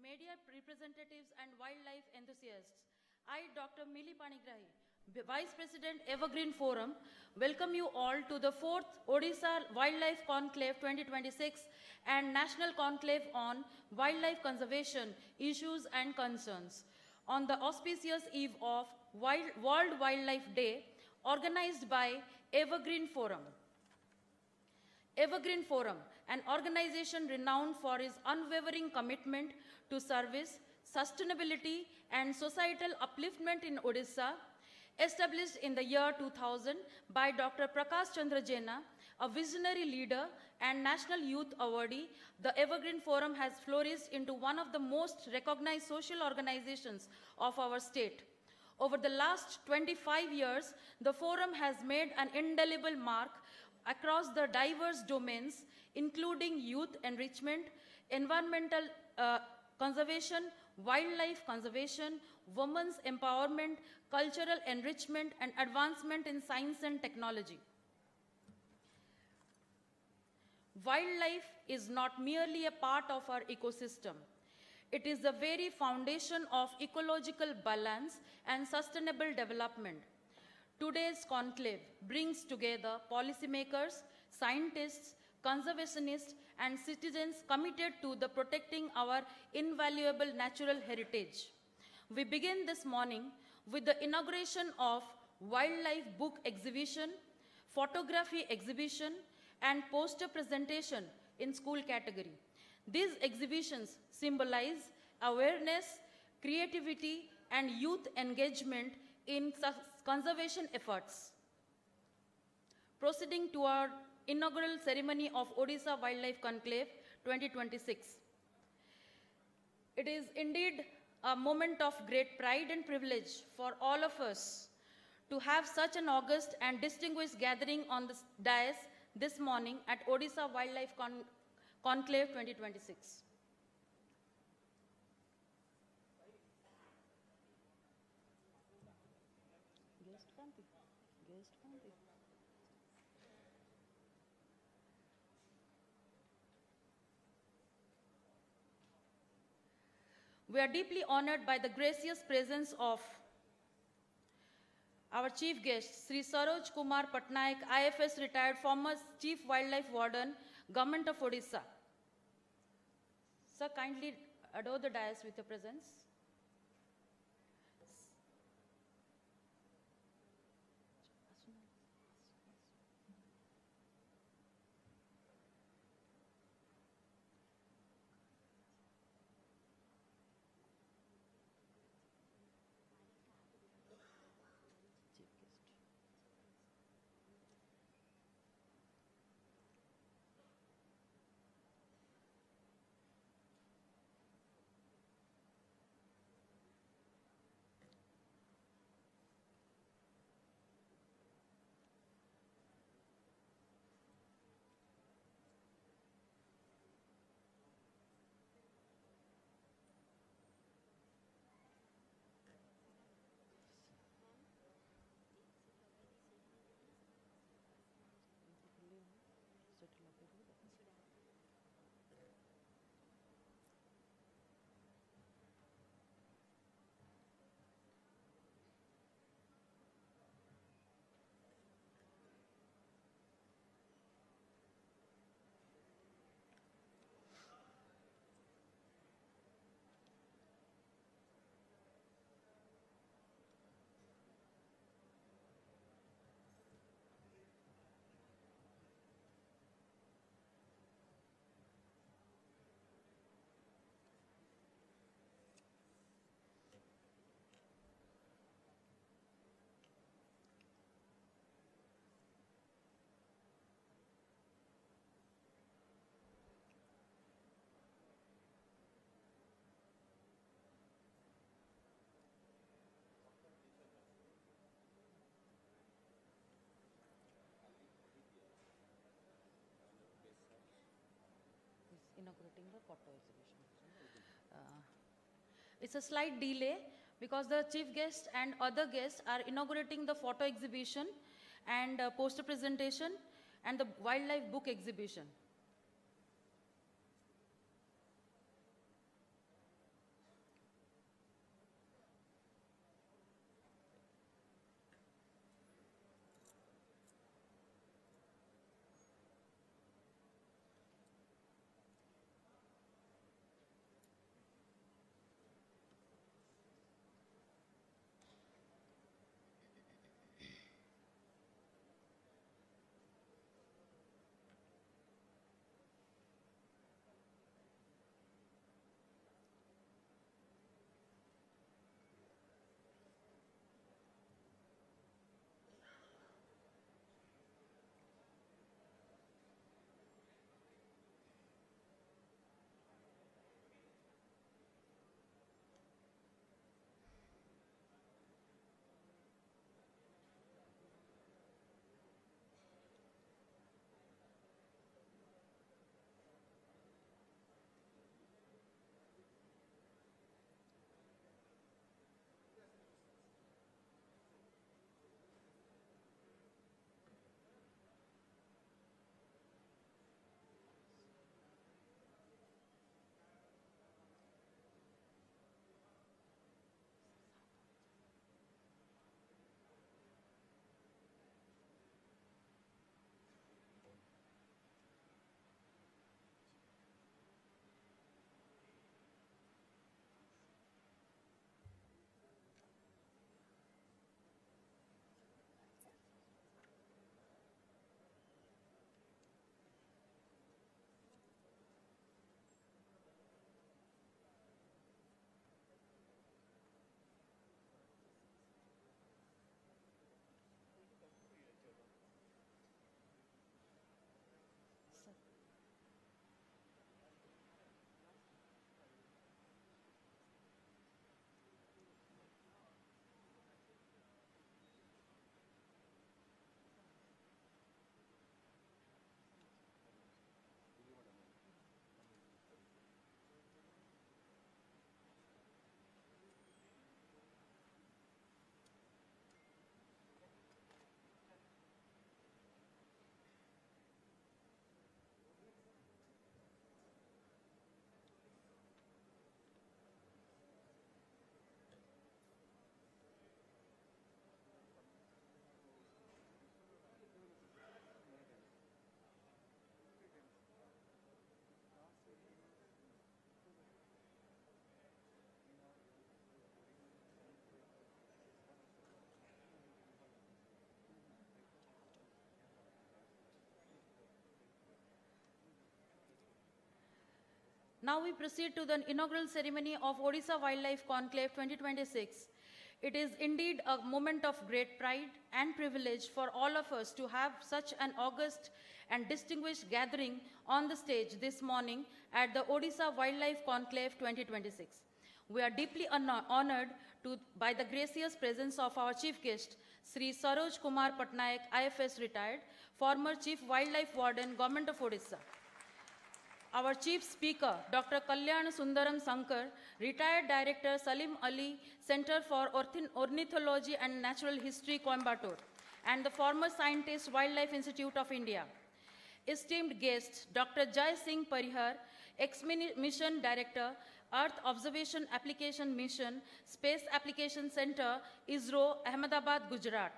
media representatives and wildlife enthusiasts. I, Dr. Mili Panigrahi, Vice President Evergreen Forum, welcome you all to the 4th Odisha Wildlife Conclave 2026 and National Conclave on Wildlife Conservation Issues and Concerns on the auspicious eve of World Wildlife Day organized by Evergreen Forum. Evergreen Forum, an organization renowned for its unwavering commitment to service, sustainability, and societal upliftment in Odisha, established in the year 2000 by Dr. Prakash Chandra Jena, a visionary leader and National Youth Awardee, the Evergreen Forum has flourished into one of the most recognized social organizations of our state. Over the last 25 years, the Forum has made an indelible mark across the diverse domains, including youth enrichment, environmental conservation, wildlife conservation, women's empowerment, cultural enrichment, and advancement in science and technology. Wildlife is not merely a part of our ecosystem. It is the very foundation of ecological balance and sustainable development. Today's conclave brings together policymakers, scientists, conservationists, and citizens committed to the protecting our invaluable natural heritage. We begin this morning with the inauguration of Wildlife Book Exhibition, Photography Exhibition, and Poster Presentation in school category. These exhibitions symbolize awareness, creativity, and youth engagement in conservation efforts. Proceeding to our inaugural ceremony of Odisha Wildlife Conclave 2026. It is indeed a moment of great pride and privilege for all of us to have such an august and distinguished gathering on the dais this morning at Odisha Wildlife Conclave 2026. We are deeply honored by the gracious presence of our chief guest, Sri Saroj Kumar Patnaik, IFS retired, former Chief Wildlife Warden, Government of Odisha. Sir, kindly adore the dais with your presence. Inaugurating the photo exhibition. It's a slight delay because the chief guest and other guests are inaugurating the photo exhibition and poster presentation and the wildlife book exhibition. Now we proceed to the inaugural ceremony of Odisha Wildlife Conclave 2026. It is indeed a moment of great pride and privilege for all of us to have such an august and distinguished gathering on the stage this morning at the Odisha Wildlife Conclave 2026. We are deeply honored by the gracious presence of our chief guest, Sri Saroj Kumar Patnaik, IFS retired, former Chief Wildlife Warden, Government of Odisha. Our chief speaker, Dr. Kalyan Sundaram Sankar, retired director Salim Ali, Center for Ornithology and Natural History, Coimbatore, and the former scientist, Wildlife Institute of India. Esteemed guest, Dr. Jai Singh Parihar, ex-mission director, Earth Observation Application Mission, Space Application Center, ISRO, Ahmedabad, Gujarat.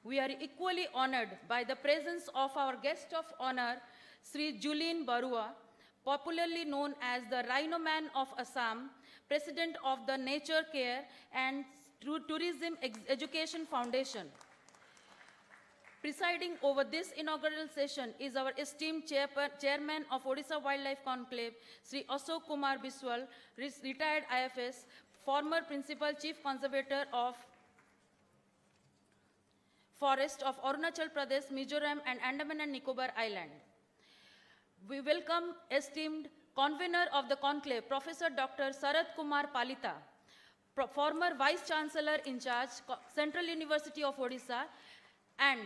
We are equally honored by the presence of our guest of honor, Sri Julin Barua, popularly known as the Rhino Man of Assam, President of the Nature Care and Tourism Education Foundation. Presiding over this inaugural session is our esteemed chairman of Odisha Wildlife Conclave, Sri Ashok Kumar Biswal, retired IFS, former principal chief conservator of Forest of Arunachal Pradesh, Mizoram and Andaman and Nicobar Island. We welcome esteemed convener of the conclave, Professor Dr. Sarath Kumar Palita, former Vice Chancellor in charge, Central University of Odisha, and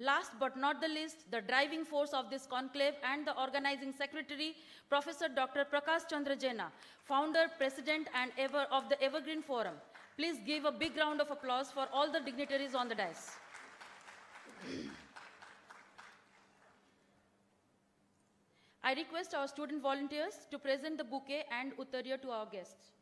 last but not the least, the driving force of this conclave and the organizing secretary, Professor Dr. Prakash Chandra Jaina, founder, president, and of the Evergreen Forum. Please give a big round of applause for all the dignitaries on the dais. I request our student volunteers to present the bouquet and uttariya to our guests.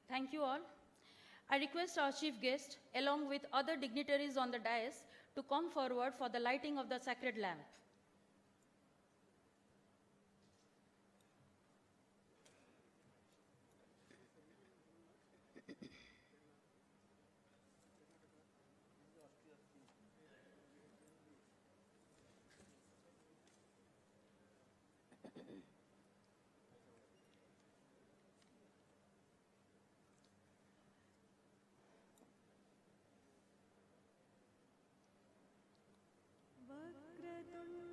Thank you all. I request our chief guest, along with other dignitaries on the dais, to come forward for the lighting of the sacred lamp. Vakratunda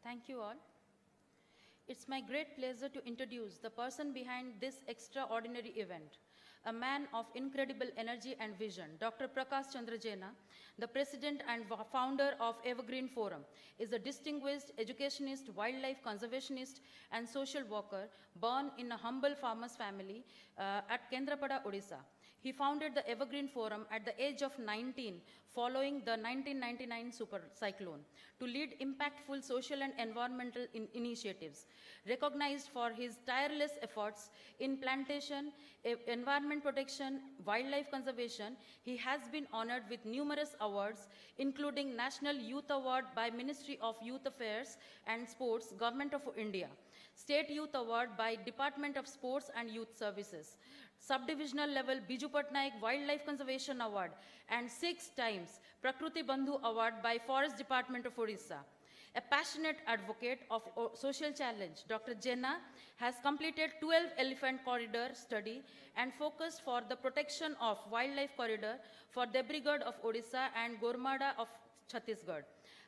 Thank you all. It's my great pleasure to introduce the person behind this extraordinary event, a man of incredible energy and vision. Dr. Prakash Chandra Jaina, the president and founder of Evergreen Forum, is a distinguished educationist, wildlife conservationist, and social worker born in a humble farmer's family at Kendrapada, Odisha. He founded the Evergreen Forum at the age of 19 following the 1999 super cyclone to lead impactful social and environmental initiatives. Recognized for his tireless efforts in plantation, environment protection, wildlife conservation, he has been honored with numerous awards, including National Youth Award by Ministry of Youth Affairs and Sports, Government of India, State Youth Award by Department of Sports and Youth Services, Subdivisional level Biju Patnaik Wildlife Conservation Award, and 6 times Prakruti Bandhu Award by Forest Department of Odisha. A passionate advocate of social challenge, Dr. Jaina has completed 12 elephant corridor study and focused for the protection of wildlife corridor for Debrigad of Odisha and Gormada of Chhattisgarh.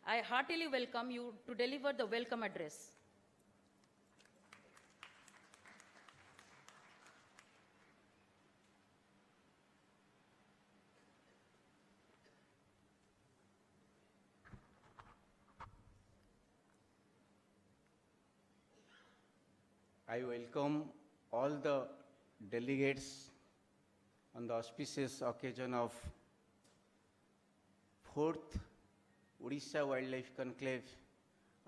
I heartily welcome you to deliver the welcome address. I welcome all the delegates on the auspicious occasion of 4th Odisha Wildlife Conclave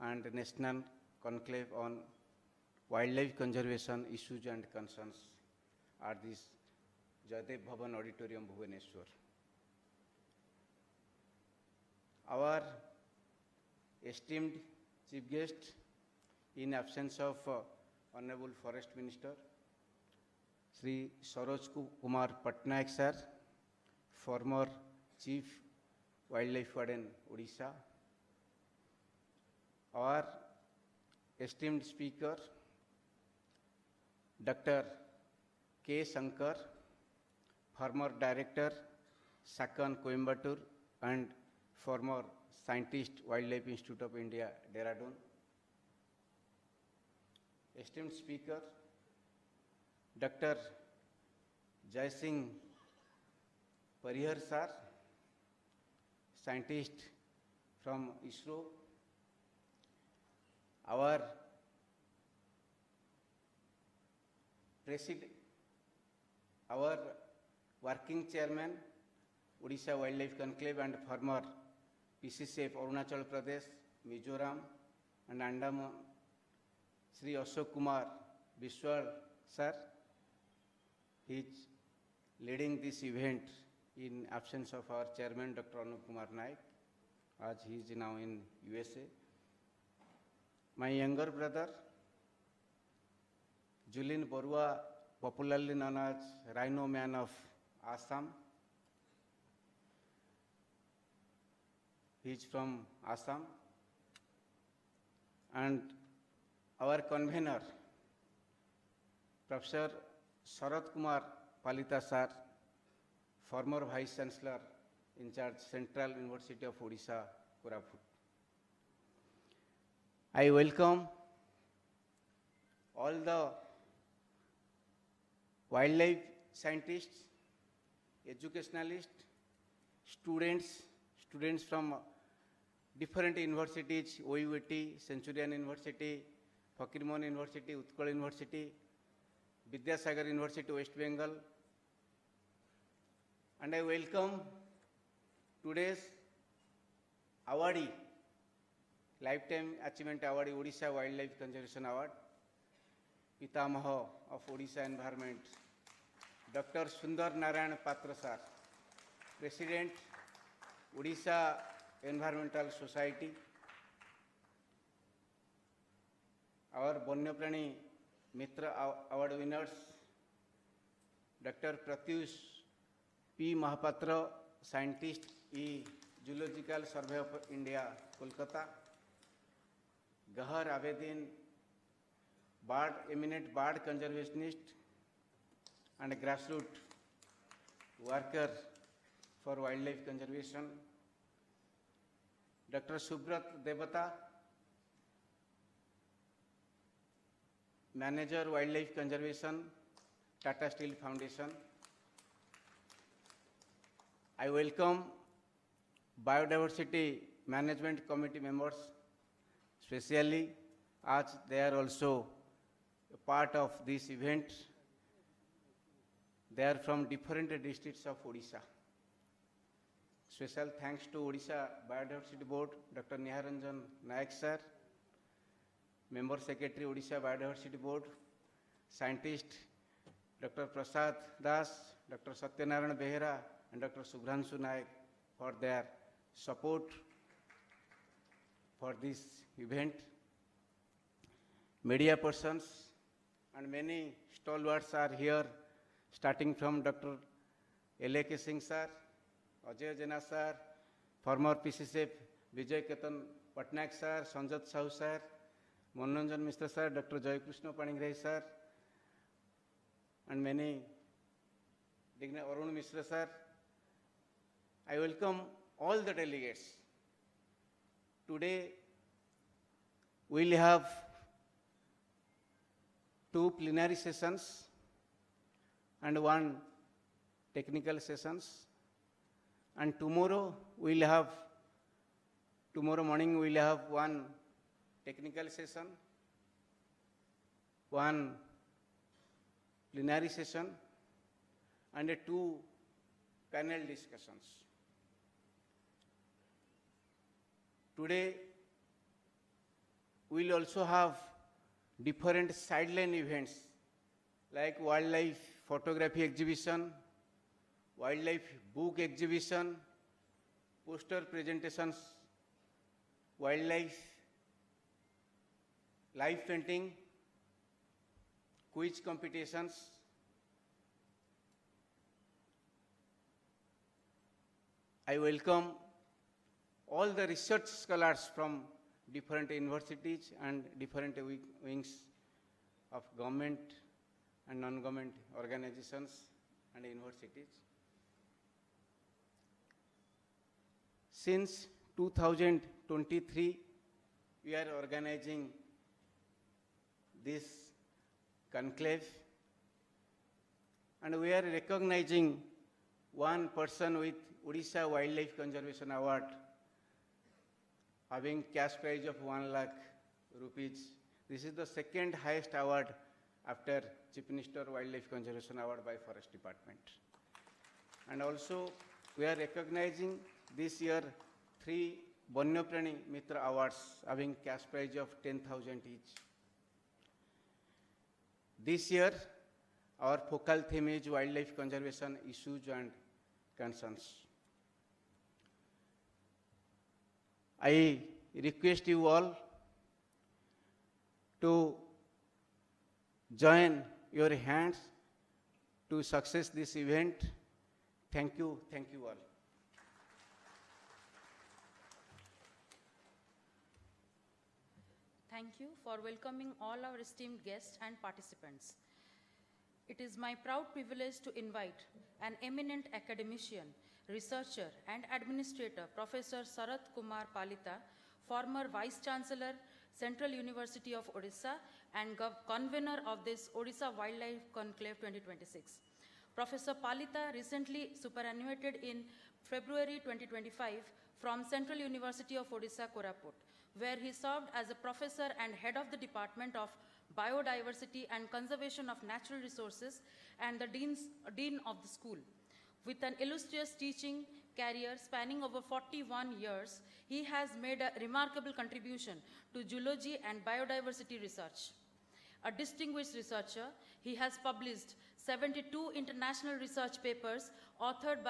and National Conclave on Wildlife Conservation Issues and Concerns at this Jayadev Bhavan Auditorium, Bhubaneswar. Our esteemed chief guest, in absence of Honorable Forest Minister, Sri Saroj Kumar Patnaik sir, former Chief Wildlife Warden, Odisha. Our esteemed speaker, Dr. K. Shankar, former Director, Sakan Coimbatore, and former Scientist, Wildlife Institute of India, Dehradun. Esteemed speaker, Dr. Jai Singh Parihar sir, scientist from ISRO. Our working chairman, Odisha Wildlife Conclave and former PCC of Arunachal Pradesh, Mizoram and Andaman, Sri Ashok Kumar Biswal sir. He is leading this event in absence of our chairman, Dr. Anup Kumar Naik, as he is now in USA. My younger brother, Julin Borua, popularly known as Rhino Man of Assam. He is from Assam. And our convener, Professor Sarath Kumar Palita sir, former Vice Chancellor in charge Central University of Odisha, Koraput. I welcome all the wildlife scientists, educationalists, students from different universities, OUT, Centurion University, Fakirmon University, Utkal University, Vidyasagar University, West Bengal. And I welcome today's awardee, Lifetime Achievement Awardee, Odisha Wildlife Conservation Award, Pitamaha of Odisha Environment, Dr. Sundar Narayan Patra sir, President, Odisha Environmental Society. Our Bonyaprani Mitra Award winners, Dr. Pratyush P. Mahapatra, Scientist, Zoological Survey of India, Kolkata, Gahar Abedin, eminent bird conservationist and grassroots worker for wildlife conservation, Dr. Subrat Devata, Manager Wildlife Conservation, Tata Steel Foundation. I welcome Biodiversity Management Committee members, especially as they are also a part of this event. They are from different districts of Odisha. Special thanks to Odisha Biodiversity Board, Dr. Niharanjan Nayak sir, Member Secretary Odisha Biodiversity Board, Scientist Dr. Prasad Das, Dr. Satyanarayan Behera, and Dr. Subhranshu Nayak for their support for this event. Media persons and many stalwarts are here, starting from Dr. L.A.K. Singh sir, Ajay Jena sir, former PCCF Vijay Ketan Patnaik sir, Sanjat Sahu sir, Manoranjan Mishra sir, Dr. Jay Krishna Paningrai sir, and many, Arun Mishra sir. I welcome all the delegates. Today, we will have 2 plenary sessions and 1 technical sessions. And tomorrow morning we will have 1 technical session, 1 plenary session, and 2 panel discussions. Today, we will also have different sideline events like wildlife photography exhibition, wildlife book exhibition, poster presentations, wildlife live painting, quiz competitions. I welcome all the research scholars from different universities and different wings of government and non-government organizations and universities. Since 2023, we are organizing this conclave, and we are recognizing one person with Odisha Wildlife Conservation Award, having cash prize of 1 lakh rupees. This is the second highest award after Chief Minister Wildlife Conservation Award by Forest Department. And also, we are recognizing this year 3 Banyaprani Mitra Awards, having cash prize of 10,000 each. This year, our focal theme is wildlife conservation issues and concerns. I request you all to join your hands to success this event. Thank you all. Thank you for welcoming all our esteemed guests and participants. It is my proud privilege to invite an eminent academician, researcher and administrator, Professor Sarath Kumar Palita, former Vice Chancellor, Central University of Odisha and convener of this Odisha Wildlife Conclave 2026. Professor Palita recently superannuated in February 2025 from Central University of Odisha, Koraput, where he served as a professor and head of the Department of Biodiversity and Conservation of Natural Resources and the Dean of the school. With an illustrious teaching career spanning over 41 years, he has made a remarkable contribution to zoology and biodiversity research. A distinguished researcher, he has published 72 international research papers, authored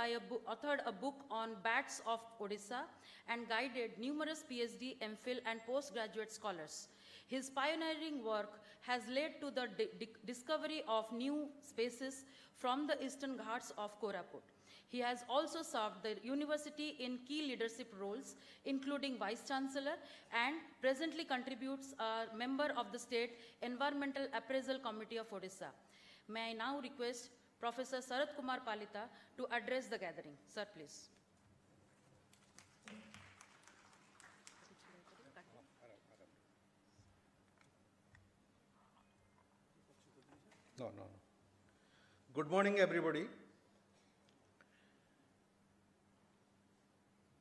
a book on bats of Odisha, and guided numerous PhD, MPhil, and postgraduate scholars. His pioneering work has led to the discovery of new species from the eastern Ghats of Koraput. He has also served the university in key leadership roles, including Vice Chancellor, and presently contributes a member of the State Environmental Appraisal Committee of Odisha. May I now request Professor Sarath Kumar Palita to address the gathering. Sir, please. No. Good morning, everybody.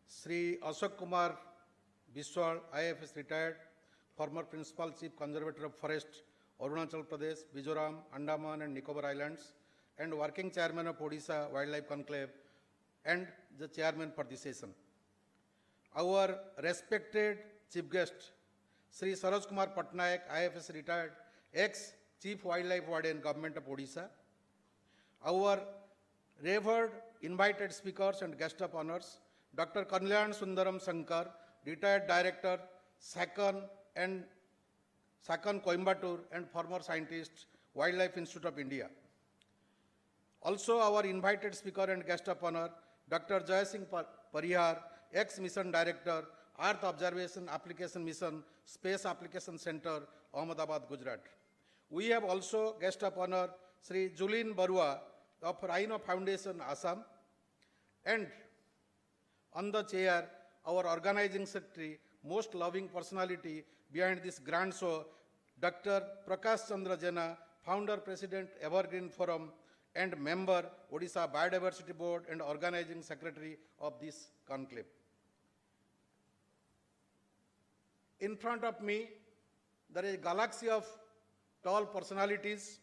Sri Ashok Kumar Biswal, IAFS retired, former Principal Chief Conservator of Forest, Arunachal Pradesh, Mizoram, Andaman and Nicobar Islands, and working chairman of Odisha Wildlife Conclave, and the chairman for the session. Our respected chief guest, Sri Saroj Kumar Patnaik, IAFS retired, ex-Chief Wildlife Warden, Government of Odisha. Our revered invited speakers and guest of honors, Dr. Kalyan Sundaram Shankar, retired director, SACAN and SACAN Coimbatore and former scientist, Wildlife Institute of India. Also our invited speaker and guest of honor, Dr. Jai Singh Parihar, ex-mission director, Earth Observation Application Mission, Space Application Center, Ahmedabad, Gujarat. We have also guest of honor, Sri Julin Barua of Rhino Foundation, Assam, and on the chair, our organizing secretary, most loving personality behind this grand show, Dr. Prakash Chandra Jena, founder, president, Evergreen Forum, and member, Odisha Biodiversity Board and organizing secretary of this conclave. In front of me, there is a galaxy of tall personalities,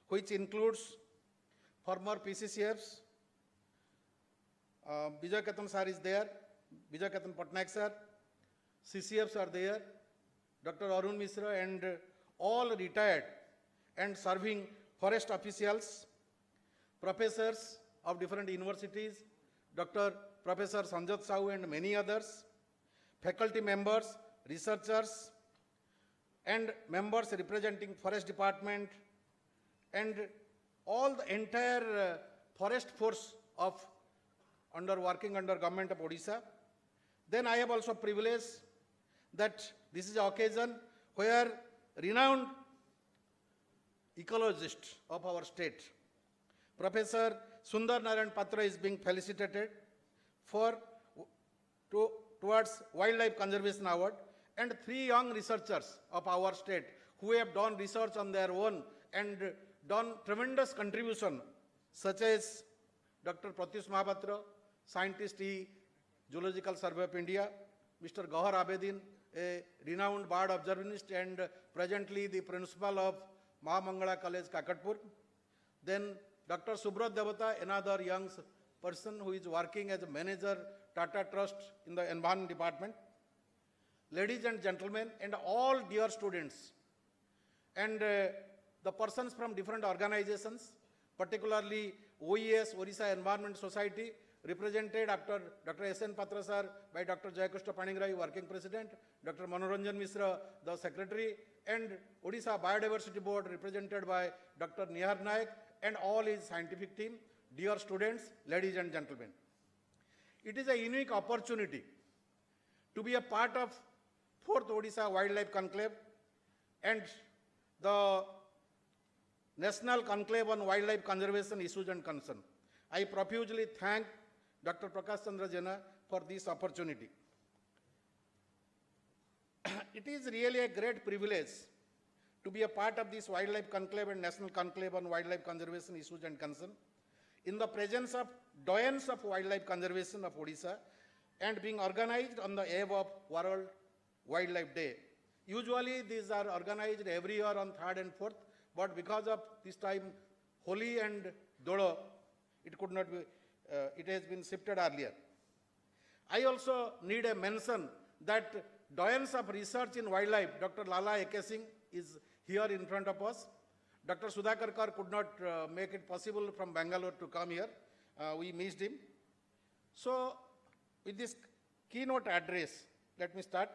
which includes former PCCFs. Vijay Ketan sir is there, Vijay Ketan Patnaik sir, CCFs are there, Dr. Arun Mishra, and all retired and serving forest officials, professors of different universities, Dr. Professor Sanjat Sahu and many others, faculty members, researchers, and members representing forest department, and all the entire forest force of working under government of Odisha. Then I have also privilege that this is an occasion where renowned ecologist of our state, Professor Sundar Narayan Patra, is being felicitated towards Wildlife Conservation Award, and 3 young researchers of our state who have done research on their own and done tremendous contribution, such as Dr. Pratyush Mahapatra, scientist, Zoological Survey of India, Mr. Gauhar Abedin, a renowned bird observanist and presently the principal of Mahamangala College, Kakatpur. Then Dr. Subrat Devata, another young person who is working as a manager, Tata Trust in the Environment Department. Ladies and gentlemen, and all dear students, and the persons from different organizations, particularly OES, Odisha Environment Society, represented after Dr. S.N. Patra sir by Dr. Jayakrishna Paningrai, working president, Dr. Manoranjan Mishra, the secretary, and Odisha Biodiversity Board represented by Dr. Nihar Naik and all his scientific team, dear students, ladies and gentlemen. It is a unique opportunity to be a part of 4th Odisha Wildlife Conclave and the National Conclave on Wildlife Conservation Issues and Concern. I profusely thank Dr. Prakash Chandra Jena for this opportunity. It is really a great privilege to be a part of this Wildlife Conclave and National Conclave on Wildlife Conservation Issues and Concern in the presence of doyens of wildlife conservation of Odisha and being organized on the eve of World Wildlife Day. Usually these are organized every year on 3rd and 4th, but because of this time Holi and Dolo, it could not be, it has been shifted earlier. I also need a mention that doyens of research in wildlife, Dr. Lala A.K. Singh is here in front of us. Dr. Sudhakar Kar could not make it possible from Bangalore to come here. We missed him. So with this keynote address, let me start.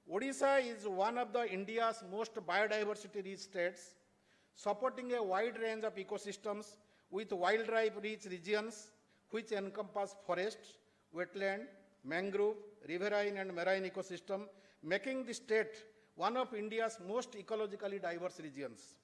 Odisha is one of the India's most biodiversity-rich states, supporting a wide range of ecosystems with wildlife-rich regions which encompass forests, wetland, mangrove, riverine and marine ecosystem, making the state one of India's most ecologically diverse regions.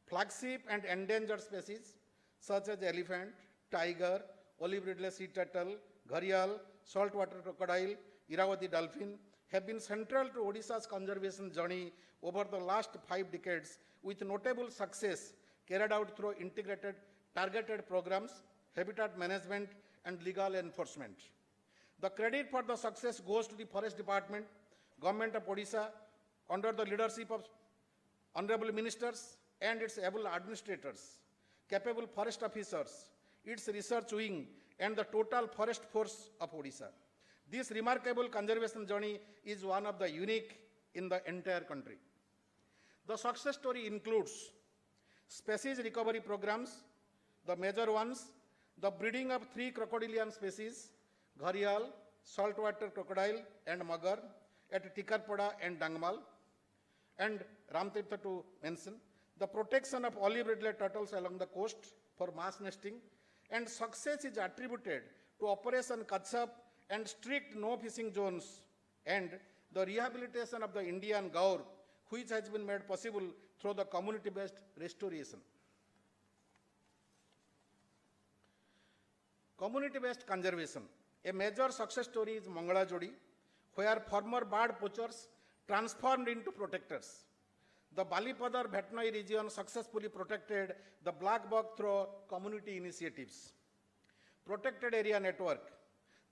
Flagship and endangered species such as elephant, tiger, olive ridley sea turtle, gharial, saltwater crocodile, Irrawaddy dolphin have been central to Odisha's conservation journey over the last 5 decades with notable success carried out through integrated targeted programs, habitat management, and legal enforcement. The credit for the success goes to the Forest Department, Government of Odisha, under the leadership of honorable ministers and its able administrators, capable forest officers, its research wing, and the total forest force of Odisha. This remarkable conservation journey is one of the unique in the entire country. The success story includes species recovery programs, the major ones, the breeding of 3 crocodilian species, gharial, saltwater crocodile, and magar at Tikarpada and Dangmal, and Ramtirtha to mention, the protection of olive red turtles along the coast for mass nesting, and success is attributed to Operation Kachap and strict no fishing zones, and the rehabilitation of the Indian gaur, which has been made possible through the community-based restoration. Community-based conservation. A major success story is Mangala Jodi, where former bird poachers transformed into protectors. The Balipadar Bhetnoi region successfully protected the black buck through community initiatives. Protected area network.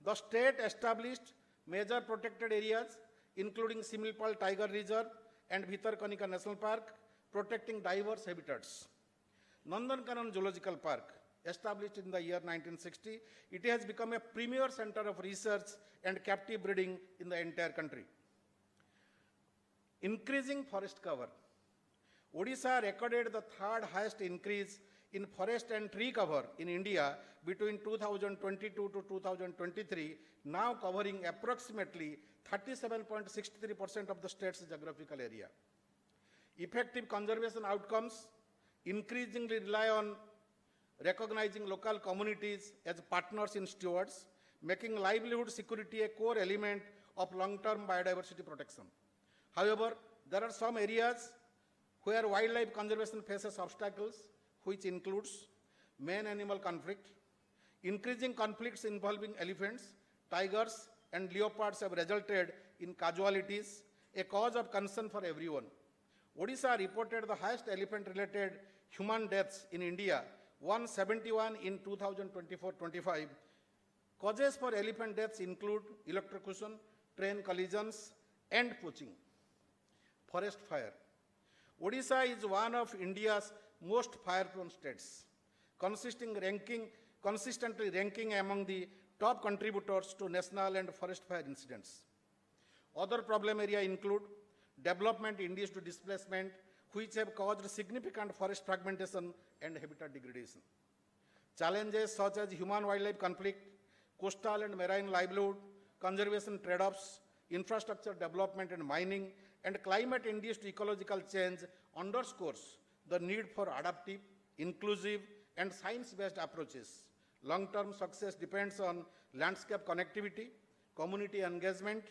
The state established major protected areas, including Similpal Tiger Reserve and Bhitarkanika National Park, protecting diverse habitats. Nandankanan Zoological Park, established in the year 1960, it has become a premier center of research and captive breeding in the entire country. Increasing forest cover. Odisha recorded the 3rd highest increase in forest and tree cover in India between 2022 to 2023, now covering approximately 37.63% of the state's geographical area. Effective conservation outcomes increasingly rely on recognizing local communities as partners in stewards, making livelihood security a core element of long-term biodiversity protection. However, there are some areas where wildlife conservation faces obstacles, which includes man-animal conflict. Increasing conflicts involving elephants, tigers, and leopards have resulted in casualties, a cause of concern for everyone. Odisha reported the highest elephant-related human deaths in India, 171 in 2024-25. Causes for elephant deaths include electrocution, train collisions, and poaching. Forest fire. Odisha is one of India's most fire-prone states, consistently ranking among the top contributors to national and forest fire incidents. Other problem areas include development-induced displacement, which have caused significant forest fragmentation and habitat degradation. Challenges such as human-wildlife conflict, coastal and marine livelihood, conservation trade-offs, infrastructure development and mining, and climate-induced ecological change underscores the need for adaptive, inclusive, and science-based approaches. Long-term success depends on landscape connectivity, community engagement,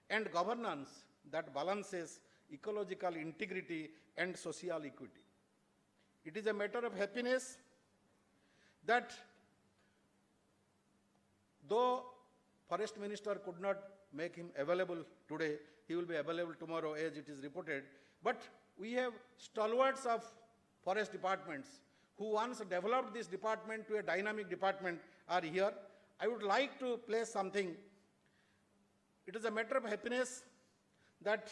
and governance that balances ecological integrity and social equity. It is a matter of happiness that though Forest Minister could not make him available today, he will be available tomorrow as it is reported, but we have stalwarts of forest departments who once developed this department to a dynamic department are here. I would like to place something. It is a matter of happiness that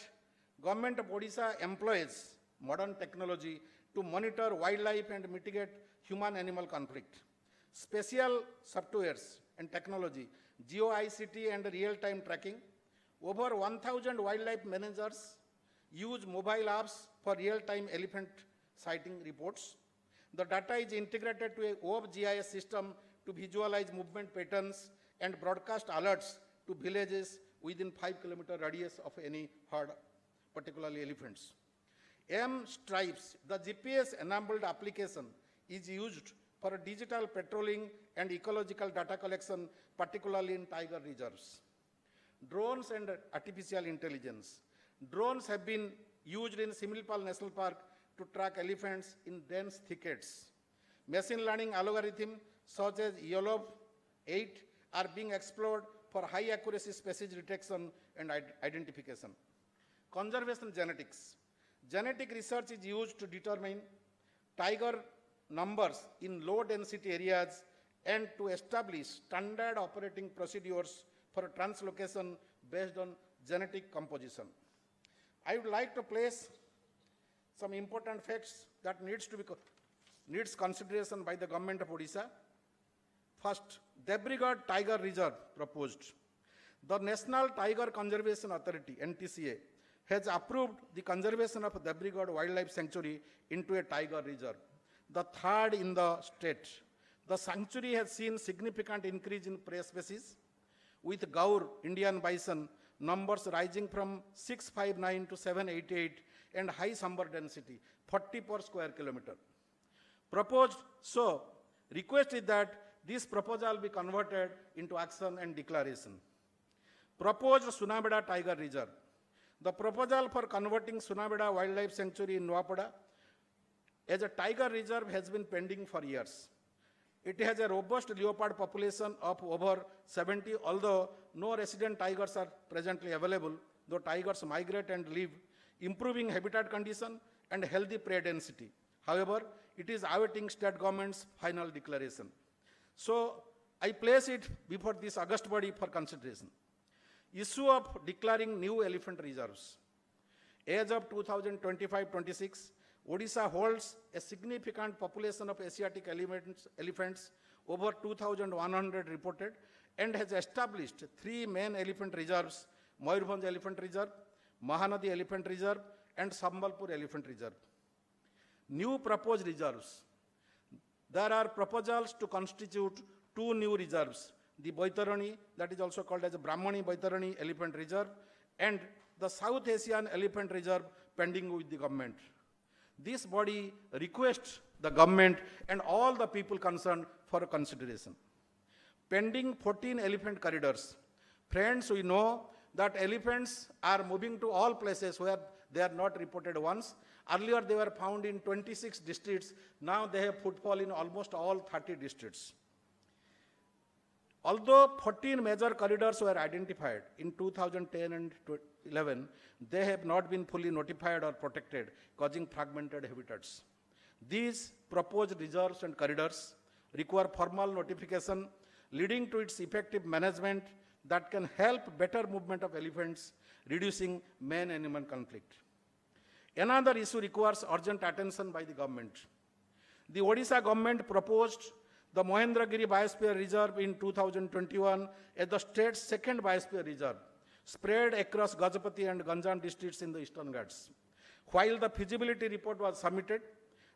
Government of Odisha employs modern technology to monitor wildlife and mitigate human-animal conflict. Special softwares and technology, geo-ICT and real-time tracking. Over 1,000 wildlife managers use mobile apps for real-time elephant sighting reports. The data is integrated to a web GIS system to visualize movement patterns and broadcast alerts to villages within 5-kilometer radius of any herd, particularly elephants. M-Stripes, the GPS-enabled application, is used for digital patrolling and ecological data collection, particularly in tiger reserves. Drones and artificial intelligence. Drones have been used in Similpal National Park to track elephants in dense thickets. Machine learning algorithms such as YOLOV 8 are being explored for high accuracy species detection and identification. Conservation genetics. Genetic research is used to determine tiger numbers in low density areas and to establish standard operating procedures for translocation based on genetic composition. I would like to place some important facts that needs consideration by the government of Odisha. First, Debrigad Tiger Reserve proposed. The National Tiger Conservation Authority, NTCA, has approved the conservation of Debrigad Wildlife Sanctuary into a tiger reserve, the third in the state. The sanctuary has seen significant increase in prey species, with Gaur Indian bison numbers rising from 659 to 788 and high summer density, 40 per square kilometer. Proposed, so request is that this proposal be converted into action and declaration. Proposed Sunabeda Tiger Reserve. The proposal for converting Sunabeda Wildlife Sanctuary in Nuapada as a tiger reserve has been pending for years. It has a robust leopard population of over 70, although no resident tigers are presently available, though tigers migrate and live, improving habitat condition and healthy prey density. However, it is awaiting state government's final declaration. So, I place it before this august body for consideration. Issue of declaring new elephant reserves. As of 2025-26, Odisha holds a significant population of Asiatic elephants, over 2,100 reported, and has established 3 main elephant reserves: Mayurbhanj Elephant Reserve, Mahanadi Elephant Reserve, and Sambalpur Elephant Reserve. New proposed reserves. There are proposals to constitute 2 new reserves: the Baitarani, that is also called as Brahmani Baitarani Elephant Reserve, and the South Asian Elephant Reserve pending with the government. This body requests the government and all the people concerned for consideration. Pending 14 elephant corridors. Friends, we know that elephants are moving to all places where they are not reported once. Earlier they were found in 26 districts. Now they have footfall in almost all 30 districts. Although 14 major corridors were identified in 2010 and 11, they have not been fully notified or protected, causing fragmented habitats. These proposed reserves and corridors require formal notification, leading to its effective management that can help better movement of elephants, reducing man-animal conflict. Another issue requires urgent attention by the government. The Odisha government proposed the Mahendragiri Biosphere Reserve in 2021 as the state's second biosphere reserve, spread across Gajapati and Ganjam districts in the Eastern Ghats. While the feasibility report was submitted,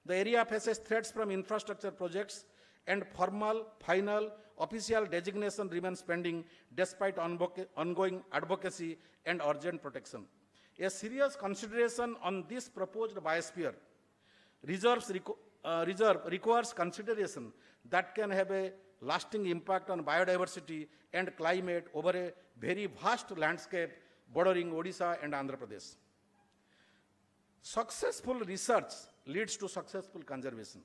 the area faces threats from infrastructure projects, and formal, final, official designation remains pending despite ongoing advocacy and urgent protection. A serious consideration on this proposed biosphere reserve requires consideration that can have a lasting impact on biodiversity and climate over a very vast landscape bordering Odisha and Andhra Pradesh. Successful research leads to successful conservation.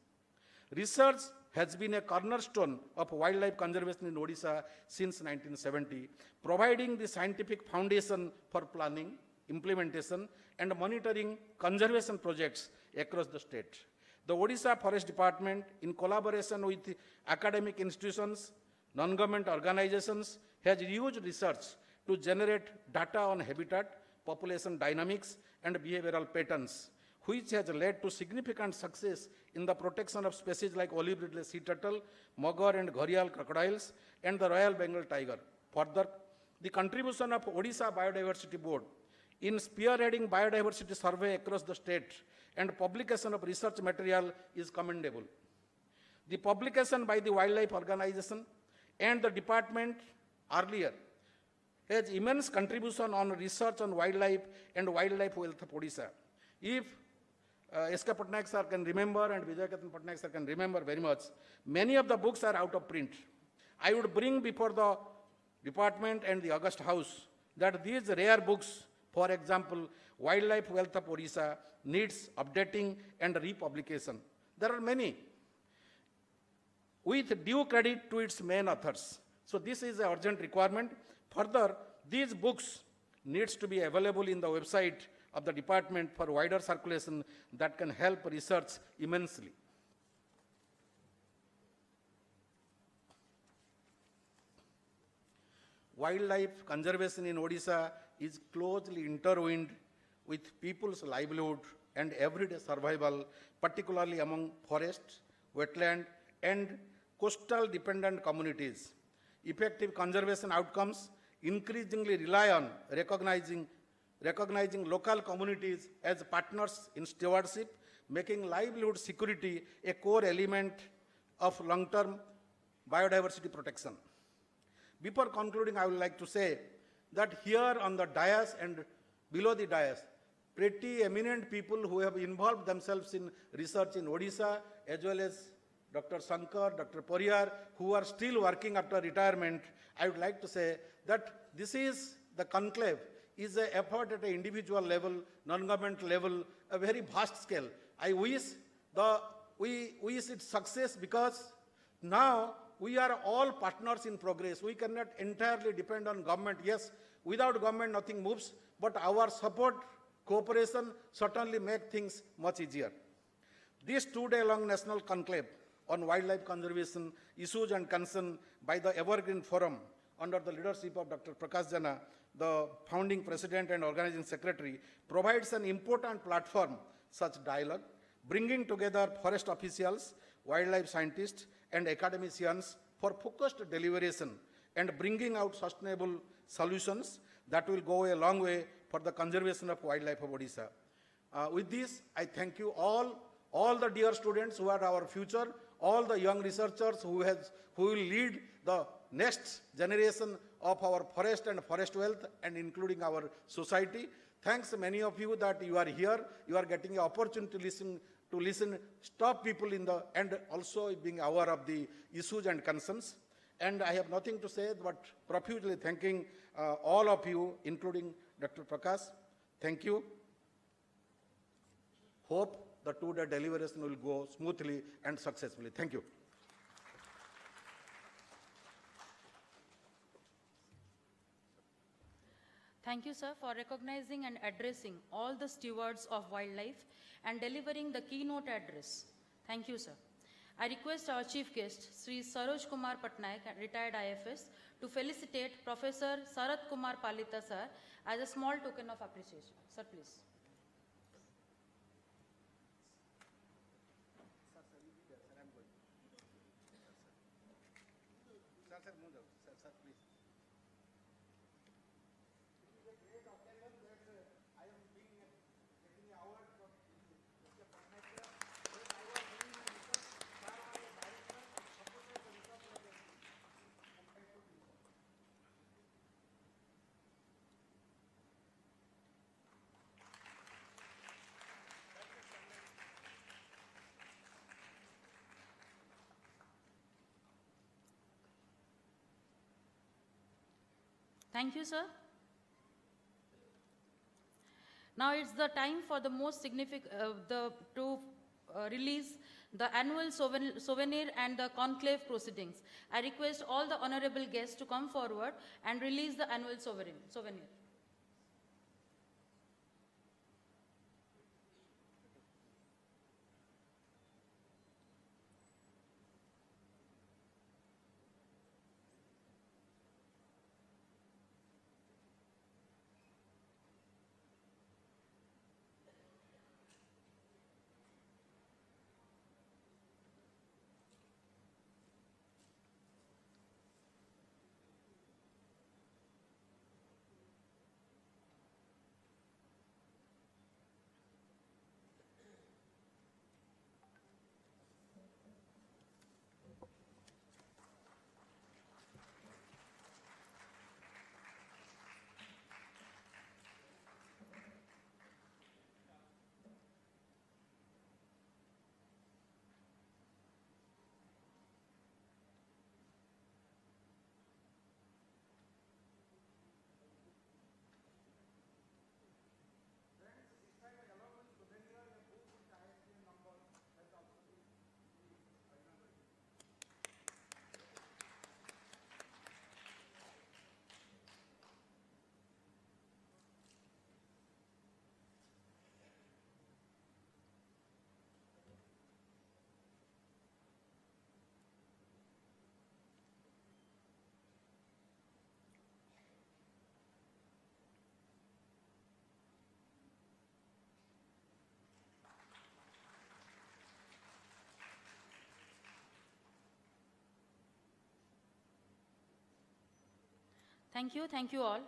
Research has been a cornerstone of wildlife conservation in Odisha since 1970, providing the scientific foundation for planning, implementation, and monitoring conservation projects across the state. The Odisha Forest Department, in collaboration with academic institutions, non-government organizations, has used research to generate data on habitat, population dynamics, and behavioral patterns, which has led to significant success in the protection of species like olive ridley sea turtle, Magar and Gharial crocodiles, and the Royal Bengal tiger. Further, the contribution of Odisha Biodiversity Board in spearheading biodiversity survey across the state and publication of research material is commendable. The publication by the Wildlife Organization and the department earlier has immense contribution on research on wildlife and wildlife wealth of Odisha. If S.K. Patnaik sir can remember and Vijay Ketan Patnaik sir can remember very much, many of the books are out of print. I would bring before the department and the August House that these rare books, for example, Wildlife Wealth of Odisha, needs updating and republication. There are many, with due credit to its main authors. So this is an urgent requirement. Further, these books needs to be available in the website of the department for wider circulation that can help research immensely. wildlife conservation in Odisha is closely intertwined with people's livelihood and everyday survival, particularly among forest, wetland, and coastal dependent communities. Effective conservation outcomes increasingly rely on recognizing local communities as partners in stewardship, making livelihood security a core element of long-term biodiversity protection. Before concluding, I would like to say that here on the dais and below the dais, pretty eminent people who have involved themselves in research in Odisha, as well as Dr. Shankar, Dr. Poriyar, who are still working after retirement. I would like to say that this is the conclave, is an effort at an individual level, non-government level, a very vast scale. I wish we wish its success because now we are all partners in progress. We cannot entirely depend on government. Yes, without government nothing moves, but our support, cooperation certainly make things much easier. This two-day-long national conclave on wildlife conservation issues and concern by the Evergreen Forum under the leadership of Dr. Prakash Jana, the founding president and organizing secretary, provides an important platform such dialogue, bringing together forest officials, wildlife scientists, and academicians for focused deliberation and bringing out sustainable solutions that will go a long way for the conservation of wildlife of Odisha. With this, I thank you all the dear students who are our future, all the young researchers who will lead the next generation of our forest and forest wealth and including our society. Thanks many of you that you are here, you are getting an opportunity to listen, stop people and also being aware of the issues and concerns. And I have nothing to say but profusely thanking all of you, including Dr. Prakash. Thank you. Hope the two-day deliberation will go smoothly and successfully. Thank you. Thank you, sir, for recognizing and addressing all the stewards of wildlife and delivering the keynote address. Thank you, sir. I request our chief guest, Sri Saroj Kumar Patnaik, retired IFS, to felicitate Professor Sarath Kumar Palita, sir, as a small token of appreciation. Sir, please. Thank you, sir. Now it's the time for the most significant, release the annual souvenir and the conclave proceedings. I request all the honorable guests to come forward and release the annual souvenir. Thank you all.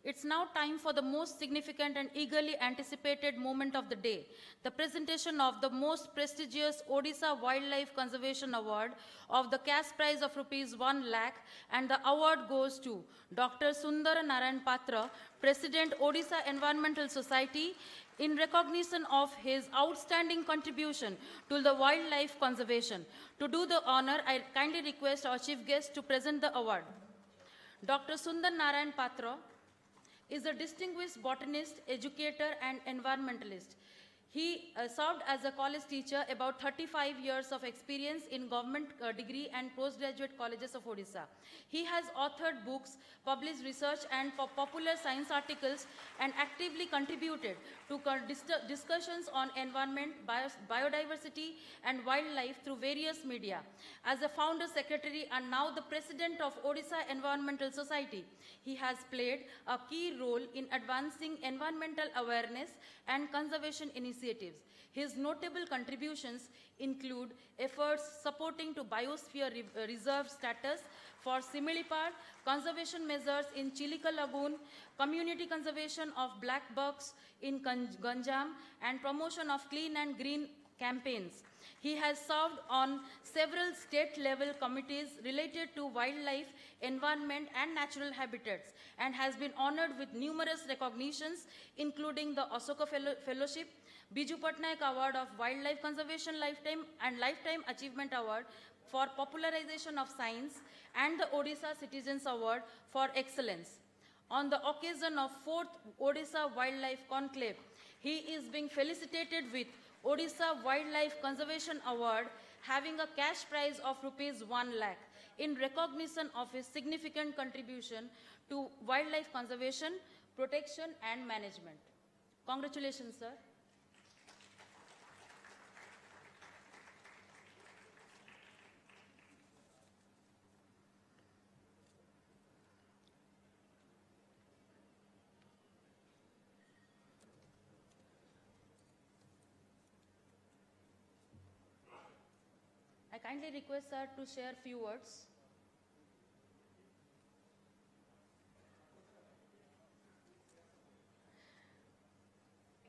It's now time for the most significant and eagerly anticipated moment of the day, the presentation of the most prestigious Odisha Wildlife Conservation Award of the cash prize of rupees 1 lakh, and the award goes to Dr. Sundar Narayan Patra, President Odisha Environmental Society, in recognition of his outstanding contribution to the wildlife conservation. To do the honor, I kindly request our chief guest to present the award. Dr. Sundar Narayan Patra is a distinguished botanist, educator, and environmentalist. He served as a college teacher, about 35 years of experience in government degree and postgraduate colleges of Odisha. He has authored books, published research and popular science articles, and actively contributed to discussions on environment, biodiversity, and wildlife through various media. As a founder secretary and now the president of Odisha Environmental Society, he has played a key role in advancing environmental awareness and conservation initiatives. His notable contributions include efforts supporting to biosphere reserve status for Similipal, conservation measures in Chilika Lagoon, community conservation of black bucks in Ganjam, and promotion of clean and green campaigns. He has served on several state-level committees related to wildlife, environment, and natural habitats, and has been honored with numerous recognitions, including the Ashoka Fellowship, Biju Patnaik Award of Wildlife Conservation Lifetime and Lifetime Achievement Award for Popularization of Science, and the Odisha Citizens Award for Excellence. On the occasion of 4th Odisha Wildlife Conclave, he is being felicitated with Odisha Wildlife Conservation Award, having a cash prize of rupees 1 lakh in recognition of his significant contribution to wildlife conservation, protection, and management. Congratulations, sir. I kindly request sir to share few words.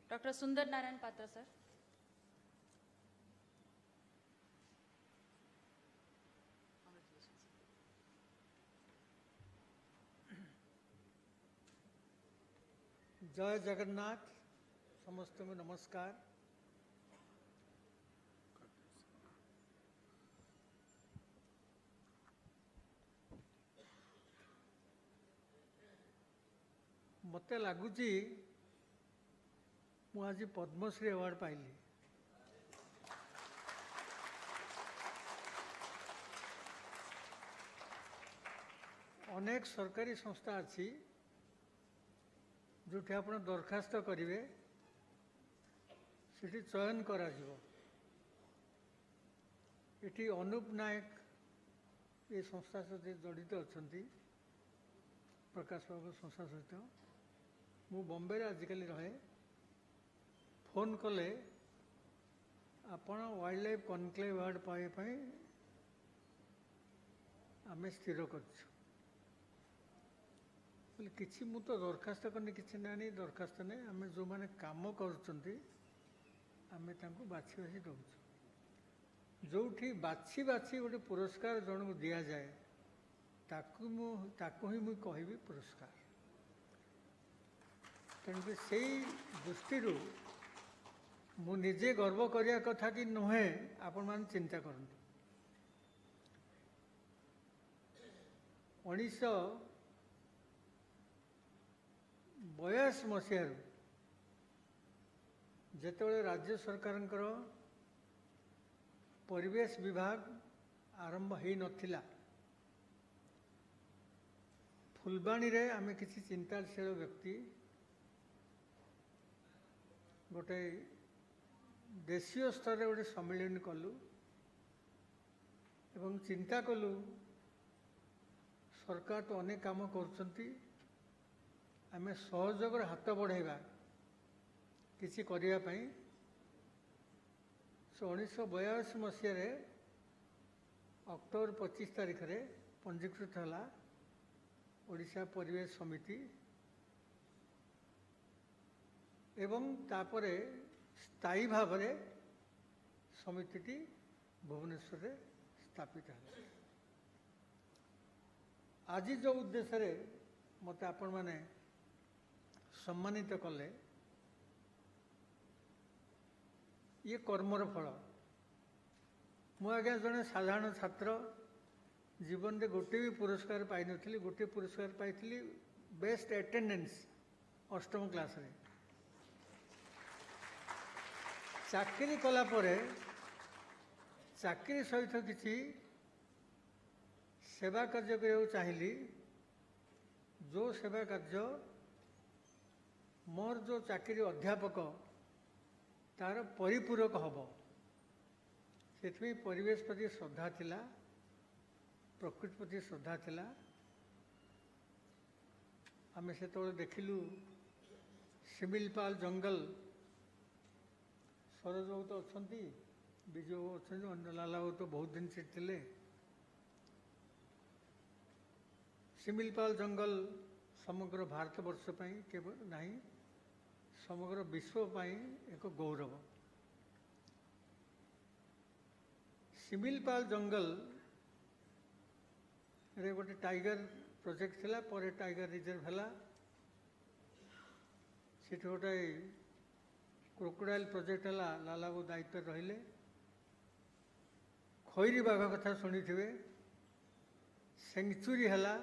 Dr. Sundar Narayan Patra, sir. जय जगन्नाथ समस्त को नमस्कार। मते लगुच मु आज Padmashri award पाइली। अनेक सरकारी संस्था अच्छी जो आप दरखास्त करेंगे से चयन करा ये अनूप नायक ये संस्था सहित जड़ित अच्छा प्रकाश बाबू संस्था सहित मु बॉम्बे आजिकल रहे फोन कले आपण वाइल्ड लाइफ कॉन्क्लेव अवार्ड पाइबाई आम स्थिर कर किसी मु तो दरखास्त करनी किसी ना दरखास्त नहीं आम जो मैंने काम करुँच आम बाछी बाछी दौर जो बाछी बाछी गोटे पुरस्कार जन को दि जाए ताकू ही मुझे कहबी पुरस्कार तेणुक से दृष्टि मुझे गर्व करने कथा कि नुहे आपण मान चिंता करूँ 1982 मसीह जेतबेले राज्य सरकार परिवेश विभाग आरंभ हो नथिला फुलबाणी रे आमे किसी चिंताशील व्यक्ति गोटे देशीय स्तर रे गोटे सम्मेलन कलु एवं चिंता कलु सरकार तो अनेक काम करछंती आमे सहयोग हाथ बढ़ाइबा किसी करिया पई 1982 मसीह अक्टोबर 25 तारीख रे पंजीकृत होला ओडिशा परिवेश समिति एवं तापरे स्थायी भाव में समिति भुवनेश्वर में स्थापित है। आज जो उद्देश्य रे मत आपण माने सम्मानित कले ये कर्मर फल। मु आज्ञा जड़े साधारण छात्र जीवन में गोटे भी पुरस्कार पाई नथिली, गोटे पुरस्कार पाई बेस्ट अटेंडेंस अष्टम क्लास रे। चाकरी कला परे चाकरी सहित किसी सेवा कार्य करने चाहिए। जो सेवा कार्य मोर जो चाकरी अध्यापक तार परिपूरक हम से परिवेश प्रति श्रद्धा थिला, प्रकृति प्रति श्रद्धा थिला। आम से देखिलु शिमिलपाल जंगल सरोज बाबू तो अच्छा, विजय बाबू अच्छा, लाला बाबू तो बहुत दिन से थे। शिमिलपाल जंगल समग्र भारतवर्ष केवल नहीं समग्र विश्व एक गौरव। शिमिलपाल जंगल रे गोटे टाइगर प्रोजेक्ट थिला, पर टाइगर रिजर्व है। सेठी गोटे क्रोकोडाइल प्रोजेक्ट है, लाला बाबू दायित्व रहिले। खैरी बाघ कथा शुणी थे, सेंचुरी है,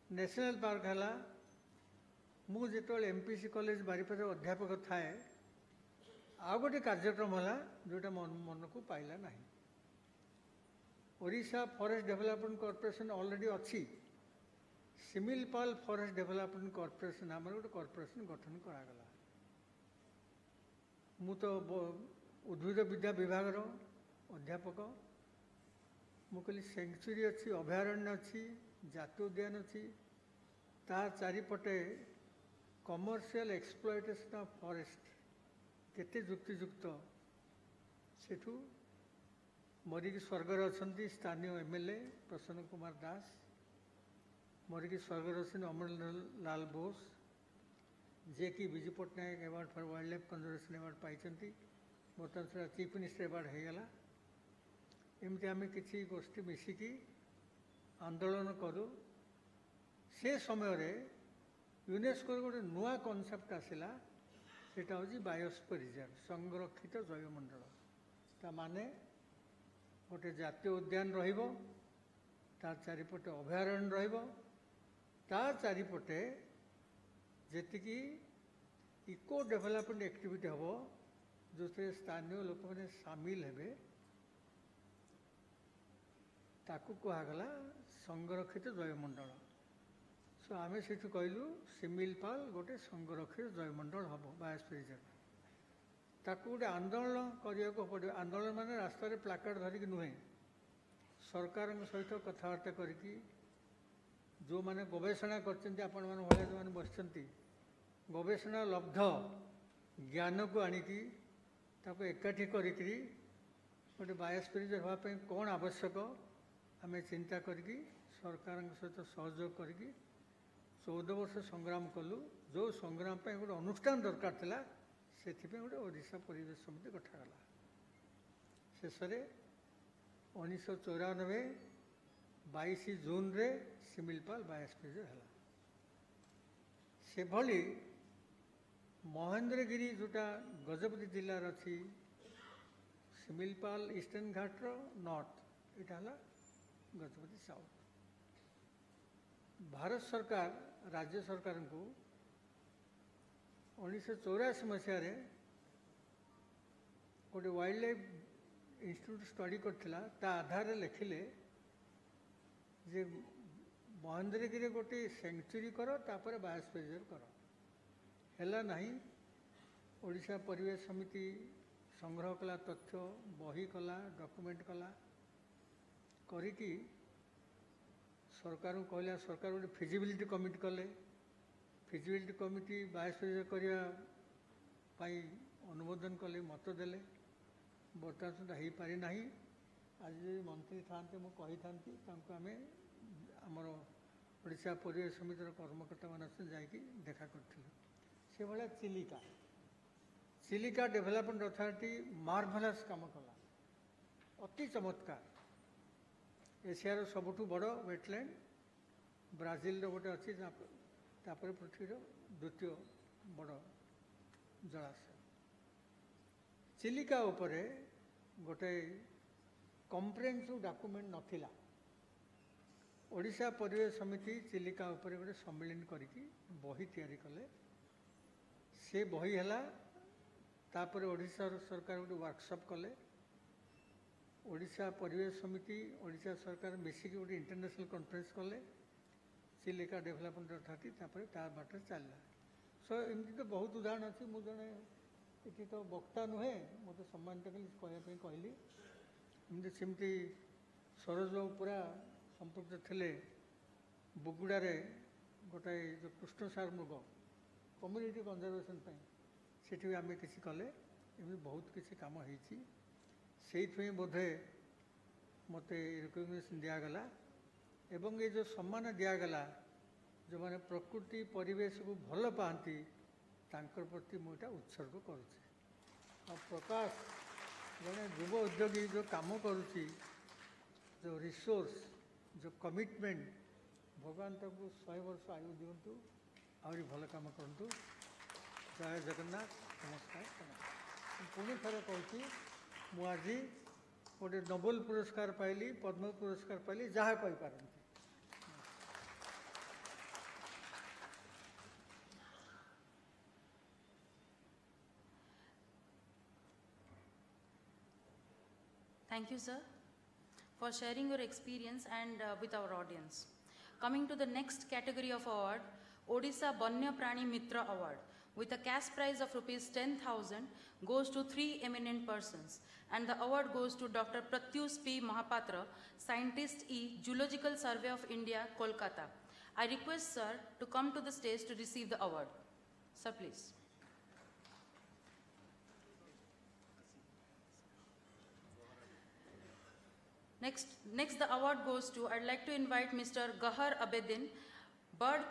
नेशनल पार्क है। मुझे एमपीसी कॉलेज बारीपदा अध्यापक थाए आउ गोटे कार्यक्रम है जोटा मन को पाइला ना। Odisha forest development corporation already अच्छी। शिमिलपाल फॉरेस्ट डेवलपमेंट कॉर्पोरेशन नाम गोटे कॉर्पोरेशन गठन करागला। मु तो उद्भिद विद्या विभाग अध्यापक। मु कहली सेंचुरी अच्छी, अभयारण्य अच्छी, जातीय उद्यान अच्छी, ता चारिपटे कमर्शियल एक्सप्लॉयटेशन ऑफ फॉरेस्ट केते युक्तियुक्त। सेठू मरिकी स्वर्गर अच्छा स्थानीय एमएलए प्रसन्न कुमार दास, मरिकी स्वर्गर अच्छा अमर लाल बोस, जे कि Biju Patnaik award for wildlife conservation award पाई। बर्तमान से चीफ मिनिस्टर अवार्ड होगला। एमती आम कि गोष्ठी मिसिकी आंदोलन करूँ। से समय रे यूनेस्को गोटे नुआ कनसेप्ट आसला, सेटा हूँ बायोस्फीयर रिजर्व, संरक्षित जैवमंडल। ता माने गोटे जातीय उद्यान रहिबो, ता चारिपटे अभयारण्य रहिबो, ता चारिपटे जेतिकी इको डेवलपमेंट एक्टिविटी हम जो स्थानीय लोक मैंने सामिल हेबे ताकू कहगला संरक्षित जैवमंडल। सो आम से कहलु शिमिलपाल गोटे संरक्षित जैवमंडल हम बायोस्फीयर रिजर्व। ताकू गोटे आंदोलन करने को पड़े। आंदोलन माने रास्ता प्लाकार्ड धरिकी नुहे, सरकार सहित कथबार्ता करके जो मैंने गवेषणा करछन्ती, आपण माने भलिया जो मैंने बसछन्ती, गवेषणा लब्ध ज्ञान को आनिकी ताको एकाठी करिकरी गोटे बायोस्फीयर रिजर्व होगापी कौन आवश्यक आम चिंता करके सरकार सहित सहयोग करके 14 वर्ष संग्राम कलु। जो संग्राम गोटे अनुष्ठान दरकार थिला, से गोटे ओडिशा परिवेश समिति गठागला। शेष 1994 22 जून रे शिमिलपाल बायोस्फीयर रिजर्व है। से भली महेंद्रगिरी जोटा गजपति जिलार अच्छी, शिमिलपाल ईस्टर्न घाटर नॉर्थ, यहाँ है गजपति साउथ। भारत सरकार राज्य सरकार को 1984 मसीह गोटे वाइल्ड लाइफ इंस्टीट्यूट स्टडी करथिला। ता आधार लिखिले जे महेंद्रगिरी गोटे सेंचुरी करो, तापर बायोस्फीयर रिजर्व करो। हैला नहीं। ओडिशा परिवेश समिति संग्रह कला, तथ्य बही कला, डॉक्यूमेंट कला करिकी सरकार को कहला। सरकार गोटे फिजिबिलिटी कमिटी कले। फिजिबिलिटी कमिटी बायोस्फीयर करने अनुमोदन कले, मत देले। बर्तमान सुधा हो पारि नाही। आज मंत्री था मुझे आम आमर ओडिशा परिवेश समितिर कर्मकर्ता मान जाकि देखा करथिलु से भला चिलिका चिलिका डेभलपमेंट अथॉरिटी मार्भेलस काम कला अति चमत्कार एशियार सबुठु बड़ वेटलैंड ब्राजिल गोटे अच्छी तापर पृथ्वीर द्वितीय बड़ जलाशय चिलिका उपरे गोटे कम्प्रेहेन्सिव डॉक्यूमेंट नथिला ओडिशा परिवेश समिति चिलिका उपरे गोटे सम्मेलन करिकी बही तैयारी कले से बही हला तापर ओडिशा सरकार गोटे वर्कशॉप कले ओडिशा परिवेश समिति ओडिशा सरकार मिसिक गोटे इंटरनेशनल कॉन्फ्रेंस कले चिलिका डेभलपमेंट अथॉरिटी तापर ता बाटे चलला सो एमती तो बहुत उदाहरण अच्छी मु जड़े ये तो वक्ता नुहे मत सम्मानित कली कहली एमती सेमती सरोज बाबू पूरा संपृक्त थे बुगुड़े गोटे जो कृष्ण सार मृग कम्युनिटी कंजर्वेशन सेठी आम किसी कले एमती बहुत किसी कम होई बोधे मत रिकग्निशन दिगला एवं ये जो सम्मान दिगला जो मैंने प्रकृति परिवेश को भल पाती तांकर प्रति मुझे उत्सर्ग करुच्ची प्रकाश जड़े युव उद्योगी जो काम करुच्ची जो रिसोर्स जो कमिटमेंट भगवान तक 100 वर्ष आयु दिंतु आहरी भल काम करूँ जय जगन्नाथ नमस्कार पुणी थर कहूँ मुझे गोटे नोबेल पुरस्कार पाइली पद्म पुरस्कार पाइली जहाँ पाइपारती Thank you, sir, for sharing your experience and with our audience. Coming to the next category of award, Odisha Banya Prani Mitra Award, with a cash prize of rupees 10,000, goes to 3 eminent persons, and the award goes to Dr. Pratyush P. Mahapatra, Scientist E, Zoological Survey of India, Kolkata. I request sir to come to the stage to receive the award. Sir, please. Next the award goes to, I'd like to invite Mr. Gahar Abedin, bird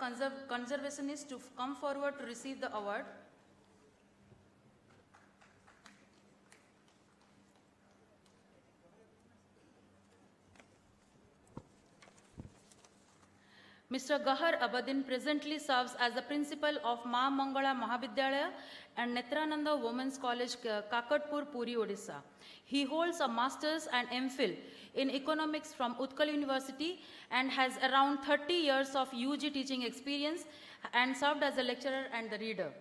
conservationist, to come forward to receive the award. Mr. Gahar Abedin presently serves as the principal of Ma Mangala Mahavidyalaya and Netrananda Women's College, Kakatpur, Puri, Odisha. He holds a master's and MPhil in economics from Utkal University and has around 30 years of UG teaching experience and served as a lecturer and the reader.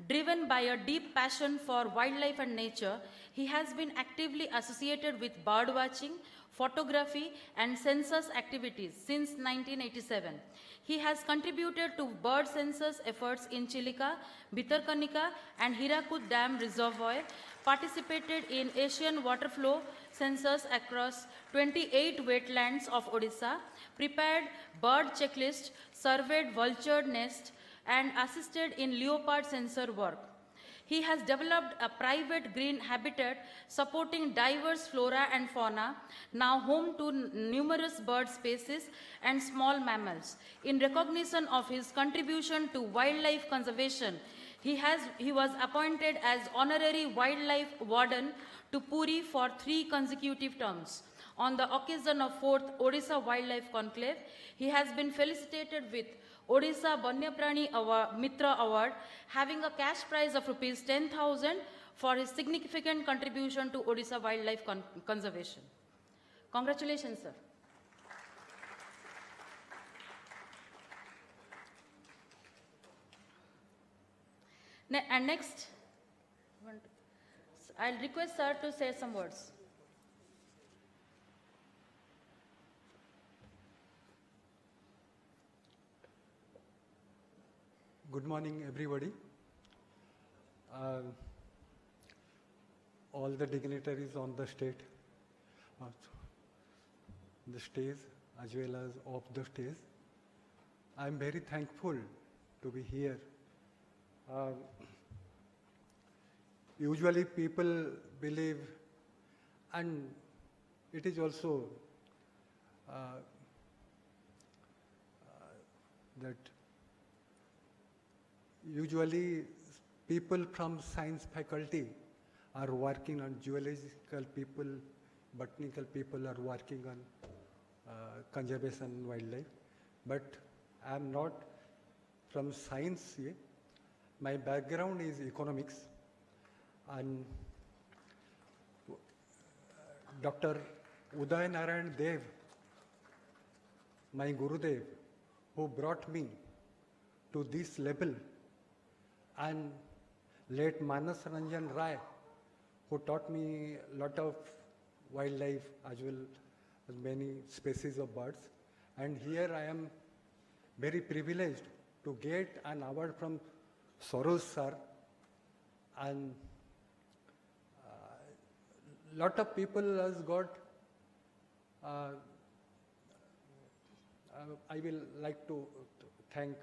Driven by a deep passion for wildlife and nature, he has been actively associated with bird watching, photography and census activities since 1987. He has contributed to bird census efforts in Chilika, Bhitarkanika and Hirakud Dam Reservoir, participated in Asian water flow census across 28 wetlands of Odisha, prepared bird checklist, surveyed vulture nest and assisted in leopard sensor work. He has developed a private green habitat supporting diverse flora and fauna, now home to numerous bird species and small mammals. In recognition of his contribution to wildlife conservation, he was appointed as Honorary Wildlife Warden to Puri for 3 consecutive terms. On the occasion of 4th Odisha Wildlife Conclave, he has been felicitated with Odisha Banyaprani Mitra Award, having a cash prize of rupees 10,000 for his significant contribution to Odisha wildlife conservation. Congratulations, sir. And next, I'll request sir to say some words. Good morning, everybody. All the dignitaries on the stage as well as off the stage. I am very thankful to be here. Usually people believe, and it is also that usually people from science faculty are working on geological people, botanical people are working on conservation wildlife, but I am not from science here. My background is economics, and Dr. Uday Narayan Dev, my Gurudev, who brought me to this level, and late Manas Ranjan Rai, who taught me a lot of wildlife as well as many species of birds. And here I am very privileged to get an award from Soros sir, and lot of people has got I will like to thank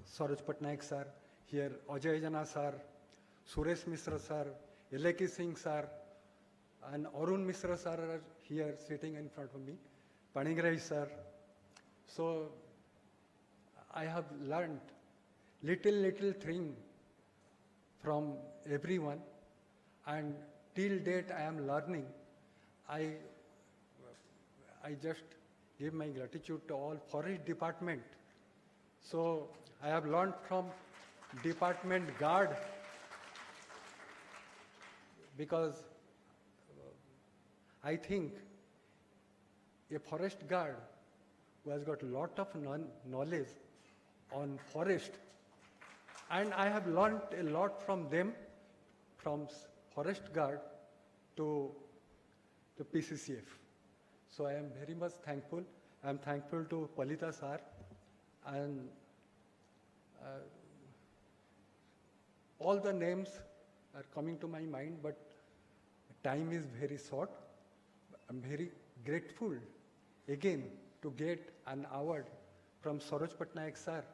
Saroj Patnaik sir, here Ajay Jana sir, Suresh Mishra sir, Eleki Singh sir, and Arun Mishra sir are here sitting in front of me, Paningrai sir. So I have learned little thing from everyone, and till date I am learning. I just give my gratitude to all forest department. So I have learned from department guard, because I think a forest guard who has got a lot of knowledge on forest, and I have learned a lot from them, from forest guard to the PCCF. So I am very much thankful. I am thankful to Palita sir, and all the names are coming to my mind, but time is very short. I'm very grateful again to get an award from Saroj Patnaik sir,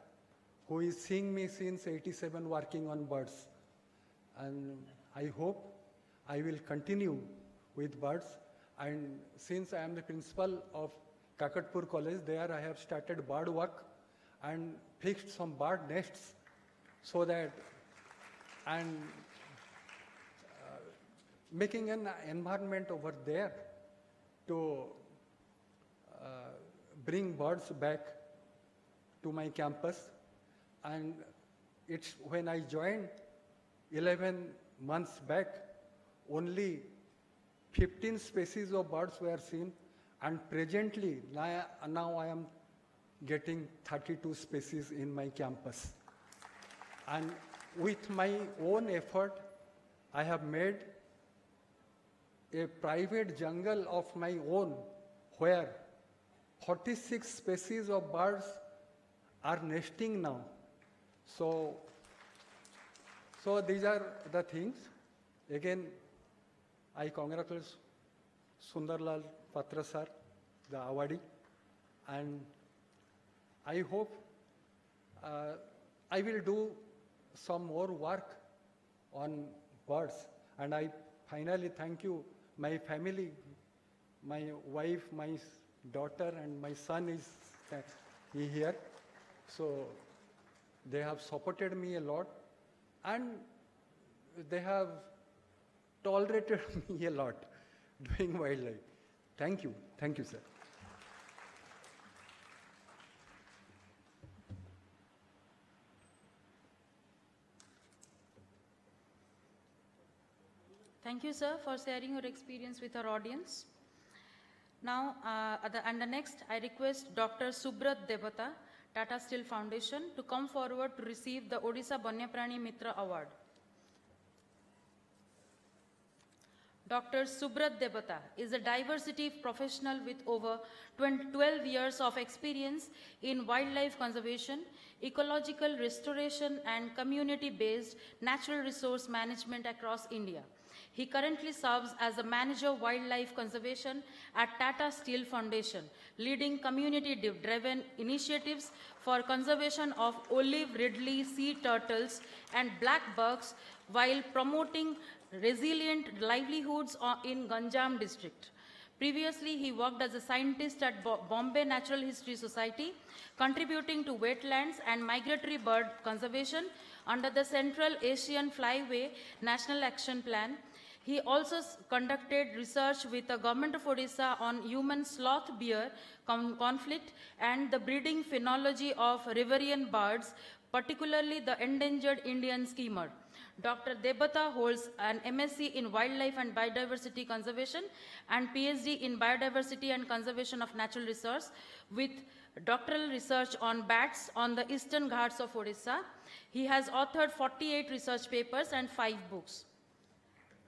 who is seeing me since '87 working on birds. And I hope I will continue with birds. And since I am the principal of Kakatpur College, there I have started bird work and fixed some bird nests, so that, and making an environment over there to bring birds back to my campus. And it's when I joined 11 months back, only 15 species of birds were seen, and presently now I am getting 32 species in my campus. And with my own effort, I have made a private jungle of my own, where 46 species of birds are nesting now. So these are the things. Again, I congratulate Sundarlal Patra sir, the awardee, and I hope I will do some more work on birds. And I finally thank you, my family, my wife, my daughter, and my son is here. So they have supported me a lot, and they have tolerated me a lot doing wildlife. Thank you, sir. Thank you, sir, for sharing your experience with our audience. Now, and the next, I request Dr. Subrat Devata, Tata Steel Foundation, to come forward to receive the Odisha Banyaprani Mitra Award. Dr. Subrat Devata is a diversity professional with over 12 years of experience in wildlife conservation, ecological restoration, and community-based natural resource management across India. He currently serves as a manager of wildlife conservation at Tata Steel Foundation, leading community-driven initiatives for conservation of olive ridley sea turtles and black bugs, while promoting resilient livelihoods in Ganjam district. Previously, he worked as a scientist at Bombay Natural History Society, contributing to wetlands and migratory bird conservation under the Central Asian Flyway National Action Plan. He also conducted research with the government of Odisha on human sloth bear conflict and the breeding phenology of riverian birds, particularly the endangered Indian skimmer. Dr. Debata holds an MSc in Wildlife and Biodiversity Conservation and PhD in Biodiversity and Conservation of Natural Resource with doctoral research on bats on the eastern ghats of Odisha. He has authored 48 research papers and 5 books.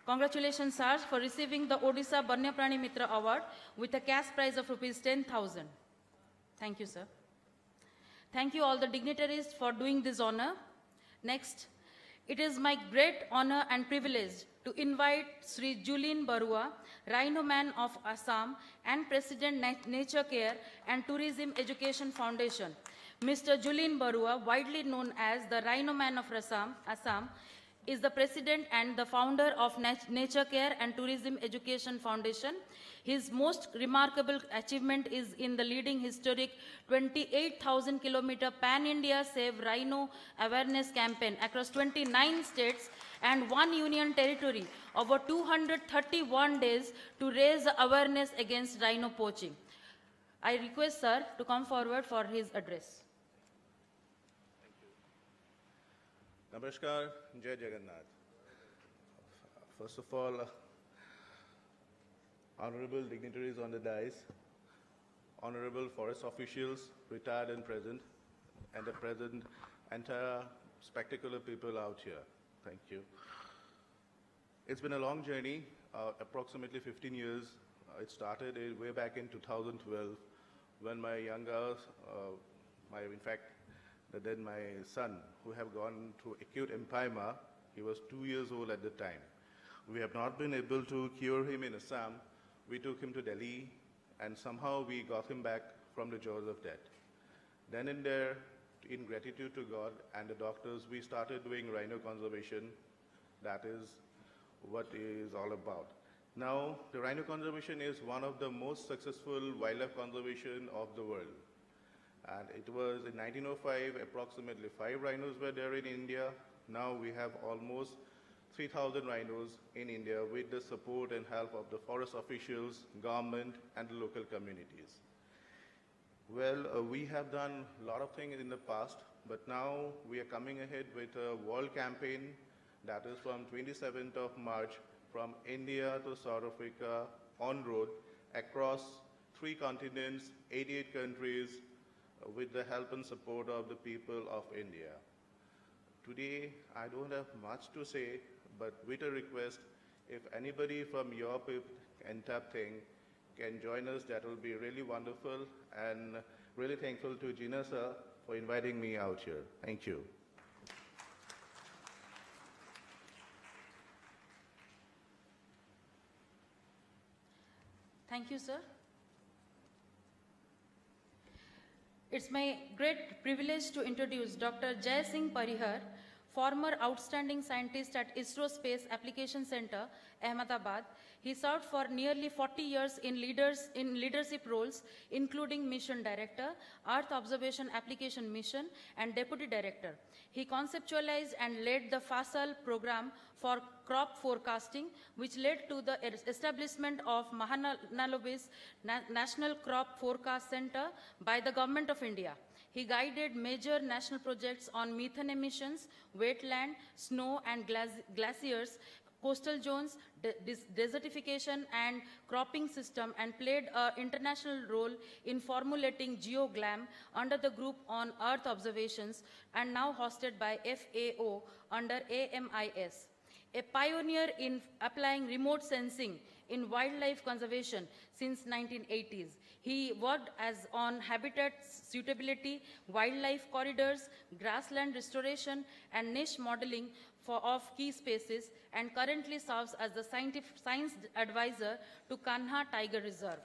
Congratulations, sir, for receiving the Odisha Banyaprani Mitra Award with a cash prize of rupees 10,000. Thank you, sir. Thank you all the dignitaries for doing this honor. Next, it is my great honor and privilege to invite Sri Julin Barua, Rhino Man of Assam and President Nature Care and Tourism Education Foundation. Mr. Julin Barua, widely known as the Rhino Man of Assam, is the president and the founder of Nature Care and Tourism Education Foundation. His most remarkable achievement is in the leading historic 28,000 kilometer pan-India Save Rhino awareness campaign across 29 states and 1 union territory over 231 days to raise awareness against rhino poaching. I request sir to come forward for his address. Namaskar, Jai Jagannath. First of all, honorable dignitaries on the dais, honorable forest officials, retired and present, and the present entire spectacular people out here. Thank you. It's been a long journey, approximately 15 years. It started way back in 2012 when my younger, then my son, who have gone through acute empyema, he was 2 years old at the time. We have not been able to cure him in Assam. We took him to Delhi, and somehow we got him back from the jaws of death. Then and there, in gratitude to God and the doctors, we started doing rhino conservation. That is what it is all about. Now, the rhino conservation is one of the most successful wildlife conservation of the world. And it was in 1905, approximately 5 rhinos were there in India. Now we have almost 3,000 rhinos in India with the support and help of the forest officials, government, and the local communities. Well, we have done a lot of things in the past, but now we are coming ahead with a world campaign that is from 27th of March from India to South Africa on road across 3 continents, 88 countries, with the help and support of the people of India. Today, I don't have much to say, but with a request, if anybody from your entire thing can join us, that will be really wonderful, and really thankful to Gina sir for inviting me out here. Thank you. Thank you, sir. It's my great privilege to introduce Dr. Jai Singh Parihar, former outstanding scientist at ISRO Space Application Center, Ahmedabad. He served for nearly 40 years in leadership roles, including Mission Director, Earth Observation Application Mission, and Deputy Director. He conceptualized and led the FASAL program for crop forecasting, which led to the establishment of Mahanalobis National Crop Forecast Center by the Government of India. He guided major national projects on methane emissions, wetland, snow and glaciers, coastal zones, desertification and cropping system, and played an international role in formulating GeoGLAM under the Group on Earth Observations and now hosted by FAO under AMIS. A pioneer in applying remote sensing in wildlife conservation since 1980s. He worked on habitat suitability, wildlife corridors, grassland restoration, and niche modeling of key species, and currently serves as the science advisor to Kanha Tiger Reserve.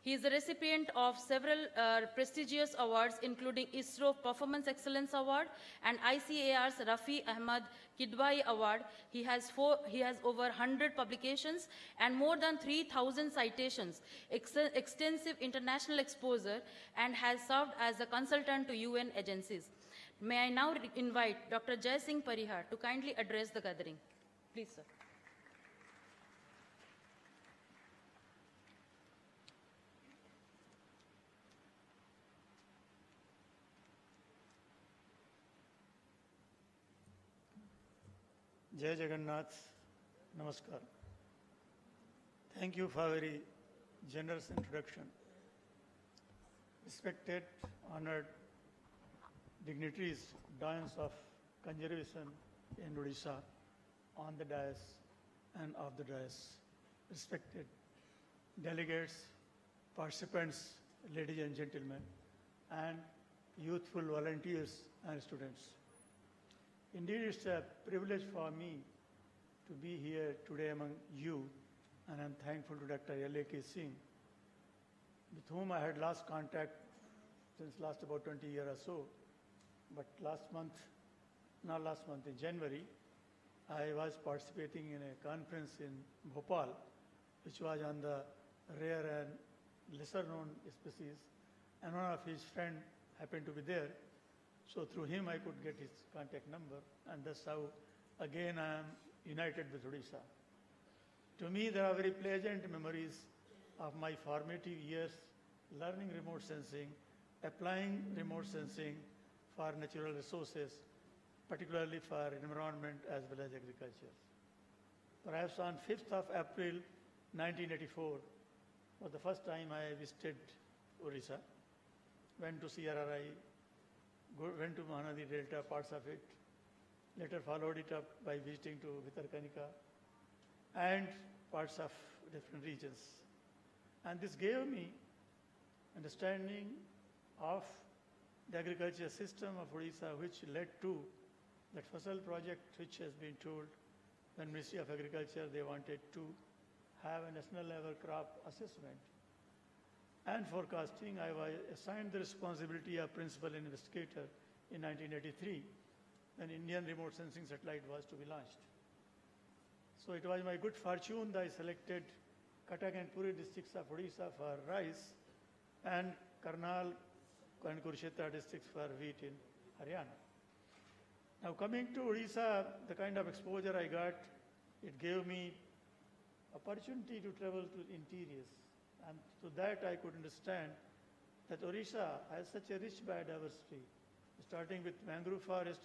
He is a recipient of several prestigious awards, including ISRO Performance Excellence Award and ICAR's Rafi Ahmad Kidwai Award. He has over 100 publications and more than 3,000 citations, extensive international exposure, and has served as a consultant to UN agencies. May I now invite Dr. Jai Singh Parihar to kindly address the gathering. Please, sir. Jai Jagannath, Namaskar. Thank you for a very generous introduction. Respected, honored dignitaries, doyens of conservation in Odisha, on the dais and off the dais, respected delegates, participants, ladies and gentlemen, and youthful volunteers and students. Indeed, it's a privilege for me to be here today among you, and I'm thankful to Dr. L.A.K. Singh, with whom I had lost contact since last about 20 years or so. But in January, I was participating in a conference in Bhopal, which was on the rare and lesser known species, and one of his friends happened to be there. So through him I could get his contact number, and that's how again I am united with Odisha. To me, there are very pleasant memories of my formative years learning remote sensing, applying remote sensing for natural resources, particularly for environment as well as agriculture. Perhaps on 5th of April 1984 was the first time I visited Odisha, went to CRRI, went to Mahanadi Delta, parts of it, later followed it up by visiting to Vitarkanika and parts of different regions. And this gave me understanding of the agriculture system of Odisha, which led to that Fasal project, which has been told when Ministry of Agriculture, they wanted to have a national level crop assessment and forecasting. I was assigned the responsibility of principal investigator in 1983 when Indian remote sensing satellite was to be launched. So it was my good fortune that I selected Cuttack and Puri districts of Odisha for rice and Karnal and Kurukshetra districts for wheat in Haryana. Now coming to Odisha, the kind of exposure I got, it gave me opportunity to travel to interiors. And to that I could understand that Odisha has such a rich biodiversity, starting with mangrove forest,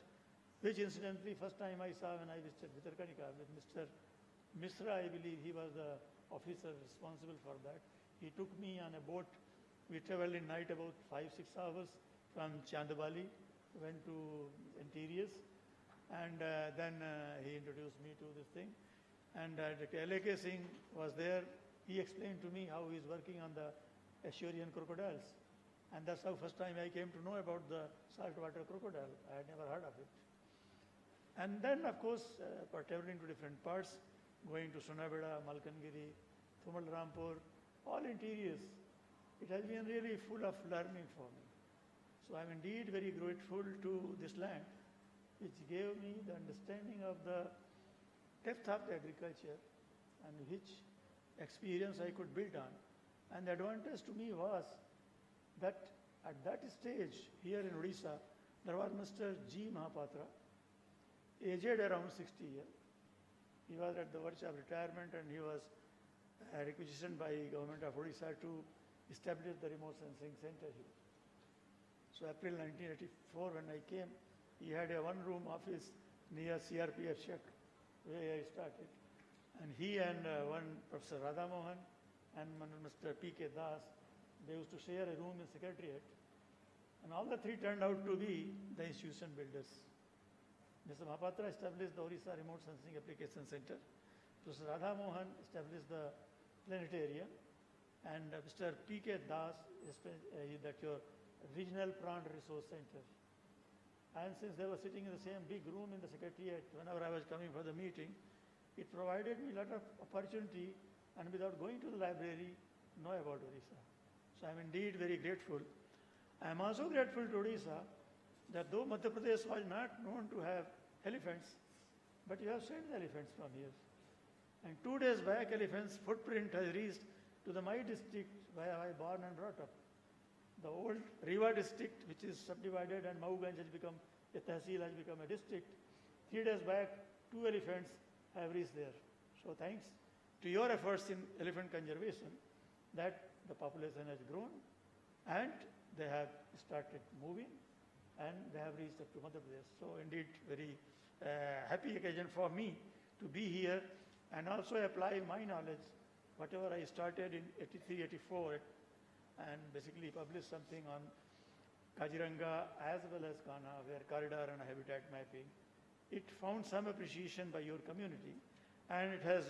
which incidentally first time I saw when I visited Vitarkanika with Mr. Misra, I believe he was the officer responsible for that. He took me on a boat. We traveled in night about 5-6 hours from Chandabali, went to interiors, and then he introduced me to this thing. And Dr. L.A.K. Singh was there. He explained to me how he is working on the Assyrian crocodiles. And that's how first time I came to know about the saltwater crocodile. I had never heard of it. And then, of course, for traveling to different parts, going to Sunabeda, Malkangiri, Thumal Rampur, all interiors, it has been really full of learning for me. So I'm indeed very grateful to this land, which gave me the understanding of the depth of the agriculture and which experience I could build on. And the advantage to me was that at that stage here in Odisha, there was Mr. G. Mahapatra, aged around 60 years. He was at the verge of retirement and he was requisitioned by government of Odisha to establish the remote sensing center here. So April 1984 when I came, he had a one-room office near CRPF shack where I started. And he and one Professor Radha Mohan and one Mr. P.K. Das, they used to share a room in Secretariat. And all the three turned out to be the institution builders. Mr. Mahapatra established the Odisha Remote Sensing Application Center. Professor Radha Mohan established the planetarium. And Mr. P.K. Das that your Regional Plant Resource Center. And since they were sitting in the same big room in the Secretariat, whenever I was coming for the meeting, it provided me a lot of opportunity, and without going to the library, know about Odisha. So I'm indeed very grateful. I'm also grateful to Odisha that though Madhya Pradesh was not known to have elephants, but you have sent the elephants from here. And 2 days back, elephant's footprint has reached to my district where I born and brought up. The old Riva district, which is subdivided, and Mauganj has become a tehsil, has become a district. 3 days back, 2 elephants have reached there. So thanks to your efforts in elephant conservation, that the population has grown and they have started moving and they have reached up to Madhya Pradesh. So indeed, very happy occasion for me to be here and also apply my knowledge, whatever I started in 83, 84, and basically published something on Kaziranga as well as Kana, where corridor and habitat mapping. It found some appreciation by your community, and it has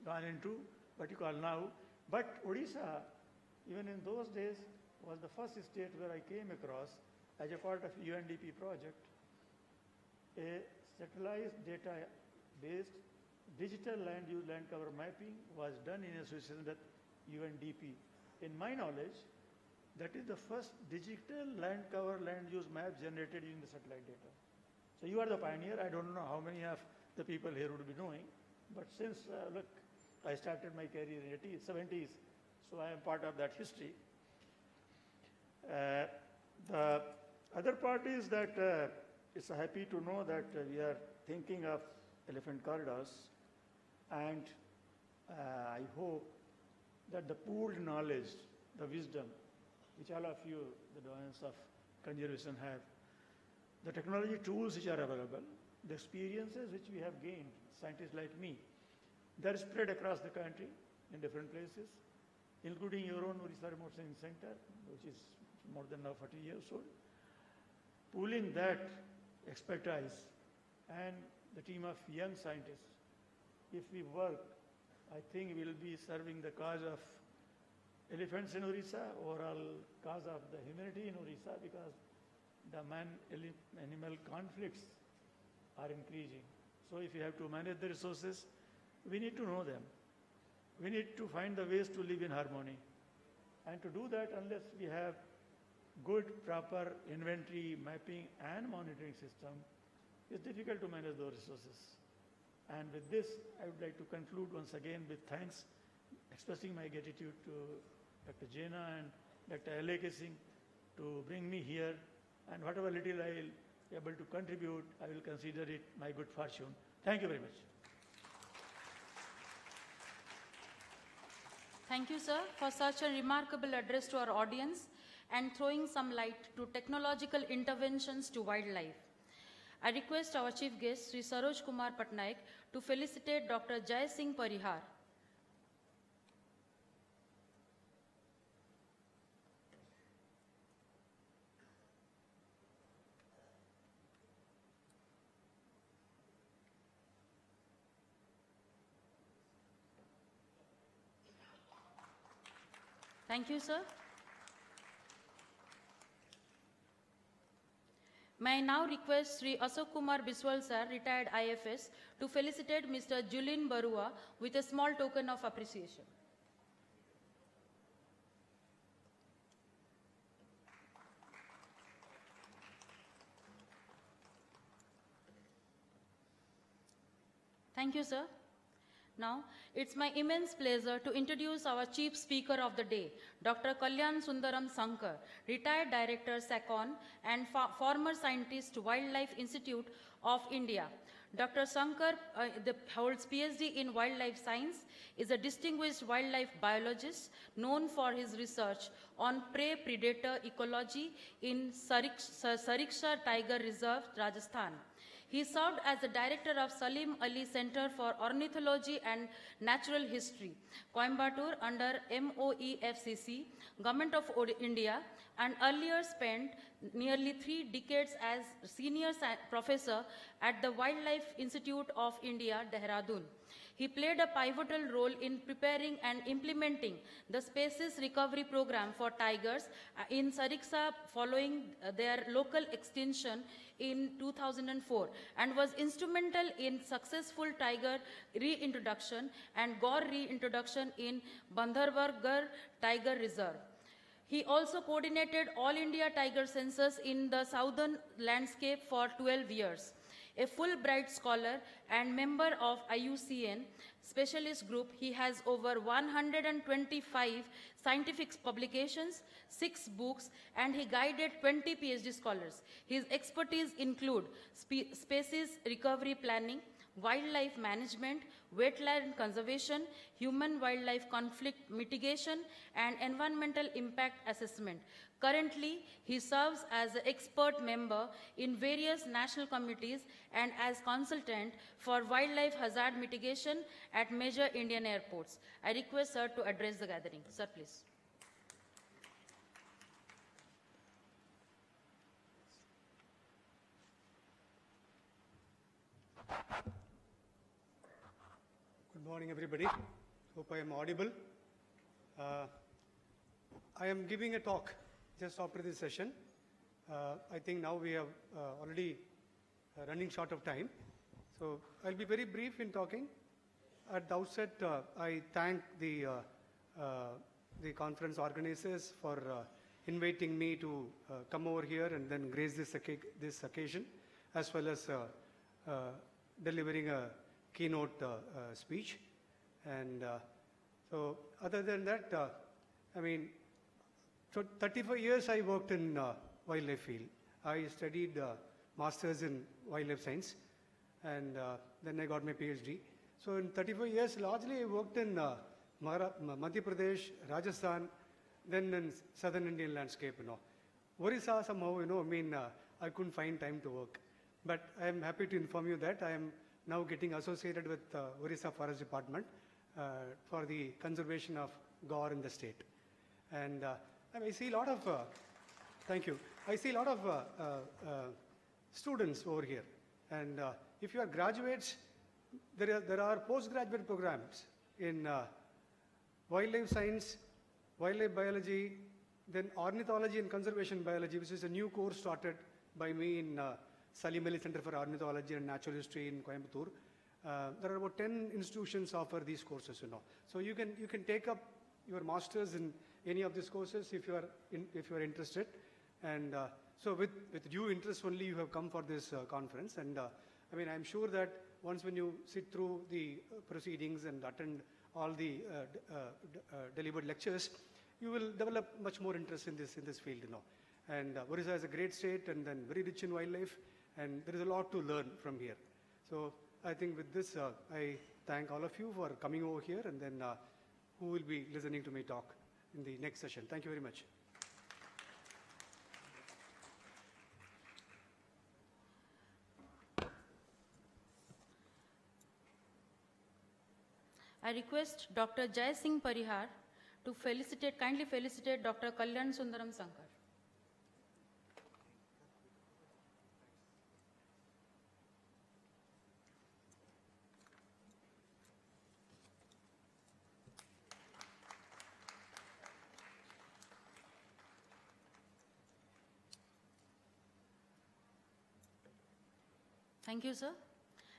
gone into what you call now. But Odisha, even in those days, was the first state where I came across, as a part of UNDP project, a satellite data-based digital land use land cover mapping was done in association with UNDP. In my knowledge, that is the first digital land cover land use map generated using the satellite data. So you are the pioneer. I don't know how many of the people here would be knowing, but since, look, I started my career in the 70s, so I am part of that history. The other part is that it's happy to know that we are thinking of elephant corridors, and I hope that the pooled knowledge, the wisdom, which all of you, the doyens of conservation, have, the technology tools which are available, the experiences which we have gained, scientists like me, they're spread across the country in different places, including your own Odisha Remote Sensing Center, which is more than now 40 years old. Pooling that expertise and the team of young scientists, if we work, I think we will be serving the cause of elephants in Odisha, overall cause of the humanity in Odisha, because the man-animal conflicts are increasing. So if you have to manage the resources, we need to know them. We need to find the ways to live in harmony. And to do that, unless we have good, proper inventory, mapping, and monitoring system, it's difficult to manage those resources. And with this, I would like to conclude once again with thanks, expressing my gratitude to Dr. Jaina and Dr. L.A.K. Singh to bring me here, and whatever little I will be able to contribute, I will consider it my good fortune. Thank you very much. Thank you, sir, for such a remarkable address to our audience and throwing some light to technological interventions to wildlife. I request our chief guest, Sri Saroj Kumar Patnaik, to felicitate Dr. Jai Singh Parihar. Thank you, sir. May I now request Sri Ashok Kumar Biswal sir, retired IFS, to felicitate Mr. Julin Barua with a small token of appreciation. Thank you, sir. Now, it's my immense pleasure to introduce our chief speaker of the day, Dr. Kalyan Sundaram Sankar, retired director, SACON, and former scientist, Wildlife Institute of India. Dr. Sankar holds PhD in wildlife science, is a distinguished wildlife biologist known for his research on prey-predator ecology in Sariksha Tiger Reserve, Rajasthan. He served as the director of Salim Ali Center for Ornithology and Natural History, Coimbatore, under MOEFCC, Government of India, and earlier spent nearly 3 decades as senior professor at the Wildlife Institute of India, Dehradun. He played a pivotal role in preparing and implementing the species recovery program for tigers in Sariksha following their local extinction in 2004, and was instrumental in successful tiger reintroduction and gaur reintroduction in Bandhargarh Tiger Reserve. He also coordinated All India Tiger Census in the southern landscape for 12 years. A Fulbright scholar and member of IUCN specialist group, he has over 125 scientific publications, 6 books, and he guided 20 PhD scholars. His expertise include species recovery planning, wildlife management, wetland conservation, human-wildlife conflict mitigation, and environmental impact assessment. Currently, he serves as an expert member in various national committees and as consultant for wildlife hazard mitigation at major Indian airports. I request sir to address the gathering. Sir, please. Good morning, everybody. Hope I am audible. I am giving a talk just after this session. I think now we have already running short of time. So I'll be very brief in talking. At the outset, I thank the conference organizers for inviting me to come over here and then grace this occasion, as well as delivering a keynote speech. And so other than that, I mean, for 35 years I worked in wildlife field. I studied masters in wildlife science, and then I got my PhD. So in 35 years, largely I worked in Madhya Pradesh, Rajasthan, then in southern Indian landscape, Odisha somehow, I mean, I couldn't find time to work. But I am happy to inform you that I am now getting associated with Odisha Forest Department for the conservation of gaur in the state. And I see a lot of, thank you, I see a lot of students over here. And if you are graduates, there are postgraduate programs in wildlife science, wildlife biology, then ornithology and conservation biology, which is a new course started by me in Salim Ali Center for Ornithology and Natural History in Coimbatore. There are about 10 institutions offer these courses, So you can take up your masters in any of these courses if you are interested. And so with due interest only you have come for this conference. And I mean, I'm sure that once when you sit through the proceedings and attend all the delivered lectures, you will develop much more interest in this field, And Odisha is a great state and then very rich in wildlife, and there is a lot to learn from here. So I think with this, I thank all of you for coming over here, and then who will be listening to me talk in the next session. Thank you very much. I request Dr. Jai Singh Parihar to kindly felicitate Dr. Kalyan Sundaram Sankar. Thank you, sir.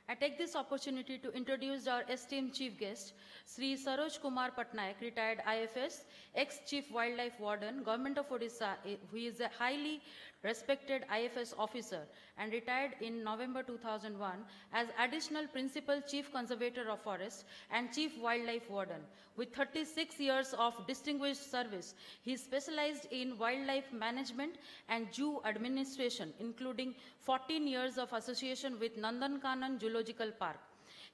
I take this opportunity to introduce our esteemed chief guest, Sri Saroj Kumar Patnaik, retired IFS, ex-Chief Wildlife Warden, Government of Odisha, who is a highly respected IFS officer and retired in November 2001 as Additional Principal Chief Conservator of Forest and Chief Wildlife Warden. With 36 years of distinguished service, he specialized in wildlife management and zoo administration, including 14 years of association with Nandankanan Zoological Park.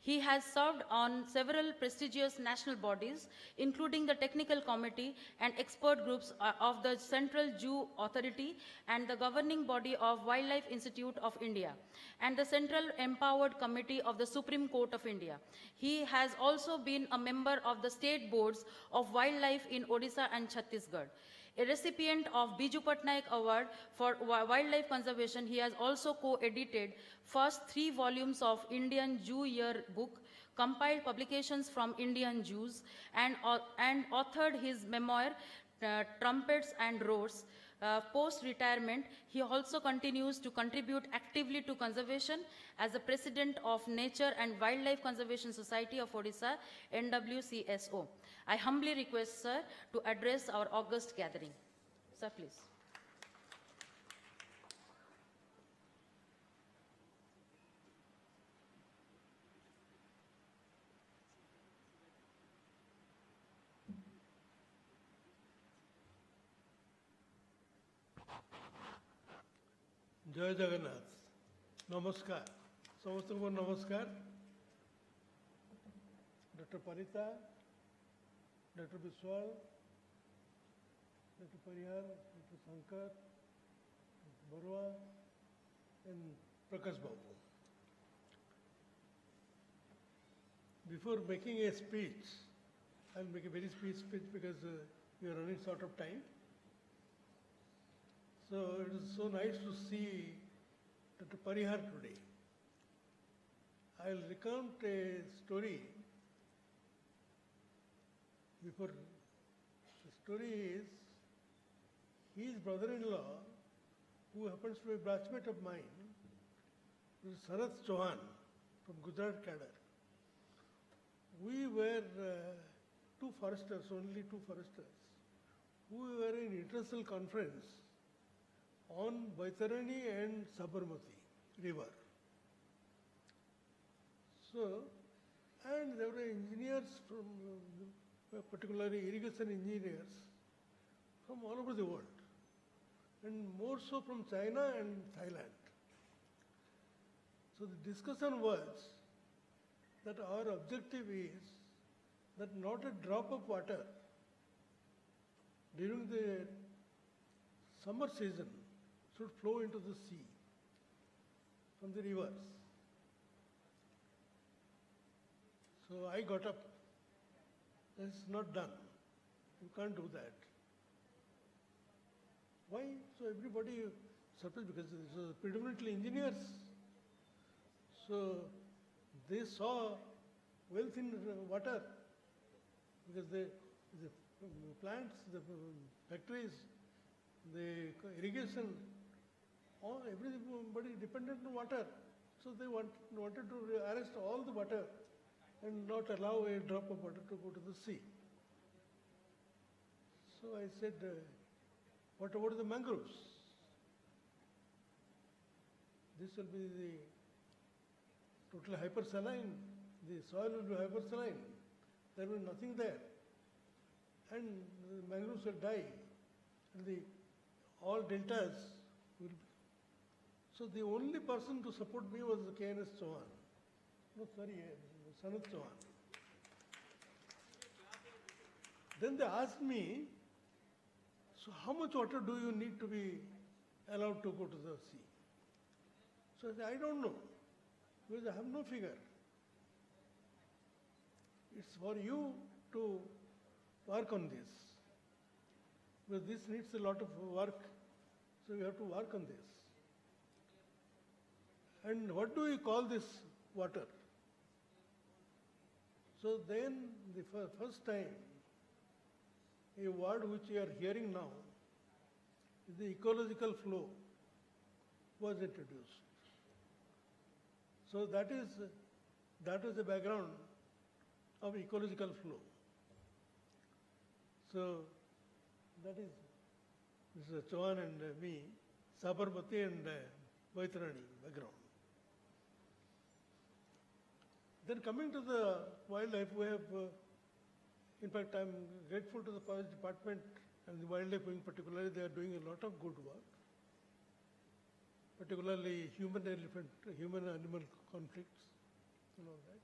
He has served on several prestigious national bodies, including the Technical Committee and expert groups of the Central Zoo Authority and the governing body of Wildlife Institute of India, and the Central Empowered Committee of the Supreme Court of India. He has also been a member of the state boards of wildlife in Odisha and Chhattisgarh. A recipient of Biju Patnaik Award for Wildlife Conservation, he has also co-edited first 3 volumes of Indian Zoo Year book, compiled publications from Indian Zoos, and authored his memoir, Trumpets and Roars. Post-retirement, he also continues to contribute actively to conservation as the President of Nature and Wildlife Conservation Society of Odisha, NWCSO. I humbly request, sir, to address our august gathering. Sir, please. जय जगन्नाथ नमस्कार समस्त को नमस्कार doctor परिता doctor Vishwal doctor Parihar doctor Shankar Barua and Prakash Babu. Before making a speech, I'll make a very speech because we are running short of time. So it is so nice to see Dr. Parihar today. I'll recount a story. Before the story is his brother-in-law, who happens to be a batchmate of mine, is Sarath Chauhan from Gujarat cadre. We were two foresters, only two foresters, who were in international conference on Baitarani and Sabarmati river. So, and there were engineers from, particularly irrigation engineers from all over the world, and more so from China and Thailand. So the discussion was that our objective is that not a drop of water during the summer season should flow into the sea from the rivers. So I got up. That's not done. You can't do that. Why? So everybody surprised because this was predominantly engineers. So they saw wealth in water because the plants, the factories, the irrigation, all everybody dependent on water. So they wanted to arrest all the water and not allow a drop of water to go to the sea. So I said, what about the mangroves? This will be the totally hypersaline. The soil will be hypersaline. There will be nothing there. And the mangroves will die. And all deltas will be. So the only person to support me was the KNS Chauhan. No, sorry, Sanath Chauhan. Then they asked me, so how much water do you need to be allowed to go to the sea? So I said, I don't know, because I have no figure. It's for you to work on this. Because this needs a lot of work, so you have to work on this. And what do we call this water? So then the first time, a word which we are hearing now, the ecological flow was introduced. So that is the background of ecological flow. So that is Mr. Chauhan and me, Sabarmati and Baitarani background. Then coming to the wildlife, we have, in fact, I'm grateful to the Forest Department and the wildlife wing particularly, they are doing a lot of good work, particularly human-animal conflicts and all that.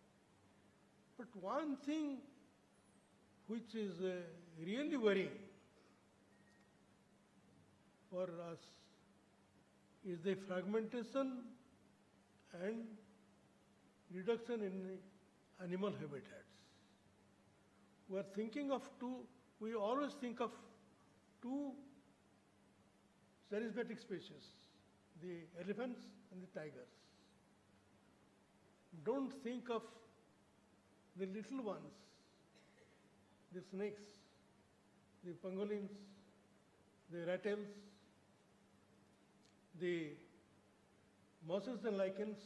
But one thing which is really worrying for us is the fragmentation and reduction in animal habitats. We are thinking of we always think of two charismatic species, the elephants and the tigers. Don't think of the little ones, the snakes, the pangolins, the rattles, the mosses and lichens,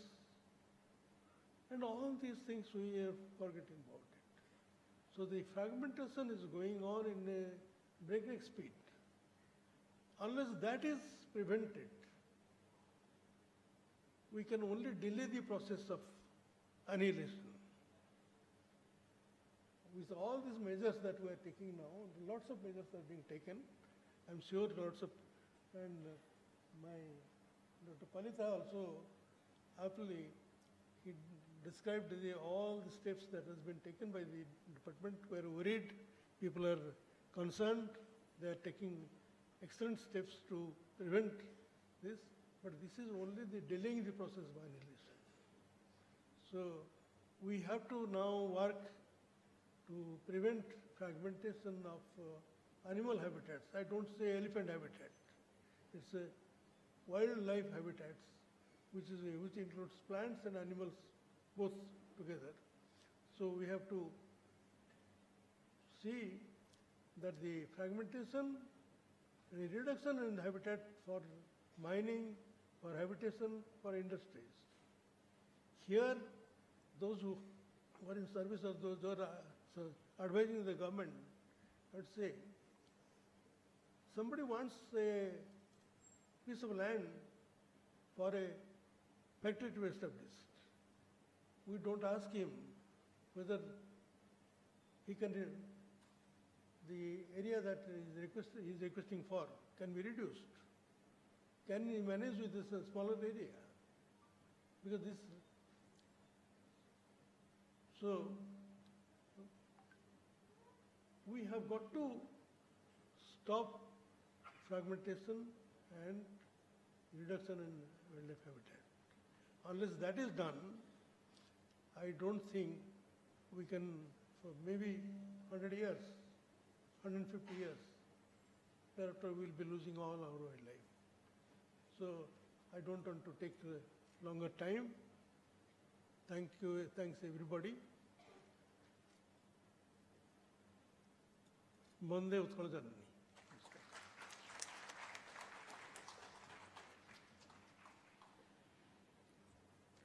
and all these things we are forgetting about it. So the fragmentation is going on in a breakneck speed. unless that is prevented, we can only delay the process of annihilation. With all these measures that we are taking now, lots of measures are being taken. I'm sure lots of, and my Dr. Palita also aptly, he described all the steps that has been taken by the department. We are worried, people are concerned, they are taking excellent steps to prevent this, but this is only the delaying the process of annihilation. So we have to now work to prevent fragmentation of animal habitats. I don't say elephant habitat. It's a wildlife habitats, which includes plants and animals both together. So we have to see that the fragmentation, the reduction in habitat for mining, for habitation, for industries. Here, those who are in service of those who are advising the government, let's say, somebody wants a piece of land for a factory to be established. We don't ask him whether he can, the area that he is requesting for can be reduced. Can he manage with this smaller area? Because this, so we have got to stop fragmentation and reduction in wildlife habitat. Unless that is done, I don't think we can, for maybe 100 years, 150 years, thereafter we'll be losing all our wildlife. So I don't want to take longer time. Thank you, thanks everybody. Bande Utkal Janani.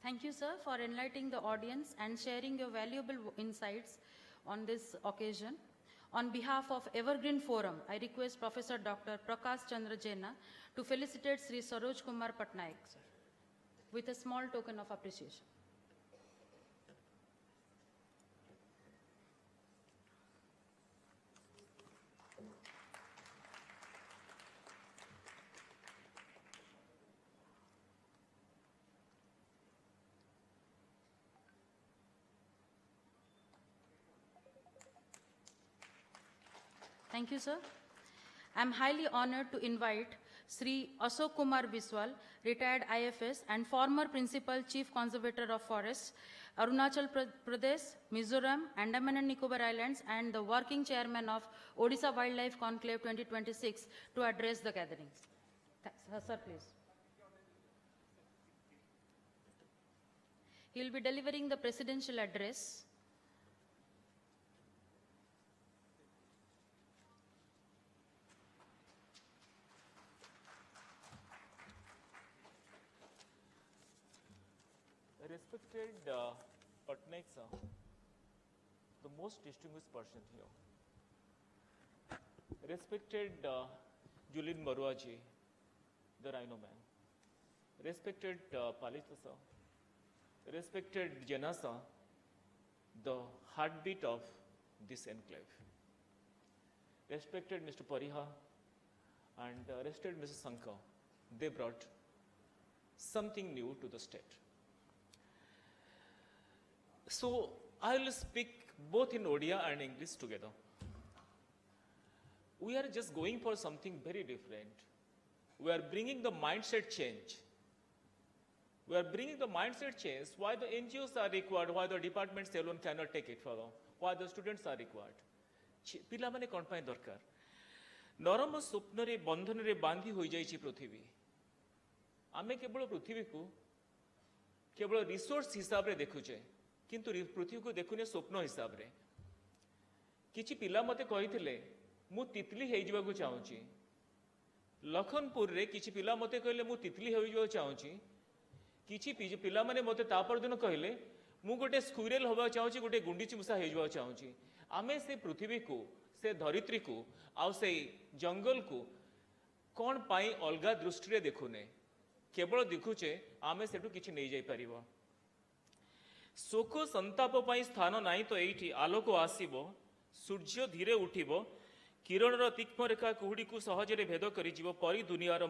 Thank you, sir, for enlightening the audience and sharing your valuable insights on this occasion. On behalf of Evergreen Forum, I request Professor Dr. Prakash Chandra Jaina to felicitate Sri Saroj Kumar Patnaik, sir, with a small token of appreciation. Thank you, sir. I am highly honored to invite Sri Ashok Kumar Biswal, retired IFS and former Principal Chief Conservator of Forests, Arunachal Pradesh, Mizoram, Andaman and Nicobar Islands, and the Working Chairman of Odisha Wildlife Conclave 2026 to address the gathering. Sir, please. He will be delivering the presidential address. Respected Patnaik sir, the most distinguished person here. Respected Julin Maruaji, the Rhino Man. Respected Palita sir. Respected Jena sir, the heartbeat of this enclave. Respected Mr. Pariha and respected Mrs. Sankar, they brought something new to the state. So I will speak both in Odia and English together. We are just going for something very different. We are bringing the mindset change. We are bringing the mindset change. Why the NGOs are required, why the departments alone cannot take it further, why the students are required. पिला माने कौन पाए दरकार नरम स्वप्न रे बंधन रे बांधी हो जाइछि पृथ्वी आमे केवल पृथ्वी को केवल रिसोर्स हिसाब रे देखुचे किंतु पृथ्वी को देखुने स्वप्न हिसाब रे किछि पिला मते कहिथिले मु तितली हेइ जिबाकू चाहूची लखनपुर रे किछि पिला मते कहले मु तितली हेइ जिबाकू चाहूची किछि पिला माने मते तापर दिन कहले मु गोटे स्क्विरेल होबा चाहूची गोटे गुंडीची मुसा हेइ जिबाकू चाहूची आमे से पृथ्वी को से धरित्री को आउ से जंगल को कौन पाई अलगा दृष्टि देखुने केवल देखुचे आमे सेठू किछि नहीं जाई परिबो शोक संताप पाई स्थान नाही तो एठी आलोक आसीबो सूर्य धीरे उठिबो किरणर तीक्ष्ण रेखा कुहुड़ी को सहजरे भेद करि जीवो परी दुनियार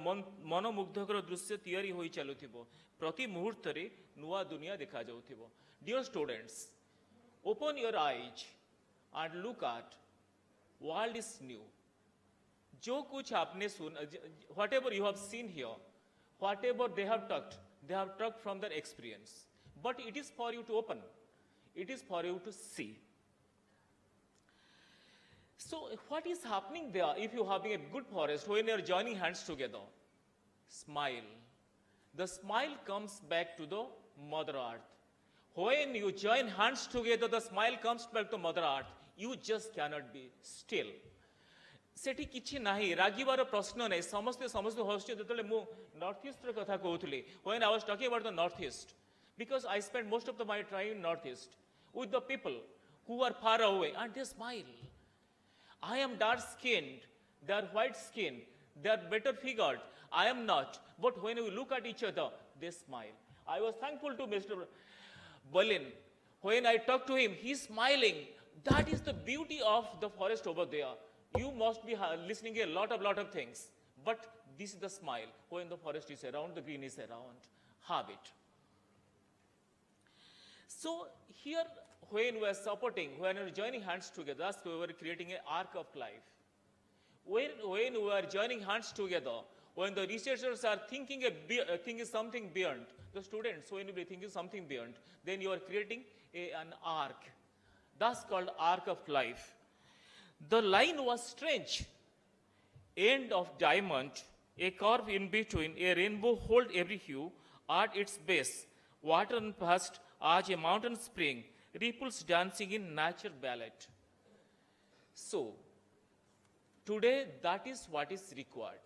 मनमुग्धकर दृश्य तैयारी होई चलुथिबो प्रति मुहूर्त रे नुआ दुनिया देखा जाउथिबो dear students open your eyes and look at world is new जो कुछ आपने सुन whatever you have seen here whatever they have talked from their experience but it is for you to open, it is for you to see. So what is happening there if you are having a good forest when you are joining hands together? Smile. The smile comes back to the Mother Earth. When you join hands together, the smile comes back to Mother Earth. You just cannot be still. सेठी किछि नाही रागिबार प्रश्न नै समस्त hostel जतले मु north east रे कथा कहउथली when I was talking about the north east because I spent most of my time in Northeast with the people who are far away and they smile. I am dark skinned, they are white skinned, they are better figured. I am not. But when we look at each other, they smile. I was thankful to Mr. Berlin. When I talked to him, he's smiling. That is the beauty of the forest over there. You must be listening a lot of things. But this is the smile. When the forest is around, the green is around. Have it. So here, when we are supporting, when we are joining hands together, we were creating an arc of life. When we are joining hands together, when the researchers are thinking something beyond, the students, when you are thinking something beyond, then you are creating an arc. That's called arc of life. The line was strange. End of diamond, a curve in between, a rainbow hold every hue, at its base, water and past, as a mountain spring, ripples dancing in nature ballet. So, today that is what is required.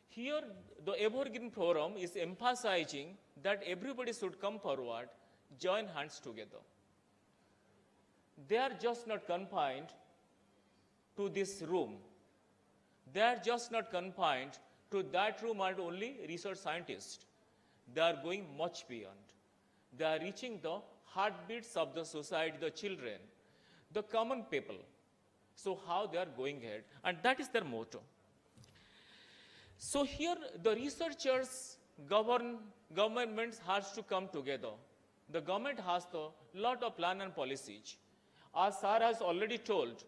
Here, the Evergreen Forum is emphasizing that everybody should come forward, join hands together. They are just not confined to this room. They are just not confined to that room and only research scientists. They are going much beyond. They are reaching the heartbeats of the society, the children, the common people. So how they are going ahead, and that is their motto. So here the researchers, governments has to come together. The government has a lot of plan and policies. As Sir has already told,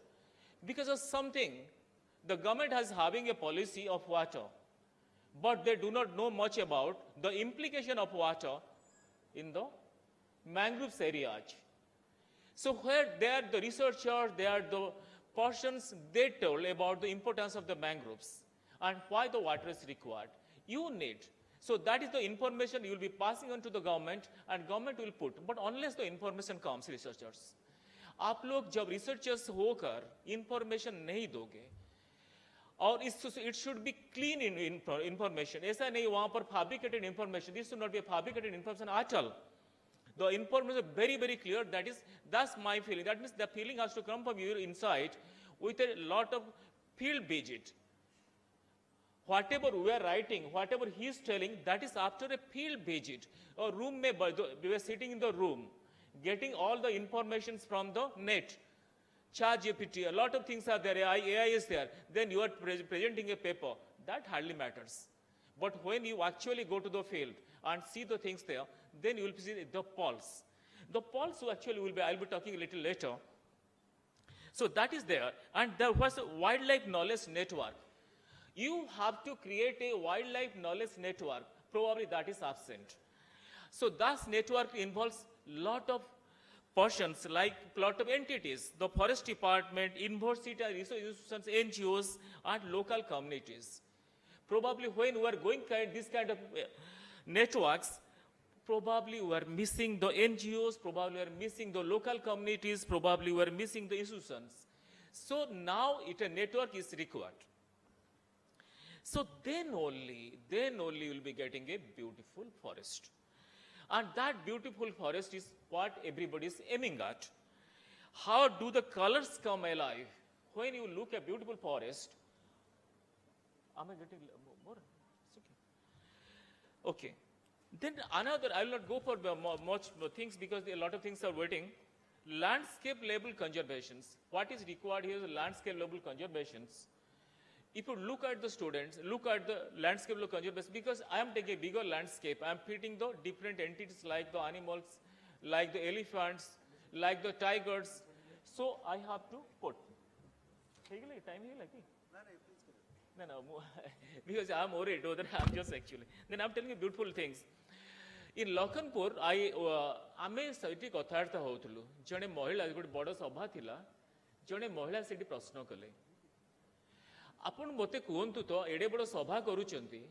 because of something, the government has having a policy of water, but they do not know much about the implication of water in the mangroves areas. So where there the researchers, they are the persons, they told about the importance of the mangroves and why the water is required. You need. So that is the information you will be passing on to the government and government will put. But unless the information comes, researchers, आप लोग जब researchers होकर information नहीं दोगे और it should be clean information. ऐसा नहीं वहाँ पर fabricated information. This should not be a fabricated information at all. The information is very, very clear. That's my feeling. That means the feeling has to come from your inside with a lot of field visit. Whatever we are writing, whatever he is telling, that is after a field visit. A room we were sitting in the room, getting all the informations from the net. ChatGPT, a lot of things are there, AI is there. Then you are presenting a paper. That hardly matters. But when you actually go to the field and see the things there, then you will see the pulse. The pulse actually I'll be talking a little later. So that is there. And there was a wildlife knowledge network. You have to create a wildlife knowledge network. Probably that is absent. So that network involves lot of persons, like lot of entities, the forest department, university, research institutions, NGOs, and local communities. Probably when we are going this kind of networks, probably we are missing the NGOs, probably we are missing the local communities, probably we are missing the institutions. So now a network is required. So then only you will be getting a beautiful forest. And that beautiful forest is what everybody is aiming at. How do the colors come alive? When you look at beautiful forest, Am I getting more? It's okay. Okay. Then another, I will not go for much things because a lot of things are waiting. Landscape level conservations. What is required here is landscape level conservations. If you look at the students, look at the landscape level conservation, because I am taking a bigger landscape, I am fitting the different entities like the animals, like the elephants, like the tigers. So I have to put. Time here like no, because I am worried whether I am just actually. Then I am telling you beautiful things. In Lakhanpur, आमे सेठी कथार्थ होउथलु जणे महिला गोटे बड़ सभा थिला जणे महिला सेठी प्रश्न कले आपण मते कहंतु तो एडे बड़ सभा करूचंती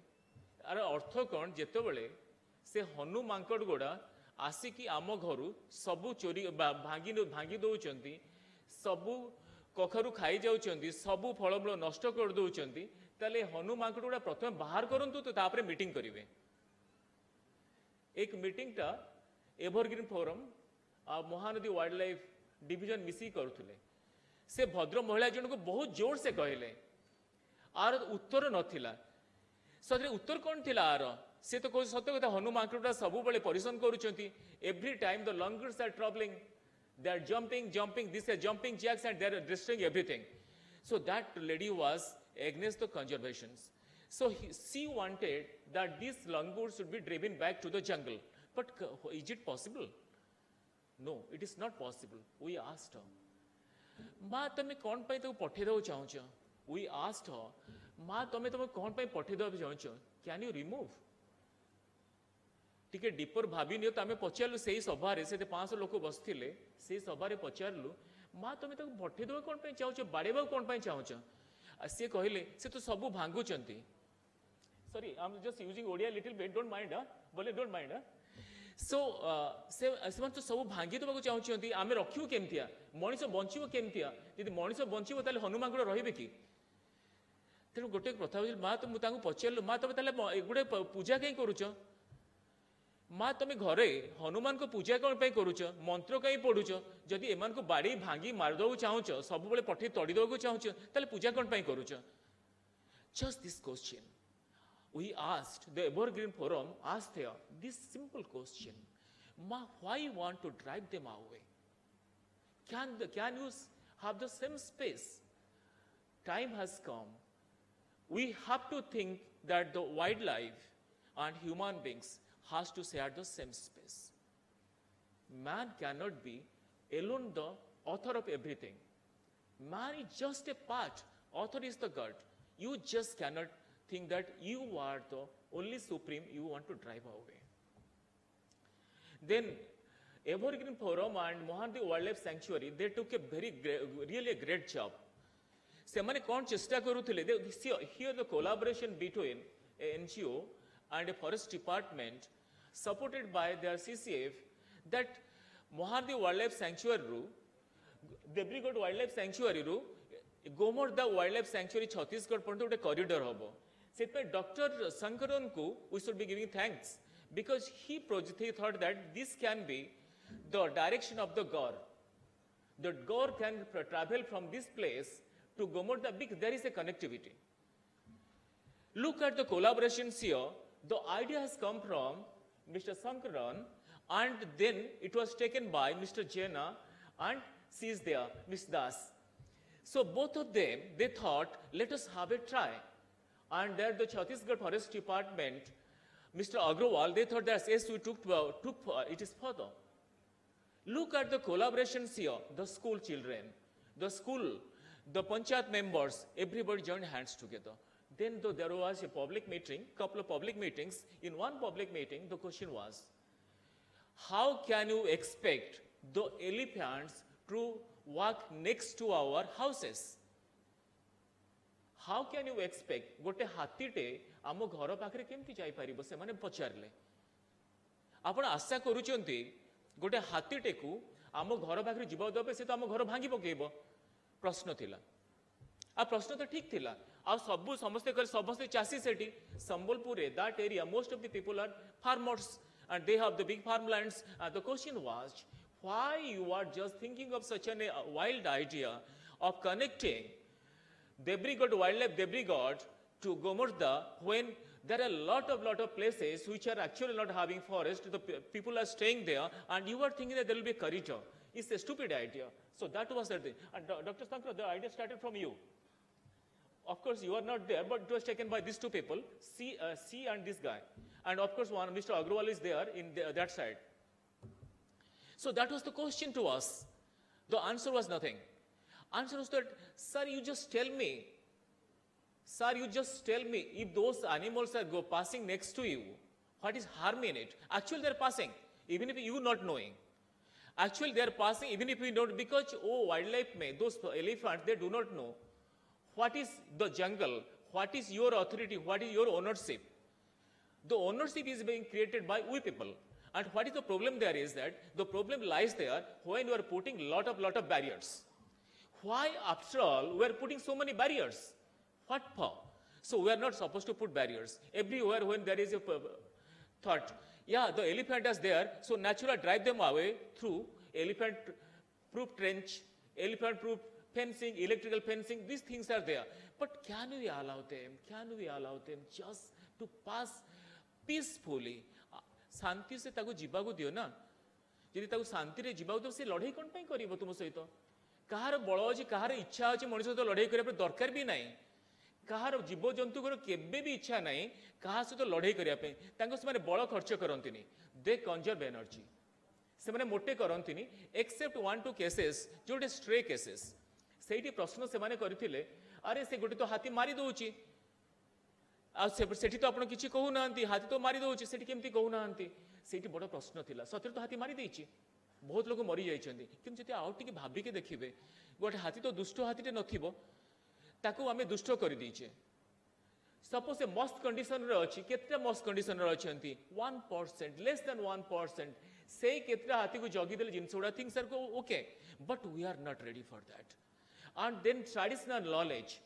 आर अर्थ कोन जेतेबेले से हनु मांकड़ गोडा आसिकी आम घरु सबु चोरी भांगी दउचंती सबु कखरु खाई जाउचंती सबु फलमूल नष्ट कर दउचंती ताले हनु मांकड़ गोडा प्रथम बाहर करंतु तो तापरे मीटिंग करिवे एक मीटिंग टा evergreen forum Mahanadi wild life division मिसी करुले से भद्र महिला जन को बहुत जोर से कहले आर उत्तर नथिला सदरे उत्तर कौन थिला आर से तो सत्य कथा हनु मांकड़ा सब बेले परिश्रम करूचंती every time the langurs are troubling they are jumping this are jumping jacks and they are destroying everything so that lady was against the conservations. So she wanted that these langurs should be driven back to the jungle. But is it possible? No, it is not possible. We asked her, Ma tame kon pai taku pathai dau chahuncha? We asked her, Ma tame kon pai pathai dau chahuncha? Can you remove? टिके deeper भाभी neo तमे पचारलु सेही सभा रे से 500 लोक बसथिले सेही सभा रे पचारलु मा तमे ताको पठे दो कोन पय चाहउछ बाड़ेबा कोन पय चाहउछ से कहले से तो सब भांगुचंती. Sorry, I'm just using Odia little bit, don't mind, बोले don't mind. So, से तो सब भांगी देबा चाहउछंती आमे रखियो केमतिया मनिष बंचिबो केमतिया यदि मनिष बंचिबो ताले हनुमान गुड़ रहिबे की. तेणु गोटे प्रथा मा तो मुझे पचारू मा तुम गोटे पूजा कहीं करुच माँ तुम घरे हनुमान को पूजा कौन करुच मंत्र कहीं पढ़ुच जदि एमान को बाड़ी भांगी मारदे चाहूच सब बेले पठे तड़ीदे चाहूच ताले पूजा कौन करुच. Just this question we asked, the Evergreen Forum asked here this simple question, Ma, why you want to drive them away? Can you have the same space? Time has come. We have to think that the wildlife and human beings has to share the same space. Man cannot be alone the author of everything. Man is just a part. Author is the God. You just cannot think that you are the only supreme you want to drive away. Then Evergreen Forum and Mohanty Wildlife Sanctuary, they took a really a great job. ସେମାନେ କ'ଣ ଚେଷ୍ଟା କରୁଥିଲେ here the collaboration between a NGO and a forest department supported by their CCF that Mohanty Wildlife Sanctuary ru Debrigad Wildlife Sanctuary ru Gomorda Wildlife Sanctuary Chhattisgarh पर्यंत गोटे corridor हबो. सेतपे Dr. Sankaran को we should be giving thanks because he thought that this can be the direction of the gaur. The gaur can travel from this place to Gomorda because there is a connectivity. Look at the collaborations here. The idea has come from Mr. Sankaran and then it was taken by Mr. Jena and she is there, Ms. Das. So both of them, they thought, let us have a try. And there the Chhattisgarh Forest Department, Mr. Agrawal, they thought that yes, we took it is further. Look at the collaborations here, the school children, the school, the Panchayat members, everybody joined hands together. Then there was a public meeting, couple of public meetings. In one public meeting, the question was, how can you expect the elephants to walk next to our houses? How can you expect गोटे हाथीटे आम घर पाखे केमती जाई परिबो से माने पचारले आपण आशा करूचंती गोटे हाथीटे को आम घर पाखे जीवा दबे से तो आम घर भांगी पकेइबो प्रश्न थिला आ प्रश्न तो ठीक थिला आ सब समस्ते चासी सेठी Sambalpur that area most of the people are farmers and they have the big farmlands and the question was why you are just thinking of such a wild idea of connecting Debrigad Wildlife Debrigad to Gomorda when there are a lot of places which are actually not having forest. The people are staying there, and you are thinking that there will be a corridor. It's a stupid idea. So that was the thing. And Dr. Sankar, the idea started from you. Of course, you are not there, but it was taken by these two people, C and this guy. And of course, one Mr. Agrawal is there in that side. So that was the question to us. The answer was nothing. Answer was that, sir, you just tell me. Sir, you just tell me if those animals are passing next to you, what is harm in it? Actually, they're passing, even if you not knowing. Actually, they're passing, even if you don't, because, wildlife those elephants, they do not know what is the jungle, what is your authority, what is your ownership. The ownership is being created by we people. And what is the problem there is that the problem lies there when you are putting lot of barriers. Why, after all, we are putting so many barriers? What for? So we are not supposed to put barriers. Everywhere when there is a thought, yeah, the elephant is there, so naturally drive them away through elephant-proof trench, elephant-proof fencing, electrical fencing, these things are there. But can we allow them just to pass peacefully? शांति से ताको जीवा को दियो ना यदि ताको शांति रे जीवा तो से लड़ाई कोन पई करिवो तुम सहित कहार बळ अछि कहार इच्छा अछि मनुष्य सहित लड़ाई करिया दरकार भी नाही कहार जीव जंतु को केबे भी इच्छा नाही कहा सहित लड़ाई करिया पे तांको से माने बळ खर्च करंतिनी दे कंजर्व एनर्जी से माने मोटे करंतिनी एक्सेप्ट 1-2 केसेस जोटे स्ट्रे केसेस सेठी प्रश्न से माने करथिले अरे से गोटे तो हाथी मारी दोउची सेठी तो आपण किछि कहू नांती हाथी तो मारी दोउची सेठी केमती कहू नांती सेठी बड़ प्रश्न थिला सତରେ तो हाथी मारी देइची बहुत लोग मरी जाइछन्ती किंतु जति आउ टिके भाबी के देखिबे गोटे हाथी तो दुष्ट हाथीटे नथिबो ताकू आमे दुष्ट करि दिछे सपोज से मस्त कंडीशन रे अछि केतरा मस्त कंडीशन रे अछन्ती 1% लेस देन 1% से केतरा हाथी को जगी देले जिंस उडा थिंग्स आर को okay but we are not ready for that and then traditional knowledge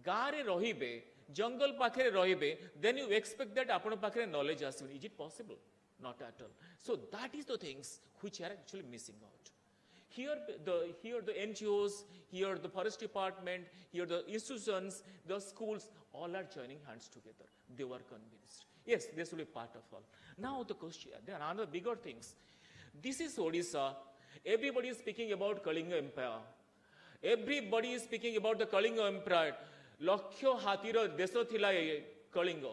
गारे रहिबे जंगल पाखे रहिबे देन यू एक्सपेक्ट दैट आपण पाखे नॉलेज आसी is it possible not at all so that is the things which are actually missing out here the NGOs here the forest department here the institutions the schools all are joining hands together they were convinced yes this will be part of all now the question there are other bigger things this is Odisha everybody is speaking about Kalinga empire everybody is speaking about the Kalinga empire लक्ष्य हाथीर देश थिला कलिंग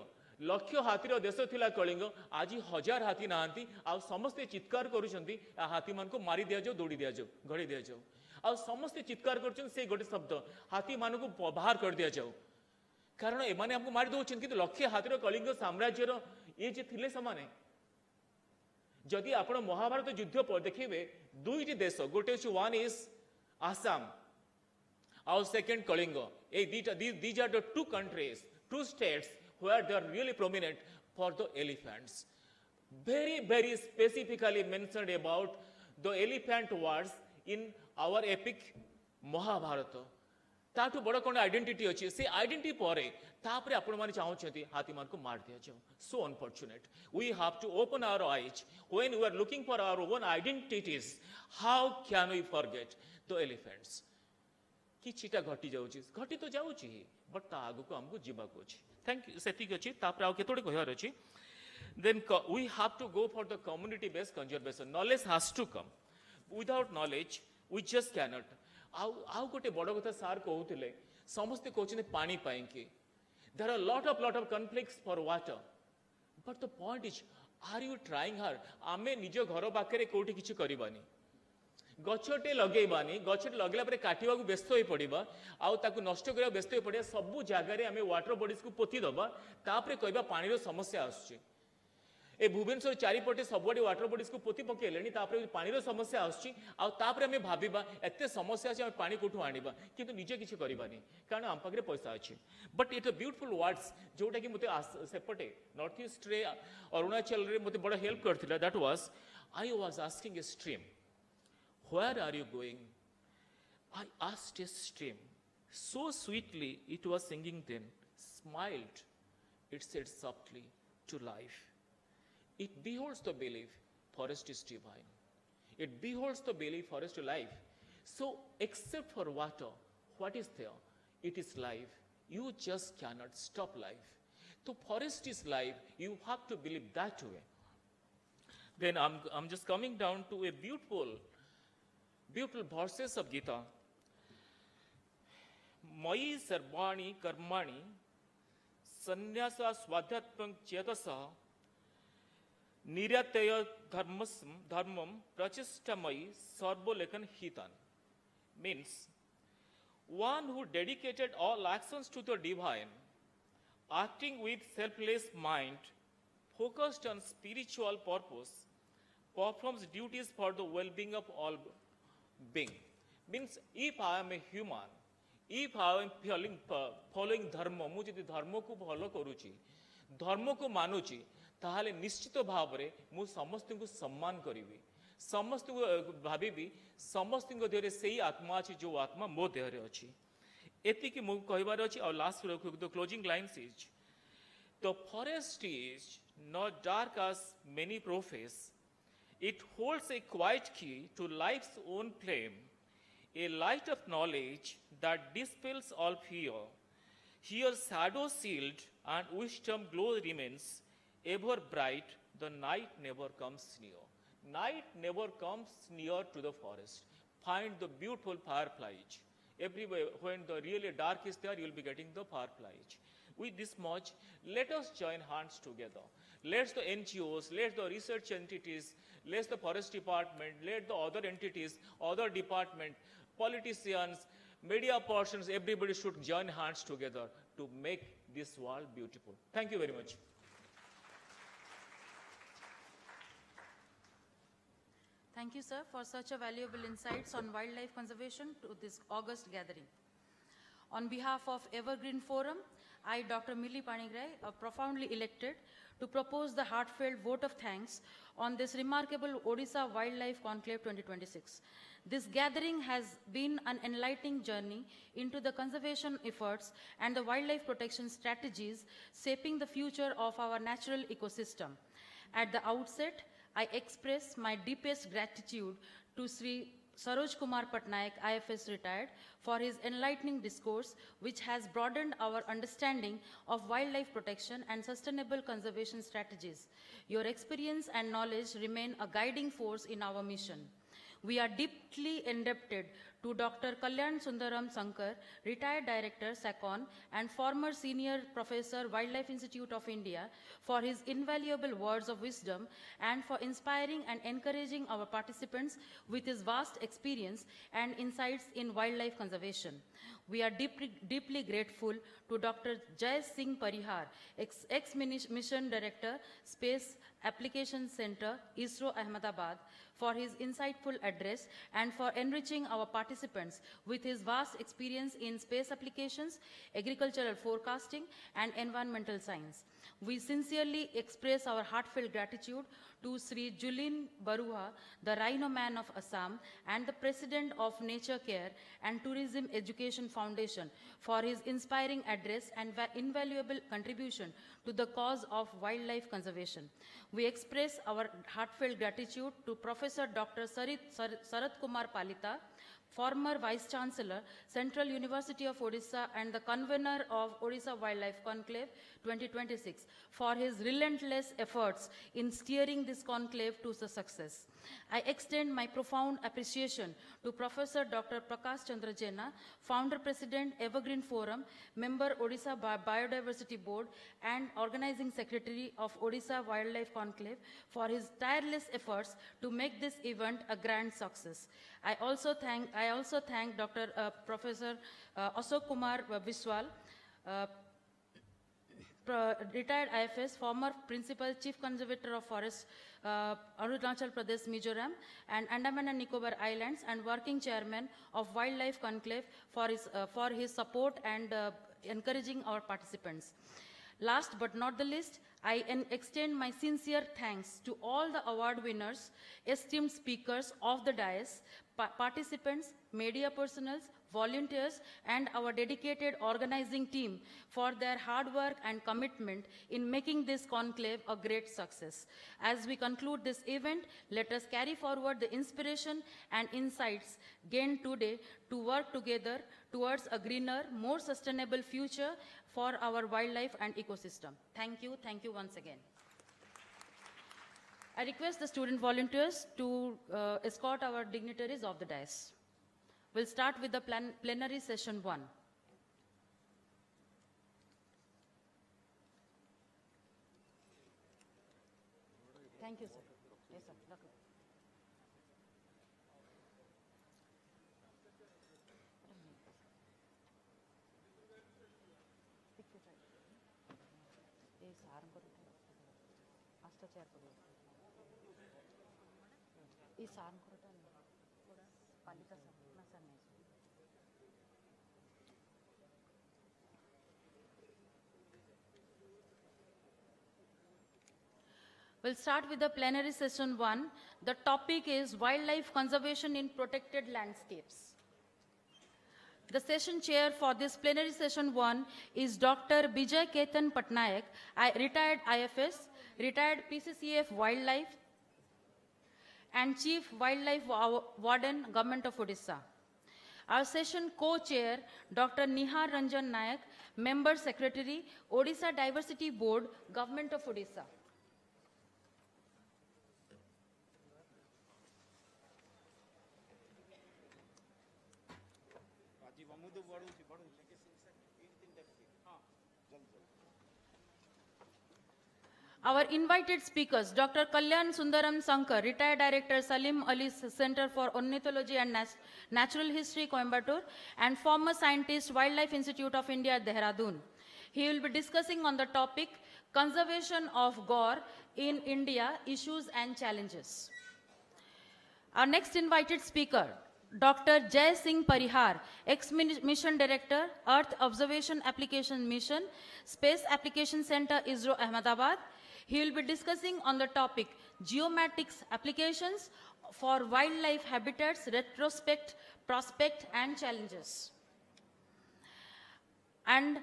लक्ष्य हाथीर देश थिला कलिंग आज 1000 हाथी नांती आ समस्ते चित्कार करूछंती हाथी मान को मारी दिया जाओ दौड़ी दिया जाओ घड़ी दिया जाओ आ समस्ते चित्कार करूछन से गोटे शब्द हाथी मान को बाहर कर दिया जाओ कारण ए माने हमको मारी दोछन किंतु लक्ष्य हाथीर कलिंग साम्राज्यर ये जे थिले समाने जदि आपण महाभारत युद्ध देखिबे दुईटी देश गोटे one is Assam our second Kalinga. These are the two countries, two states where they are really prominent for the elephants. Very, very specifically mentioned about the elephant wars in our epic Mahabharata. ताठु बड़ कोन identity अछि से identity परे तापरे आपण माने चाहउछथि हाथी मान को मार दिया जाओ so unfortunate we have to open our eyes when we are looking for our own identities how can we forget the elephants किछिटा घटी जाउछि घटी तो जाउछि बट ता आगु को हमको जीवा को अछि थैंक यू सेतिक अछि तापर आउ केतोडे कहर अछि then we have to go for the community based conservation knowledge has to come without knowledge we just cannot आउ गोटे बड़ कथा सार कहउथिले समस्त कहउछने पानी पाई के there are lot of conflicts for water but the point is are you trying hard आमे निज घर पाखरे कोठी किछि करिबानी गछटे लगेबानी गछटे लगला परे काटिबा को व्यस्त होई पड़िबा आउ ताकू नष्ट करिया व्यस्त होई पड़िया सब जगह रे हमें वाटर बॉडीज को पोती दबा तापरे कहबा पानी रो समस्या आछे ए भुवनेश्वर चारिपटे सबडी वाटर बॉडीज को पोती पकेलेनी तापरे पानी रो समस्या आछी आउ तापरे हमें भाबिबा एते समस्या अछि हम पानी कोठु आनिबा किंतु निजे किछि करिबानी कारण हम पाखरे पैसा अछि but it a beautiful words जोटा कि मते सेपटे नॉर्थ ईस्ट रे अरुणाचल रे मते बड़ हेल्प करथिला that was I was asking a stream where are you going I asked a stream so sweetly it was singing then smiled it said softly to life it beholds the belief forest is divine it beholds the belief forest to life so except for water what is there it is life you just cannot stop life. So forest is life, you have to believe that way. Then I'm just coming down to a beautiful verses of Gita. Mayi sarvani karmani sannyasa swadhyatmam chetasa niryataya dharmam prachistamai sarvolekan hitan. Means, one who dedicated all actions to the divine, acting with selfless mind, focused on spiritual purpose, performs duties for the well-being of all being. Means, if I am a human, if I am following dharma, ମୁଁ ଯଦି ଧର୍ମକୁ ଭଲ କରୁଛି, ଧର୍ମକୁ ମାନୁଛି, ତାହେଲେ ନିଶ୍ଚିତ ଭାବରେ ମୁଁ ସମସ୍ତଙ୍କୁ ସମ୍ମାନ କରିବି, ସମସ୍ତଙ୍କୁ ଭାବିବି, ସମସ୍ତଙ୍କ ଦେହରେ ସେଇ ଆତ୍ମା ଅଛି ଯୋଉ ଆତ୍ମା ମୋ ଦେହରେ ଅଛି। ଏତିକି ମୁଁ କହିବାର ଅଛି। ଆଉ last the closing lines is, the forest is not dark as many profess. It holds a quiet key to life's own flame, a light of knowledge that dispels all fear. Here shadows shield and wisdom glow remains ever bright. The night never comes near. Night never comes near to the forest. Find the beautiful fireflies. Everywhere, when the really dark is there, you will be getting the fireflies. With this much, let us join hands together. Let the NGOs, let the research entities, let the forest department, let the other entities, other department, politicians, media persons, everybody should join hands together to make this world beautiful. Thank you very much. Thank you, sir, for such a valuable insights on wildlife conservation to this August gathering. On behalf of Evergreen Forum, I, Dr. Milli Panigrai, are profoundly elected to propose the heartfelt vote of thanks on this remarkable Odisha Wildlife Conclave 2026. This gathering has been an enlightening journey into the conservation efforts and the wildlife protection strategies shaping the future of our natural ecosystem. At the outset, I express my deepest gratitude to Sri Saroj Kumar Patnaik, IFS retired, for his enlightening discourse, which has broadened our understanding of wildlife protection and sustainable conservation strategies. Your experience and knowledge remain a guiding force in our mission. We are deeply indebted to Dr. Kalyan Sundaram Sankar, retired director, SACON, and former senior professor, Wildlife Institute of India, for his invaluable words of wisdom and for inspiring and encouraging our participants with his vast experience and insights in wildlife conservation. We are deeply grateful to Dr. Jai Singh Parihar, ex-mission director, Space Applications Center, ISRO Ahmedabad, for his insightful address and for enriching our participants with his vast experience in space applications, agricultural forecasting, and environmental science. We sincerely express our heartfelt gratitude to Sri Julin Barua, the Rhino Man of Assam, and the President of Nature Care and Tourism Education Foundation for his inspiring address and invaluable contribution to the cause of wildlife conservation. We express our heartfelt gratitude to Professor Dr. Sarat Kumar Palita, former Vice Chancellor, Central University of Odisha and the convener of Odisha Wildlife Conclave 2026, for his relentless efforts in steering this conclave to the success. I extend my profound appreciation to Professor Dr. Prakash Chandra Jena, Founder President, Evergreen Forum, Member Odisha Biodiversity Board, and Organizing Secretary of Odisha Wildlife Conclave, for his tireless efforts to make this event a grand success. I also thank Dr. Professor Ashok Kumar Biswal, retired IFS, former Principal Chief Conservator of Forest, Arunachal Pradesh, Mizoram, and Andaman and Nicobar Islands, and Working Chairman of Wildlife Conclave for his support and encouraging our participants. Last but not the least, I extend my sincere thanks to all the award winners, esteemed speakers of the dais, participants, media personnel, volunteers, and our dedicated organizing team for their hard work and commitment in making this conclave a great success. As we conclude this event, let us carry forward the inspiration and insights gained today to work together towards a greener, more sustainable future for our wildlife and ecosystem. Thank you once again. I request the student volunteers to escort our dignitaries off the dais. We'll start with the plenary session 1. Thank you, sir. Yes, sir. Look. We'll start with the plenary session 1. The topic is wildlife conservation in protected landscapes. The session chair for this plenary session 1 is Dr. Bijay Ketan Patnaik, retired IFS, retired PCCF Wildlife, and Chief Wildlife Warden, Government of Odisha. Our session co-chair, Dr. Nihar Ranjan Nayak, Member Secretary, Odisha Diversity Board, Government of Odisha. Our invited speakers, Dr. Kalyan Sundaram Sankar, retired director, Salim Ali Center for Ornithology and Natural History, Coimbatore, and former scientist, Wildlife Institute of India, Dehradun. He will be discussing on the topic, conservation of gaur in India, issues and challenges. Our next invited speaker, Dr. Jai Singh Parihar, ex-mission director, Earth Observation Application Mission, Space Application Center, ISRO, Ahmedabad. He will be discussing on the topic, geomatics applications for wildlife habitats, retrospect, prospect and challenges. And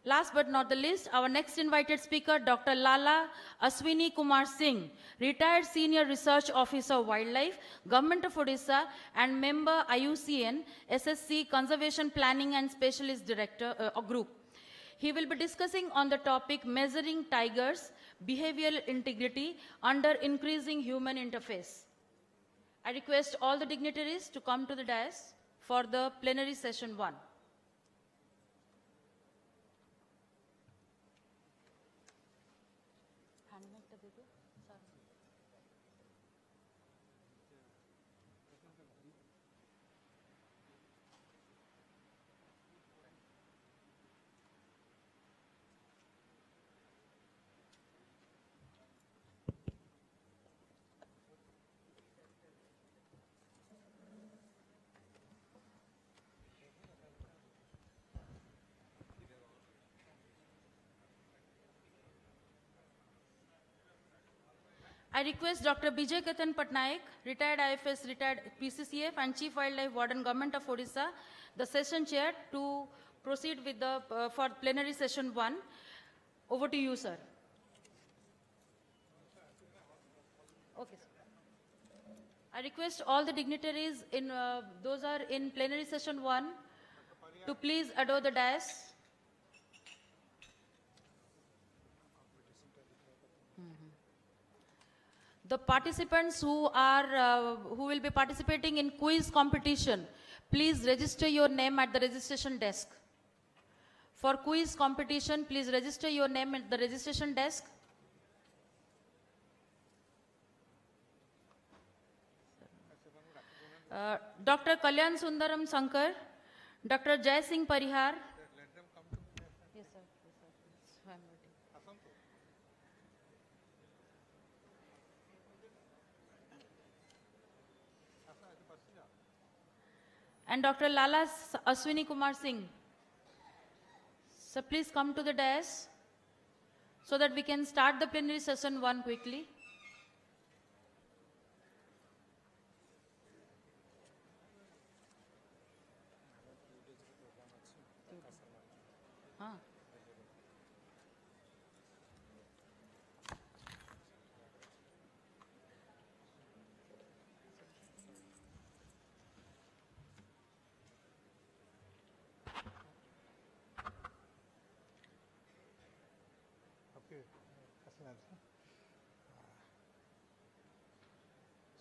last but not the least, our next invited speaker, Dr. Lala Aswini Kumar Singh, retired Senior Research Officer Wildlife, Government of Odisha, and member IUCN, SSC Conservation Planning and Specialist Director Group. He will be discussing on the topic, measuring tigers' behavioral integrity under increasing human interface. I request all the dignitaries to come to the dais for the plenary session 1. I request Dr. Bijay Ketan Patnaik, retired IFS, retired PCCF, and Chief Wildlife Warden, Government of Odisha, the session chair, to proceed with the for plenary session 1. Over to you, sir. Okay, sir. I request all the dignitaries in those are in plenary session 1 to please adore the dais. The participants who will be participating in quiz competition, please register your name at the registration desk. For quiz competition, please register your name at the registration desk. Dr. Kalyan Sundaram Sankar, Dr. Jai Singh Parihar. Yes, sir. Yes, sir. I'm waiting. And Dr. Lala Aswini Kumar Singh. So please come to the dais so that we can start the plenary session 1 quickly.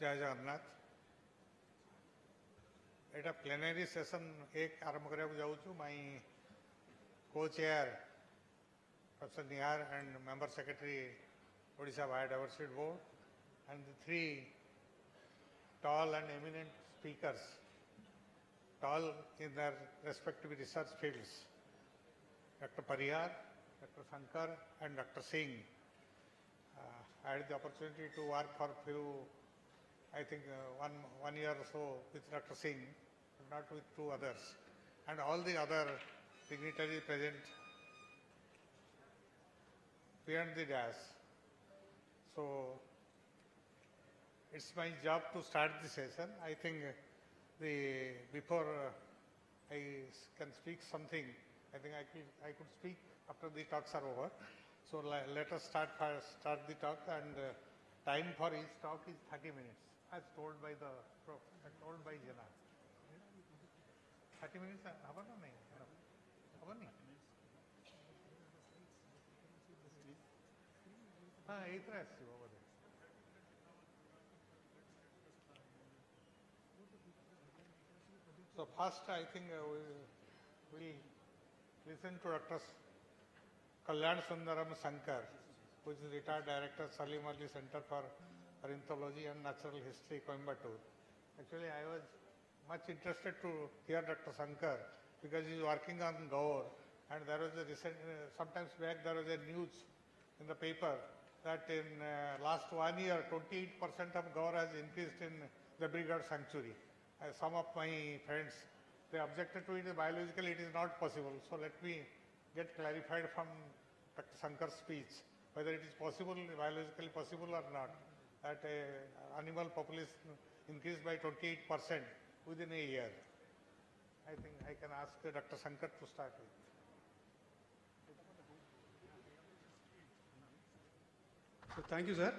जय जगन्नाथ एटा plenary session एक आरंभ करा जाऊँ माई co-chair Professor Nihar and member secretary Odisha Biodiversity Board and the three tall and eminent speakers, tall in their respective research fields, Dr. Parihar, Dr. Shankar and Dr. Singh. I had the opportunity to work for few, I think one year or so with Dr. Singh, but not with two others, and all the other dignitaries present beyond the dais. So it's my job to start the session. I think before I can speak something, I think I could speak after the talks are over. So let us start the talk, and time for each talk is 30 minutes, as told by Jana. 30 minutes, haba na nahi? Haba nahi? हाँ इतना ऐसे हो बदे So first I think we listen to Dr. Kalyan Sundaram Shankar, who is retired director Salim Ali Center for Ornithology and Natural History, Coimbatore. Actually I was much interested to hear Dr. Shankar because he is working on gaur, and there was a recent, sometimes back there was a news in the paper that in last 1 year 28% of gaur has increased in the Brigade Sanctuary. Some of my friends, they objected to it biologically, it is not possible. So let me get clarified from Dr. Shankar's speech whether it is possible, biologically possible or not, that animal population increased by 28% within a year. I think I can ask Dr. Shankar to start with. So thank you, sir.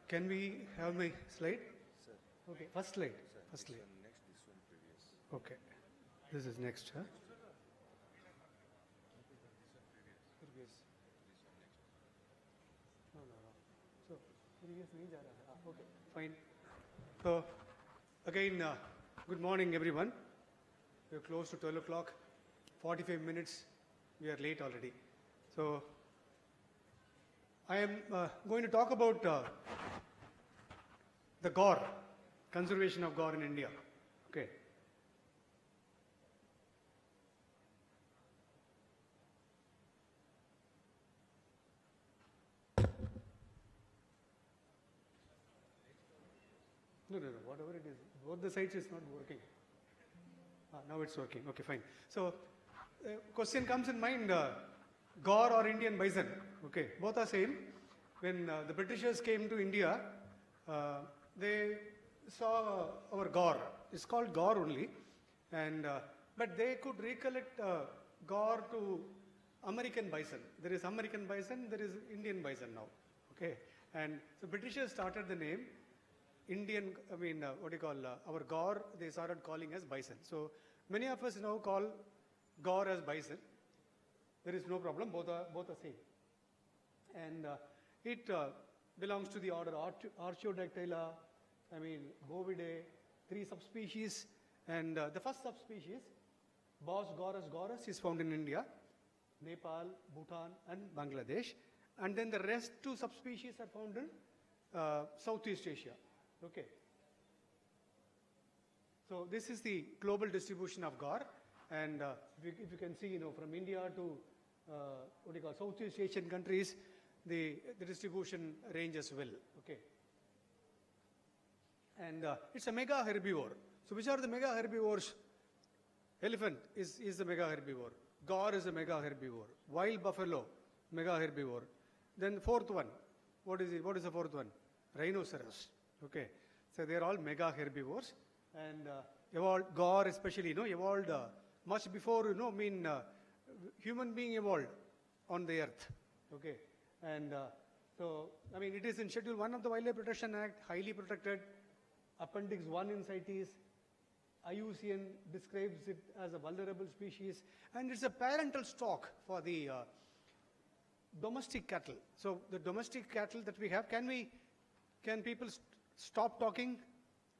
Can we have my slide? Sir. Okay, first slide. Sir, First this slide. one next, this one previous. Okay. This is next, huh? Previous. No. So, previous nahi ja raha hai. Okay, fine. So, again, good morning, everyone. We are close to 12 o'clock. 45 minutes. We are late already. So, I am going to talk about the gaur, conservation of gaur in India. Okay. No, whatever it is, both the sides is not working. Now it's working. Okay, fine. So, question comes in mind, gaur or Indian bison. Okay, both are same. When the Britishers came to India, they saw our gaur. It's called gaur only, and but they could recollect gaur to American bison. There is American bison, there is Indian bison now. Okay, and so Britishers started the name Indian. Our gaur they started calling as bison. So many of us now call gaur as bison. There is no problem. Both are same. And it belongs to the order Artiodactyla, Bovidae, 3 subspecies, and the first subspecies, Bos gaurus is found in India, Nepal, Bhutan, and Bangladesh, and then the rest 2 subspecies are found in Southeast Asia. Okay. So this is the global distribution of gaur, and if you can see, from India to Southeast Asian countries, the distribution ranges well. Okay. And it's a mega herbivore. So which are the mega herbivores? Elephant is the mega herbivore. Gaur is a mega herbivore. Wild buffalo, mega herbivore. Then 4th one, what is it? What is the 4th one? Rhinoceros. Okay. So they are all mega herbivores, and evolved, gaur especially, evolved much before, human being evolved on the earth. Okay. And so, it is in Schedule 1 of the Wildlife Protection Act, highly protected. Appendix 1 in CITES, IUCN describes it as a vulnerable species, and it's a parental stock for the domestic cattle. So the domestic cattle that we have, can people stop talking?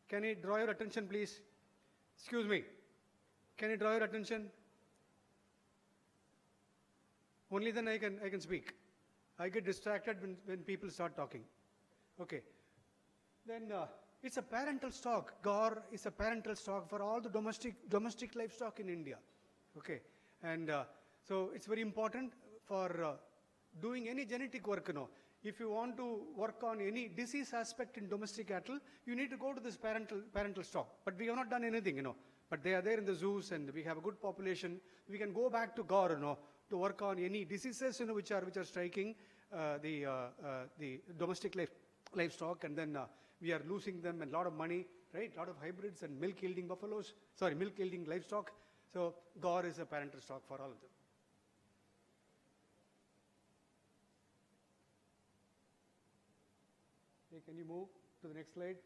Can I draw your attention, please? Excuse me. Can I draw your attention? Only then I can speak. I get distracted when people start talking. Okay. Then it's a parental stock. Gaur is a parental stock for all the domestic livestock in India. Okay. And so it's very important for doing any genetic work, If you want to work on any disease aspect in domestic cattle, you need to go to this parental stock. But we have not done anything, But they are there in the zoos, and we have a good population. We can go back to Gaur, to work on any diseases, which are striking the domestic livestock, and then we are losing them and a lot of money, right? A lot of hybrids and milk-yielding milk-yielding livestock. So Gaur is a parental stock for all of them. Okay, can you move to the next slide?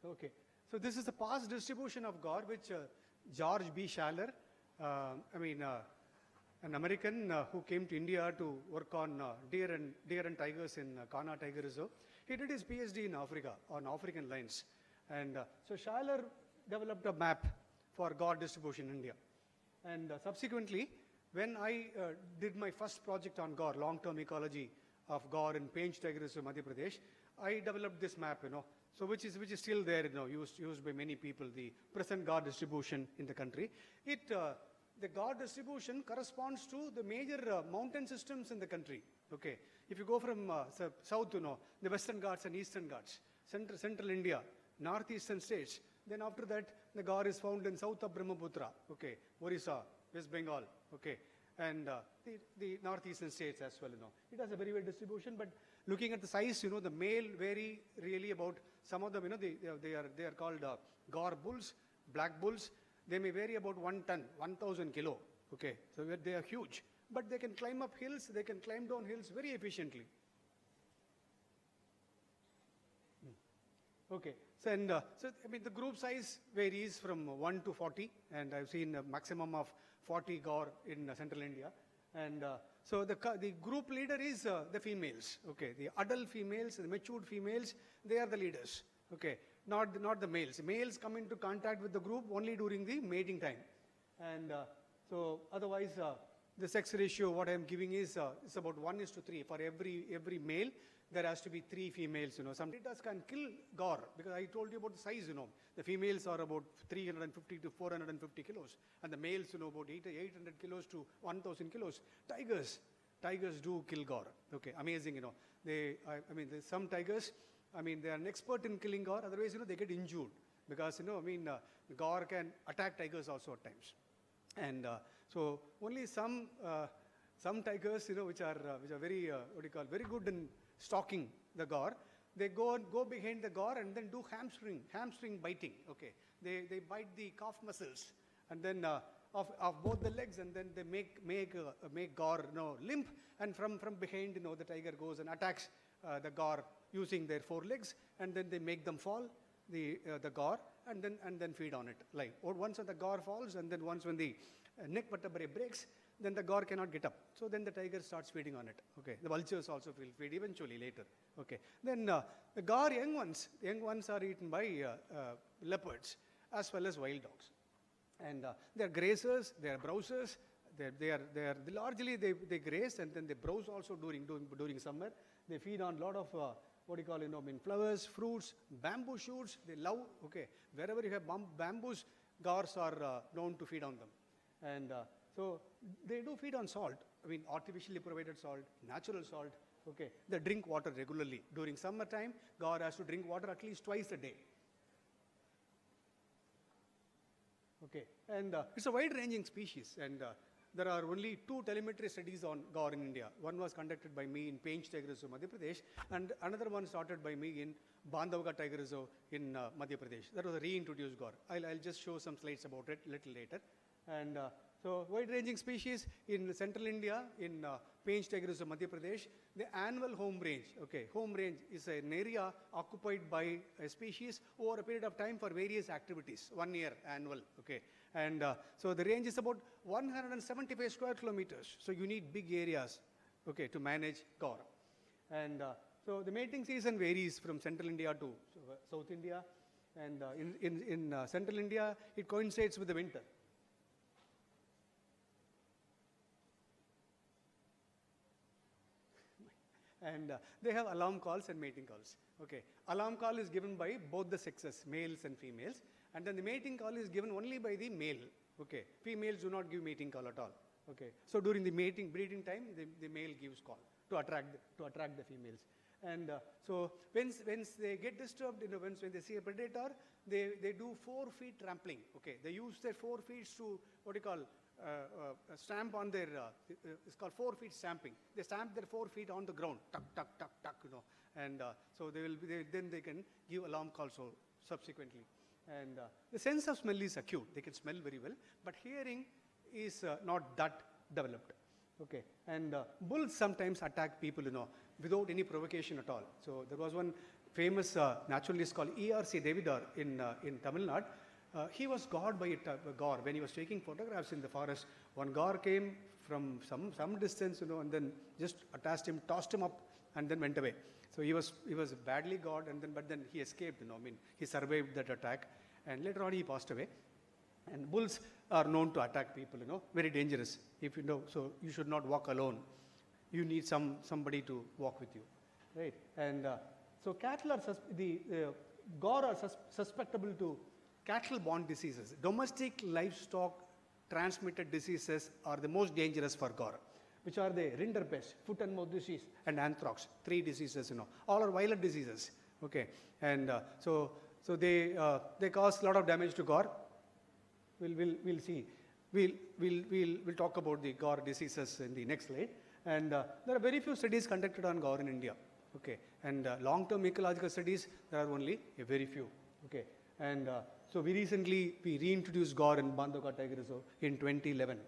Okay, so this is the past distribution of Gaur, which George B. Schaller, an American who came to India to work on deer and tigers in Kanha Tiger Reserve. He did his PhD in Africa on African lions. And so Schaller developed a map for Gaur distribution in India. And subsequently, when I did my first project on Gaur, long-term ecology of Gaur in Pench Tiger Reserve, Madhya Pradesh, I developed this map, so which is still there, used by many people, the present Gaur distribution in the country. The Gaur distribution corresponds to the major mountain systems in the country. Okay, if you go from south, the Western Ghats and Eastern Ghats, central India, northeastern states. Then after that, the Gaur is found in south of Brahmaputra. Okay, Odisha, West Bengal. Okay, and the northeastern states as well. It has a very wide distribution, but looking at the size, the male vary really about some of them. They are called Gaur bulls, black bulls. They may vary about 1 ton, 1,000 kilo. Okay, so they are huge, but they can climb up hills, they can climb down hills very efficiently. Okay, so the group size varies from 1 to 40, and I've seen a maximum of 40 Gaur in central India. And so the group leader is the females. Okay, the adult females, the matured females, they are the leaders. Okay, not the males. Males come into contact with the group only during the mating time, and so otherwise the sex ratio what I am giving is about 1:3. For every male, there has to be 3 females. Some predators can kill Gaur because I told you about the size. The females are about 350 to 450 kilos, and the males, about 800 kilos to 1,000 kilos. Tigers do kill Gaur. Okay, amazing. Some tigers. They are an expert in killing Gaur. Otherwise, they get injured because Gaur can attack tigers also at times, and so only some tigers, which are very very good in stalking the Gaur. They go behind the Gaur and then do hamstring biting. Okay, they bite the calf muscles and then of both the legs, and then they make Gaur limp, and from behind the tiger goes and attacks the Gaur using their 4 legs, and then they make them fall, the Gaur, and then feed on it. Like, or once the Gaur falls, and then once when the neck vertebrae breaks, then the Gaur cannot get up. So then the tiger starts feeding on it. Okay, the vultures also will feed eventually later. Okay, then the Gaur young ones are eaten by leopards as well as wild dogs, and they are grazers, they are browsers. They are largely they graze, and then they browse also during summer. They feed on a lot of flowers, fruits, bamboo shoots. They love. Okay, wherever you have bamboos, Gaurs are known to feed on them, and so they do feed on salt. Artificially provided salt, natural salt. Okay, they drink water regularly. During summertime, Gaur has to drink water at least twice a day. Okay, and it's a wide-ranging species, and there are only 2 telemetry studies on Gaur in India. One was conducted by me in Pench Tiger Reserve, Madhya Pradesh, and another one started by me in Bandhavgarh Tiger Reserve in Madhya Pradesh. That was a reintroduced Gaur. I'll just show some slides about it a little later. And so wide-ranging species in central India, in Painch tigers of Madhya Pradesh, the annual home range, okay, home range is an area occupied by a species over a period of time for various activities, 1 year annual, okay. And so the range is about 175 square kilometers. So you need big areas, okay, to manage gaur. And so the mating season varies from central India to South India. And in central India, it coincides with the winter. And they have alarm calls and mating calls. Okay, alarm call is given by both the sexes, males and females, and then the mating call is given only by the male. Okay, females do not give mating call at all. Okay, so during the breeding time, the male gives call to attract the females. And so when they get disturbed, when they see a predator, they do 4 feet trampling. Okay, they use their 4 feet to stamp on their, it's called 4 feet stamping. They stamp their 4 feet on the ground, tuck, tuck, tuck, tuck, and so then they can give alarm calls subsequently. And the sense of smell is acute. They can smell very well, but hearing is not that developed. Okay, and bulls sometimes attack people, without any provocation at all. So there was one famous naturalist called E.R.C. Davidar in Tamil Nadu. He was gored by a gaur when he was taking photographs in the forest. One gaur came from some distance, and then just attacked him, tossed him up, and then went away. So he was badly gored, but then he escaped. He survived that attack, and later on he passed away. And bulls are known to attack people, very dangerous. If you know, so you should not walk alone. You need somebody to walk with you, right? And so cattle are gaur are susceptible to cattle-borne diseases. Domestic livestock transmitted diseases are the most dangerous for gaur, which are the rinderpest, foot and mouth disease, and anthrax. 3 diseases, all are violent diseases. Okay, and so they cause a lot of damage to gaur. We'll see. We'll talk about the gaur diseases in the next slide. And there are very few studies conducted on gaur in India. Okay, and long-term ecological studies, there are only a very few. Okay, and so we reintroduced gaur in Bandhavgarh Tiger Reserve in 2011.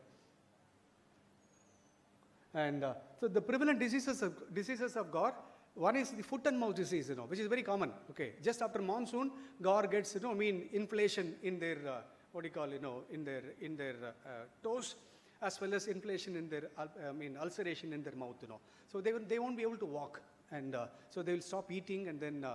And so the prevalent diseases of gaur, one is the foot and mouth disease, which is very common. Okay, just after monsoon, gaur gets, inflation in their in their toes, as well as inflation in their, ulceration in their mouth, So they won't be able to walk, and so they will stop eating, and then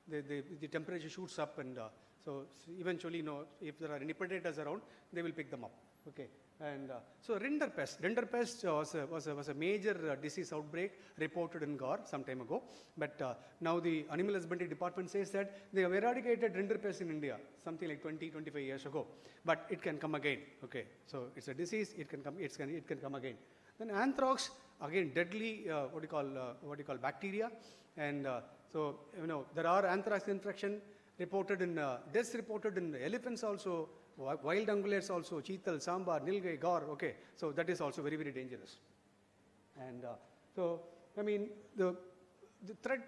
the temperature shoots up, and so eventually, if there are any predators around, they will pick them up. Okay, and so rinderpest was a major disease outbreak reported in gaur some time ago, but now the Animal Husbandry Department says that they have eradicated rinderpest in India something like 20-25 years ago, but it can come again. Okay, so it's a disease; it can come again. Then anthrax, again deadly bacteria, and so there are anthrax infection deaths reported in elephants also, wild ungulates also, cheetal, sambar, nilgai, gaur. Okay, so that is also very, very dangerous. And so the threat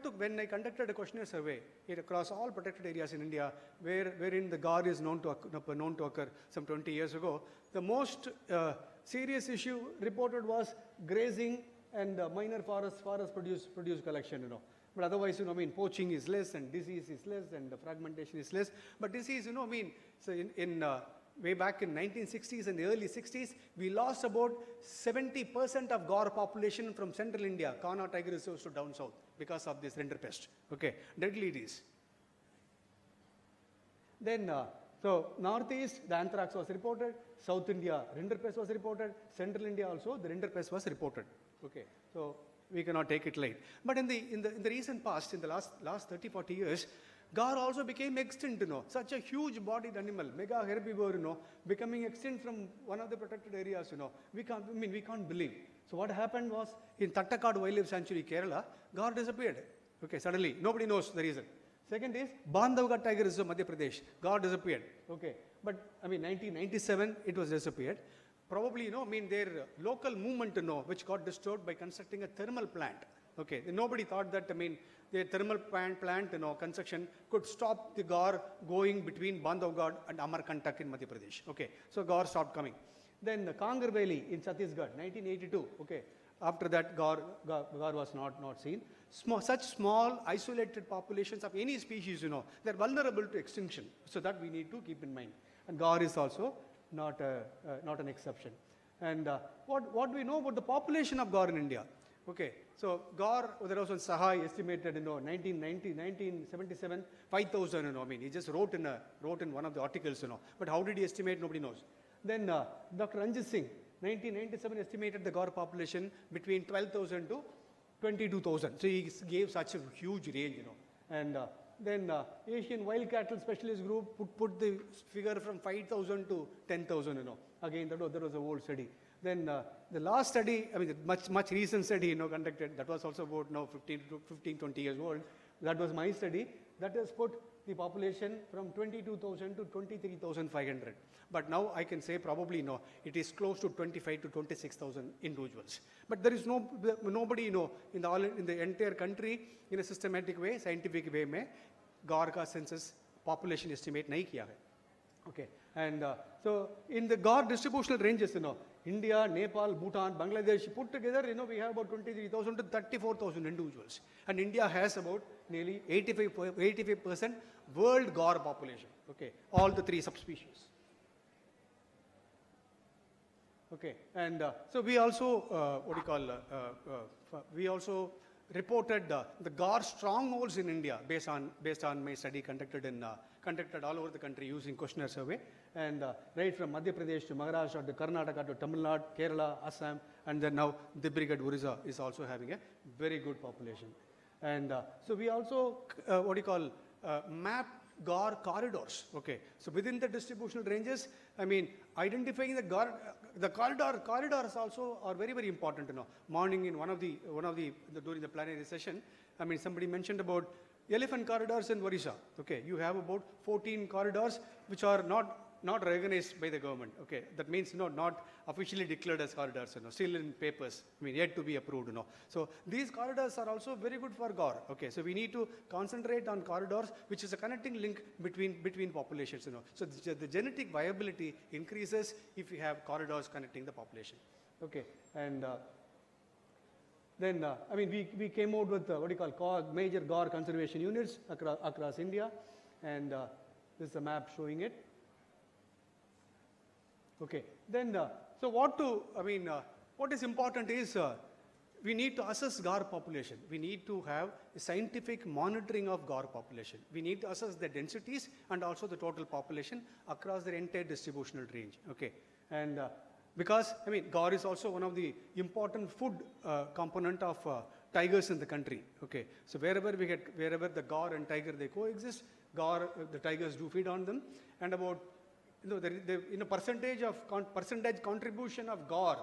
to when I conducted a questionnaire survey across all protected areas in India, wherein the gaur is known to occur some 20 years ago, the most serious issue reported was grazing and minor forest produce collection. But otherwise, poaching is less, and disease is less, and fragmentation is less. But disease, so in way back in 1960s and the early 60s, we lost about 70% of gaur population from central India, Kanha tiger reserves, to down south because of this rinderpest. Okay, deadly it is. Then, so northeast, the anthrax was reported. South India, rinderpest was reported. Central India also, the rinderpest was reported. Okay, so we cannot take it light. But in the recent past, in the last 30-40 years, gaur also became extinct. Such a huge bodied animal, mega herbivore, becoming extinct from one of the protected areas. We can't believe. So what happened was in Tattakad Wildlife Sanctuary, Kerala, gaur disappeared. Okay, suddenly nobody knows the reason. Second is Bandhavgarh Tiger Reserve, Madhya Pradesh, gaur disappeared. Okay, but 1997 it was disappeared. Probably, their local movement, which got disturbed by constructing a thermal plant. Okay, nobody thought that, I mean, the thermal plant, construction could stop the Gaur going between Bandhavgarh and Amarkantak in Madhya Pradesh. Okay, so Gaur stopped coming. Then the Kangar Valley in Chhattisgarh, 1982. Okay, after that Gaur was not seen. Such small isolated populations of any species, they're vulnerable to extinction. So that we need to keep in mind. And Gaur is also not an exception. And what do we know about the population of Gaur in India? Okay, so Gaur, there was one Sahai estimated, 1977, 5,000, I mean, he just wrote in one of the articles, but how did he estimate? Nobody knows. Then Dr. Ranjit Singh, 1997, estimated the Gaur population between 12,000 to 22,000. So he gave such a huge range, And then Asian Wild Cattle Specialist Group put the figure from 5,000 to 10,000, Again, that was a old study. Then the last study, I mean, much recent study, conducted, that was also about 15, 20 years old. That was my study. That has put the population from 22,000 to 23,500. But now I can say probably it is close to 25 to 26,000 individuals. But there is nobody, in the entire country, in a systematic way, scientific way, Gaur ka census population estimate nahi kiya hai. Okay, and so in the Gaur distributional ranges, India, Nepal, Bhutan, Bangladesh, put together, we have about 23,000 to 34,000 individuals. And India has about nearly 85% world Gaur population. Okay, all the three subspecies. Okay, and so we also, we also reported the Gaur strongholds in India based on my study conducted all over the country using questionnaire survey, and right from Madhya Pradesh to Maharashtra to Karnataka to Tamil Nadu, Kerala, Assam, and then now Dibrigad, Odisha is also having a very good population. And so we also, map Gaur corridors. Okay, so within the distributional ranges, I mean, identifying the corridors also are very, very important. Morning in one of the during the plenary session, I mean, somebody mentioned about elephant corridors in Odisha. Okay, you have about 14 corridors which are not recognized by the government. Okay, that means not officially declared as corridors. Still in papers. I mean, yet to be approved. So these corridors are also very good for Gaur. Okay, so we need to concentrate on corridors, which is a connecting link between populations. So the genetic viability increases if you have corridors connecting the population. Okay, and then I mean we came out with major Gaur conservation units across India, and this is a map showing it. Okay, then so what is important is we need to assess Gaur population. We need to have a scientific monitoring of Gaur population. We need to assess the densities and also the total population across their entire distributional range. Okay, and because I mean Gaur is also one of the important food component of tigers in the country. Okay, so wherever the Gaur and tiger they coexist, the tigers do feed on them, and about percentage contribution of Gaur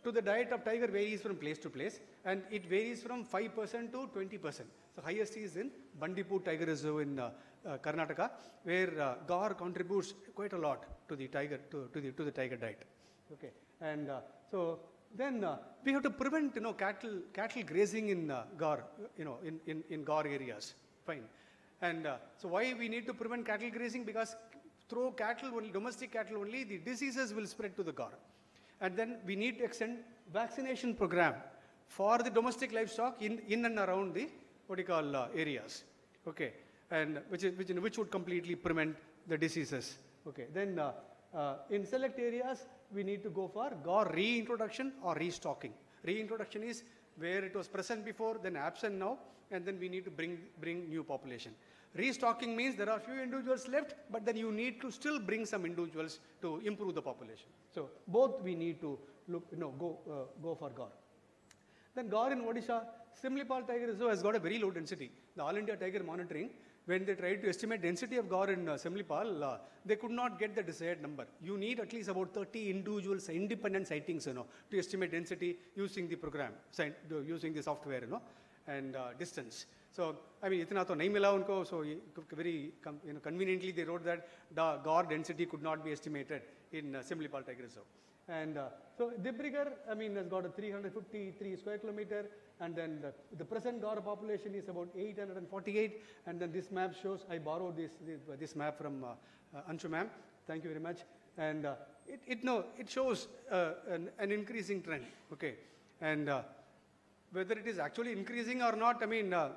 to the diet of tiger varies from place to place, and it varies from 5% to 20%. So highest is in Bandipur Tiger Reserve in Karnataka, where Gaur contributes quite a lot to the tiger diet. Okay, and so then we have to prevent cattle grazing in Gaur, in Gaur areas. Fine, and so why we need to prevent cattle grazing? Because through domestic cattle only, the diseases will spread to the Gaur. And then we need to extend vaccination program for the domestic livestock in and around the areas. Okay, and which would completely prevent the diseases. Okay, then in select areas we need to go for Gaur reintroduction or restocking. Reintroduction is where it was present before, then absent now, and then we need to bring new population. Restocking means there are few individuals left, but then you need to still bring some individuals to improve the population. So both we need to go for Gaur. Then Gaur in Odisha, Simlipal Tiger Reserve has got a very low density. The All India Tiger Monitoring, when they tried to estimate density of Gaur in Simlipal, they could not get the desired number. You need at least about 30 individuals, independent sightings, to estimate density using the program, using the software, and distance. So, I mean, itna to nahi mila unko, so very conveniently they wrote that the gaur density could not be estimated in Simlipal Tiger Reserve. And so Dibrugarh, I mean, has got a 353 square kilometer, and then the present gaur population is about 848. And then this map shows, I borrowed this map from Anshu ma'am. Thank you very much. And it shows an increasing trend. Okay, and whether it is actually increasing or not, I mean, I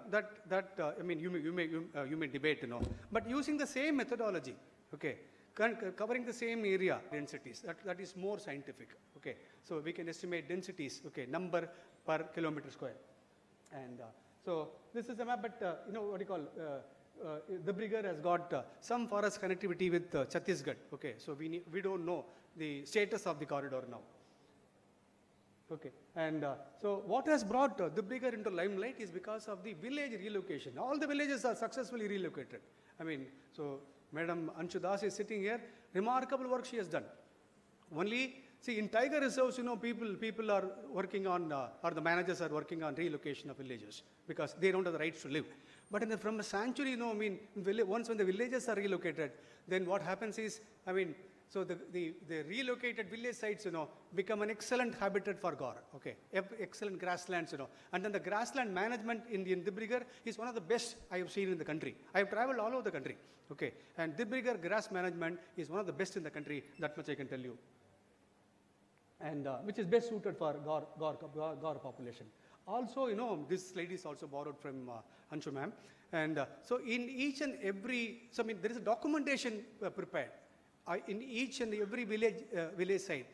mean, you may debate, but using the same methodology, okay, covering the same area densities, that is more scientific, okay. So we can estimate densities, okay, number per kilometer square. And so this is a map, but what do you call, Dibrugarh has got some forest connectivity with Chhattisgarh, okay. So we don't know the status of the corridor now. Okay, and so what has brought Dibrugarh into limelight is because of the village relocation. All the villages are successfully relocated. I mean, so Madam Anshu Das is sitting here. Remarkable work she has done. Only, see, in tiger reserves, people are working on, or the managers are working on relocation of villages because they don't have the rights to live. But from a sanctuary, I mean, once when the villages are relocated, then what happens is, I mean, so the relocated village sites, become an excellent habitat for gaur, okay, excellent grasslands, and then the grassland management in Dibrugarh is one of the best I have seen in the country. I have traveled all over the country, okay, and Dibrugarh grass management is one of the best in the country, that much I can tell you, and which is best suited for gaur population. Also, this slide is also borrowed from Anshu ma'am, and so in each and every, so I mean, there is a documentation prepared. In each and every village site,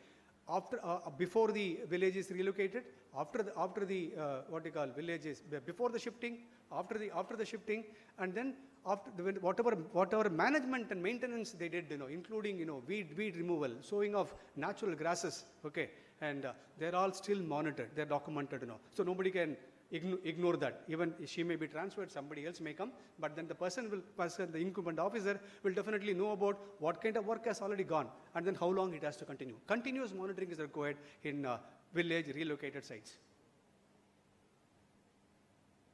after before the village is relocated, after the what you call villages, before the shifting, after the shifting, and then after whatever management and maintenance they did, including weed removal, sowing of natural grasses, okay, and they're all still monitored, they're documented, so nobody can ignore that. Even she may be transferred, somebody else may come, but then the incumbent officer will definitely know about what kind of work has already gone and then how long it has to continue. Continuous monitoring is required in village relocated sites.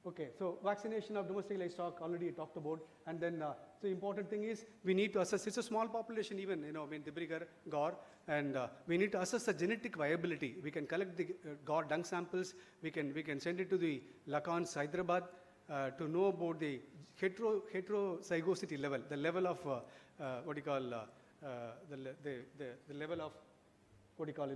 Okay, so vaccination of domestic livestock already talked about, and then the important thing is we need to assess. It's a small population, even in Dibrugarh, gaur, and we need to assess the genetic viability. We can collect the gaur dung samples. We can send it to the Lakans, Hyderabad, to know about the heterozygosity level, the level of what you call the level of what do you call,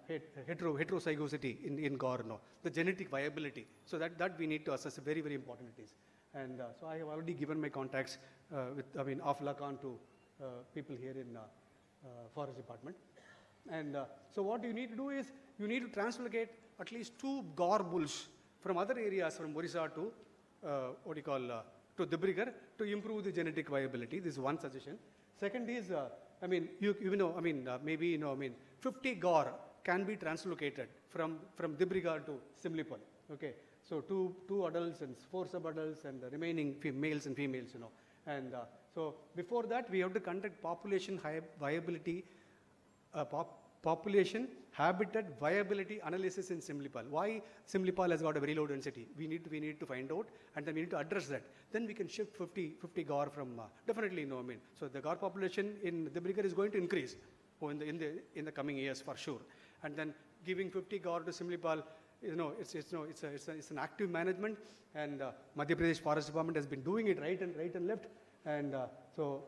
heterozygosity in gaur, the genetic viability. So that we need to assess, very, very important it is. And so I have already given my contacts of Lakan to people here in Forest Department. And so what you need to do is, you need to translocate at least 2 gaur bulls from other areas, from Odisha to to Dibrugarh, to improve the genetic viability. This is one suggestion. Second is, maybe 50 gaur can be translocated from Dibrugarh to Simlipal. Okay, so two adults and 4 sub-adults and the remaining males and females. And so before that, we have to conduct population viability, population habitat viability analysis in Simlipal. Why Simlipal has got a very low density? We need to find out, and then we need to address that. Then we can shift 50 gaur from definitely So the gaur population in Dibrugarh is going to increase in the coming years for sure. And then giving 50 gaur to Simlipal, it's an active management, and Madhya Pradesh Forest Department has been doing it right and left, and so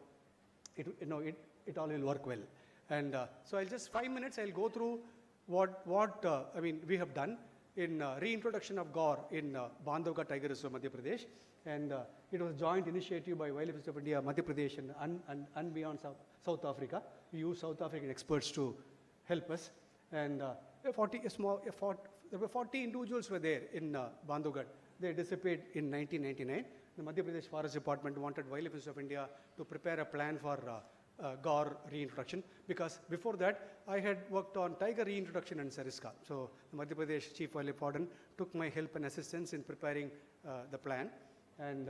it all will work well. And so I'll just 5 minutes, I'll go through what we have done in reintroduction of gaur in Bandhavgarh Tiger Reserve, Madhya Pradesh, and it was a joint initiative by Wildlife Reserve of India, Madhya Pradesh, and beyond South Africa. We used South African experts to help us, and 40 individuals were there in Bandhavgarh. They disappeared in 1999. The Madhya Pradesh Forest Department wanted Wildlife Reserve of India to prepare a plan for gaur reintroduction, because before that I had worked on tiger reintroduction in Sariska. So the Madhya Pradesh Chief Wildlife Warden took my help and assistance in preparing the plan. And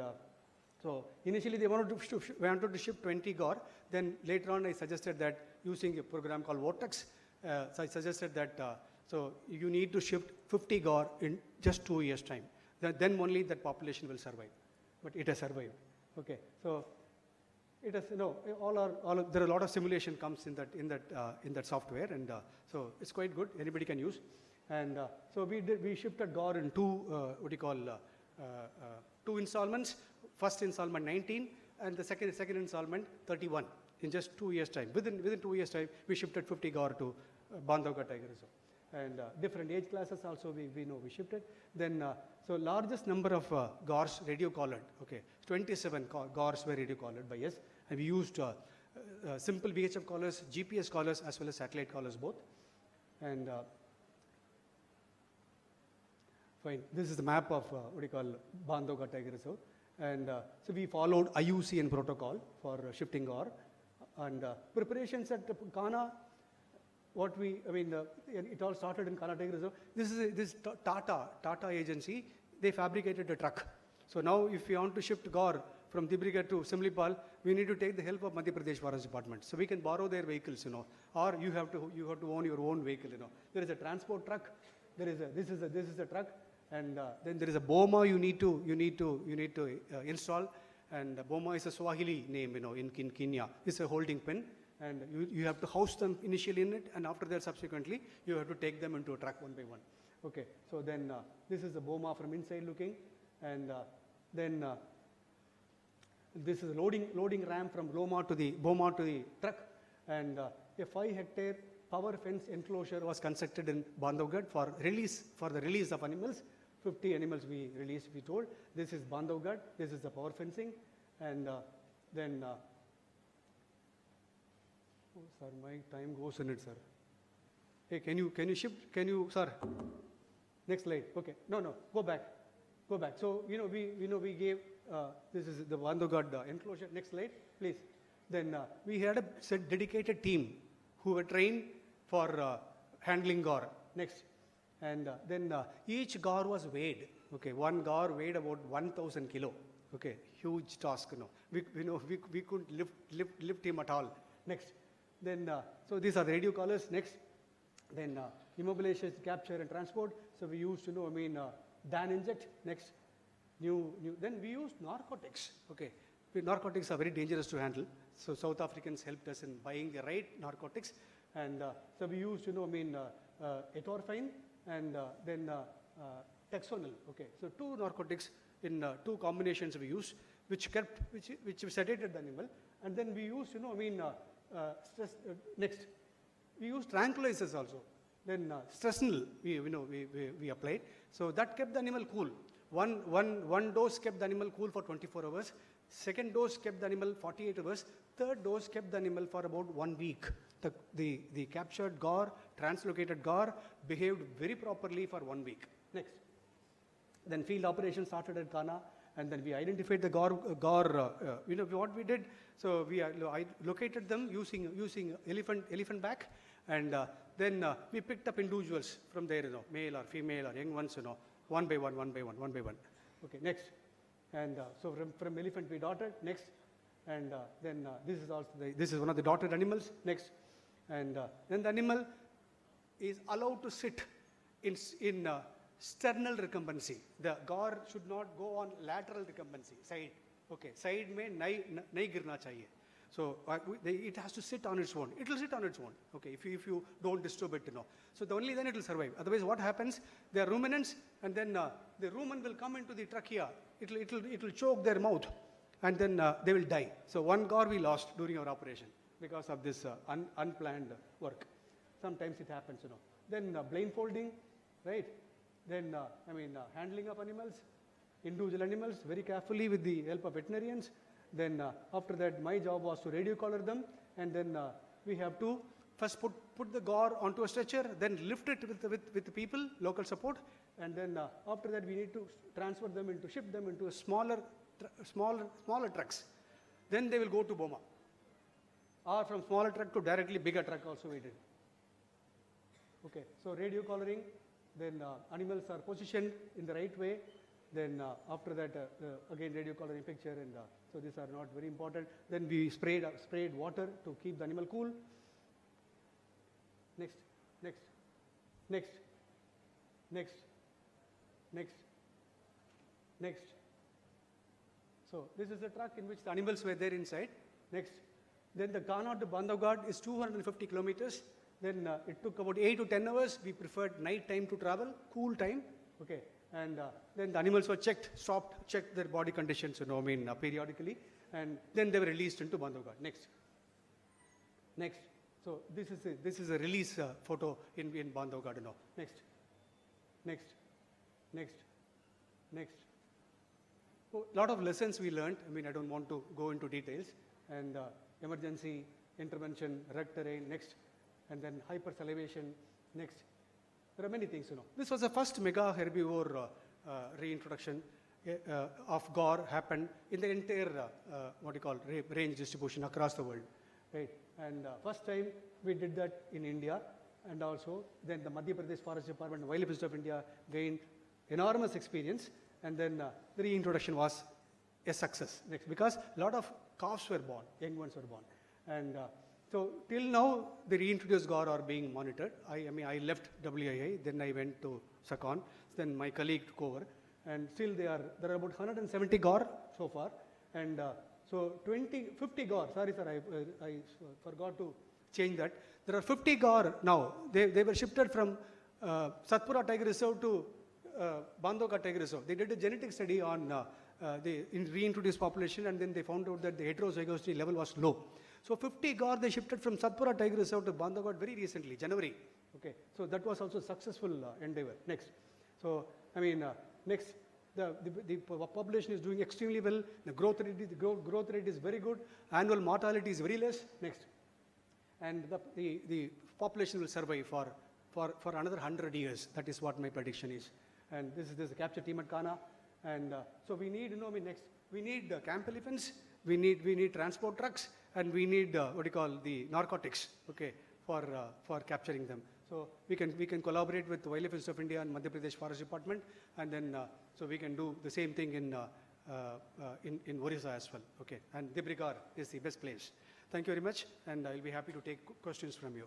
so initially they wanted to ship 20 gaur. Then later on I suggested that using a program called Vortex, so I suggested that so you need to shift 50 gaur in just 2 years' time. then only that population will survive. But it has survived. Okay, so it has, there are a lot of simulation comes in that software, and so it's quite good. Anybody can use. And so we shifted GOR in two installments. First installment 19, and the second installment 31 in just 2 years' time. Within 2 years' time, we shifted 50 GOR to Bandhavgarh Tiger Reserve. And different age classes also we shifted. Then, so largest number of GORs radio collared, okay, 27 GORs were radio collared by us. And we used simple VHF collars, GPS collars, as well as satellite collars both. And fine, this is the map of Bandhavgarh Tiger Reserve. And so we followed IUCN protocol for shifting GOR. And preparations at Kana, it all started in Kana Tiger Reserve. This Tata agency, they fabricated a truck. So now if we want to shift GOR from Dibrugarh to Simlipal, we need to take the help of Madhya Pradesh Forest Department. So we can borrow their vehicles, or you have to own your own vehicle, There is a transport truck. This is a truck, and then there is a BOMA you need to install. And BOMA is a Swahili name, in Kenya. It's a holding pen, and you have to house them initially in it, and after that, subsequently, you have to take them into a truck one by one. Okay, so then this is the BOMA from inside looking, and then this is a loading ramp from BOMA to the truck, and a 5-hectare power fence enclosure was constructed in Bandhavgarh for the release of animals. 50 animals we released, we told. This is Bandhavgarh, this is the power fencing, and then, oh sir, my time goes in it, sir. Hey, can you shift, sir? Next slide, okay, no, go back. So, we gave, this is the Bandhavgarh enclosure. Next slide, please. Then we had a dedicated team who were trained for handling GOR. Next. And then each GOR was weighed. Okay, one GOR weighed about 1,000 kilo. Okay, huge task. We couldn't lift him at all. Next, then so these are radio collars. Next, then immobilization, capture, and transport. So we used DAN inject. Next, then we used narcotics. Okay, narcotics are very dangerous to handle. So South Africans helped us in buying the right narcotics, and so we used etorphine. And then Texonil. Okay, so 2 narcotics in 2 combinations we used, which sedated the animal. And then we used, next, we used tranquilizers also. Then Stresnil we applied. So that kept the animal cool. One dose kept the animal cool for 24 hours. Second dose kept the animal 48 hours. Third dose kept the animal for about 1 week. The captured GOR, translocated GOR, behaved very properly for 1 week. Next. Then field operations started at Kana, and then we identified the GOR. What we did, so I located them using elephant back, and then we picked up individuals from there, male or female or young ones, one by one. Okay, next. And so from elephant we dotted. Next. And then this is one of the dotted animals. Next. And then the animal is allowed to sit in sternal recumbency. The GOR should not go on lateral recumbency, side. Okay, side mein nahi girna chahiye. So it has to sit on its own. It will sit on its own. Okay, if you don't disturb it, So only then it will survive. Otherwise, what happens? They are ruminants, and then the rumen will come into the trachea. It will choke their mouth, and then they will die. So one GOR we lost during our operation because of this unplanned work. Sometimes it happens, Then blindfolding, right? Then handling of animals, individual animals, very carefully with the help of veterinarians. Then after that, my job was to radio collar them, and then we have to first put the GOR onto a stretcher, then lift it with the people, local support, and then after that we need to ship them into a smaller trucks. Then they will go to BOMA. Or from smaller truck to directly bigger truck also we did. Okay, so radio collaring, then animals are positioned in the right way. Then after that, again radio collaring picture, and so these are not very important. Then we sprayed water to keep the animal cool. Next. Next. So this is the truck in which the animals were there inside. Next. Then the Ghana to Bandhavgarh is 250 kilometers. Then it took about 8 to 10 hours. We preferred night time to travel, cool time. Okay. And then the animals were stopped, checked their body conditions, periodically. And then they were released into Bandhavgarh. Next. Next. So this is a release photo in Bandhavgarh now. Next. Next. Next. Next. So a lot of lessons we learned. I don't want to go into details. And emergency intervention, rugged terrain, next. And then hypersalivation, next. There are many things, This was the first mega herbivore reintroduction of gore happened in the entire, range distribution across the world, right? And first time we did that in India, and also then the Madhya Pradesh Forest Department and Wildlife Institute of India gained enormous experience, and then the reintroduction was a success. Next, because a lot of calves were born, young ones were born, and so till now the reintroduced gore are being monitored. I left WIA, then I went to SACON, then my colleague took over, and still there are about 170 gore so far, and so 50 gore. Sorry, sir, I forgot to change that. There are 50 gore now. They were shifted from Satpura Tiger Reserve to Bandhavgarh Tiger Reserve. They did a genetic study on the reintroduced population, and then they found out that the heterozygosity level was low. So 50 gore they shifted from Satpura Tiger Reserve to Bandhavgarh very recently, January. Okay, so that was also a successful endeavor. Next. So next. The population is doing extremely well. The growth rate is very good. Annual mortality is very less. Next, and the population will survive for another 100 years. That is what my prediction is. And this is the capture team at Ghana. And so we need, next we need camp elephants. We need transport trucks, and we need the narcotics. Okay, for capturing them. So we can collaborate with the Wildlife Institute of India and Madhya Pradesh Forest Department, and then so we can do the same thing in Odisha as well. Okay, and Dibrugarh is the best place. Thank you very much, and I'll be happy to take questions from you.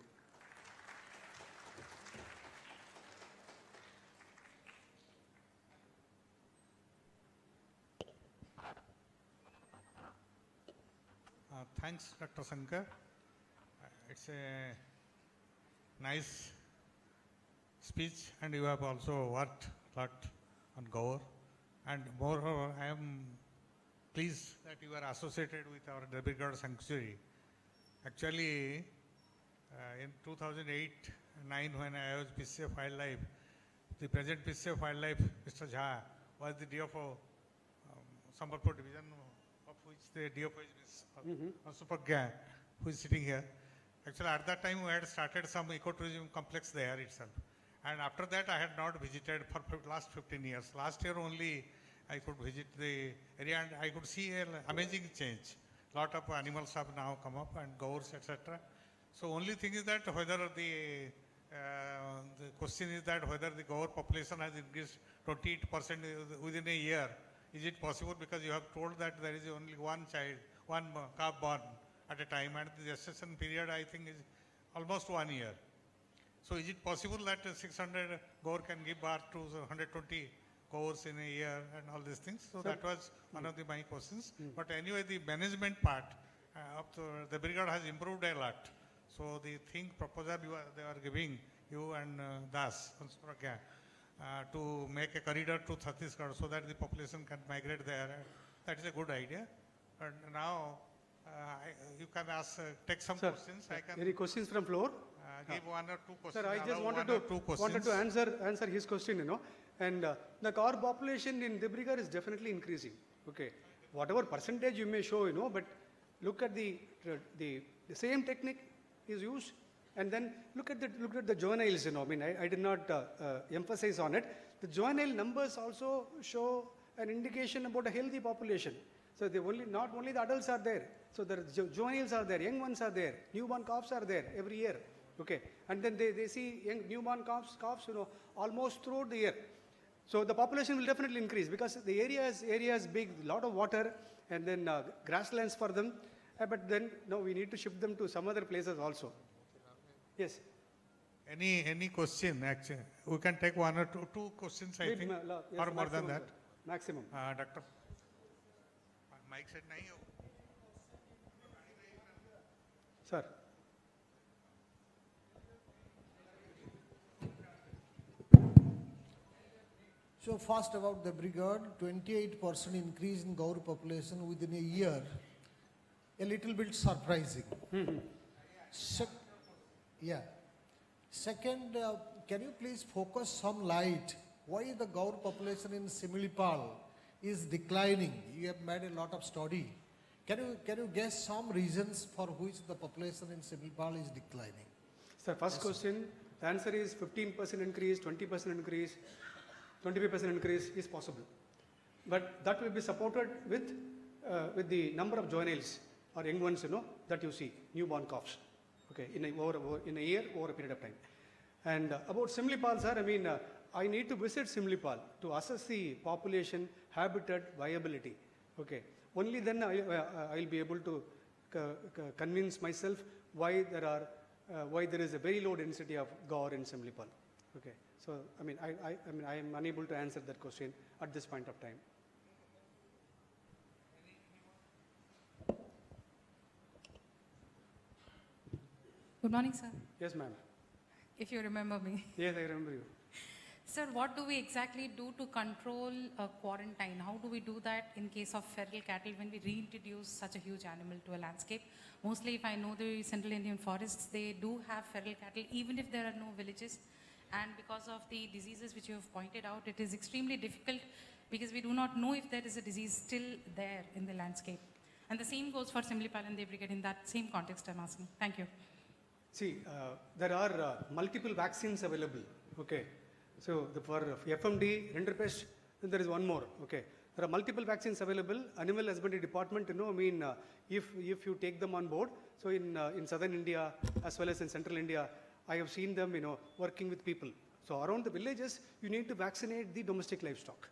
Thanks, Dr. Shankar. It's a nice speech, and you have also worked a lot on Gaur. And moreover, I am pleased that you are associated with our Dibrugarh Sanctuary. Actually, in 2008-9, when I was PCF Wildlife, the present PCF Wildlife, Mr. Jha, was the DFO, Sambalpur division, of which the DFO is Supagya, who is sitting here. Actually, at that time, we had started some ecotourism complex there itself. And after that, I had not visited for last 15 years. Last year only, I could visit the area, and I could see an amazing change. Lot of animals have now come up, and goats, etc. So only thing is that whether the question is that whether the gaur population has increased 28% within a year. Is it possible? Because you have told that there is only one calf born at a time, and the gestation period, I think, is almost 1 year. So is it possible that 600 gaur can give birth to 120 gaurs in a year and all these things? So that was one of my questions. But anyway, the management part of the brigade has improved a lot. So the proposal they are giving you and Das to make a corridor to Chhattisgarh so that the population can migrate there. That is a good idea. And now you can take some questions. I can any questions from floor? Give one or two questions. Sir, I just wanted to answer his question, And the gaur population in Dibrugarh is definitely increasing. Okay, whatever percentage you may show, but look at the same technique is used, and then look at the juveniles. I did not emphasize on it. The juvenile numbers also show an indication about a healthy population. So not only the adults are there. So the juveniles are there, young ones are there, newborn calves are there every year. Okay, and then they see young newborn calves, almost throughout the year. So the population will definitely increase because the area is big, lot of water, and then grasslands for them. But then we need to shift them to some other places also. Yes. Any question? Actually, we can take one or two questions. I think, or more than that. maximum. Doctor, mic set nahi ho. Sir. So first about the brigade, 28% increase in Gaur population within a year, a little bit surprising. Yeah. Second, can you please focus some light why the Gaur population in Similipal is declining? You have made a lot of study. Can you guess some reasons for which the population in Similipal is declining? Sir, first question, the answer is 15% increase, 20% increase, 25% increase is possible. But that will be supported with the number of juveniles or young ones, that you see, newborn calves, okay, in a year over a period of time. And about Similipal, sir, I need to visit Similipal to assess the population, habitat, viability, okay. Only then I'll be able to convince myself why there is a very low density of Gaur in Similipal, okay. So, I am unable to answer that question at this point of time. Good morning, sir. Yes, ma'am. If you remember me. Yes, I remember you. Sir, what do we exactly do to control quarantine? How do we do that in case of feral cattle when we reintroduce such a huge animal to a landscape? Mostly, if I know the Central Indian forests, they do have feral cattle even if there are no villages. And because of the diseases which you have pointed out, it is extremely difficult because we do not know if there is a disease still there in the landscape. And the same goes for Similipal and Day Brigade in that same context I'm asking. Thank you. See, there are multiple vaccines available, okay. So, for FMD, Rinderpest, then there is one more, okay. There are multiple vaccines available. Animal Husbandry Department, if you take them on board, so in southern India as well as in central India, I have seen them, working with people. So around the villages, you need to vaccinate the domestic livestock.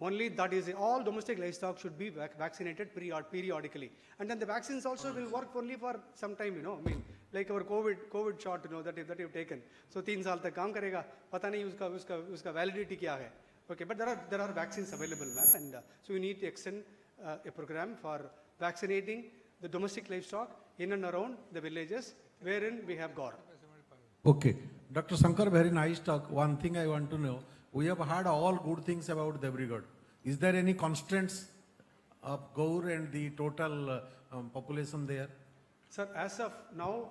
Only that is, all domestic livestock should be vaccinated periodically. And then the vaccines also will work only for some time, like our COVID shot, that you've taken. So 3 saal tak kaam karega, pata nahi uska validity kya hai. Okay, but there are vaccines available, ma'am. And so we need to extend a program for vaccinating the domestic livestock in and around the villages wherein we have Gaur. Okay. Dr. Shankar, very nice talk. One thing I want to know, we have heard all good things about the brigade. Is there any constraints of Gaur and the total population there? Sir, as of now,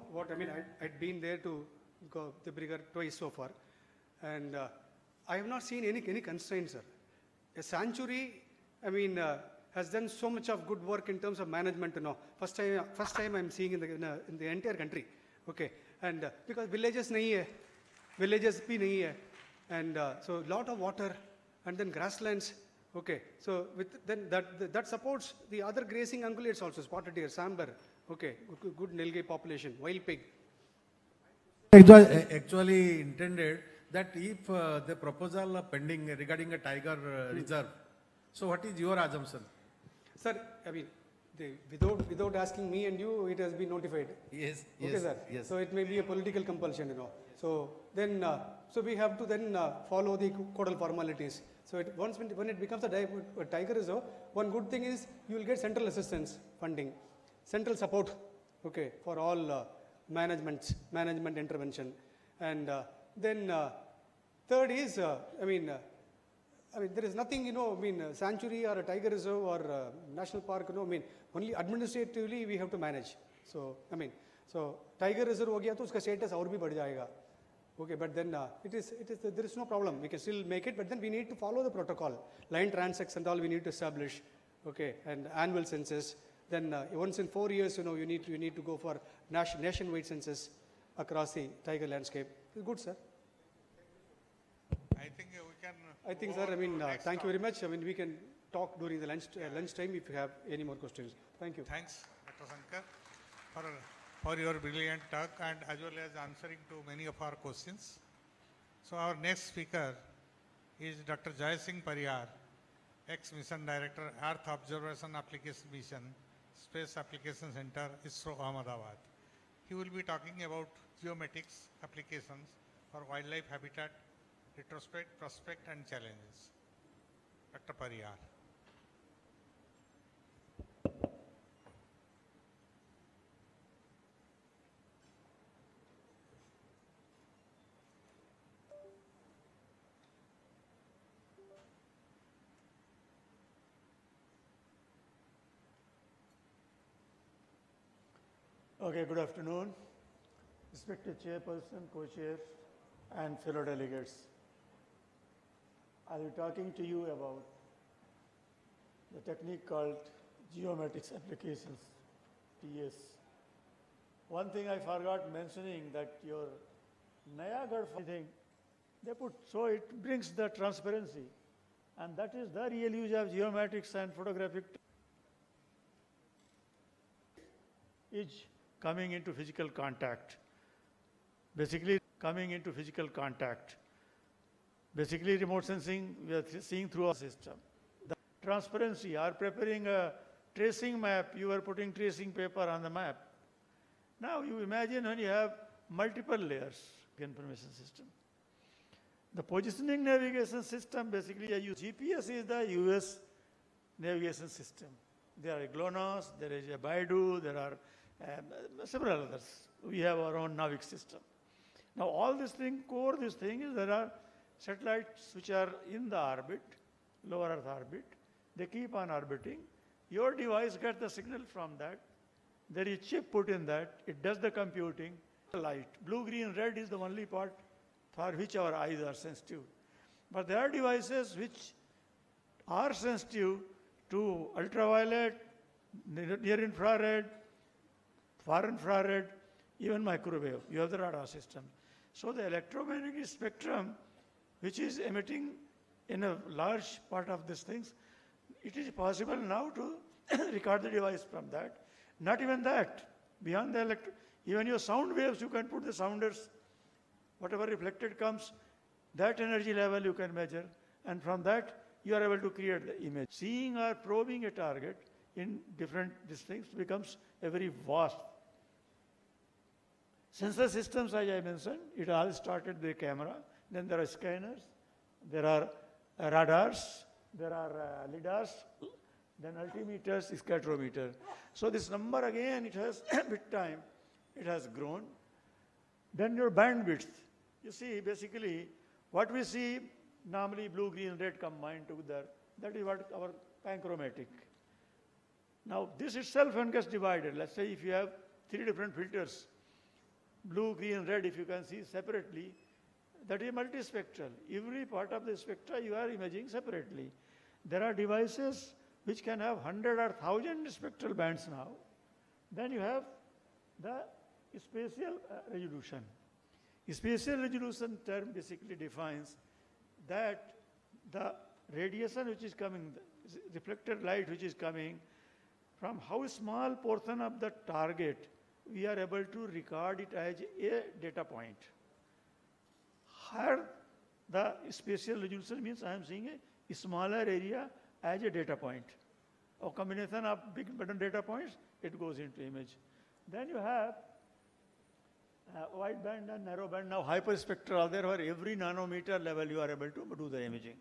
I'd been there to go the brigade twice so far, and I have not seen any constraints, sir. A sanctuary, has done so much of good work in terms of management. First time I'm seeing in the entire country, okay. And because villages bhi nahi hai, and so lot of water, and then grasslands, okay. So then that supports the other grazing ungulates also, spotted deer, sambar, okay, good nilgai population, wild pig. It was actually intended that if the proposal pending regarding a tiger reserve, so what is your assumption? Sir, without asking me and you, it has been notified. Yes, okay, yes, sir. yes. So it may be a political compulsion, So then, so we have to then follow the codal formalities. So when it becomes a tiger reserve, one good thing is you will get central assistance funding, central support, okay, for all management intervention, and then third is, there is nothing, sanctuary or a tiger reserve or national park, only administratively we have to manage. So, so tiger reserve ho gaya to uska status aur bhi badh jayega. Okay, but then there is no problem. We can still make it, but then we need to follow the protocol. Line transects and all we need to establish, okay, and annual census. Then once in 4 years, you need to go for nationwide census across the tiger landscape. It's good, sir. I think we can. I think, sir, thank you very much. We can talk during the lunch time if you have any more questions. Thank you. Thanks, Dr. Shankar, for your brilliant talk and as well as answering to many of our questions. So our next speaker is Dr. Jai Singh Pariyar, ex-Mission Director, Earth Observation Application Mission, Space Application Center, ISRO, Ahmedabad. He will be talking about geomatics applications for wildlife habitat, retrospect, prospect and challenges. Dr. Pariyar. Okay, good afternoon. Respected Chairperson, Co-Chair, and fellow delegates. I'll be talking to you about the technique called geomatics applications, TS. One thing I forgot mentioning that your Nayagarh thing, they put, so it brings the transparency. And that is the real use of geomatics and photographic is coming into physical contact. Basically, coming into physical contact. Basically, remote sensing, we are seeing through our system. The transparency, are preparing a tracing map, you are putting tracing paper on the map. Now, you imagine when you have multiple layers, information system. The positioning navigation system, basically, GPS is the US navigation system. There are GLONASS, there is a Baidu, there are several others. We have our own NAVIC system. Now all this thing, core this thing is there are satellites which are in the orbit, lower Earth orbit. They keep on orbiting. Your device gets the signal from that. There is a chip put in that. It does the computing. Light. Blue, green, red is the only part for which our eyes are sensitive. But there are devices which are sensitive to ultraviolet, near infrared, far infrared, even microwave. You have the radar system. So the electromagnetic spectrum, which is emitting in a large part of these things, it is possible now to record the device from that. Not even that. Beyond the even your sound waves, you can put the sounders, whatever reflected comes, that energy level you can measure, and from that you are able to create the image. Seeing or probing a target in different things becomes a very vast. Sensor systems, as I mentioned, it all started with the camera, then there are scanners, there are radars, there are lidars, then altimeters, spectrometer. So this number again, it has with time, it has grown. Then your bandwidth. You see, basically, what we see normally blue, green, red combined together, that is what our panchromatic. Now this itself when gets divided, let's say if you have 3 different filters, blue, green, red, if you can see separately, that is multispectral. Every part of the spectra you are imaging separately. There are devices which can have 100 or 1000 spectral bands now. Then you have the spatial resolution. Spatial resolution term basically defines that the radiation which is coming, the reflected light which is coming, from how small portion of the target we are able to record it as a data point. Here the spatial resolution means I am seeing a smaller area as a data point. A combination of big button data points, it goes into image. Then you have wide band and narrow band. Now hyperspectral are there where every nanometer level you are able to do the imaging.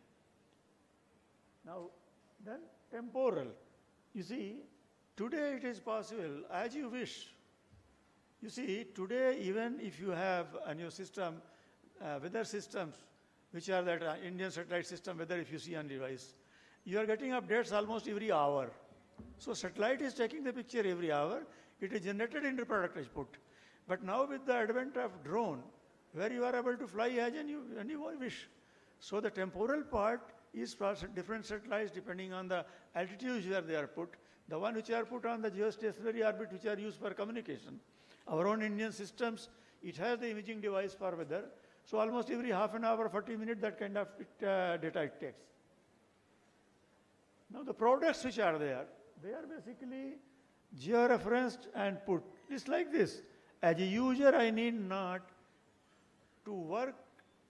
Now then temporal. You see, today it is possible as you wish. You see, today even if you have a new system, weather systems, which are that Indian satellite system, weather if you see on device, you are getting updates almost every hour. So satellite is taking the picture every hour. It is generated into product output. But now with the advent of drone, where you are able to fly as you wish. So the temporal part is for different satellites depending on the altitudes where they are put. The one which are put on the geostationary orbit which are used for communication. Our own Indian systems, it has the imaging device for weather. So almost every half an hour, 40 minutes, that kind of data it takes. Now the products which are there, they are basically georeferenced and put. It's like this. As a user, I need not to work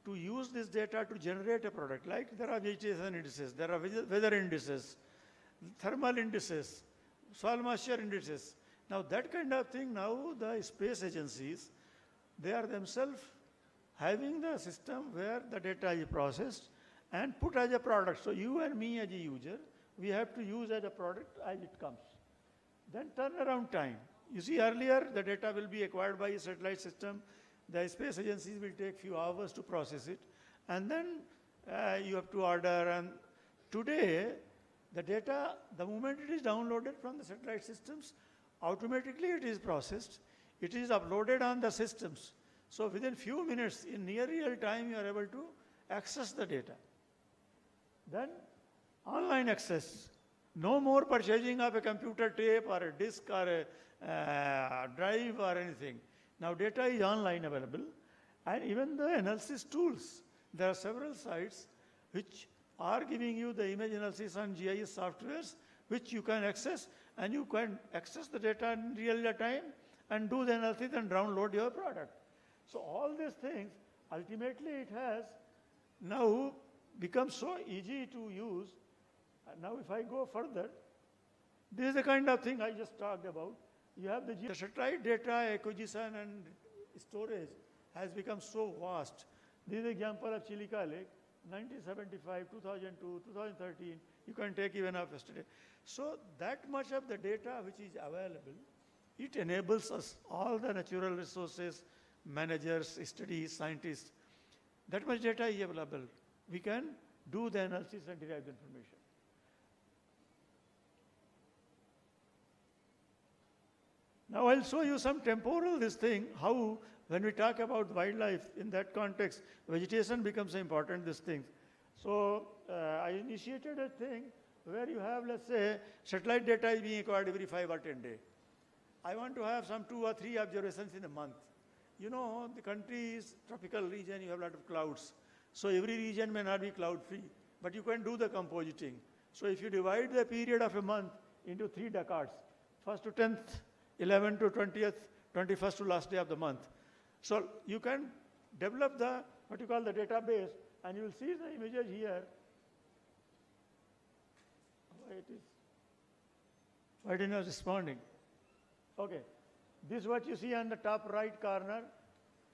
to use this data to generate a product. Like there are vegetation indices, there are weather indices, thermal indices, soil moisture indices. Now that kind of thing, now the space agencies, they are themselves having the system where the data is processed and put as a product. So you and me as a user, we have to use as a product as it comes. Then turnaround time. You see, earlier the data will be acquired by a satellite system. The space agencies will take few hours to process it, and then you have to order. And today, the data, the moment it is downloaded from the satellite systems, automatically it is processed. It is uploaded on the systems. So within few minutes, in near real time, you are able to access the data. Then online access. No more purchasing of a computer tape or a disk or a drive or anything. Now data is online available, and even the analysis tools. There are several sites which are giving you the image analysis and GIS softwares which you can access, and you can access the data in real time and do the analysis and download your product. So all these things, ultimately it has now become so easy to use. And now if I go further, this is the kind of thing I just talked about. You have the satellite data acquisition and storage has become so vast. This is an example of Chilika Lake, 1975, 2002, 2013. You can take even of yesterday. So that much of the data which is available, it enables us, all the natural resources, managers, studies, scientists, that much data is available. We can do the analysis and derive the information. Now I'll show you some temporal this thing, how when we talk about wildlife in that context, vegetation becomes important, this thing. So I initiated a thing where you have, let's say, satellite data is being acquired every 5 or 10 days. I want to have some 2 or 3 observations in a month. You know, the country is tropical region, you have a lot of clouds. So every region may not be cloud free, but you can do the compositing. So if you divide the period of a month into 3 decades, 1st to 10th, 11th to 20th, 21st to last day of the month. So you can develop the, what you call the database, and you will see the images here. Why didn't I responding? Okay. This is what you see on the top right corner,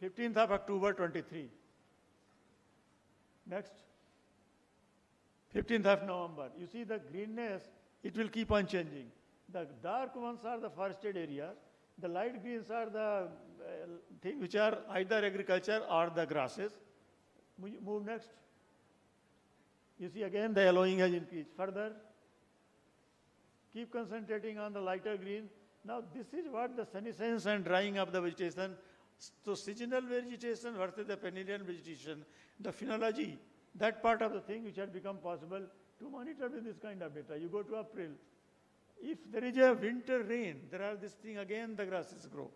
15th of October 23. Next. 15th of November. You see the greenness, it will keep on changing. The dark ones are the forested areas. The light greens are the things which are either agriculture or the grasses. Move next. You see again the yellowing has increased. Further, keep concentrating on the lighter green. Now this is what the senescence and drying of the vegetation. So seasonal vegetation versus the perennial vegetation, the phenology, that part of the thing which had become possible to monitor with this kind of data. You go to April. If there is a winter rain, there are this thing again the grasses grow.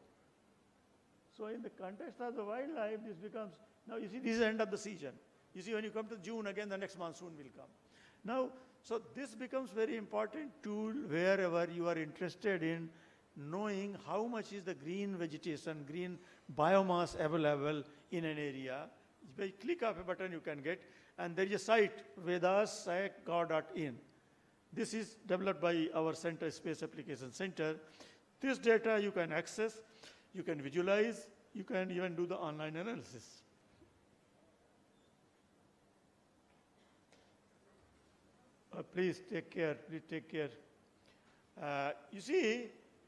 So in the context of the wildlife, this becomes, now you see this is the end of the season. You see when you come to June, again the next monsoon will come. Now, so this becomes very important tool wherever you are interested in knowing how much is the green vegetation, green biomass available in an area. By click of a button you can get, and there is a site, vedas.gov.in. This is developed by our Center, Space Application Center. This data you can access, you can visualize, you can even do the online analysis. Please take care, please take care. You see,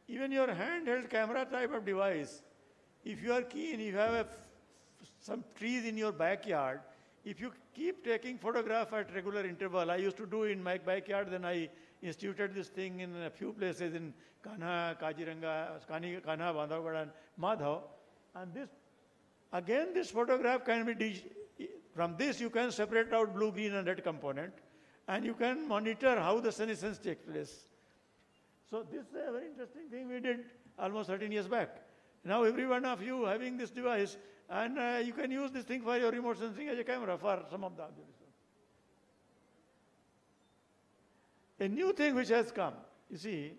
even your handheld camera type of device, if you are keen, if you have some trees in your backyard, if you keep taking photograph at regular interval, I used to do in my backyard, then I instituted this thing in a few places in Kanha, Kaziranga, Kanha, Bandhavgarh and Madhav. And this, again this photograph can be, from this you can separate out blue, green and red component, and you can monitor how the senescence takes place. So this is a very interesting thing we did almost 13 years back. Now every one of you having this device, and you can use this thing for your remote sensing as a camera for some of the observations. A new thing which has come, you see,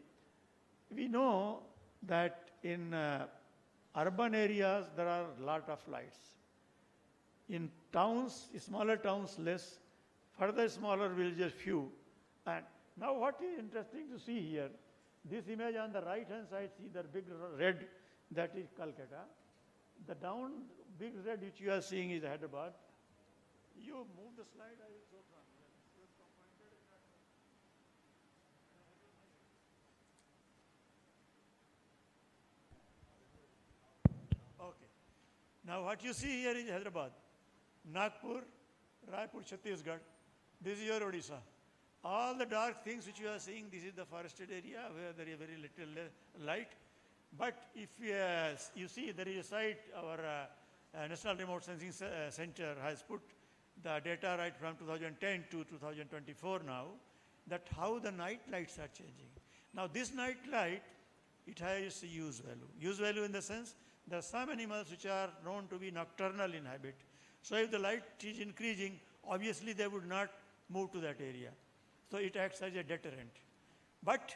we know that in urban areas there are a lot of lights. In towns, smaller towns less, further smaller villages few. And now what is interesting to see here, this image on the right hand side, see the big red, that is Calcutta. The down big red which you are seeing is Hyderabad. You move the slide, I will show from. Okay. Now what you see here is Hyderabad, Nagpur, Raipur, Chhattisgarh. This is your Odisha. All the dark things which you are seeing, this is the forested area where there is very little light. But if you see, there is a site, our National Remote Sensing Center has put the data right from 2010 to 2024 now, that how the night lights are changing. Now this night light, it has use value. Use value in the sense, there are some animals which are known to be nocturnal in habit. So if the light is increasing, obviously they would not move to that area. So it acts as a deterrent. But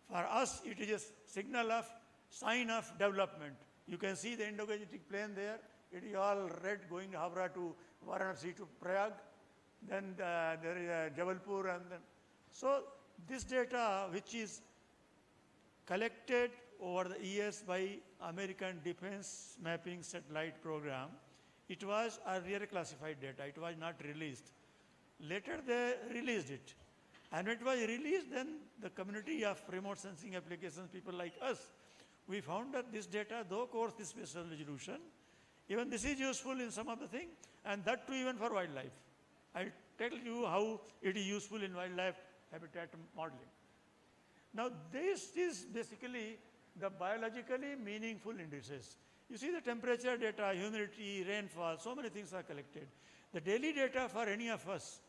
for us, it is a signal of, sign of development. You can see the Indo-Gangetic plain there. It is all red going Havra to Varanasi to Prayag. Then there is Jabalpur. And then. So this data, which is collected over the years by American Defense Mapping Satellite Program, it was earlier classified data. It was not released. Later they released it. And when it was released, then the community of remote sensing applications, people like us, we found that this data, though of course this spatial resolution, even this is useful in some of the things, and that too even for wildlife. I tell you how it is useful in wildlife habitat modeling. Now this is basically the biologically meaningful indices. You see the temperature data, humidity, rainfall, so many things are collected. The daily data for any of us,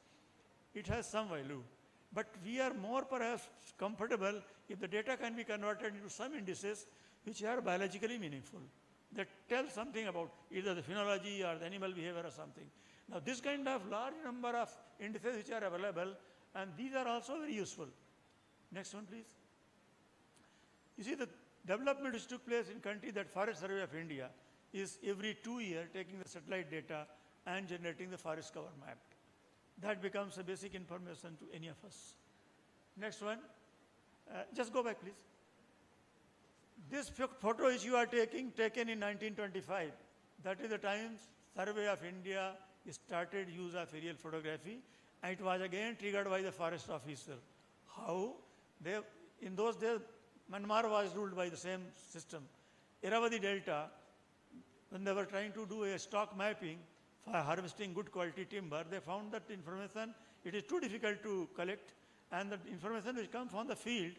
it has some value. But we are more perhaps comfortable if the data can be converted into some indices which are biologically meaningful, that tell something about either the phenology or the animal behavior or something. Now this kind of large number of indices which are available, and these are also very useful. Next one please. You see the development which took place in country, that Forest Survey of India is every 2 years taking the satellite data and generating the forest cover map. That becomes a basic information to any of us. Next one. Just go back, please. This photo which you are taken in 1925. That is the time Survey of India started use of aerial photography, and it was again triggered by the forest officer. How? In those days, Myanmar was ruled by the same system. Irrawaddy Delta, when they were trying to do a stock mapping for harvesting good quality timber, they found that information, it is too difficult to collect, and the information which comes from the field,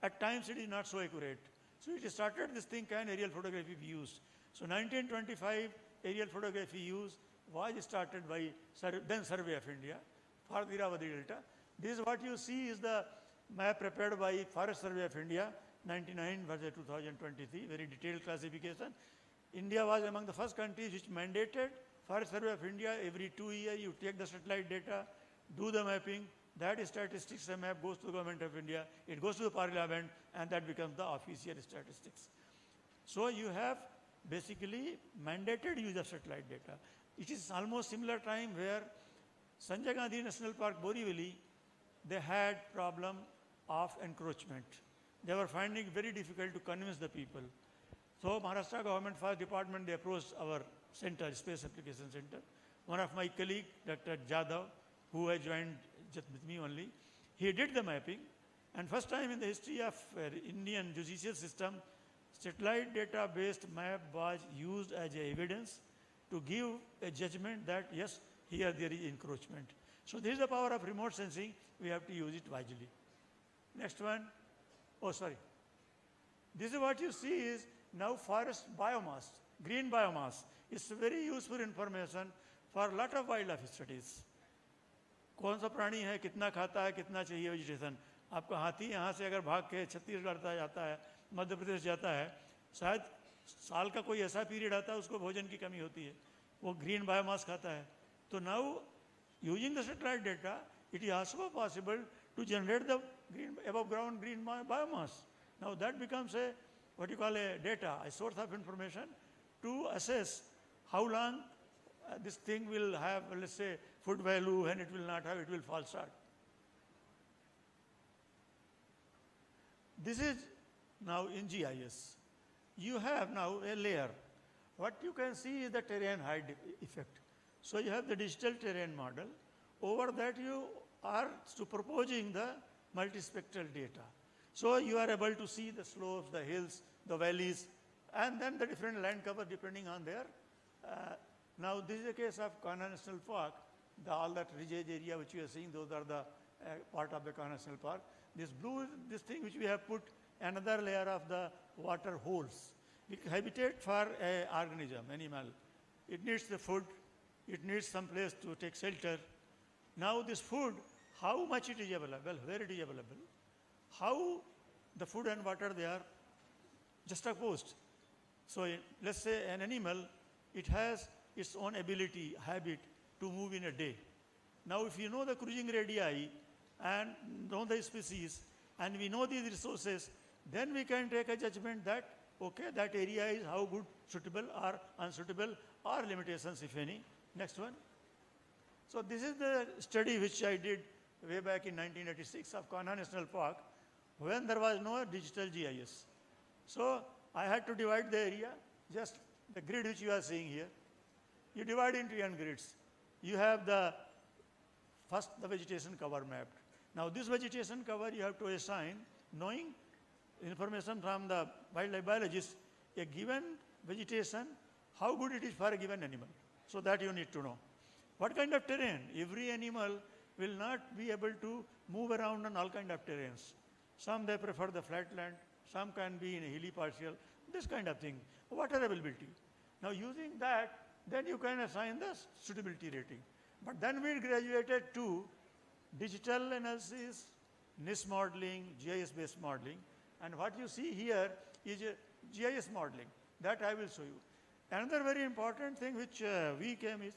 at times it is not so accurate. So it started this thing, can aerial photography be used? So 1925, aerial photography use was started by then Survey of India for the Irrawaddy Delta. This is what you see is the map prepared by Forest Survey of India, 99 versus 2023, very detailed classification. India was among the first countries which mandated Forest Survey of India, every 2 years you take the satellite data, do the mapping, that statistics map goes to the government of India, it goes to the parliament, and that becomes the official statistics. So you have basically mandated use of satellite data. It is almost similar time where Sanjay Gandhi National Park, Borivali, they had problem of encroachment. They were finding it very difficult to convince the people. So Maharashtra government first department, they approached our center, Space Application Center. One of my colleague, Dr. Jadhav, who has joined just with me only, he did the mapping, and first time in the history of Indian judicial system, satellite data based map was used as a evidence to give a judgment that yes, here there is encroachment. So this is the power of remote sensing, we have to use it wisely. Next one. Oh, sorry. This is what you see is now forest biomass, green biomass. It's very useful information for a lot of wildlife studies. कौन सा प्राणी है, कितना खाता है, कितना चाहिए vegetation. आपका हाथी यहाँ से अगर भाग के छत्तीसगढ़ जाता है, मध्य प्रदेश जाता है, शायद साल का कोई ऐसा पीरियड आता है उसको भोजन की कमी होती है, वो ग्रीन बायोमास खाता है. तो now using the satellite data, it is also possible to generate the green, above ground green biomass. Now that becomes a, what you call a data, a source of information to assess how long this thing will have, let's say, food value, and it will not have, it will fall short. This is now in GIS. You have now a layer. What you can see is the terrain height effect. So you have the digital terrain model. Over that you are superposing the multispectral data. So you are able to see the slopes, the hills, the valleys, and then the different land cover depending on their. Now this is a case of Kanha National Park. All that ridge area which you are seeing, those are the part of the Kanha National Park. This blue, this thing which we have put another layer of the water holes. Habitat for an organism, animal. It needs the food, it needs some place to take shelter. Now this food, how much it is available, where it is available, how the food and water they are juxtaposed. So let's say an animal, it has its own ability, habit to move in a day. Now if you know the cruising radii and know the species and we know these resources, then we can take a judgment that, okay, that area is how good, suitable or unsuitable or limitations if any. Next one. So this is the study which I did way back in 1986 of Kanha National Park when there was no digital GIS. So I had to divide the area, just the grid which you are seeing here. You divide into n grids. You have the first the vegetation cover mapped. Now this vegetation cover you have to assign, knowing information from the wildlife biologist, a given vegetation, how good it is for a given animal. So that you need to know. What kind of terrain? Every animal will not be able to move around on all kind of terrains. Some they prefer the flat land, some can be in a hilly partial, this kind of thing. Water availability. Now using that, then you can assign the suitability rating. But then we graduated to digital analysis, NIS modeling, GIS-based modeling. And what you see here is a GIS modeling. That I will show you. Another very important thing which we came is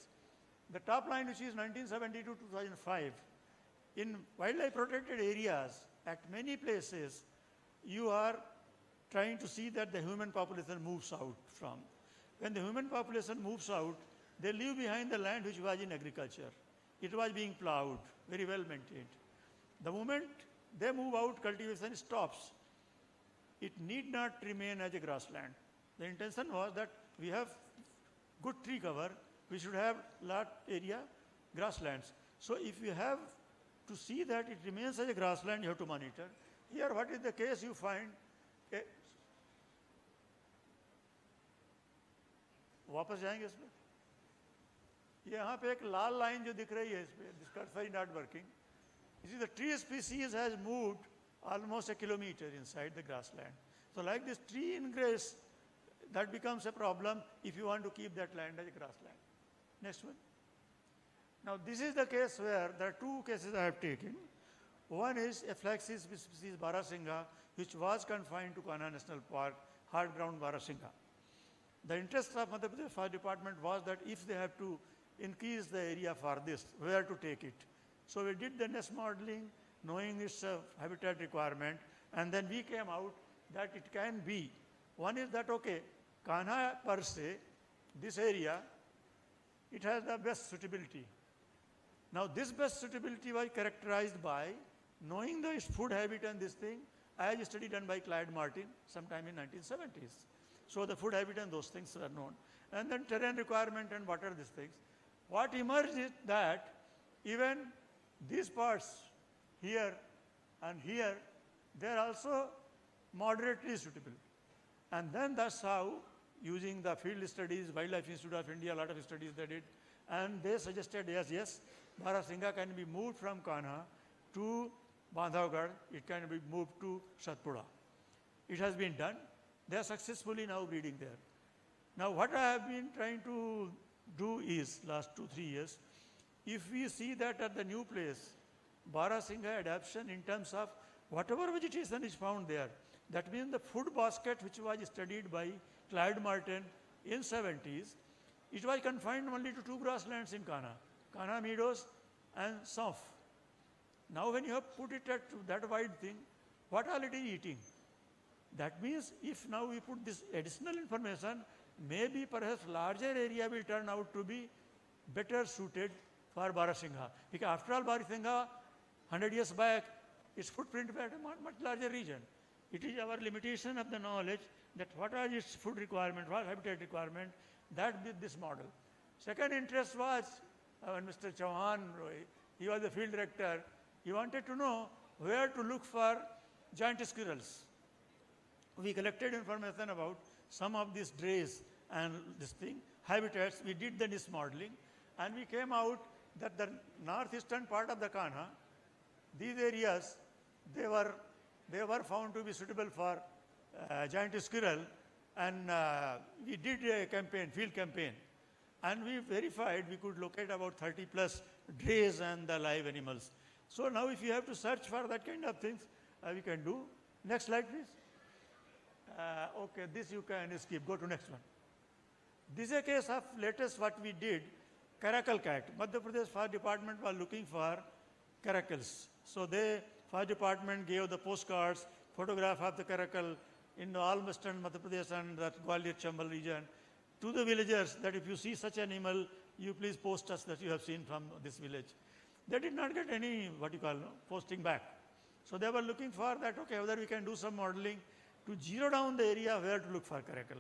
the top line, which is 1970 to 2005. In wildlife protected areas, at many places, you are trying to see that the human population moves out from. When the human population moves out, they leave behind the land which was in agriculture. It was being plowed, very well maintained. The moment they move out, cultivation stops. It need not remain as a grassland. The intention was that we have good tree cover, we should have large area grasslands. So if you have to see that it remains as a grassland, you have to monitor. Here what is the case you find? वापस जाएंगे इसमें यहाँ पे एक लाल line जो दिख रही है इस पे this cursor is not working. You see the tree species has moved almost a kilometer inside the grassland. So like this tree ingress, that becomes a problem if you want to keep that land as a grassland. Next one. Now this is the case where there are two cases I have taken. One is a flaxseed species Barasingha, which was confined to Kanha National Park, hard ground Barasingha. The interest of Madhya Pradesh Forest Department was that if they have to increase the area for this, where to take it. So we did the nest modeling, knowing its habitat requirement, and then we came out that it can be. One is that, okay, Kanha per se, this area, it has the best suitability. Now this best suitability was characterized by knowing the food habit and this thing, as a study done by Clyde Martin sometime in 1970s. So the food habit and those things were known. And then terrain requirement and what are these things. What emerged is that even these parts here and here, they are also moderately suitable. And then that's how, using the field studies, Wildlife Institute of India, a lot of studies they did, and they suggested, yes, Barasingha can be moved from Kanha to Bandhavgarh, it can be moved to Satpura. It has been done. They are successfully now breeding there. Now what I have been trying to do is, last 2-3 years, if we see that at the new place, Barasingha adaptation in terms of whatever vegetation is found there, that means the food basket which was studied by Clyde Martin in 70s, it was confined only to two grasslands in Kanha, Kanha meadows and Sauf. Now when you have put it at that wide thing, what all it is eating? That means if now we put this additional information, maybe perhaps larger area will turn out to be better suited for Barasingha. Because after all, Barasingha, 100 years back, its footprint was a much larger region. It is our limitation of the knowledge that what are its food requirement, what habitat requirement, that with this model. Second interest was when Mr. Chauhan, he was the field director, he wanted to know where to look for giant squirrels. We collected information about some of these drays and this thing, habitats. We did the NIST modeling, and we came out that the northeastern part of the Kanha, these areas, they were found to be suitable for giant squirrel, and we did a campaign, field campaign, and we verified we could locate about 30 plus drays and the live animals. So now if you have to search for that kind of things, we can do. Next slide, please. Okay, this you can skip. Go to next one. This is a case of latest what we did, caracal cat. Madhya Pradesh Fire Department was looking for caracals. So the Fire Department gave the postcards, photograph of the caracal in all western Madhya Pradesh and that Gwalior Chambal region to the villagers that if you see such animal, you please post us that you have seen from this village. They did not get any, posting back. So they were looking for that, okay, whether we can do some modeling to zero down the area where to look for caracal.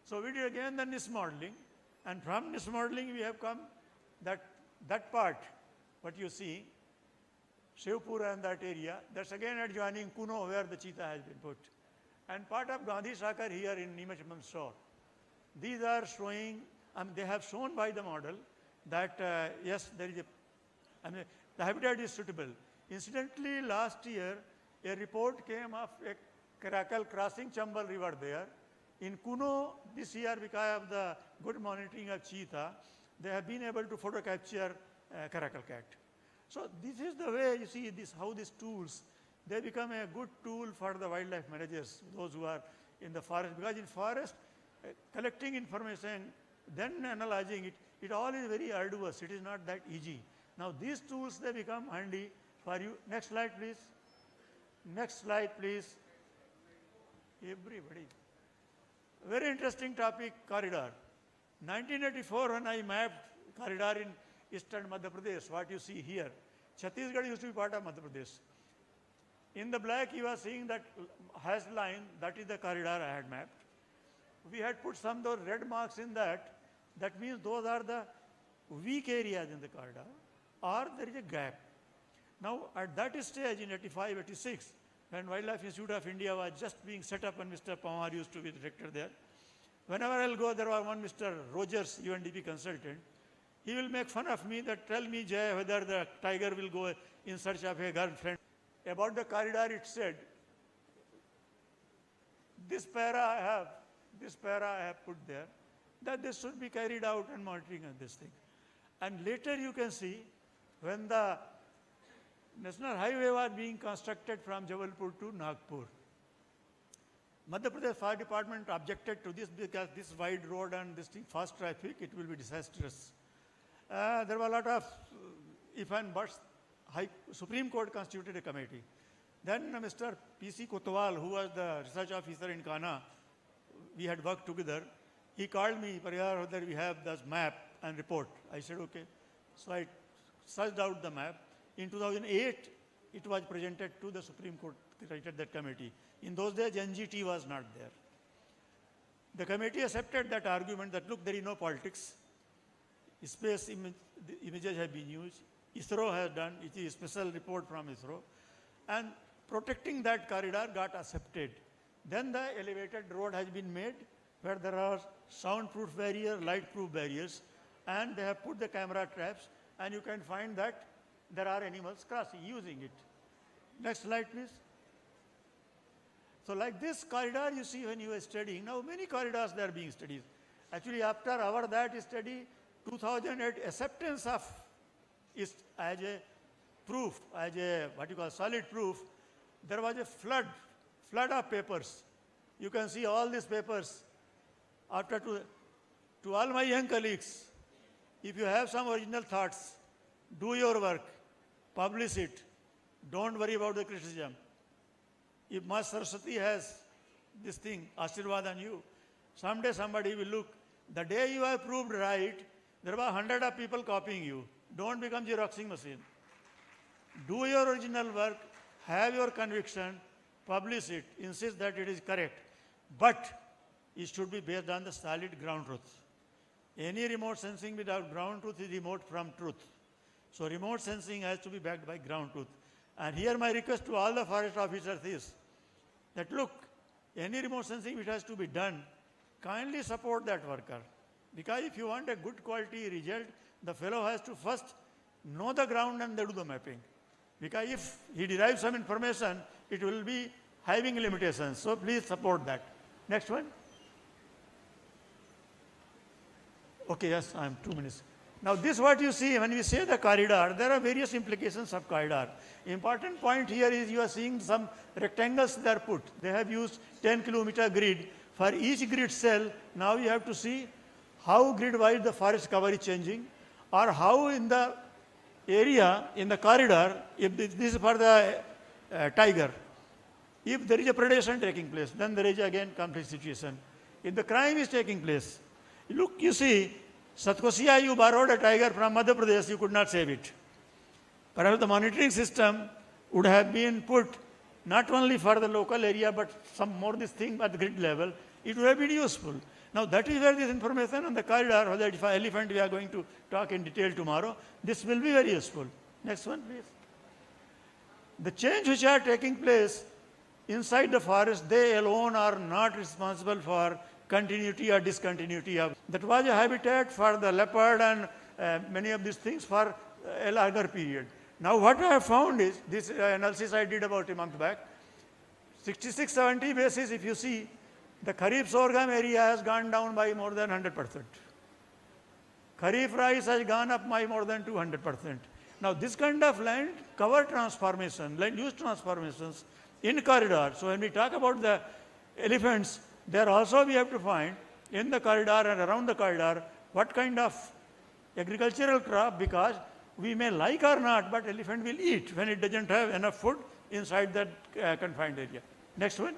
So we did again the NIST modeling, and from NIST modeling we have come that part, what you see, Shivpura and that area, that's again adjoining Kuno where the cheetah has been put. And part of Gandhi Sakar here in Nimachmam shore. These are showing, they have shown by the model that yes, there is the habitat is suitable. Incidentally, last year, a report came of a caracal crossing Chambal River there. In Kuno, this year, because of the good monitoring of cheetah, they have been able to photo capture caracal cat. So this is the way you see this, how these tools, they become a good tool for the wildlife managers, those who are in the forest. Because in forest, collecting information, then analyzing it, it all is very arduous. It is not that easy. Now these tools, they become handy for you. Next slide, please. Next slide, please. Everybody. Very interesting topic, corridor. 1984, when I mapped corridor in eastern Madhya Pradesh, what you see here, Chhattisgarh used to be part of Madhya Pradesh. In the black, you are seeing that hash line, that is the corridor I had mapped. We had put some of those red marks in that. That means those are the weak areas in the corridor, or there is a gap. Now, at that stage in 85, 86, when Wildlife Institute of India was just being set up and Mr. Pawar used to be the director there, whenever I'll go, there was one Mr. Rogers, UNDP consultant. He will make fun of me that tell me, Jay, whether the tiger will go in search of a girlfriend. About the corridor, it said, this para I have put there, that this should be carried out and monitoring on this thing. And later you can see, when the National Highway was being constructed from Jabalpur to Nagpur, Madhya Pradesh Fire Department objected to this because this wide road and this thing, fast traffic, it will be disastrous. There were a lot of if and buts. Supreme Court constituted a committee. Then Mr. P.C. Kotwal, who was the research officer in Kana, we had worked together. He called me, Pariyar, whether we have this map and report. I said, okay. So I searched out the map. In 2008, it was presented to the Supreme Court, created that committee. In those days, NGT was not there. The committee accepted that argument that, look, there is no politics. Space images have been used. ISRO has done, it is a special report from ISRO. And protecting that corridor got accepted. Then the elevated road has been made where there are soundproof barriers, light-proof barriers, and they have put the camera traps, and you can find that there are animals crossing, using it. Next slide, please. So like this corridor you see when you are studying, now many corridors they are being studied. Actually, after our that study, 2008 acceptance of is as a proof, as a solid proof, there was a flood of papers. You can see all these papers. After to all my young colleagues, if you have some original thoughts, do your work, publish it. Don't worry about the criticism. If Ma Saraswati has this thing, Ashirwad on you, someday somebody will look. The day you have proved right, there were 100 of people copying you. Don't become Xeroxing machine. Do your original work, have your conviction, publish it, insist that it is correct. But it should be based on the solid ground truth. Any remote sensing without ground truth is remote from truth. So remote sensing has to be backed by ground truth. And here my request to all the forest officers is that look, any remote sensing which has to be done, kindly support that worker. Because if you want a good quality result, the fellow has to first know the ground and then do the mapping. Because if he derives some information, it will be having limitations. So please support that. Next one. Okay, yes, I am 2 minutes. Now this what you see when we say the corridor, there are various implications of corridor. Important point here is you are seeing some rectangles they are put. They have used 10-kilometer grid. For each grid cell, now you have to see how grid-wise the forest cover is changing, or how in the area, in the corridor, if this is for the tiger, if there is a predation taking place, then there is again conflict situation. If the crime is taking place, look, you see, Satkosia, you borrowed a tiger from Madhya Pradesh, you could not save it. Perhaps the monitoring system would have been put not only for the local area, but some more this thing at the grid level, it would have been useful. Now that is where this information on the corridor, whether it's for elephant, we are going to talk in detail tomorrow, this will be very useful. Next one, please. The change which are taking place inside the forest, they alone are not responsible for continuity or discontinuity of. That was a habitat for the leopard and many of these things for a larger period. Now what I have found is, this analysis I did about a month back, 66-70 basis, if you see, the Kharif sorghum area has gone down by more than 100%. Kharif rice has gone up by more than 200%. Now this kind of land cover transformation, land use transformations in corridor. So when we talk about the elephants, there also we have to find in the corridor and around the corridor what kind of agricultural crop, because we may like or not, but elephant will eat when it doesn't have enough food inside that confined area. Next one.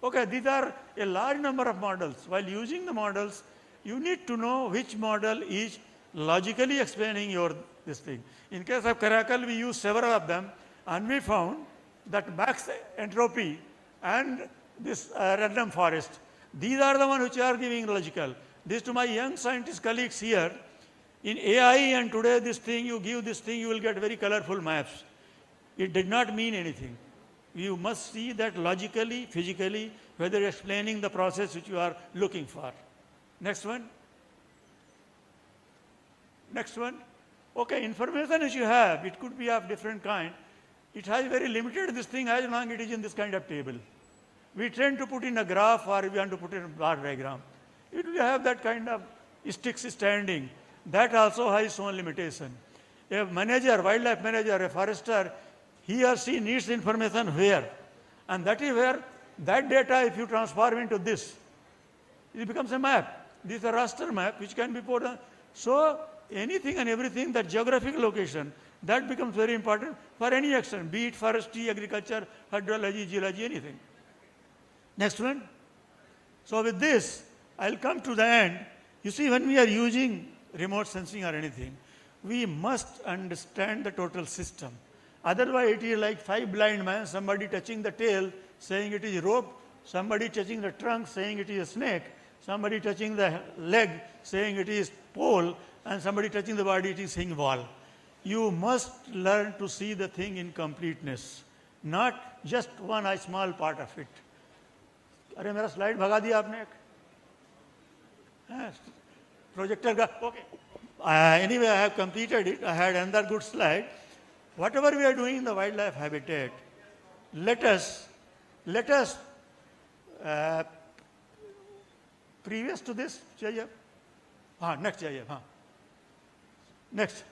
Okay, these are a large number of models. While using the models, you need to know which model is logically explaining your this thing. In case of Caracal, we used several of them, and we found that max entropy and this random forest, these are the ones which are giving logical. This to my young scientist colleagues here, in AI and today this thing, you give this thing, you will get very colorful maps. It did not mean anything. You must see that logically, physically, whether explaining the process which you are looking for. Next one. Next one. Okay, information which you have, it could be of different kind. It has very limited this thing as long as it is in this kind of table. We tend to put in a graph or we want to put in a bar diagram. It will have that kind of sticks standing. That also has its own limitation. A manager, wildlife manager, a forester, he or she needs information where? And that is where that data, if you transform into this, it becomes a map. This is a raster map which can be put on. So anything and everything, that geographic location, that becomes very important for any action, be it forestry, agriculture, hydrology, geology, anything. Next one. So with this, I'll come to the end. You see, when we are using remote sensing or anything, we must understand the total system. Otherwise, it is like 5 blind men, somebody touching the tail, saying it is rope, somebody touching the trunk, saying it is a snake, somebody touching the leg, saying it is pole, and somebody touching the body, it is saying wall. You must learn to see the thing in completeness, not just one small part of it. अरे मेरा slide भगा दिया आपने एक projector का okay anyway I have completed it. I had another good slide. Whatever we are doing in the wildlife habitat, let us previous to this चाहिए next चाहिए next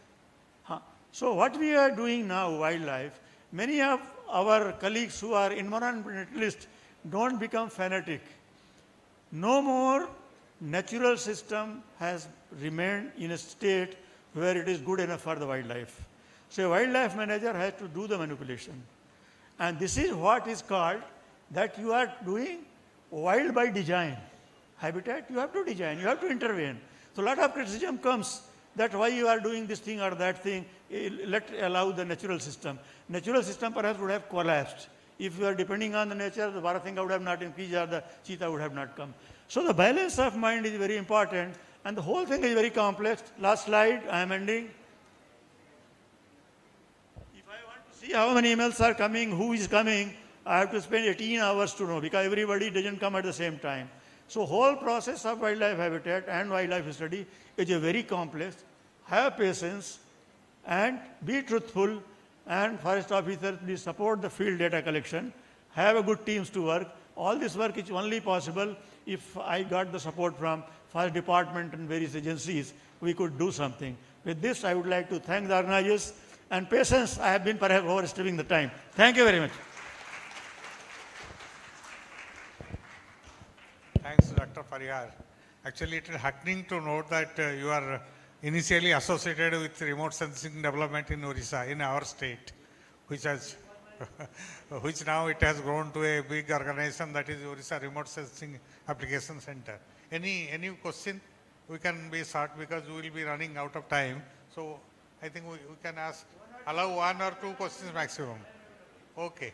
so what we are doing now, wildlife, many of our colleagues who are environmentalists don't become fanatic. No more natural system has remained in a state where it is good enough for the wildlife. So a wildlife manager has to do the manipulation. And this is what is called that you are doing wild by design. Habitat, you have to design, you have to intervene. So a lot of criticism comes that why you are doing this thing or that thing, allow the natural system. Natural system perhaps would have collapsed. If you are depending on the nature, the Barathanga would have not increased or the cheetah would have not come. So the balance of mind is very important, And the whole thing is very complex. Last slide, I am ending. If I want to see how many emails are coming, who is coming, I have to spend 18 hours to know because everybody doesn't come at the same time. So whole process of wildlife habitat and wildlife study is a very complex. Have patience and be truthful, and forest officers please support the field data collection. Have a good teams to work. All this work is only possible if I got the support from forest department and various agencies. We could do something. With this, I would like to thank the organizers and patience. I have been perhaps overstepping the time. Thank you very much. Thanks, Dr. Parihar. Actually, it is heartening to note that you are initially associated with remote sensing development in Odisha, in our state, which has, which now it has grown to a big organization, that is Odisha Remote Sensing Application Center. Any question? We can be short because we will be running out of time. So I think we can allow 1 or 2 questions maximum. Okay.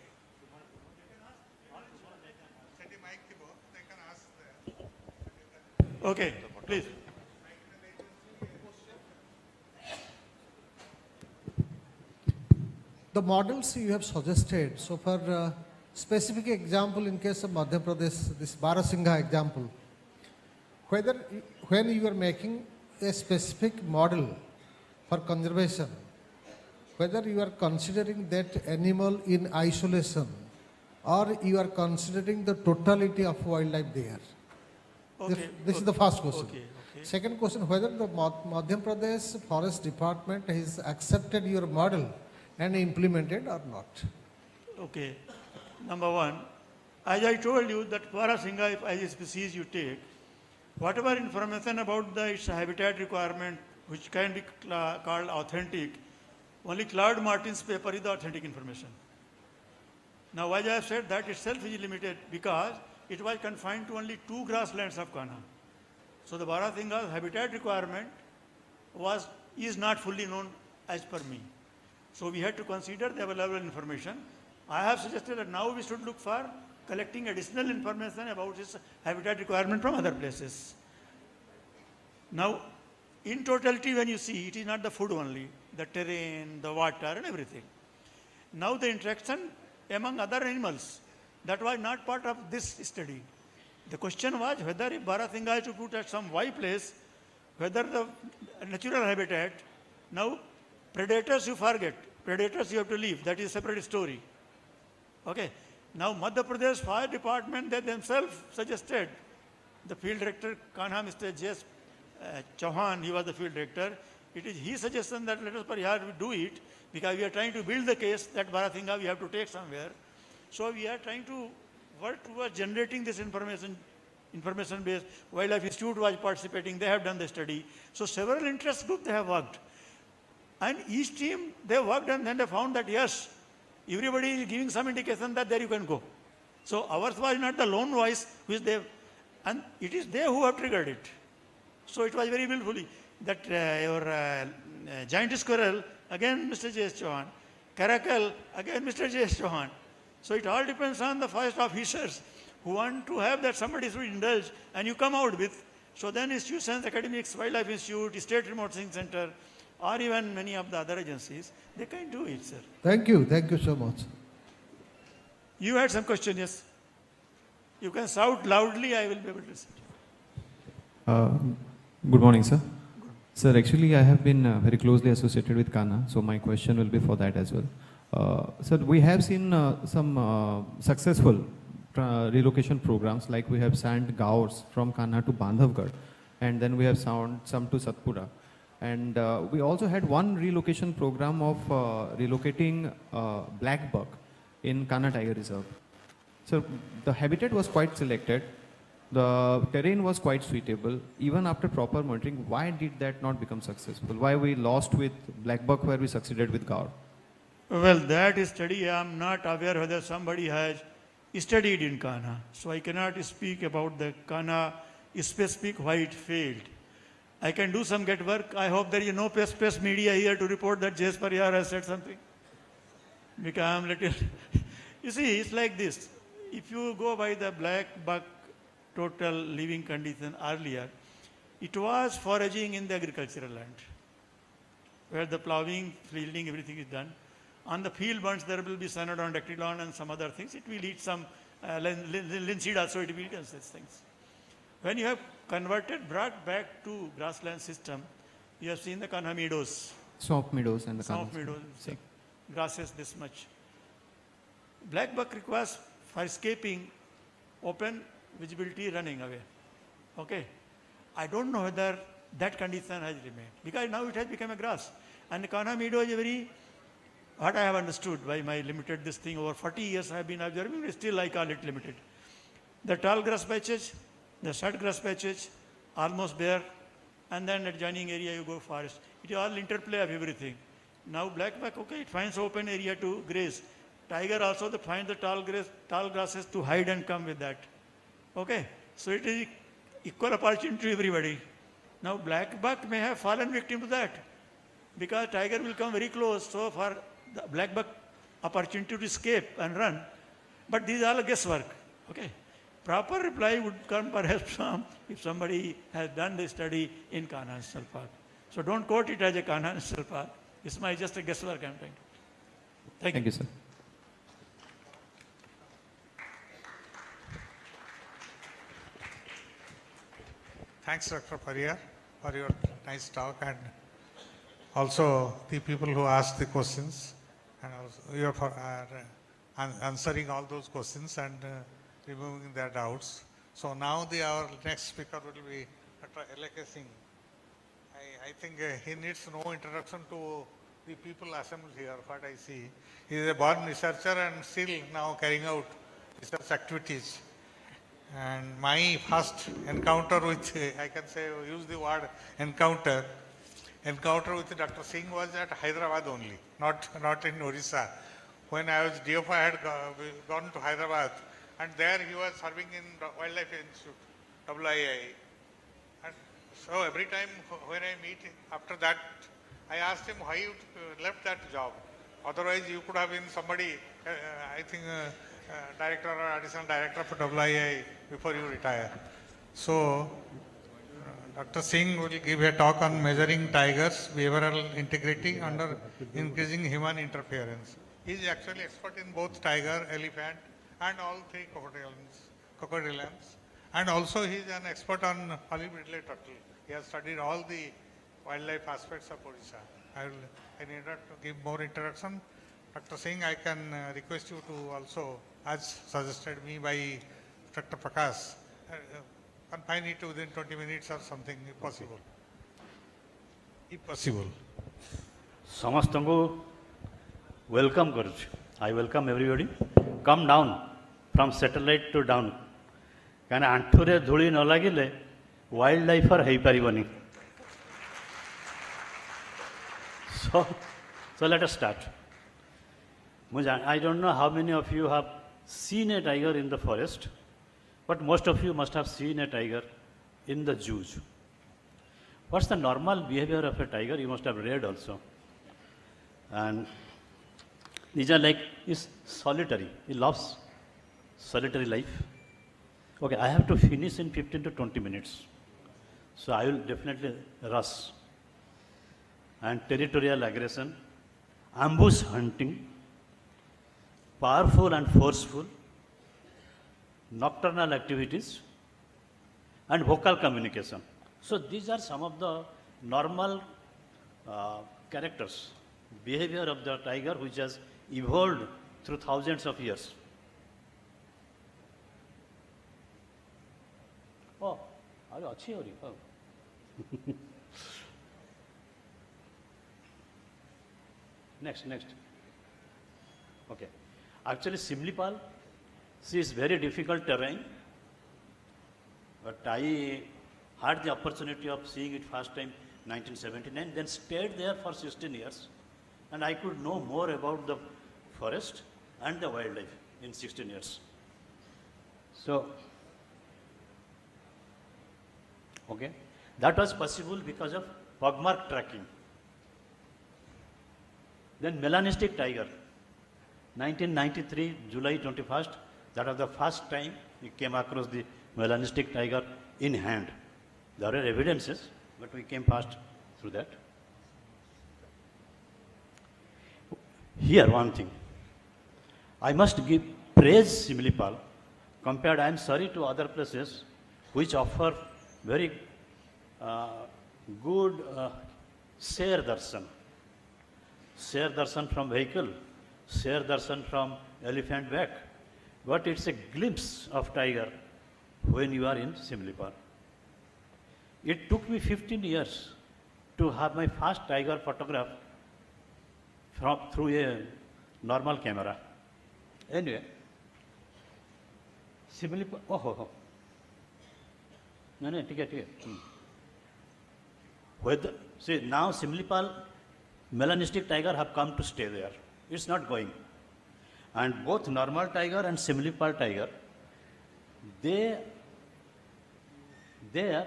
Okay, please. The models you have suggested, so for specific example in case of Madhya Pradesh, this Barasingha example, whether when you are making a specific model for conservation, whether you are considering that animal in isolation or you are considering the totality of wildlife there. Okay, This is the first question. Okay. Second question, whether the Madhya Pradesh Forest Department has accepted your model and implemented or not. Okay. Number one, as I told you that Barasingha, if as a species you take, whatever information about its habitat requirement, which can be called authentic, only Claude Martin's paper is the authentic information. Now, as I have said, that itself is limited because it was confined to only 2 grasslands of Kanha. So the Barasingha's habitat requirement is not fully known as per me. So we had to consider the available information. I have suggested that now we should look for collecting additional information about its habitat requirement from other places. Now, in totality, when you see, it is not the food only, the terrain, the water and everything. Now the interaction among other animals, that was not part of this study. The question was whether if Barasingha is to put at some Y place, whether the natural habitat, now predators you forget, predators you have to leave, that is a separate story. Okay. Now Madhya Pradesh Fire Department, they themselves suggested, the field director Kanha, Mr. J.S. Chauhan, he was the field director, it is his suggestion that let us Parihar do it because we are trying to build the case that Barasingha we have to take somewhere. So we are trying to work towards generating this information based. Wildlife Institute was participating, they have done the study. So several interest groups they have worked. And each team they worked and then they found that yes, everybody is giving some indication that there you can go. So ours was not the lone voice which they, and it is they who have triggered it. So it was very willfully that your giant squirrel, again Mr. J.S. Chauhan, caracal, again Mr. J.S. Chauhan. So it all depends on the forest officers who want to have that somebody should indulge and you come out with. So then institutions, academics, Wildlife Institute, State Remote Sensing Center, or even many of the other agencies, they can do it, sir. Thank you so much. You had some question, yes? You can shout loudly, I will be able to listen. Good morning, sir. Sir, actually I have been very closely associated with Kanha, so my question will be for that as well. Sir, we have seen some successful relocation programs, like we have sent gaurs from Kanha to Bandhavgarh, and then we have sent some to Satpura. And we also had one relocation program of relocating black buck in Kanha Tiger Reserve. So the habitat was quite selected, the terrain was quite suitable. Even after proper monitoring, why did that not become successful? Why we lost with black buck where we succeeded with gaur? Well, that study, I am not aware whether somebody has studied in Kanha. So I cannot speak about the Kanha specific why it failed. I can do some get work. I hope there is no press media here to report that J.S. Parihar has said something. Because I am little... You see, it's like this. If you go by the black buck total living condition earlier, it was foraging in the agricultural land, where the plowing, fielding, everything is done. On the field burns, there will be cynodon, dactylon, and some other things. It will eat some linseed also, it will eat such things. When you have brought back to grassland system, you have seen the Kanha meadows. Soft meadows and the Soft meadows, grasses this much. Black buck requires for escaping open visibility running away. Okay. I don't know whether that condition has remained, because now it has become a grass. And the Kanha meadow is a very, what I have understood by my limited this thing, over 40 years I have been observing, still I call it limited. The tall grass patches, the short grass patches, almost bare, and then adjoining area you go forest. It is all interplay of everything. Now black buck, okay, it finds open area to graze. Tiger also finds the tall grasses to hide and come with that. Okay, so it is equal opportunity to everybody. Now black buck may have fallen victim to that, because tiger will come very close, so for the black buck opportunity to escape and run. But these are all guesswork. Okay. Proper reply would come perhaps from if somebody has done the study in Kanha National Park. So don't quote it as a Kanha National Park. It's just a guesswork I'm trying to. Thank you, sir. Thanks, Dr. Pariyar, for your nice talk, and also the people who asked the questions, and also you for answering all those questions and removing their doubts. So now our next speaker will be Dr. L.K. Singh. I think he needs no introduction to the people assembled here, what I see. He is a born researcher and still now carrying out research activities. And my first encounter with, I can say, use the word encounter with Dr. Singh was at Hyderabad only, not in Odisha. When I was DFI, I had gone to Hyderabad, and there he was serving in Wildlife Institute, WII. And so every time when I meet him, after that, I asked him why you left that job. Otherwise, you could have been somebody, I think, director or additional director for WII before you retire. So, Dr. Singh will give a talk on measuring tigers' behavioral integrity under increasing human interference. He is actually expert in both tiger, elephant, and all three crocodilians. And also he is an expert on olive ridley turtle. He has studied all the wildlife aspects of Odisha. I need not to give more introduction. Dr. Singh, I can request you to also, as suggested me by Dr. Prakash, confine it within 20 minutes or something, if possible. If possible. Samastangu welcome Guruji. I welcome everybody. Come down from satellite to down. Kana anthure dhuli न लागिले wildlife है परिबनी. So let us start. I don't know how many of you have seen a tiger in the forest, but most of you must have seen a tiger in the zoos. What's the normal behavior of a tiger? You must have read also. And these are like, is solitary. He loves solitary life. Okay, I have to finish in 15 to 20 minutes. So I will definitely rush. And territorial aggression, ambush hunting, powerful and forceful, nocturnal activities, and vocal communication. So these are some of the normal characters, behavior of the tiger which has evolved through thousands of years. Oh, achhi ho rahi. Next. Okay. Actually, Simlipal, she is very difficult terrain, but I had the opportunity of seeing it first time 1979, then stayed there for 16 years, and I could know more about the forest and the wildlife in 16 years. So, okay, that was possible because of pugmark tracking. Then melanistic tiger, 1993, July 21st, that was the first time we came across the melanistic tiger in hand. There are evidences, but we came fast through that. Here, one thing. I must give praise Similipal compared, I am sorry, to other places which offer very good Ser darshan. Ser darshan from vehicle, Ser darshan from elephant back. But it's a glimpse of tiger when you are in Similipal. It took me 15 years to have my first tiger photograph through a normal camera. Anyway, Similipal, oh. No, okay. Whether, see, now Similipal melanistic tiger have come to stay there. It's not going. And both normal tiger and Similipal tiger, they are,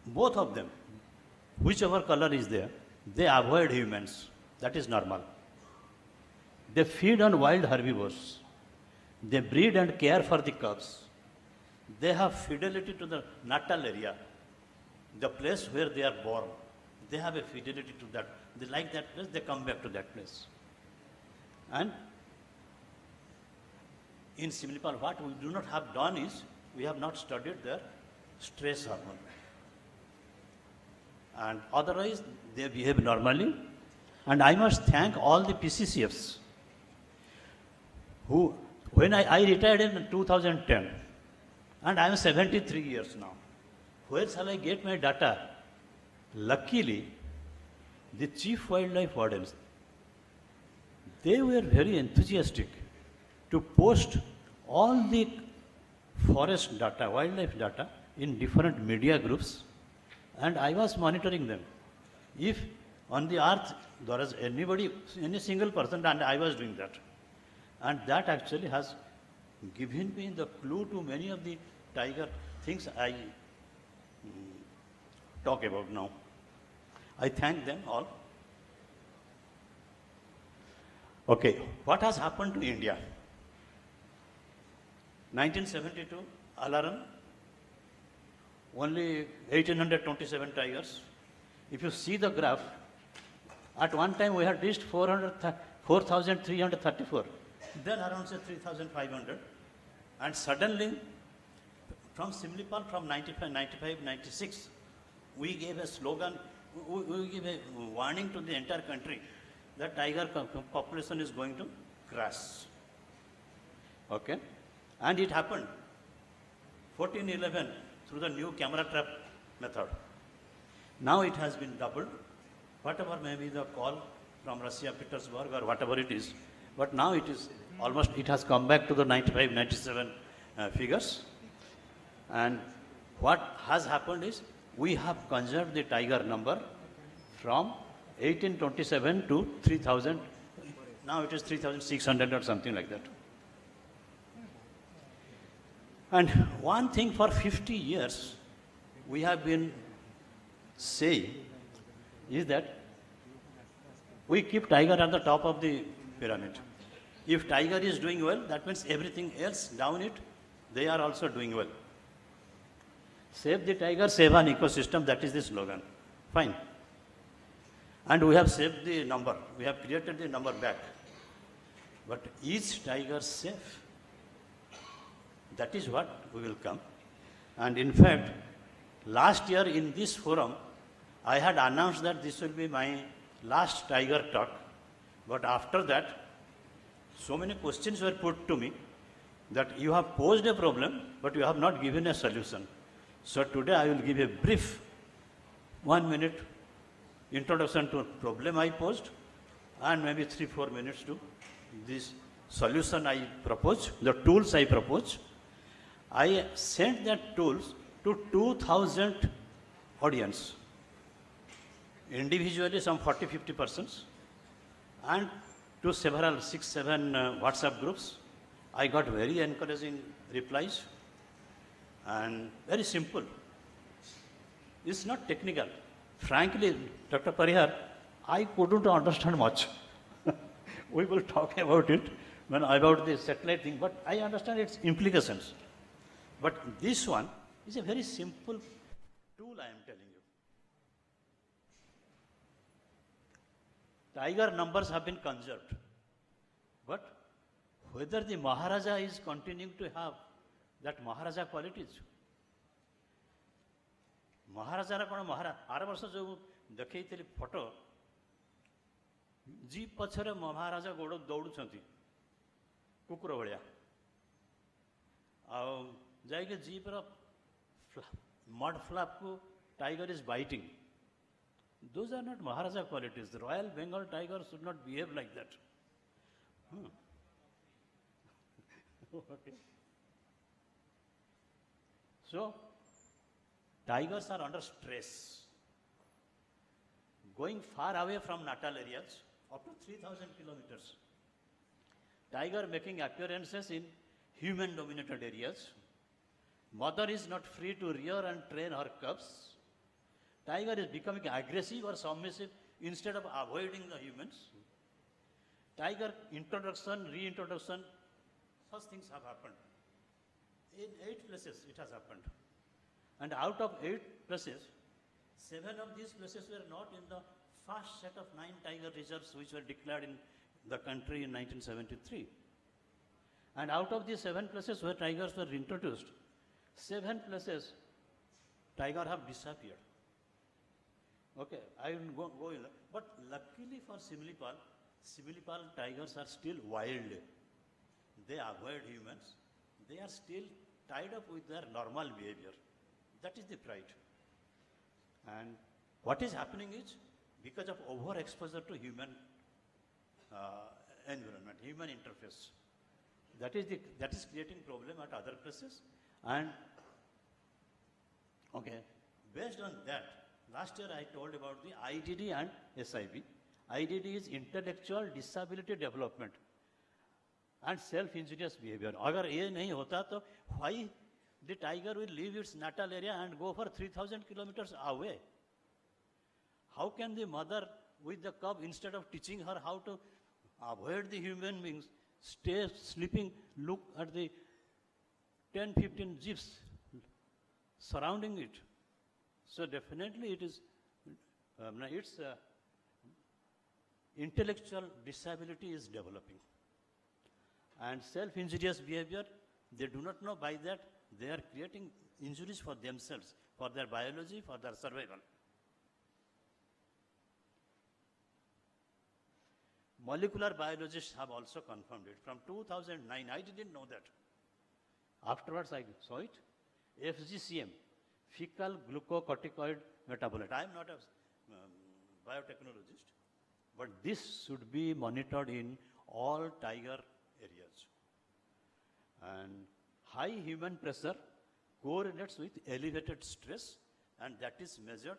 both of them, whichever color is there, they avoid humans. That is normal. They feed on wild herbivores. They breed and care for the cubs. They have fidelity to the natal area, the place where they are born. They have a fidelity to that. They like that place, they come back to that place. And in Similipal, what we do not have done is, we have not studied their stress hormone. And otherwise, they behave normally. And I must thank all the PCCFs who, when I retired in 2010, and I am 73 years now. Where shall I get my data? Luckily, the chief wildlife wardens, they were very enthusiastic to post all the forest data, wildlife data in different media groups, and I was monitoring them. If on the earth there was anybody, any single person, and I was doing that. And that actually has given me the clue to many of the tiger things I talk about now. I thank them all. Okay, what has happened to India? 1972, alarm, only 1827 tigers. If you see the graph, at one time we had reached 4,334, then around say 3,500, and suddenly from Similipal, from 95, 96, we gave a slogan, we gave a warning to the entire country that tiger population is going to crash. Okay? And it happened. 1411 through the new camera trap method. Now it has been doubled. Whatever may be the call from Russia, Petersburg, or whatever it is. But now it is almost, it has come back to the 95, 97 figures. And what has happened is, we have conserved the tiger number from 1827 to 3000. Now it is 3600 or something like that. And one thing for 50 years we have been saying is that we keep tiger at the top of the pyramid. If tiger is doing well, that means everything else down it, they are also doing well. Save the tiger, save an ecosystem, that is the slogan. Fine. And we have saved the number. We have created the number back. But is tiger safe? That is what we will come. And in fact, last year in this forum, I had announced that this will be my last tiger talk. But after that, so many questions were put to me that you have posed a problem, but you have not given a solution. So today I will give a brief 1 minute introduction to a problem I posed, and maybe 3-4 minutes to this solution I propose, the tools I propose. I sent that tools to 2,000 audience, individually some 40-50 persons, and to several 6-7 WhatsApp groups. I got very encouraging replies, and very simple. It's not technical. Frankly, Dr. Parihar, I couldn't understand much. We will talk about it, when about the satellite thing, but I understand its implications. But this one is a very simple tool, I am telling you. Tiger numbers have been conserved, but whether the Maharaja is continuing to have that Maharaja qualities. Maharaja कौन महाराज are वर्ष जो देखी photo jeep पछरे महाराजा गोड़ दौड़ुंट कुकुर भाया जाके jeep mud flap को tiger is biting those are not maharaja qualities the royal Bengal tiger should not behave like that so tigers are under stress going far away from natal areas up to 3,000 kilometers. Tiger making appearances in human dominated areas. Mother is not free to rear and train her cubs. Tiger is becoming aggressive or submissive instead of avoiding the humans. Tiger introduction, reintroduction, such things have happened. In 8 places it has happened. And out of 8 places, 7 of these places were not in the first set of 9 tiger reserves which were declared in the country in 1973. And out of these 7 places where tigers were introduced, 7 places tiger have disappeared. Okay, I will go in. But luckily for Similipal tigers are still wild. They avoid humans. They are still tied up with their normal behavior. That is the pride. And what is happening is, because of overexposure to human environment, human interface, that is creating problem at other places. And okay, based on that, last year I told about the IDD and SIB. IDD is intellectual disability development and self-injurious behavior. अगर ये नहीं होता तो why the tiger will leave its natal area and go for 3,000 kilometers away? How can the mother with the cub, instead of teaching her how to avoid the human beings, stay sleeping, look at the 10-15 jeeps surrounding it? So definitely it is, its intellectual disability is developing. And self-injurious behavior, they do not know by that they are creating injuries for themselves, for their biology, for their survival. Molecular biologists have also confirmed it. From 2009, I didn't know that. Afterwards, I saw it. FGCM, fecal glucocorticoid metabolite. I am not a biotechnologist, but this should be monitored in all tiger areas. And high human pressure correlates with elevated stress, and that is measured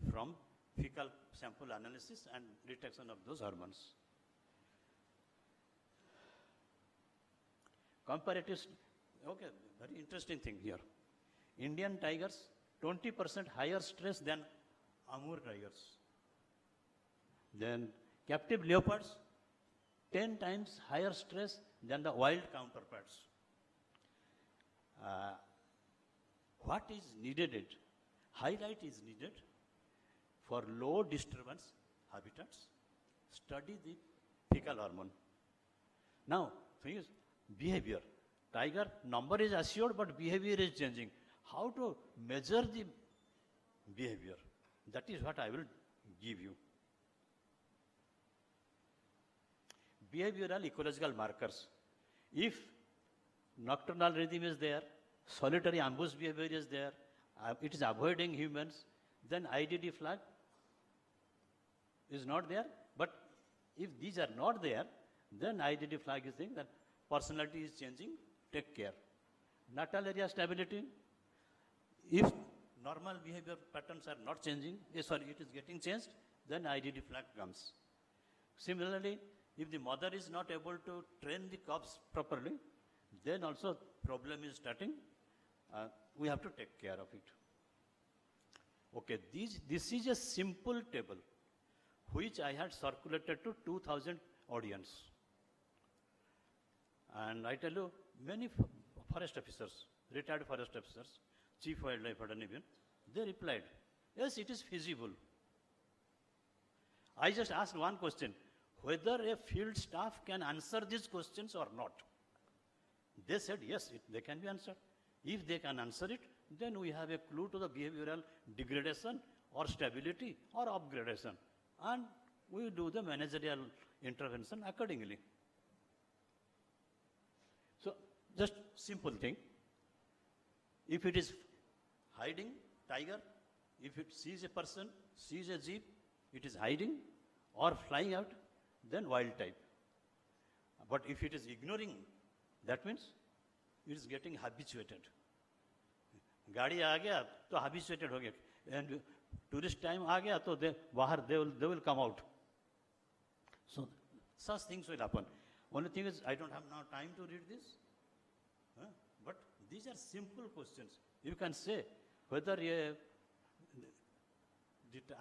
from fecal sample analysis and detection of those hormones. Comparative, okay, very interesting thing here. Indian tigers, 20% higher stress than Amur tigers. Then captive leopards, 10 times higher stress than the wild counterparts. What is needed? Highlight is needed for low disturbance habitats. Study the fecal hormone. Now, thing is behavior. Tiger number is assured, but behavior is changing. How to measure the behavior? That is what I will give you. Behavioral ecological markers. If nocturnal rhythm is there, solitary ambush behavior is there, it is avoiding humans, then IDD flag is not there. But if these are not there, then IDD flag is saying that personality is changing, take care. Natal area stability, if normal behavior patterns are not changing, it is getting changed, then IDD flag comes. Similarly, if the mother is not able to train the cubs properly, then also problem is starting. We have to take care of it. Okay, this is a simple table which I had circulated to 2,000 audience. And I tell you, many forest officers, retired forest officers, chief wildlife warden even, they replied, yes, it is feasible. I just asked one question, whether a field staff can answer these questions or not. They said, yes, they can be answered. If they can answer it, then we have a clue to the behavioral degradation or stability or upgradation. And we do the managerial intervention accordingly. So, just simple thing. If it is hiding, tiger, if it sees a person, sees a jeep, it is hiding or flying out, then wild type. But if it is ignoring, that means it is getting habituated. गाड़ी आ गया तो habituated हो गया, and tourist time आ गया तो बाहर they will come out. So such things will happen. Only thing is I don't have now time to read this, but these are simple questions. You can say whether the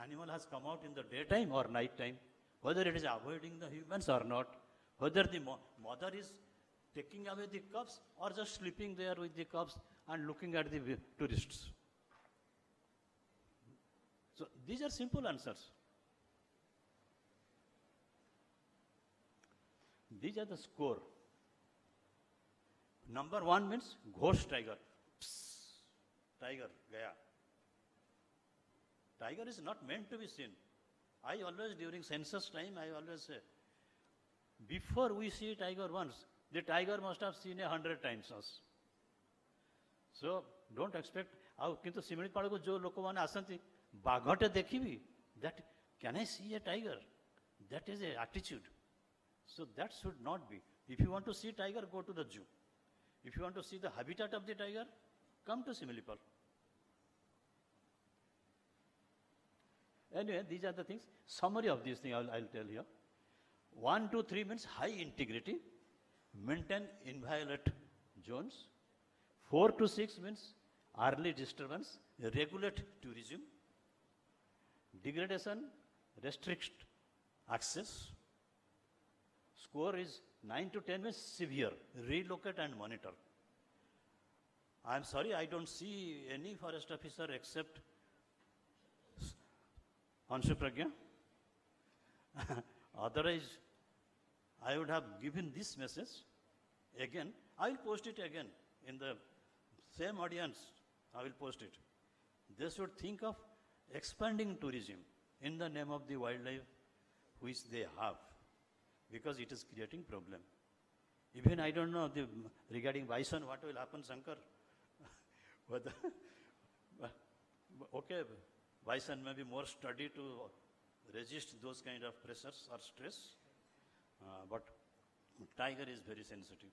animal has come out in the daytime or night time, whether it is avoiding the humans or not, whether the mother is taking away the cubs or just sleeping there with the cubs and looking at the tourists. So these are simple answers. These are the score. Number 1 means ghost tiger. Psst, tiger, gaya. Tiger is not meant to be seen. I always, during census time, I always say, before we see tiger once, the tiger must have seen 100 times us. So don't expect. किंतु सिमिलीपाल को जो लोक माने आसंती बाघटे देखिबी, that can I see a tiger? That is a attitude. So that should not be. If you want to see tiger, go to the zoo. If you want to see the habitat of the tiger, come to Similipal. Anyway, these are the things. Summary of these things I'll tell you. 1, 2, 3 means high integrity, maintain inviolate zones. 4 to 6 means early disturbance, regulate tourism. Degradation, restrict access. Score is 9 to 10 means severe, relocate and monitor. I am sorry, I don't see any forest officer except Anshu Pragya. Otherwise, I would have given this message again. I will post it again in the same audience. I will post it. They should think of expanding tourism in the name of the wildlife which they have, because it is creating problem. Even I don't know regarding bison, what will happen, Shankar? Whether, okay, bison may be more sturdy to resist those kind of pressures or stress, but tiger is very sensitive.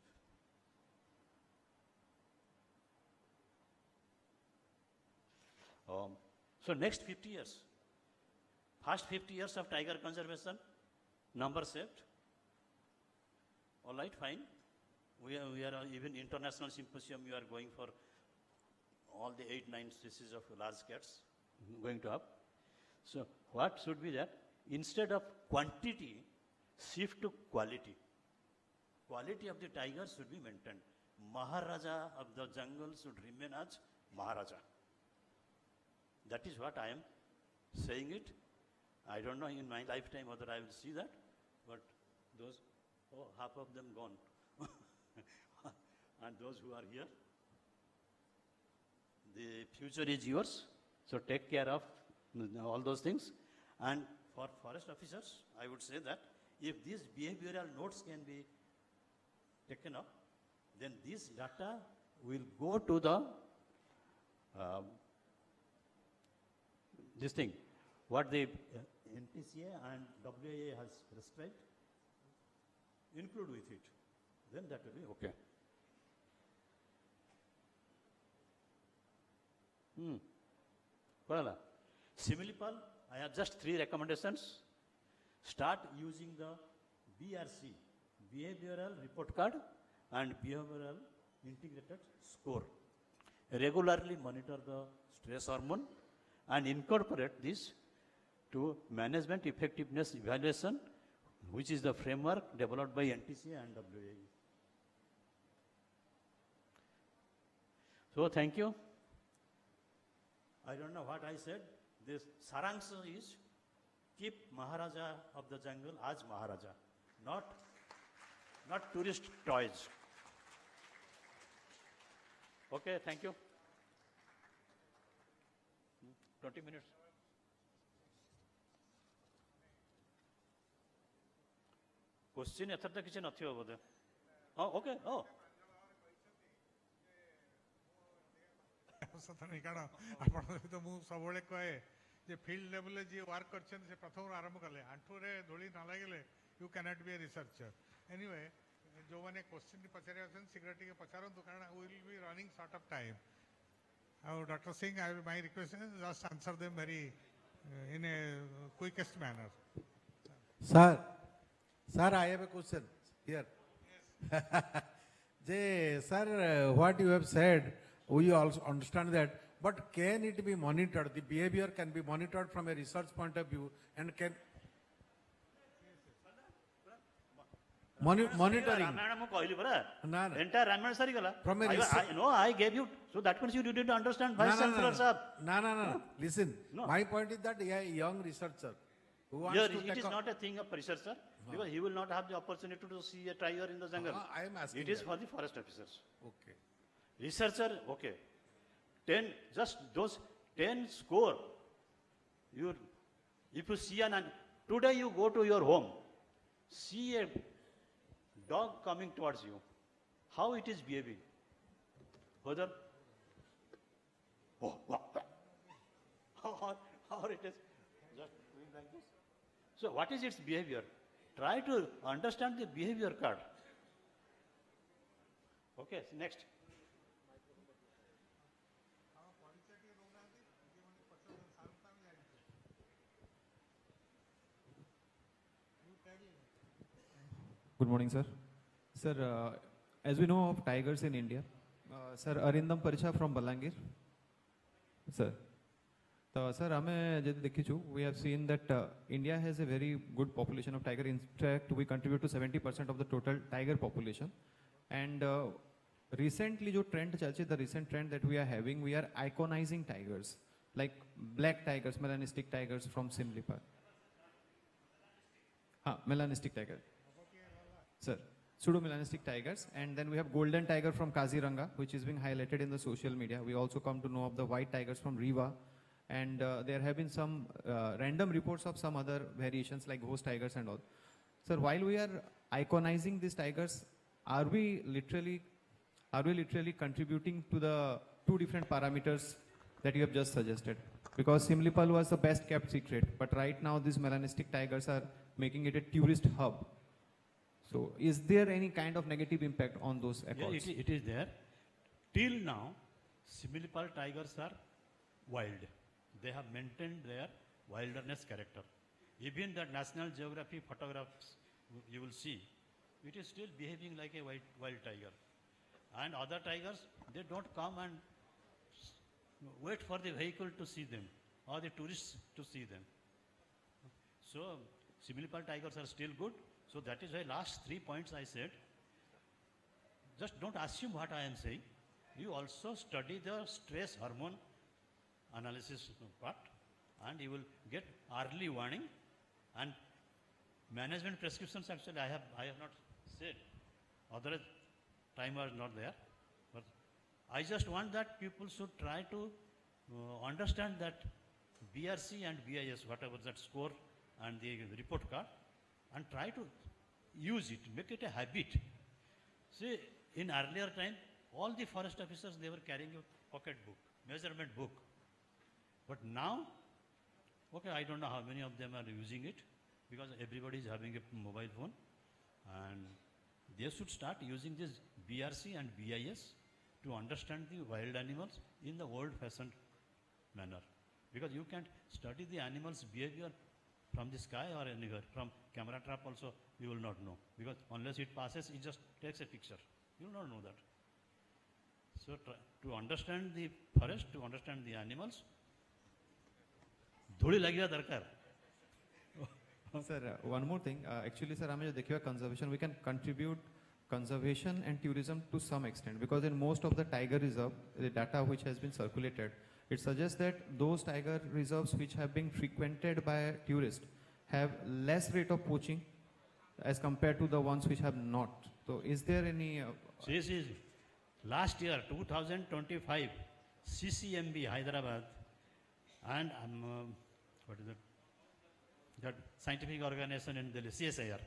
So next 50 years, first 50 years of tiger conservation, number saved. All right, fine. We are even international symposium, we are going for all the 8-9 species of large cats going to up. So what should be that? Instead of quantity, shift to quality. Quality of the tiger should be maintained. Maharaja of the jungle should remain as Maharaja. That is what I am saying it. I don't know in my lifetime whether I will see that, but those, half of them gone. And those who are here, the future is yours, so take care of all those things. And for forest officers, I would say that if these behavioral notes can be taken up, then this data will go to the this thing, what the NTCA and WA has prescribed, include with it. Then that will be okay. Similipal, I have just 3 recommendations. Start using the BRC, Behavioral Report Card, and Behavioral Integrated Score. Regularly monitor the stress hormone and incorporate this to management effectiveness evaluation, which is the framework developed by NTCA and WA. So thank you. I don't know what I said. This Sarangsha is keep Maharaja of the jungle as Maharaja, not tourist toys. Okay, thank you. 20 minutes. Question ଏଥର କିଛି ନଥିବ ବୋଧେ. Oh, okay. Oh. ସତ ନାହିଁ କାରଣ ଆପଣ ତ ମୁଁ ସବୁବେଳେ କହେ ଯେ ଫିଲ୍ଡ ଲେଭେଲରେ ଯିଏ ୱାର୍କ କରିଛନ୍ତି ସେ ପ୍ରଥମରୁ ଆରମ୍ଭ କଲେ ଆଣ୍ଠୁରେ ଧୂଳି ନ ଲାଗିଲେ you can't be a researcher. Anyway ଯେଉଁମାନେ କୋଶ୍ଚିନ୍ ପଚାରି ଅଛନ୍ତି ଶୀଘ୍ର ଟିକେ ପଚାରନ୍ତୁ କାରଣ will be running short of time. ଆଉ doctor Singh my request just answer them very in a quickest manner. Sir, I have a question here. Yes. Sir, what you have said, we also understand that, but can it be monitored? The behavior can be monitored from a research point of view and can monitoring. Entire Ramayana sari gala. From a I gave you, so that means you didn't understand Vice Chancellor sir. No. Listen, my point is that a young researcher who wants to It is not a thing of researcher because he will not have the opportunity to see a tiger in the jungle. I am asking. It is for the forest officers. Okay. Researcher, okay. 10, just those 10 score. If you see today you go to your home, see a dog coming towards you, how it is behaving? Whether, how it is just doing like this. So what is its behavior? Try to understand the behavior card. Okay, next. Good morning, sir. Sir, as we know of tigers in India, sir, Arindam Paricha from Balangir. Sir. So, sir, we have seen that India has a very good population of tiger. In fact, we contribute to 70% of the total tiger population. And recently, the recent trend that we are having, we are iconizing tigers, like black tigers, melanistic tigers from Simlipa. Melanistic tiger. Sir, pseudo-melanistic tigers, and then we have golden tiger from Kaziranga, which is being highlighted in the social media. We also come to know of the white tigers from Riva, and there have been some random reports of some other variations like ghost tigers and all. Sir, while we are iconizing these tigers, are we literally contributing to the two different parameters that you have just suggested? Because Simlipal was the best kept secret, but right now these melanistic tigers are making it a tourist hub. So, is there any kind of negative impact on those accounts? Yeah, it is there. Till now, Similipal tigers are wild. They have maintained their wilderness character. Even the National Geographic photographs you will see, it is still behaving like a wild tiger. And other tigers, they don't come and wait for the vehicle to see them or the tourists to see them. So, Similipal tigers are still good. So that is why last 3 points I said, just don't assume what I am saying. You also study the stress hormone analysis part and you will get early warning and management prescriptions. Actually I have not said, otherwise time was not there. But I just want that people should try to understand that BRC and BIS, whatever that score and the report card, and try to use it, make it a habit. See, in earlier time, all the forest officers, they were carrying a pocket book, measurement book. But now, okay, I don't know how many of them are using it because everybody is having a mobile phone and they should start using this BRC and BIS to understand the wild animals in the old-fashioned manner. Because you can't study the animal's behavior from the sky or anywhere. From camera trap also, you will not know. Because unless it passes, it just takes a picture. You will not know that. So to understand the forest, to understand the animals, dhuli lagiya darkar. Sir, one more thing. Actually, sir, conservation, we can contribute conservation and tourism to some extent, because in most of the tiger reserve, the data which has been circulated, it suggests that those tiger reserves which have been frequented by tourists have less rate of poaching as compared to the ones which have not. So is there any... See, last year, 2025, CCMB Hyderabad and what is it? That scientific organization in Delhi, CSIR,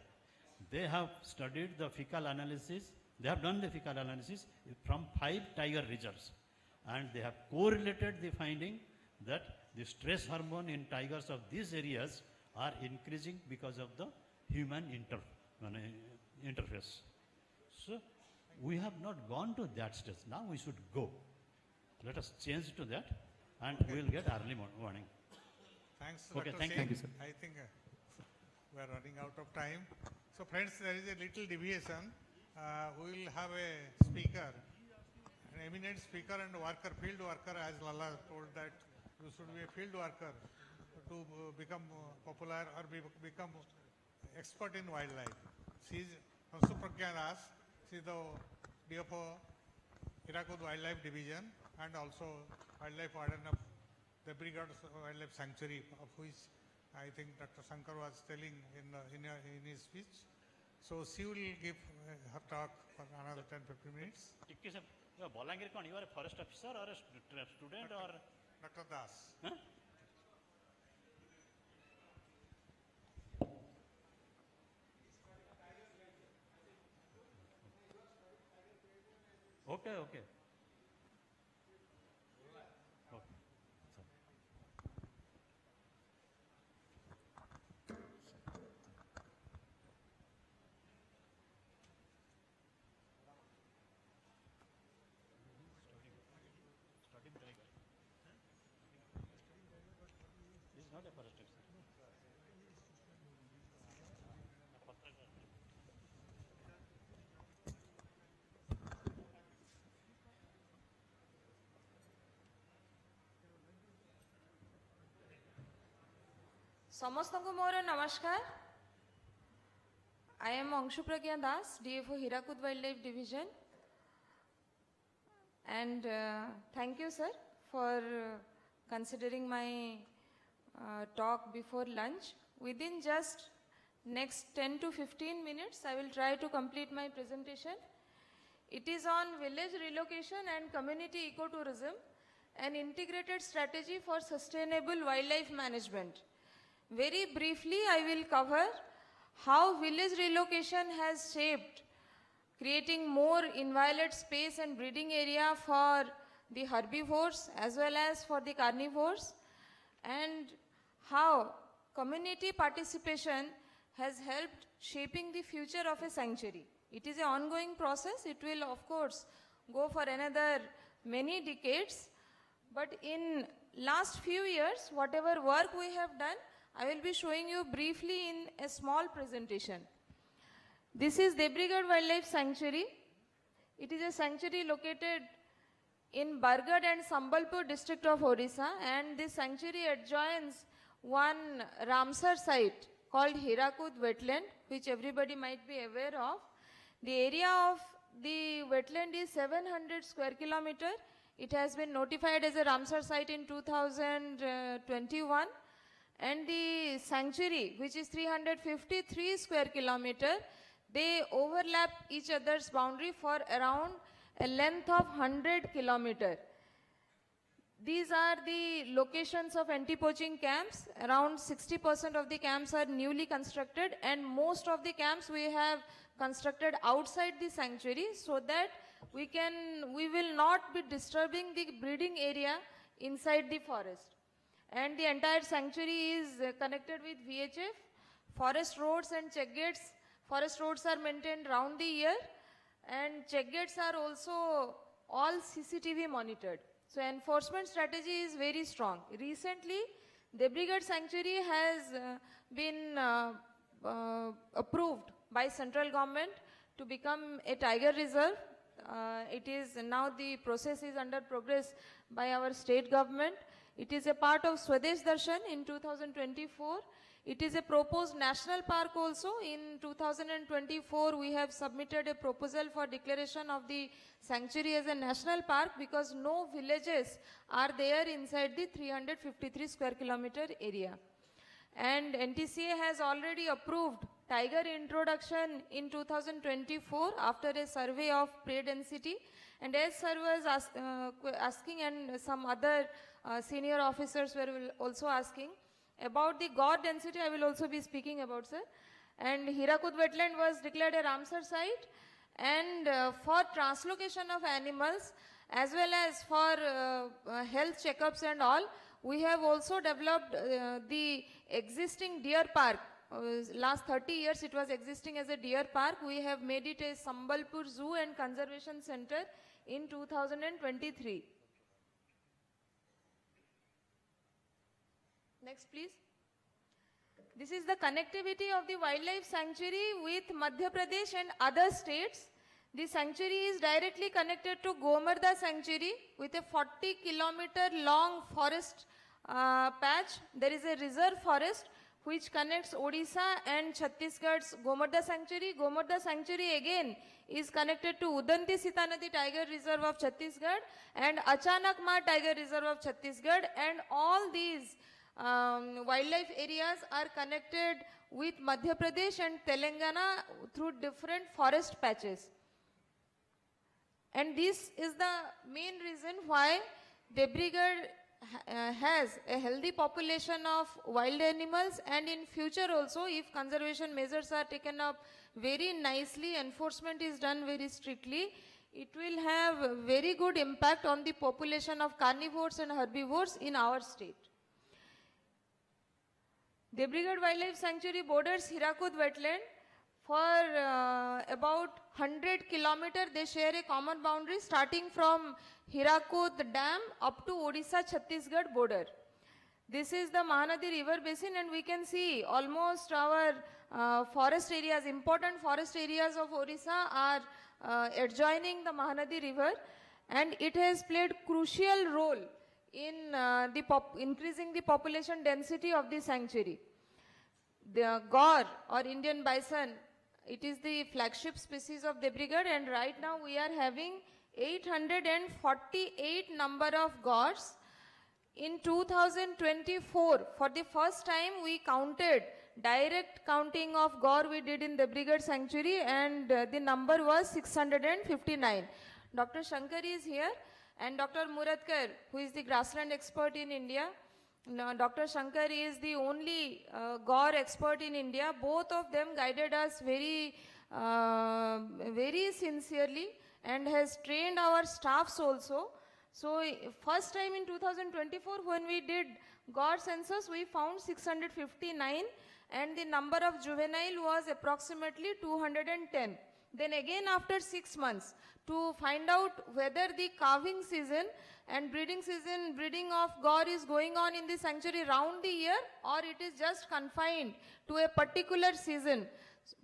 they have studied the fecal analysis. They have done the fecal analysis from 5 tiger reserves, and they have correlated the finding that the stress hormone in tigers of these areas are increasing because of the human interface. So we have not gone to that stage. Now we should go. Let us change to that, and we will get early warning. Thanks, Okay, Dr. thank you, sir. I think we are running out of time. So friends, there is a little deviation. We will have a speaker, an eminent speaker and worker, field worker, as Lala told that you should be a field worker to become popular or become expert in wildlife. She is Pragya Das. She is the DFO, Hirakud Wildlife Division, and also wildlife warden of the Brigade Wildlife Sanctuary, of which I think Dr. Shankar was telling in his speech. So she will give her talk for another 10-15 minutes. Bolangir, you are a forest officer or a student or? Dr. Das. Huh? Okay. This is not a forest officer. ସମସ୍ତଙ୍କୁ ମୋର ନମସ୍କାର. I am Pragya Das, DFO Hirakud Wildlife Division, and thank you, sir, for considering my talk before lunch. Within just next 10 to 15 minutes, I will try to complete my presentation. It is on village relocation and community ecotourism, an integrated strategy for sustainable wildlife management. Very briefly, I will cover how village relocation has shaped creating more inviolate space and breeding area for the herbivores as well as for the carnivores, and how community participation has helped shaping the future of a sanctuary. It is an ongoing process. It will, of course, go for another many decades. But in last few years, whatever work we have done, I will be showing you briefly in a small presentation. This is Debrigad Wildlife Sanctuary. It is a sanctuary located in Bargarh and Sambalpur district of Odisha, and this sanctuary adjoins one Ramsar site called Hirakud wetland, which everybody might be aware of. The area of the wetland is 700 square kilometer. It has been notified as a Ramsar site in 2021. And the sanctuary, which is 353 square kilometer, they overlap each other's boundary for around a length of 100 kilometer. These are the locations of anti-poaching camps. Around 60% of the camps are newly constructed, and most of the camps we have constructed outside the sanctuary so that we will not be disturbing the breeding area inside the forest. And the entire sanctuary is connected with VHF, forest roads and check gates. Forest roads are maintained round the year, and check gates are also all CCTV monitored. So enforcement strategy is very strong. Recently, the Debrigad Sanctuary has been approved by central government to become a tiger reserve. It is now, the process is under progress by our state government. It is a part of Swadesh Darshan in 2024. It is a proposed national park also. In 2024, we have submitted a proposal for declaration of the sanctuary as a national park because no villages are there inside the 353 square kilometer area. And NTCA has already approved tiger introduction in 2024 after a survey of prey density. And as sir was asking, and some other senior officers were also asking about the gaur density, I will also be speaking about, sir. And Hirakud wetland was declared a Ramsar site, and for translocation of animals as well as for health checkups and all, we have also developed the existing deer park. Last 30 years it was existing as a deer park. We have made it a Sambalpur Zoo and Conservation Center in 2023. Next please. This is the connectivity of the wildlife sanctuary with Madhya Pradesh and other states. The sanctuary is directly connected to Gomarda sanctuary with a 40-kilometer long forest patch. There is a reserve forest which connects Odisha and Chhattisgarh's Gomarda sanctuary. Gomarda sanctuary again is connected to Udanti Sita Nadi Tiger Reserve of Chhattisgarh and Achanakmar Tiger Reserve of Chhattisgarh, and all these wildlife areas are connected with Madhya Pradesh and Telangana through different forest patches. And this is the main reason why Debrigarh has a healthy population of wild animals, and in future also, if conservation measures are taken up very nicely, enforcement is done very strictly, it will have very good impact on the population of carnivores and herbivores in our state. Debrigarh Wildlife Sanctuary borders Hirakud wetland. For about 100 kilometers, they share a common boundary starting from Hirakud Dam up to Odisha Chhattisgarh border. This is the Mahanadi river basin, and we can see almost our forest areas, important forest areas of Odisha are adjoining the Mahanadi river, and it has played crucial role in increasing the population density of the sanctuary. The gaur or Indian bison, it is the flagship species of Debrigarh, and right now we are having 848 number of gaurs. In 2024, for the first time we counted, direct counting of gaur we did in Debrigarh sanctuary, and the number was 659. Dr. Shankar is here, and Dr. Muratkar, who is the grassland expert in India. Now, Dr. Shankar is the only gaur expert in India. Both of them guided us very sincerely and has trained our staffs also. So, first time in 2024 when we did gaur census, we found 659, and the number of juvenile was approximately 210. Then again after 6 months, to find out whether the calving season and breeding of gaur is going on in the sanctuary round the year, or it is just confined to a particular season.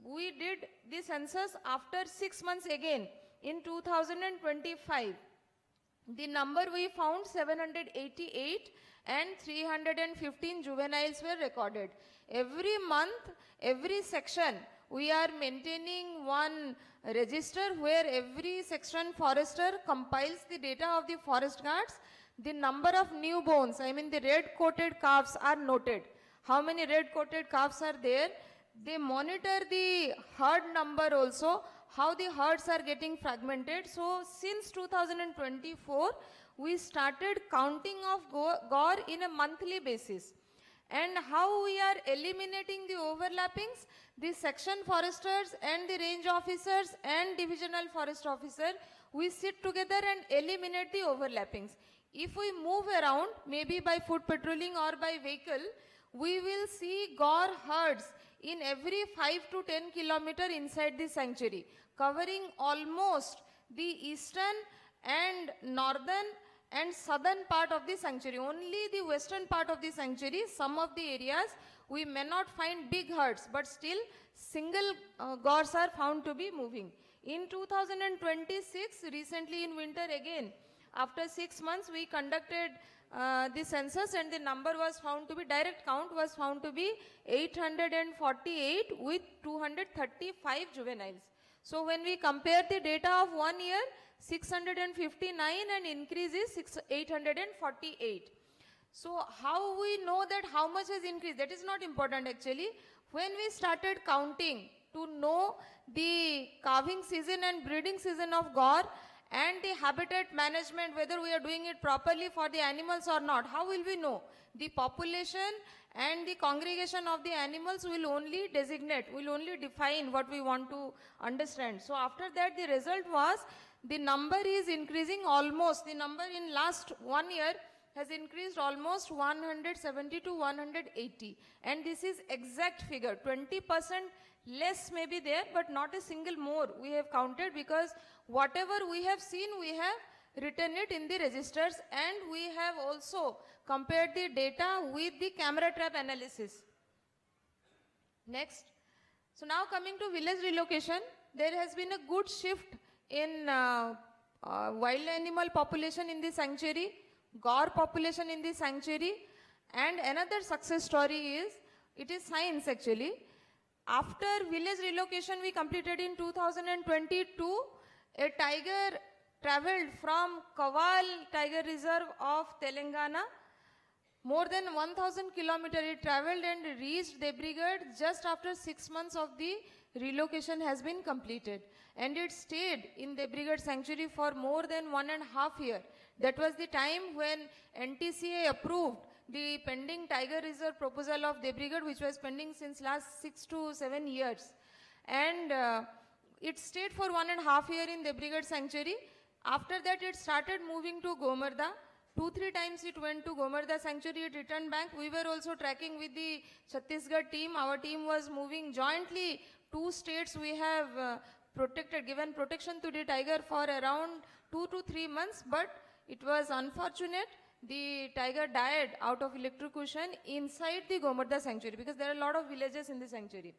We did the census after 6 months again in 2025. The number we found 788, and 315 juveniles were recorded. Every month, every section, we are maintaining one register where every section forester compiles the data of the forest guards. The number of newborns, I mean the red-coated calves, are noted. How many red-coated calves are there? They monitor the herd number also, how the herds are getting fragmented. So since 2024, we started counting of gaur in a monthly basis. And how we are eliminating the overlappings? The section foresters and the range officers and divisional forest officer, we sit together and eliminate the overlappings. If we move around, maybe by foot patrolling or by vehicle, we will see gaur herds in every 5 to 10 kilometers inside the sanctuary, covering almost the eastern and northern and southern part of the sanctuary. Only the western part of the sanctuary, some of the areas, we may not find big herds, but still single gaurs are found to be moving. In 2026, recently in winter again, after 6 months, we conducted the census, and the number was found to be, direct count was found to be 848 with 235 juveniles. So when we compare the data of 1 year, 659 and increase is 848. So how we know that how much has increased? That is not important actually. When we started counting to know the calving season and breeding season of gaur and the habitat management, whether we are doing it properly for the animals or not, how will we know? The population and the congregation of the animals will only designate, will only define what we want to understand. So after that, the result was the number is increasing almost, the number in last 1 year has increased almost 170 to 180. And this is exact figure. 20% less may be there, but not a single more we have counted, because whatever we have seen, we have written it in the registers, and we have also compared the data with the camera trap analysis. Next. So now coming to village relocation, there has been a good shift in wild animal population in the sanctuary, gaur population in the sanctuary, and another success story is, it is science actually. After village relocation we completed in 2022, a tiger traveled from Kaval Tiger Reserve of Telangana, more than 1000 kilometers it traveled and reached Debrigad just after 6 months of the relocation has been completed. And it stayed in Debrigad sanctuary for more than 1.5 years. That was the time when NTCA approved the pending Tiger Reserve proposal of Debrigad, which was pending since last 6 to 7 years. And it stayed for 1.5 years in Debrigad sanctuary. After that, it started moving to Gomarda. 2-3 times it went to Gomarda sanctuary, it returned back. We were also tracking with the Chhattisgarh team. Our team was moving jointly. 2 states we have given protection to the tiger for around 2 to 3 months, but it was unfortunate. The tiger died out of electrocution inside the Gomarda sanctuary, because there are a lot of villages in the sanctuary.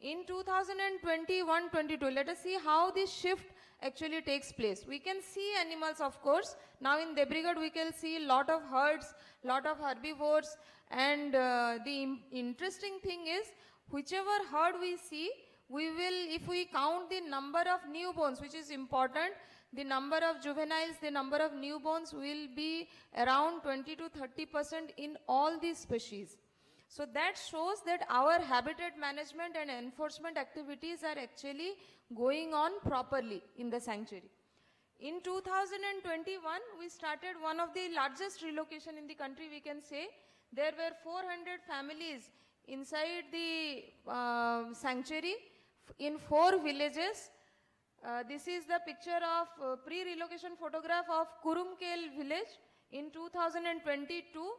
In 2021-22, let us see how this shift actually takes place. We can see animals, of course. Now in Debrigad we can see a lot of herds, lot of herbivores, and the interesting thing is, whichever herd we see, we will, if we count the number of newborns, which is important, the number of juveniles, the number of newborns will be around 20 to 30% in all these species. So that shows that our habitat management and enforcement activities are actually going on properly in the sanctuary. In 2021, we started one of the largest relocation in the country, we can say. There were 400 families inside the sanctuary in 4 villages. This is the picture of pre-relocation photograph of Kurumkel village in 2022.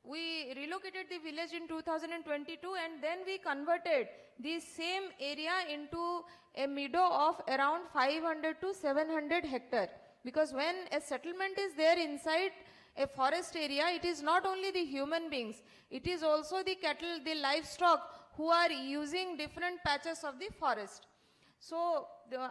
We relocated the village in 2022, and then we converted the same area into a meadow of around 500 to 700 hectares. Because when a settlement is there inside a forest area, it is not only the human beings, it is also the cattle, the livestock who are using different patches of the forest. So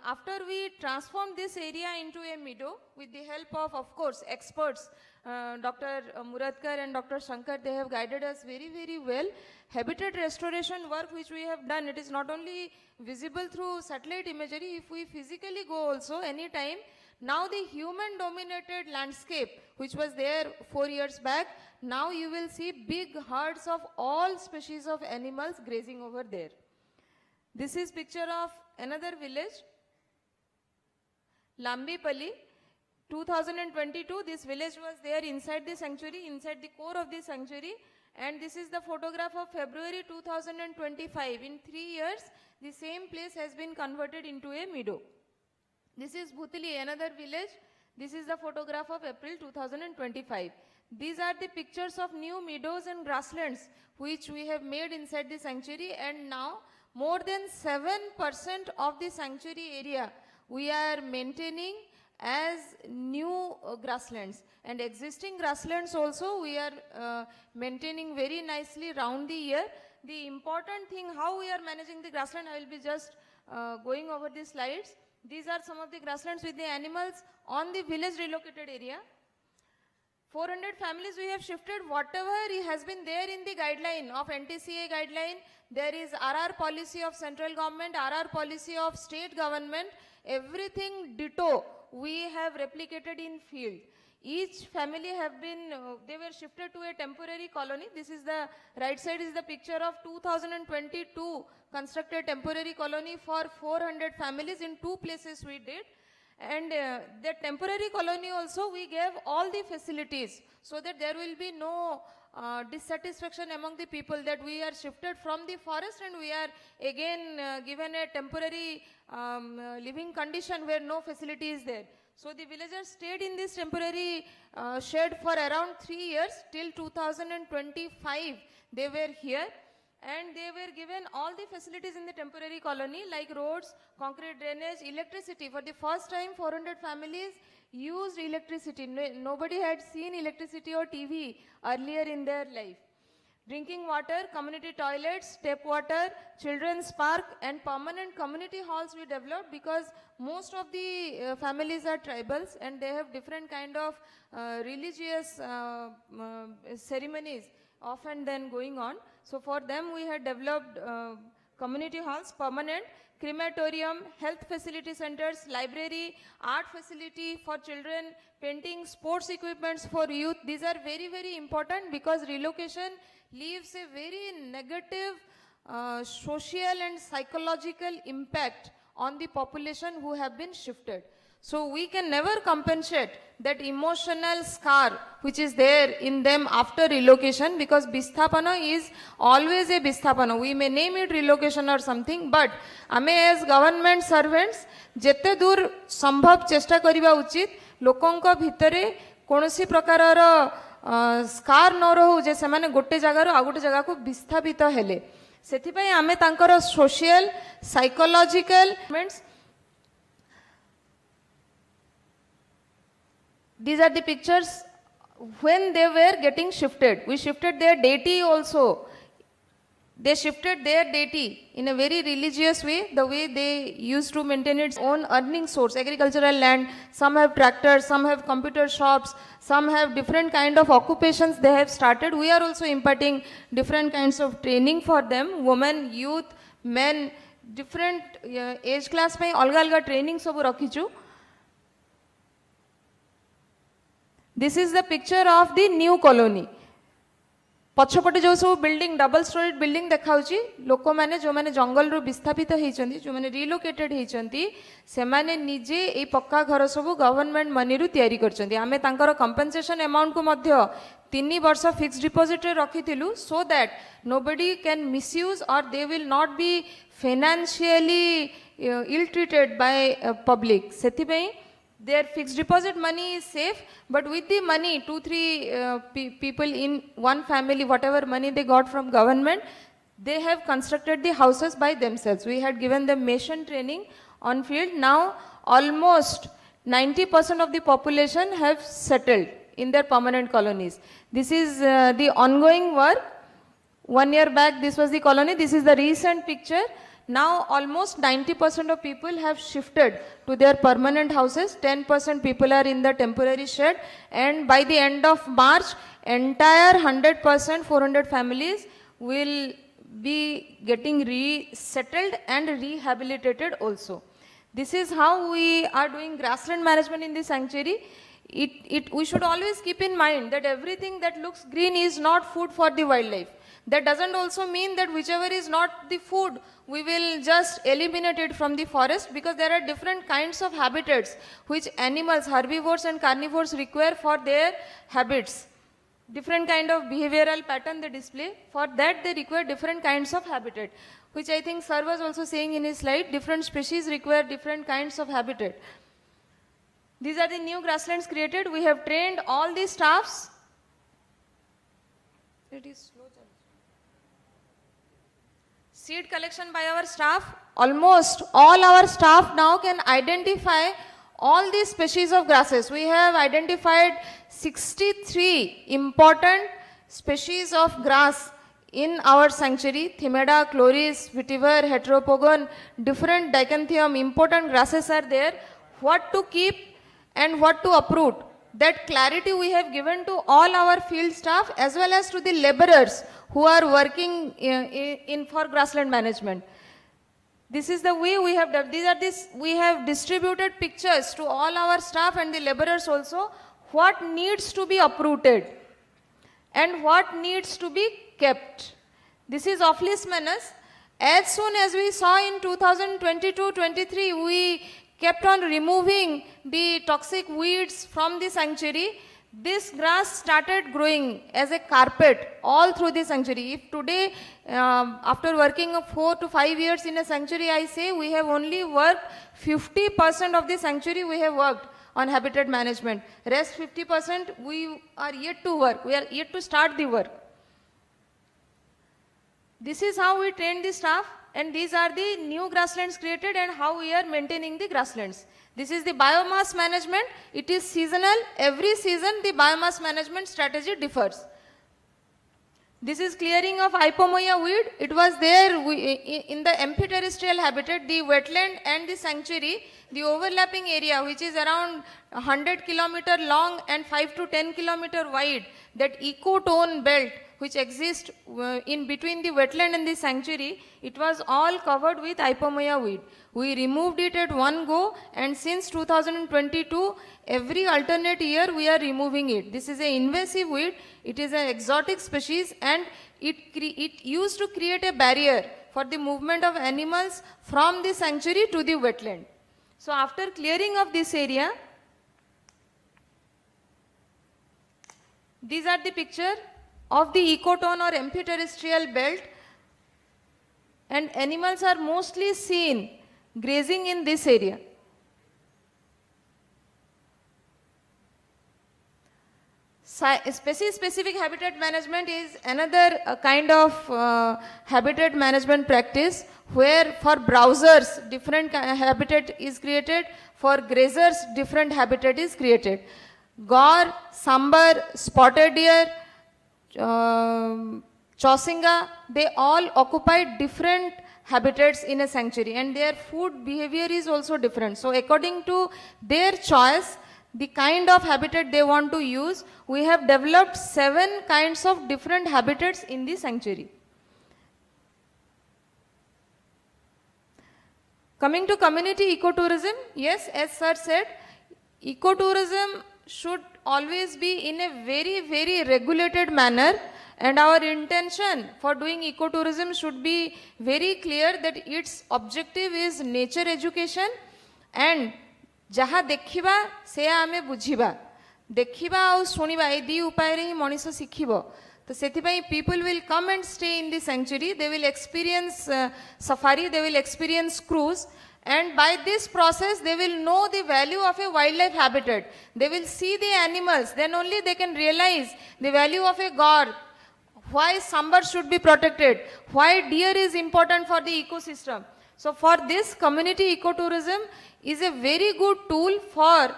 after we transformed this area into a meadow with the help of course, experts, Dr. Muradkar and Dr. Shankar, they have guided us very, very well. Habitat restoration work which we have done, it is not only visible through satellite imagery, if we physically go also anytime, now the human dominated landscape which was there 4 years back, now you will see big herds of all species of animals grazing over there. This is picture of another village, Lambipalli. 2022, this village was there inside the sanctuary, inside the core of the sanctuary, and this is the photograph of February 2025. In 3 years, the same place has been converted into a meadow. This is Bhutali, another village. This is the photograph of April 2025. These are the pictures of new meadows and grasslands which we have made inside the sanctuary, and now more than 7% of the sanctuary area we are maintaining as new grasslands, and existing grasslands also we are maintaining very nicely round the year. The important thing how we are managing the grassland, I will be just going over the slides. These are some of the grasslands with the animals on the village relocated area. 400 families we have shifted. Whatever has been there in the guideline of NTCA guideline, there is RR policy of central government, RR policy of state government, everything ditto we have replicated in field. Each family have been, they were shifted to a temporary colony. This is the right side is the picture of 2022 constructed temporary colony for 400 families in 2 places we did. And the temporary colony also we gave all the facilities so that there will be no dissatisfaction among the people that we are shifted from the forest and we are again given a temporary living condition where no facility is there. So the villagers stayed in this temporary shed for around 3 years till 2025 they were here. And they were given all the facilities in the temporary colony like roads, concrete drainage, electricity. For the first time 400 families used electricity. Nobody had seen electricity or TV earlier in their life. Drinking water, community toilets, tap water, children's park and permanent community halls we developed because most of the families are tribals and they have different kind of religious ceremonies often then going on. So for them we had developed community halls, permanent, crematorium, health facility centers, library, art facility for children, painting, sports equipments for youth. These are very, very important because relocation leaves a very negative social and psychological impact on the population who have been shifted. So we can never compensate that emotional scar which is there in them after relocation because Bisthapana is always a Bisthapana. We may name it relocation or something, but ame as government servants jete dur sambhav chesta kariba uchit lokonka bhitare konosi prakarara scar न रहू जे सेमाने गोटे जगार आ गोटे जगह को विस्थापित हेले सेथिपई आमे तांकर सोशल साइकोलॉजिकल मेंट्स. These are the pictures when they were getting shifted. We shifted their deity also. They shifted their deity in a very religious way, the way they used to maintain its own earning source, agricultural land. Some have tractors, some have computer shops, some have different kind of occupations they have started. We are also imparting different kinds of training for them, women, youth, men, different age class mein alga alga training sabu rakhichu. This is the picture of the new colony. पछपटे जो सब building double storey building देखाउची लोक माने जो माने जंगल रो विस्थापित हेचंती जो माने relocated हेचंती से माने निजे ए पक्का घर सब गवर्नमेंट मनी रु तयारी करचंती. आमे तांकर कंपनसेशन अमाउंट को मध्य 3 वर्ष फिक्स्ड डिपॉजिट रे रखिथिलु so that nobody can misuse or they will not be financially ill treated by public. सेथिबई their fixed deposit money is safe, but with the money 2-3 people in one family, whatever money they got from government, they have constructed the houses by themselves. We had given them mason training on field. Now almost 90% of the population have settled in their permanent colonies. This is the ongoing work. 1 year back this was the colony. This is the recent picture. Now almost 90% of people have shifted to their permanent houses. 10% people are in the temporary shed, and by the end of March entire 100% 400 families will be getting resettled and rehabilitated also. This is how we are doing grassland management in the sanctuary. We should always keep in mind that everything that looks green is not food for the wildlife. That doesn't also mean that whichever is not the food, we will just eliminate it from the forest, because there are different kinds of habitats which animals, herbivores and carnivores require for their habits. Different kind of behavioral pattern they display. For that they require different kinds of habitat, which I think Sir was also saying in his slide. Different species require different kinds of habitat. These are the new grasslands created. We have trained all the staffs. It is slow. Seed collection by our staff. Almost all our staff now can identify all these species of grasses. We have identified 63 important species of grass in our sanctuary. Thymeda, chloris, vetiver, heteropogon, different dichanthium, important grasses are there. What to keep and what to uproot. that clarity we have given to all our field staff as well as to the laborers who are working in for grassland management. This is the way we have done. We have distributed pictures to all our staff and the laborers also, what needs to be uprooted and what needs to be kept. This is off-lease menace. As soon as we saw in 2022-23, we kept on removing the toxic weeds from the sanctuary. This grass started growing as a carpet all through the sanctuary. If today, after working 4 to 5 years in a sanctuary, I say we have only worked 50% of the sanctuary we have worked on habitat management. Rest 50% we are yet to work. We are yet to start the work. This is how we train the staff, and these are the new grasslands created and how we are maintaining the grasslands. This is the biomass management. It is seasonal. Every season the biomass management strategy differs. This is clearing of Ipomoea weed. It was there in the amphiterrestrial habitat, the wetland and the sanctuary, the overlapping area which is around 100 kilometer long and 5 to 10 kilometer wide, that ecotone belt which exists in between the wetland and the sanctuary, it was all covered with Ipomoea weed. We removed it at one go, and since 2022, every alternate year we are removing it. This is an invasive weed, it is an exotic species, and it used to create a barrier for the movement of animals from the sanctuary to the wetland. So after clearing of this area, these are the picture of the ecotone or amphiterrestrial belt, and animals are mostly seen grazing in this area. Species-specific habitat management is another kind of habitat management practice, where for browsers different habitat is created, for grazers different habitat is created. Gaur, sambar, spotted deer, Chosinga, they all occupy different habitats in a sanctuary, and their food behavior is also different. So according to their choice, the kind of habitat they want to use, we have developed 7 kinds of different habitats in the sanctuary. Coming to community ecotourism, yes, as sir said, ecotourism should always be in a very, very regulated manner, and our intention for doing ecotourism should be very clear that its objective is nature education, and jaha dekhiba seya ame bujhiba, dekhiba au shuniba ei di upay re hi manisha sikhibo. So sethipai people will come and stay in the sanctuary, they will experience safari, they will experience cruise, and by this process they will know the value of a wildlife habitat. They will see the animals, then only they can realize the value of a gaur, why sambar should be protected, why deer is important for the ecosystem. So for this, community ecotourism is a very good tool for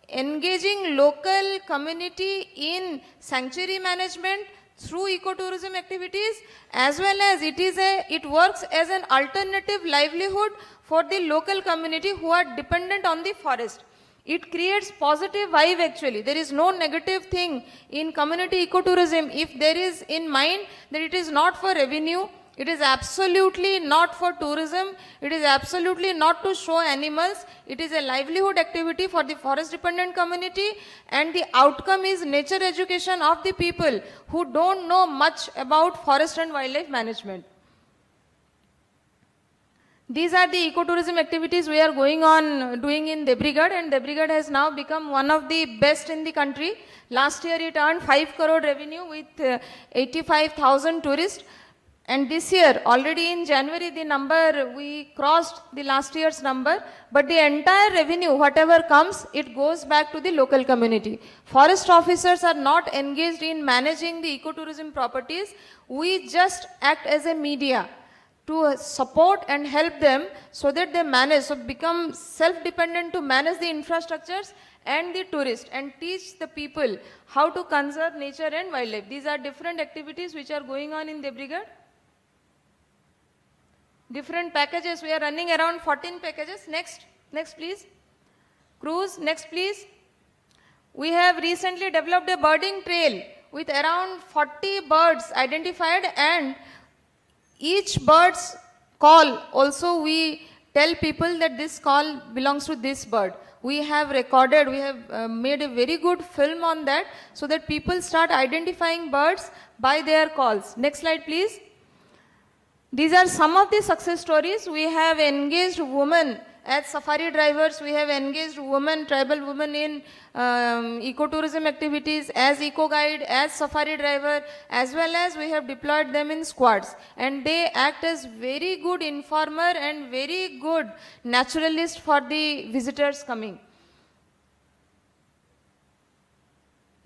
engaging local community in sanctuary management through ecotourism activities, as well as it works as an alternative livelihood for the local community who are dependent on the forest. It creates positive vibe actually. There is no negative thing in community ecotourism if there is in mind that it is not for revenue, it is absolutely not for tourism, it is absolutely not to show animals, it is a livelihood activity for the forest dependent community, and the outcome is nature education of the people who don't know much about forest and wildlife management. These are the ecotourism activities we are doing in Debrigad, and Debrigad has now become one of the best in the country. Last year it earned 5 crore revenue with 85,000 tourists, and this year already in January the number, we crossed the last year's number, but the entire revenue whatever comes, it goes back to the local community. Forest officers are not engaged in managing the ecotourism properties. We just act as a media to support and help them so that they manage, so become self-dependent to manage the infrastructures and the tourists, and teach the people how to conserve nature and wildlife. These are different activities which are going on in Debrigad. Different packages, we are running around 14 packages. Next please. Cruise, next please. We have recently developed a birding trail with around 40 birds identified, and each bird's call also we tell people that this call belongs to this bird. We have recorded, we have made a very good film on that so that people start identifying birds by their calls. Next slide please. These are some of the success stories. We have engaged women as safari drivers, we have engaged women, tribal women in ecotourism activities, as eco guide, as safari driver, as well as we have deployed them in squads. And they act as very good informer and very good naturalist for the visitors coming.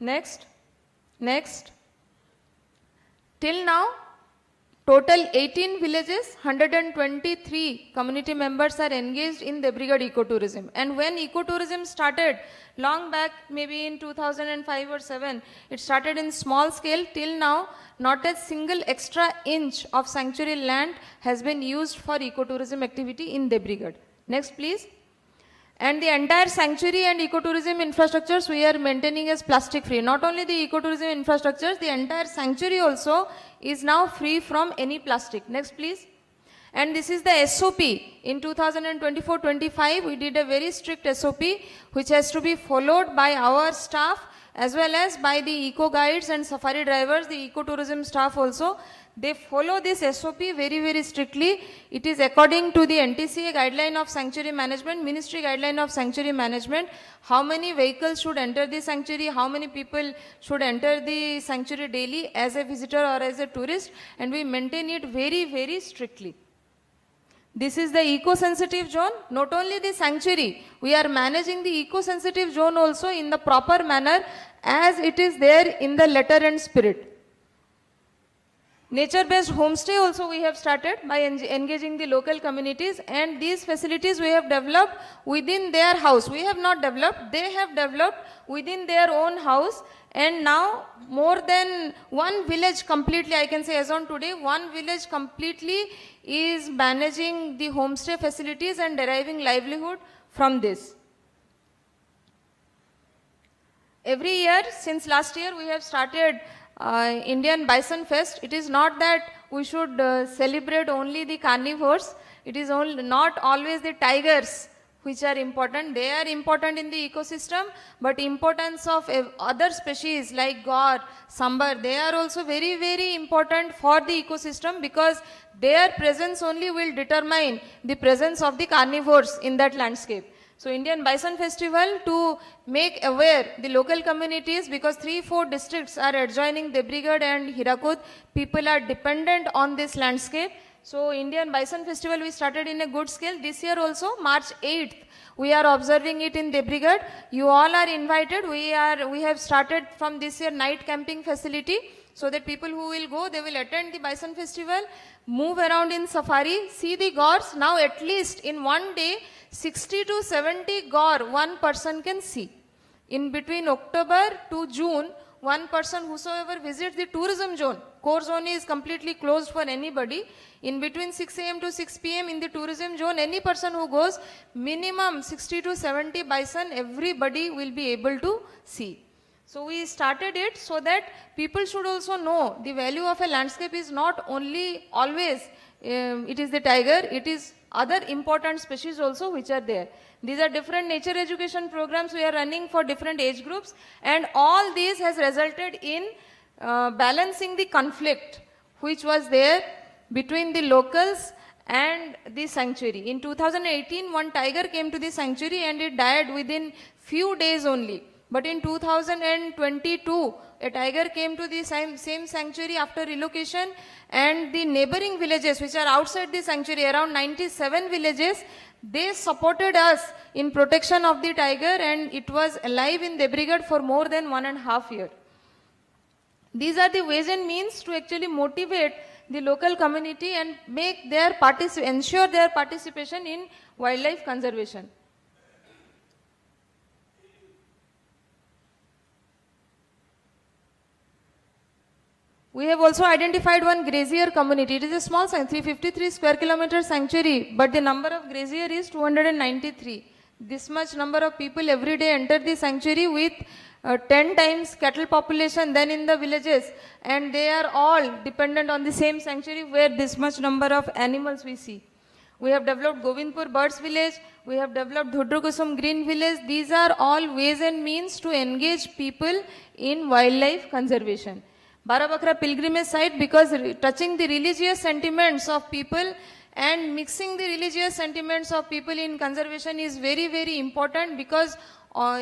Next. Till now, total 18 villages, 123 community members are engaged in Debrigad ecotourism. And when ecotourism started long back, maybe in 2005 or 7, it started in small scale. Till now, not a single extra inch of sanctuary land has been used for ecotourism activity in Debrigad. Next please. And the entire sanctuary and ecotourism infrastructures we are maintaining as plastic free. Not only the ecotourism infrastructures, the entire sanctuary also is now free from any plastic. Next please. And this is the SOP. In 2024-25, we did a very strict SOP which has to be followed by our staff as well as by the eco guides and safari drivers, the ecotourism staff also. They follow this SOP very, very strictly. It is according to the NTCA guideline of sanctuary management, Ministry guideline of sanctuary management, how many vehicles should enter the sanctuary, how many people should enter the sanctuary daily as a visitor or as a tourist, and we maintain it very, very strictly. This is the eco-sensitive zone. Not only the sanctuary, we are managing the eco-sensitive zone also in the proper manner as it is there in the letter and spirit. Nature-based homestay also we have started by engaging the local communities, and these facilities we have developed within their house. We have not developed, they have developed within their own house, and now more than one village completely, I can say as on today, one village completely is managing the homestay facilities and deriving livelihood from this. Every year, since last year, we have started Indian Bison Fest. It is not that we should celebrate only the carnivores. It is not always the tigers which are important. They are important in the ecosystem, but importance of other species like gaur, sambar, they are also very, very important for the ecosystem because their presence only will determine the presence of the carnivores in that landscape. So Indian Bison Festival to make aware the local communities, because 3-4 districts are adjoining Debrigad and Hirakud. People are dependent on this landscape. So Indian Bison Festival we started in a good scale. This year also, March 8th, we are observing it in Debrigad. You all are invited. We have started from this year night camping facility so that people who will go, they will attend the Bison Festival, move around in safari, see the gaurs. Now at least in one day, 60 to 70 gaur one person can see. In between October to June, one person whosoever visits the tourism zone, core zone is completely closed for anybody. In between 6 AM to 6 PM in the tourism zone, any person who goes, minimum 60 to 70 bison, everybody will be able to see. So we started it so that people should also know the value of a landscape is not only always, it is the tiger, it is other important species also which are there. These are different nature education programs we are running for different age groups, and all these has resulted in balancing the conflict which was there between the locals and the sanctuary. In 2018, one tiger came to the sanctuary and it died within few days only. But in 2022, a tiger came to the same sanctuary after relocation, and the neighboring villages which are outside the sanctuary, around 97 villages, they supported us in protection of the tiger, and it was alive in Debrigad for more than 1.5 years. These are the ways and means to actually motivate the local community and make their ensure their participation in wildlife conservation. We have also identified one grazier community. It is a small 353 square kilometer sanctuary, but the number of grazier is 293. This much number of people every day enter the sanctuary with 10 times cattle population than in the villages, and they are all dependent on the same sanctuary where this much number of animals we see. We have developed Govindpur Birds Village, we have developed Dhudrukusum Green Village. These are all ways and means to engage people in wildlife conservation. Barabakra pilgrimage site, because touching the religious sentiments of people and mixing the religious sentiments of people in conservation is very, very important, because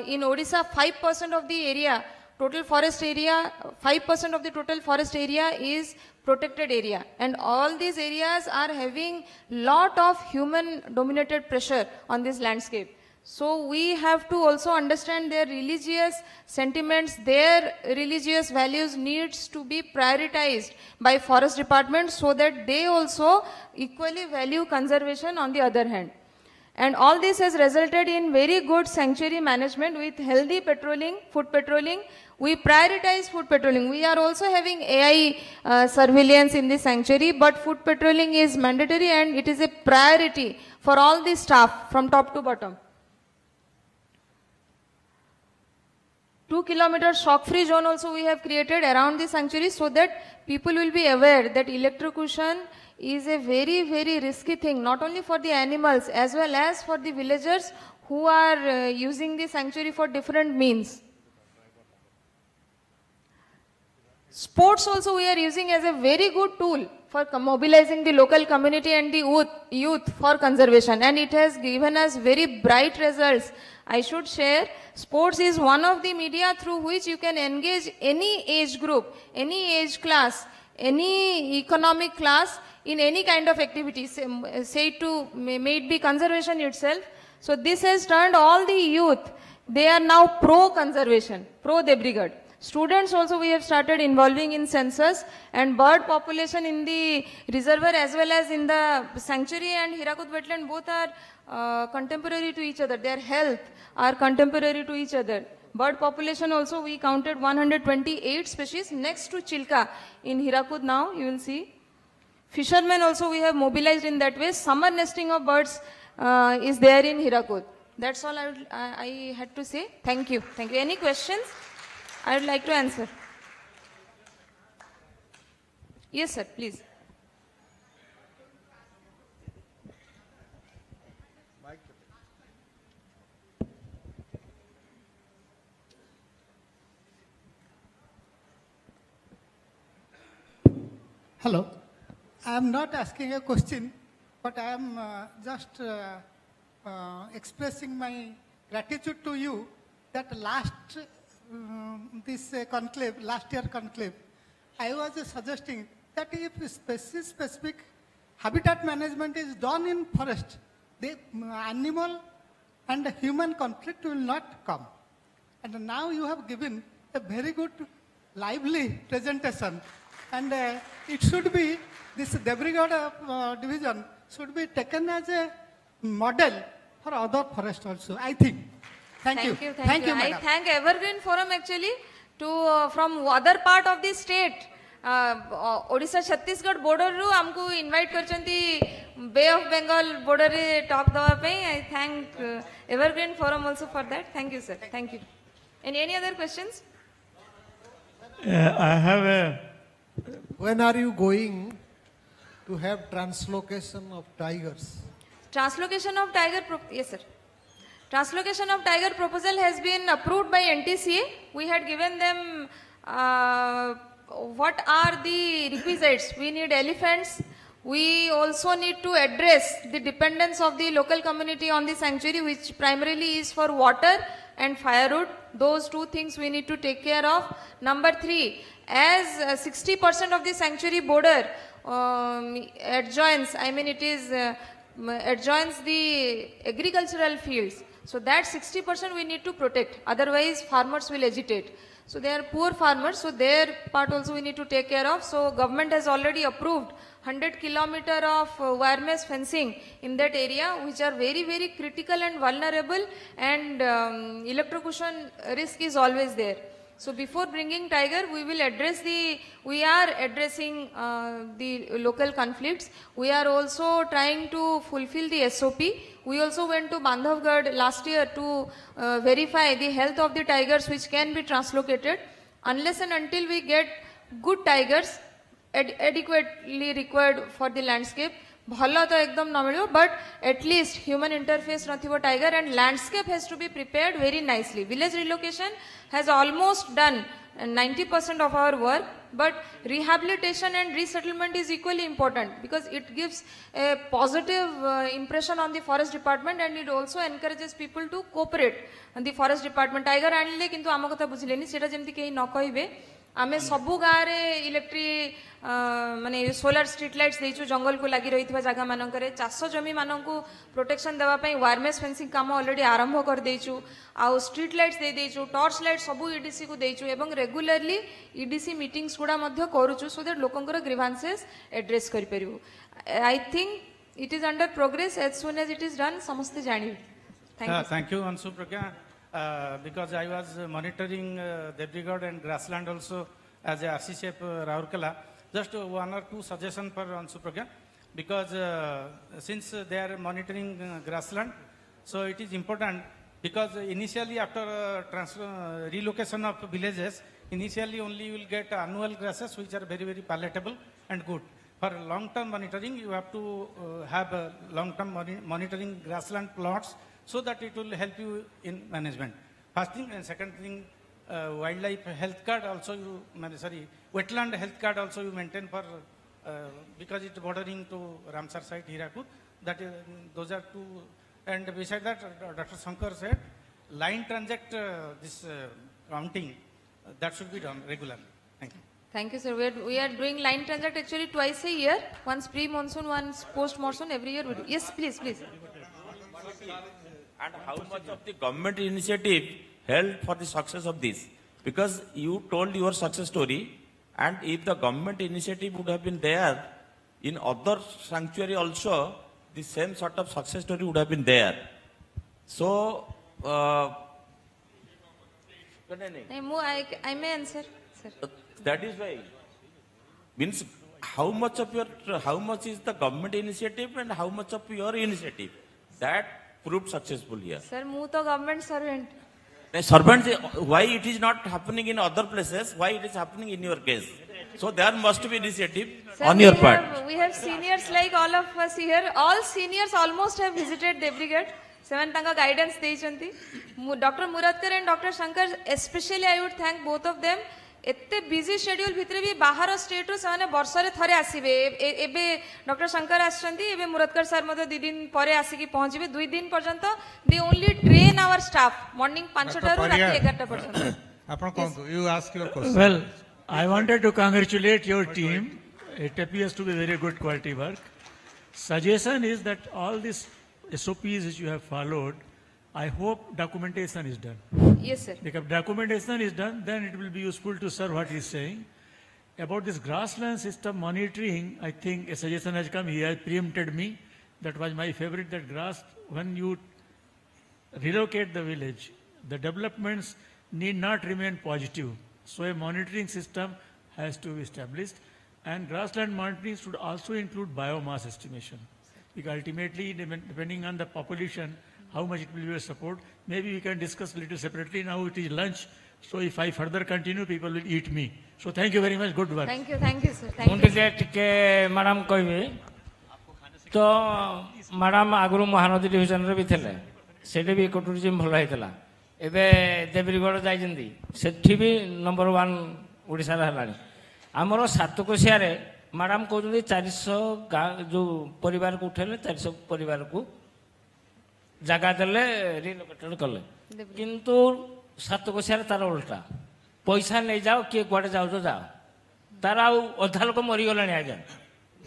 in Odisha 5% of the area, total forest area, 5% of the total forest area is protected area, and all these areas are having lot of human dominated pressure on this landscape. So we have to also understand their religious sentiments, their religious values needs to be prioritized by forest department so that they also equally value conservation on the other hand. And all this has resulted in very good sanctuary management with healthy patrolling, foot patrolling. We prioritize foot patrolling. We are also having AI surveillance in the sanctuary, but foot patrolling is mandatory and it is a priority for all the staff from top to bottom. 2-kilometer shock-free zone also we have created around the sanctuary so that people will be aware that electrocution is a very, very risky thing, not only for the animals as well as for the villagers who are using the sanctuary for different means. Sports also we are using as a very good tool for mobilizing the local community and the youth for conservation, and it has given us very bright results. I should share, sports is one of the media through which you can engage any age group, any age class, any economic class in any kind of activity, may it be conservation itself. So this has turned all the youth, they are now pro-conservation, pro-debris. Students also we have started involving in census, and bird population in the reservoir as well as in the sanctuary and Hirakud wetland both are contemporary to each other. Their health are contemporary to each other. Bird population also we counted 128 species next to Chilka in Hirakud now you will see. Fishermen also we have mobilized in that way. Summer nesting of birds is there in Hirakud. That's all I had to say. Thank you. Thank you. Any questions? I would like to answer. Yes, sir, please. Hello. I am not asking a question, but I am just expressing my gratitude to you that last last year conclave, I was suggesting that if specific habitat management is done in forest, the animal and human conflict will not come. And now you have given a very good, lively presentation. And it should be, this debris division should be taken as a model for other forests also, I think. Thank you. Thank you. I thank Evergreen Forum actually to from other part of the state. Odisha Chhattisgarh border ru amku invite karchanti Bay of Bengal border re talk dawa pai. I thank Evergreen Forum also for that. Thank you, sir. Thank you. And any other questions? I have a... When are you going to have translocation of tigers? Translocation of tiger, yes sir. Translocation of tiger proposal has been approved by NTCA. We had given them what are the requisites. We need elephants. We also need to address the dependence of the local community on the sanctuary, which primarily is for water and firewood. Those two things we need to take care of. Number 3, as 60% of the sanctuary border adjoins, adjoins the agricultural fields. So that 60% we need to protect, otherwise farmers will agitate. So they are poor farmers, so their part also we need to take care of. So government has already approved 100 kilometer of wire mesh fencing in that area, which are very, very critical and vulnerable, and electrocution risk is always there. So before bringing tiger, we are addressing the local conflicts. We are also trying to fulfill the SOP. We also went to Bandhavgarh last year to verify the health of the tigers which can be translocated. Unless and until we get good tigers adequately required for the landscape, bhala to ekdam na milbo, but at least human interface nathibo tiger, and landscape has to be prepared very nicely. Village relocation has almost done 90% of our work, but rehabilitation and resettlement is equally important because it gives a positive impression on the forest department, and it also encourages people to cooperate on the forest department. Tiger anile kintu ama kotha bujileni seta jemti kehi न कहिबे आमे सबु गाँव रे electric माने solar street lights देइछु जंगल को लागि रहितबा जागा मानकरे चाष जमी मानकु प्रोटेक्शन देवा पई वायरमेस फेंसिंग काम ऑलरेडी आरंभ कर देइछु आ स्ट्रीट लाइट्स दे देइछु टॉर्च लाइट सबु ईडीसी को देइछु एवं रेगुलरली ईडीसी मीटिंग्स गुडा मध्ये करूछु सो दैट लोकंकर ग्रीवांसेस एड्रेस करि परिबु. I think it is under progress. As soon as it is done समस्त जानि. Thank you, Ansu Pragya. Because I was monitoring Debrigad and grassland also as a RCCF Raurkela. Just one or two suggestions for Ansu Pragya. Because since they are monitoring grassland, so it is important because initially after relocation of villages, initially only you will get annual grasses which are very, very palatable and good. For long-term monitoring, you have to have long-term monitoring grassland plots so that it will help you in management. First thing, and second thing, wildlife health card also you, wetland health card also you maintain for, because it's bordering to Ramsar site, Hirakud. That is, those are two. And beside that, Dr. Shankar said, line transact this counting, that should be done regularly. Thank you. Thank you, sir. We are doing line transact actually twice a year, once pre-monsoon, once post-monsoon, every year we do. Yes, please, please. And how much of the government initiative helped for the success of this? Because you told your success story, and if the government initiative would have been there in other sanctuary also, the same sort of success story would have been there. So, I may answer, sir. That is why. Means how much is the government initiative and how much of your initiative? That proved successful here. Sir, mu to government servant. Servants, why it is not happening in other places? Why it is happening in your case? So there must be initiative Sir, on your part. We have seniors like all of us here. All seniors almost have visited Debrigad. Seven tanga guidance देइचंती. Dr. Muradkar and Dr. Shankar, especially I would thank both of them. एत्ते busy schedule भितरे भी बाहर state रो साने वर्षरे थरे आसीबे एबे doctor Shankar आछंती एबे मुरतकर sir मते 2 दिन परे आसी की पहुंचबे 2 दिन पर्यंत they only train our staff morning 5 टा रो राती 11 टा पर्यंत. आपण कोन you ask your question. Well, I wanted to congratulate your team. It appears to be very good quality work. Suggestion is that all these SOPs which you have followed, I hope documentation is done. Yes, sir. Because documentation is done, then it will be useful to sir what he is saying. About this grassland system monitoring, I think a suggestion has come. He has preempted me. That was my favorite, that grass, when you relocate the village, the developments need not remain positive. So a monitoring system has to be established. And grassland monitoring should also include biomass estimation. Because ultimately, depending on the population, how much it will be a support. Maybe we can discuss a little separately. Now it is lunch. So if I further continue, people will eat me. So thank you very much. Good work. Thank you, sir. Thank you. madam କହିବେ ତ madam ଆଗରୁ ମହାନଦୀ ଡିଭିଜନରେ ବି ଥିଲେ ସେଠି ବି ecotourism ଭଲ ହେଇଥିଲା ଏବେ ଦେବ୍ରିଗଡ଼ ଯାଇଛନ୍ତି ସେଠି ବି ନମ୍ବର 1 ଓଡ଼ିଶାରେ ହେଲାଣି ଆମର ସାତକୋଶିଆରେ madam କହୁଛନ୍ତି 400 ଗାଁ ଯୋଉ ପରିବାରକୁ ଉଠେଇଲେ 400 ପରିବାରକୁ ଜାଗା ଦେଲେ ରିଲୋକେଟେଡ୍ କଲେ କିନ୍ତୁ ସାତକୋଶିଆରେ ତାର ଉଲ୍ଟା ପଇସା ନେଇଯାଅ କିଏ କୁଆଡ଼େ ଯାଉଛ ଯାଅ ତାର ଆଉ ଅଧା ଲୋକ ମରିଗଲାଣି ଆଜ୍ଞା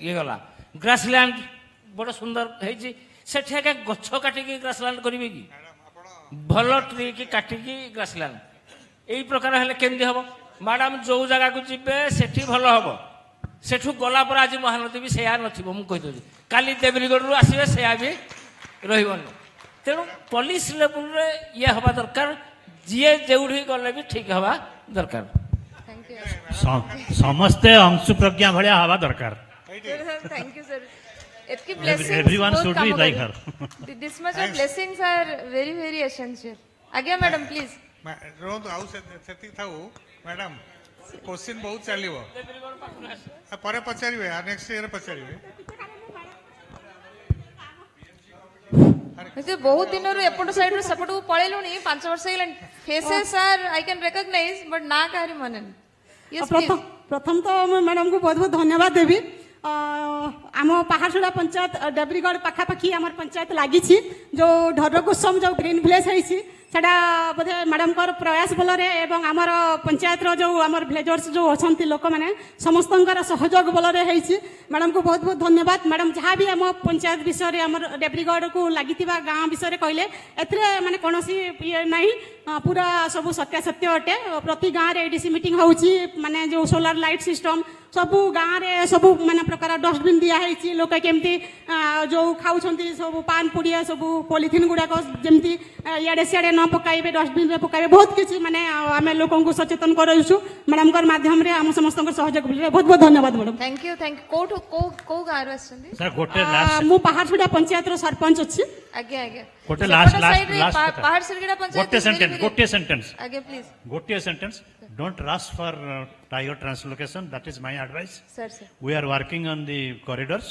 ଇଏ ଗଲା ଗ୍ରାସଲ୍ୟାଣ୍ଡ ବଡ଼ ସୁନ୍ଦର ହେଇଛି ସେଠି ଆଜ୍ଞା ଗଛ କାଟିକି ଗ୍ରାସଲ୍ୟାଣ୍ଡ କରିବେ କି ଭଲ ଟ୍ରି କି କାଟିକି ଗ୍ରାସଲ୍ୟାଣ୍ଡ ଏଇ ପ୍ରକାର ହେଲେ କେମିତି ହେବ ମ୍ୟାଡ଼ାମ ଯୋଉ ଜାଗାକୁ ଯିବେ ସେଠି ଭଲ ହେବ ସେଠୁ ଗଲା ପରେ ଆଜି ମହାନଦୀ ବି ସେୟା ନଥିବ ମୁଁ କହିଦେଉଛି କାଲି ଦେବ୍ରିଗଡ଼ରୁ ଆସିବେ ସେୟା ବି ରହିବନି ତେଣୁ ପୋଲିସ ଲେବୁଲରେ ଇଏ ହେବା ଦରକାର ଯିଏ ଯେଉଁଠି ଗଲେ ବି ଠିକ୍ ହେବା दरकार थैंक यू समस्ते अंशु प्रज्ञा भलिया हवा दरकार थैंक यू सर इतकी blessings everyone should be like her this much of blessings are very very essential आज्ञा मैडम प्लीज रोहतु आउ सेति थाउ मैडम क्वेश्चन बहुत चलिबो परे पचारिबे नेक्स्ट ईयर पचारिबे बहुत दिन एपट साइड सेपट को पळेलुनी 5 वर्ष हेगलानी faces are I can recognise but ना काहरी मन यस प्रथम तो मैडम को बहुत बहुत धन्यवाद देवी आम पहाड़सुड़ा पंचायत डेब्रीगढ़ पाखापाखि आम पंचायत लगी जो ढर्रकुसुम जो ग्रीन विलेज है सेटा बोधे मैडम प्रयास बल एवं आमर पंचायत जो आमर विलेजर्स जो अच्छा लोक मैंने समस्त सहयोग बल मैडम को बहुत बहुत धन्यवाद मैडम जहाँ भी आम पंचायत विषय आम डेब्रीगढ़ को लगी गाँ विषय कहले ए माने कौन ये ना पूरा सब सत्यासत्य अटे प्रति गाँव में एडीसी मीटिंग होची माने जो सोलार लाइट सिस्टम सबू गाँव में सबू माने प्रकार डस्टबिन दिखाई लोक केमती जो खाऊँ सब पान पुड़िया सब पॉलिथिन गुड़ाक जमी इे सियाड़े न पकाइबे डस्टबिन में पकाइबे बहुत किसी माने आम लोक सचेतन करूँ मैडम माध्यम आम समस्त सहयोग बहुत बहुत धन्यवाद मैडम थैंक यू को गाँव मु पहाड़सुड़ा पंचायत सरपंच अच्छी आज्ञा आज्ञा गोटे लास्ट पहाड़सुड़ा पंचायत गोटे sentence don't rush for tiger translocation that is my advice sir we are working on the corridors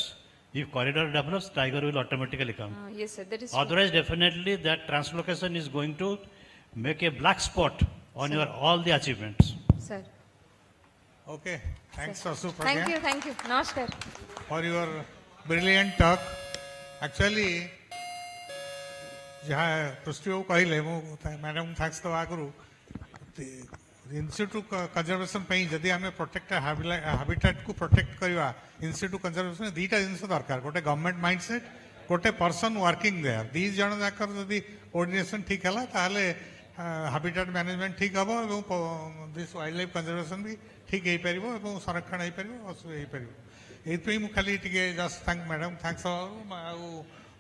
if corridor develops tiger will automatically come yes sir that is otherwise definitely that translocation is going to make a black spot on your all the achievements sir okay thanks Asu thank you namaskar for your brilliant talk actually जहाँ पृथ्वी कहले madam thanks तो आगु institute conservation जदि आम protect habitat को protect करवा institute conservation दीटा जिन दरकार गोटे गवर्नमेंट माइंडसेट गोटे पर्सन वर्किंग देयर दी जन जाकर जदि कोऑर्डिनेशन ठीक है ताहले हाबिटाट मैनेजमेंट ठीक हम और दिस वाइल्ड लाइफ कंजर्वेशन भी ठीक हो पार और संरक्षण हो पार हो पार ये खाली टे जस्ट थैंक मैडम थैंक्स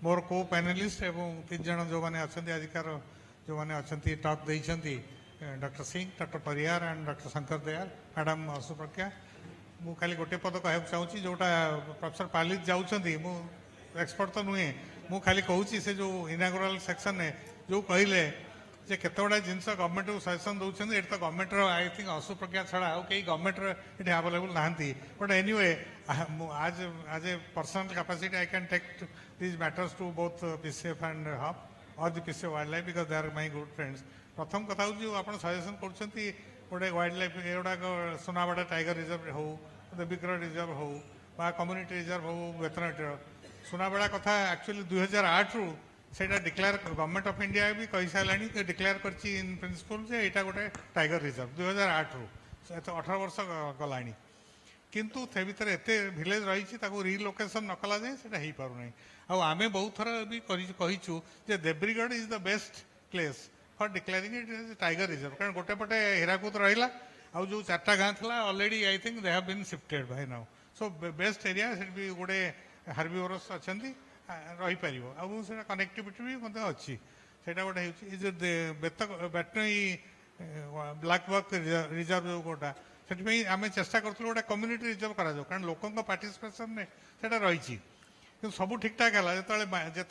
मोर को पैनलिस्ट एवं 3 जन जो मैंने अच्छा आजिकार जो मैंने अच्छा टॉक देती doctor Singh doctor Pariyar and doctor Shankar Dayal madam Supragya मु खाली गोटे पद कह चाहूँगी जोटा प्रोफेसर पालित जाऊँगी मु एक्सपर्ट तो नुहे मु खाली कहूँ से जो इनागुराल सेक्शन ने जो कहले जे केत गुड़ा जिनस गवर्नमेंट को सजेसन दौरान ये तो गवर्नमेंट आई थिंक असुप्रज्ञा छड़ा आउ कई गवर्नमेंट ये अवेलेबल नहांती बट एनीवे आज a personal capacity I can take this matters to both PCF and hub or the PCF wildlife because they are my good friends प्रथम कथा हूँ आप suggestion कर गोटे वाइल्ड लाइफ एगुड़ाक Sunabeda tiger reserve हो देवीगढ़ रिजर्व हो कम्युनिटी रिजर्व हो वेतनटी सुनावाड़ा कथा एक्चुअली 2008 रु से डिक्लेयर गवर्नमेंट ऑफ इंडिया भी कही सारा डिक्लेयर कर इन प्रिंसिपल जे यहाँ गोटे टाइगर रिजर्व 2008 रु 18 वर्ष गला किंतु थे भीतर एत विलेज रही रिलोकेशन न कला जाए से हो पार ना आम बहुत थर भी कहीचु जे Debrigarh is the best place for declaring it is tiger reserve कारण गोटे पटे हीराकुद रहा आउ जो 4टा गाँ थी already I think they have been shifted by now so best area से भी गोटे हार्बिवोरस अच्छा रही पार आउ कनेक्टिविटी भी मतलब अच्छी से गोटे बेटनई ब्लैक बक रिजर्व जो गोटा से आम चेष्टा करूँ गोटे कम्युनिटी रिजर्व करा कारण लोकों पार्टिसिपेशन में से रही सब ठीक ठाक है जो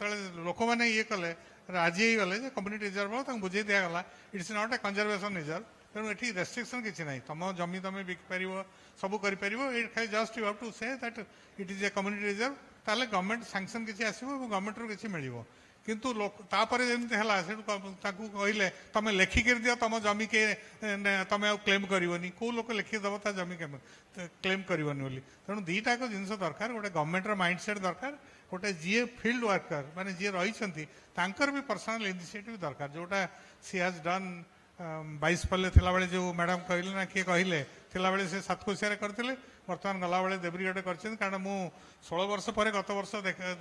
लोक मैंने ये कले राजी गले कम्युनिटी रिजर्व बुझे दिगला it's not a conservation reserve तेणु ये रेस्ट्रिक्शन किसी ना तुम जमी तुम बिकिपार सब कर just you have to say that it is a community reserve ताले गवर्नमेंट सैंक्शन किसी आसो गवर्नमेंट रू किसी मिल किंतु तापर जमी है कहले तुम लेखिक दियो तुम जमी के तुम क्लेम करनी कौ लोक लिखिदेव ता जमी क्लेम करनी तेणु दीटा जिन दरकार गोटे गवर्नमेंट माइंडसेट दरकार गोटे जी फील्ड वर्कर माने जी रही भी पर्सनल इनिशिएटिव दरकार जोटा सी हैज डन 22 पल्ले थिला बेले जो मैडम कहले ना किए कहले थिला बेले से सातकोशिया करते बर्तमान गला बेले देब्रीगढ़ कर कारण मु 16 वर्ष पर गत वर्ष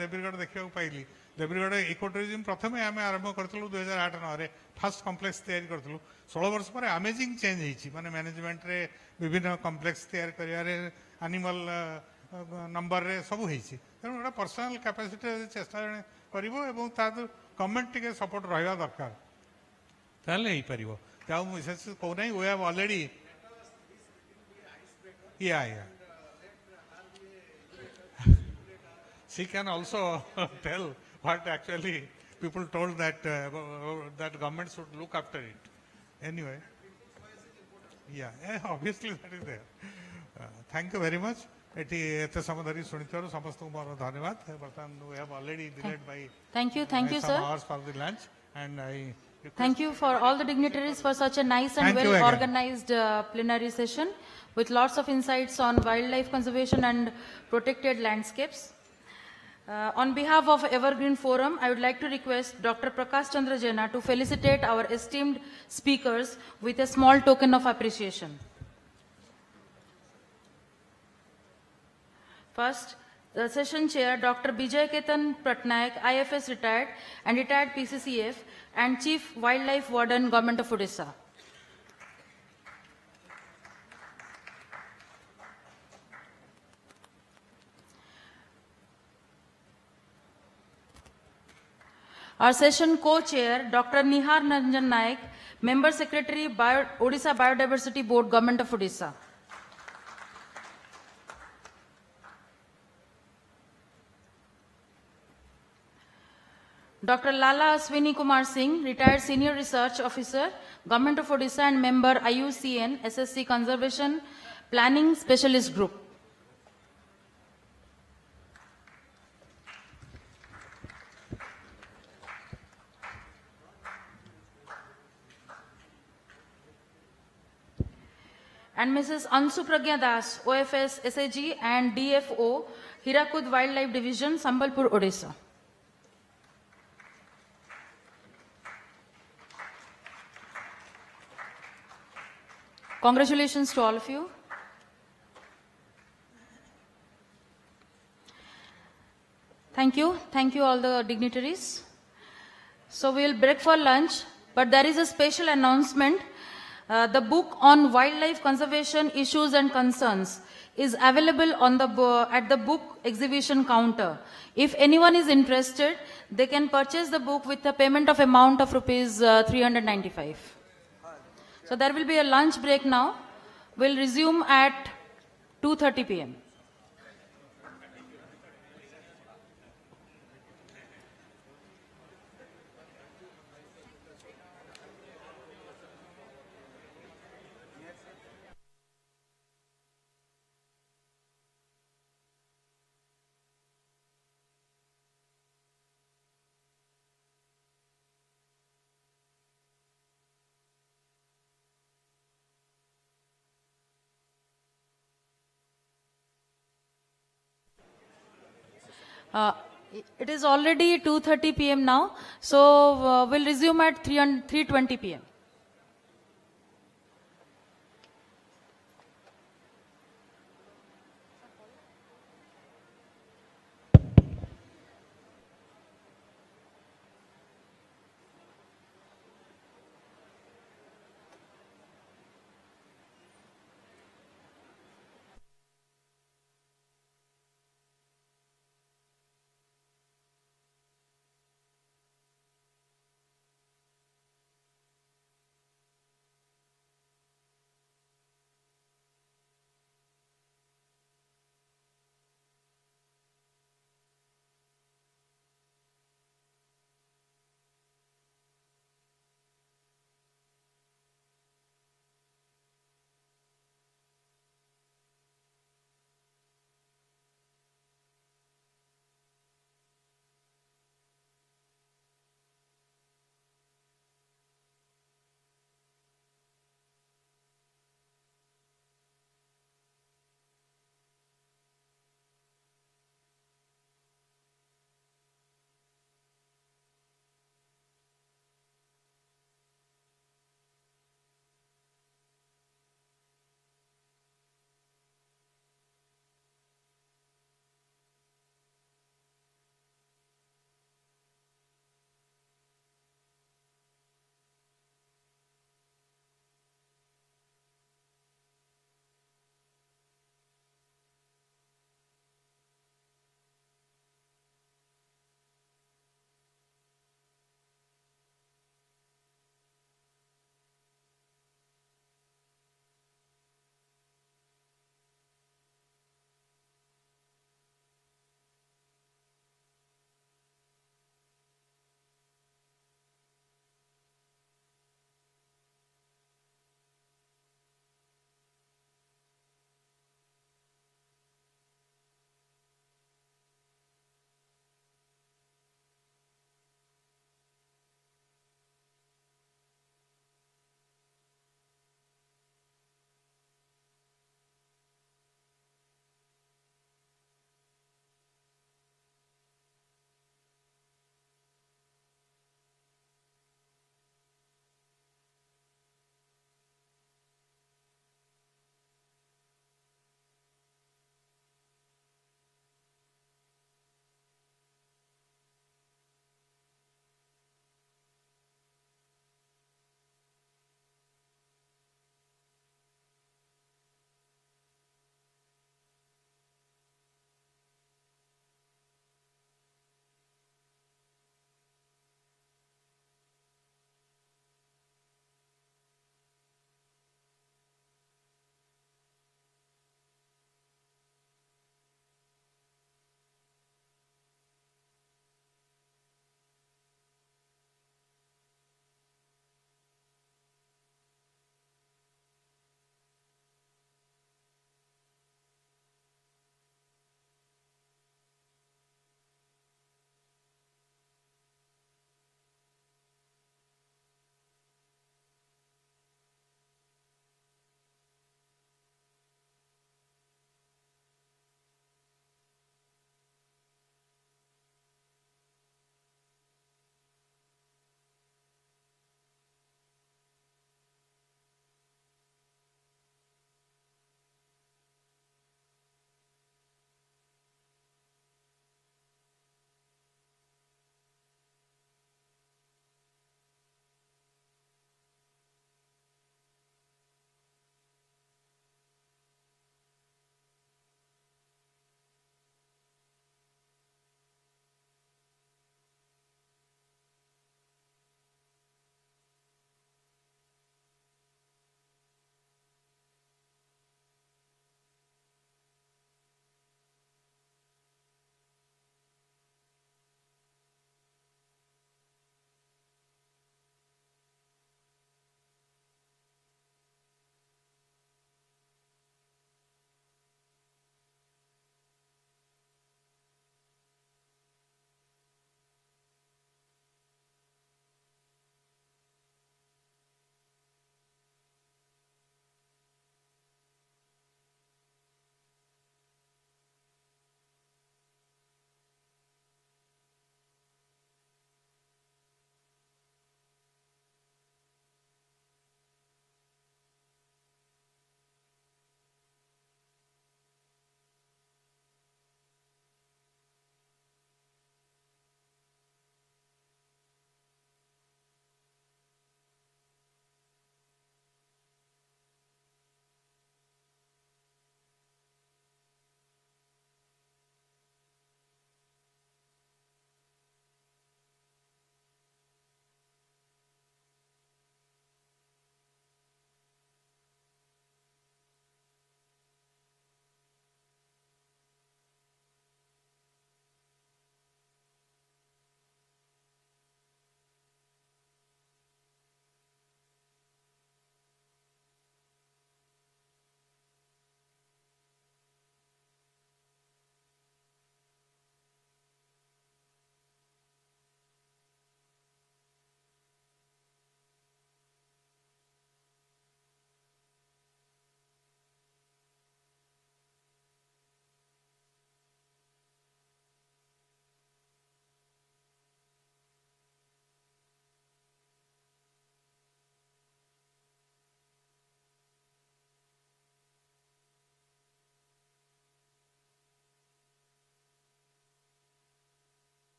देब्रीगढ़ देखा पाइली देब्रीगढ़ इको टूरिज्म प्रथम आम आरंभ करूँ 2008-9 में फास्ट कम्प्लेक्स तैयारी करूँ 16 वर्ष पर अमेजिंग चेंज होती माने मैनेजमेंट रे विभिन्न कम्प्लेक्स तैयारी करियारे एनिमल नंबर रे सब होती तेणु गोटे पर्सनल कैपेसिटी चेष्टा कर गवर्नमेंट टे सपोर्ट रहा दरकार ताले हो पार क्या वो मिसेस को नहीं, we have already. Yeah. She can also tell what actually people told that that government should look after it. Anyway, obviously that is there. Thank you very much. Eighty एते समय धरी सुनिथिबारु समस्त मोर धन्यवाद. बर्तमान we have already delayed by Thank you, some sir. hours for the lunch, and I Thank you for all the dignitaries for such a nice and Thank you well again. organized plenary session with lots of insights on wildlife conservation and protected landscapes. On behalf of Evergreen Forum, I would like to request Dr. Prakash Chandra Jaina to felicitate our esteemed speakers with a small token of appreciation. First, the session chair, Dr. Bijay Ketan Patnaik, IFS retired and retired PCCF and Chief Wildlife Warden, Government of Odisha. Our session co-chair, Dr. Nihar Nanjan Naik, Member Secretary, Odisha Biodiversity Board, Government of Odisha. Dr. Lala Aswini Kumar Singh, retired Senior Research Officer, Government of Odisha and member IUCN SSC Conservation Planning Specialist Group. And Mrs. Ansu Pragya Das, OFS SAG and DFO, Hirakud Wildlife Division, Sambalpur, Odisha. Congratulations to all of you. Thank you. Thank you all the dignitaries. So we'll break for lunch, but there is a special announcement. The book on wildlife conservation issues and concerns is available on at the book exhibition counter. If anyone is interested, they can purchase the book with a payment of amount of rupees 395. So there will be a lunch break now. We'll resume at 2:30 p.m. It is already 2:30 p.m. now, so we'll resume at 3:20 p.m.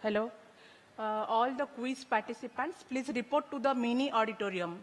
Hello. All the quiz participants, please report to the mini auditorium.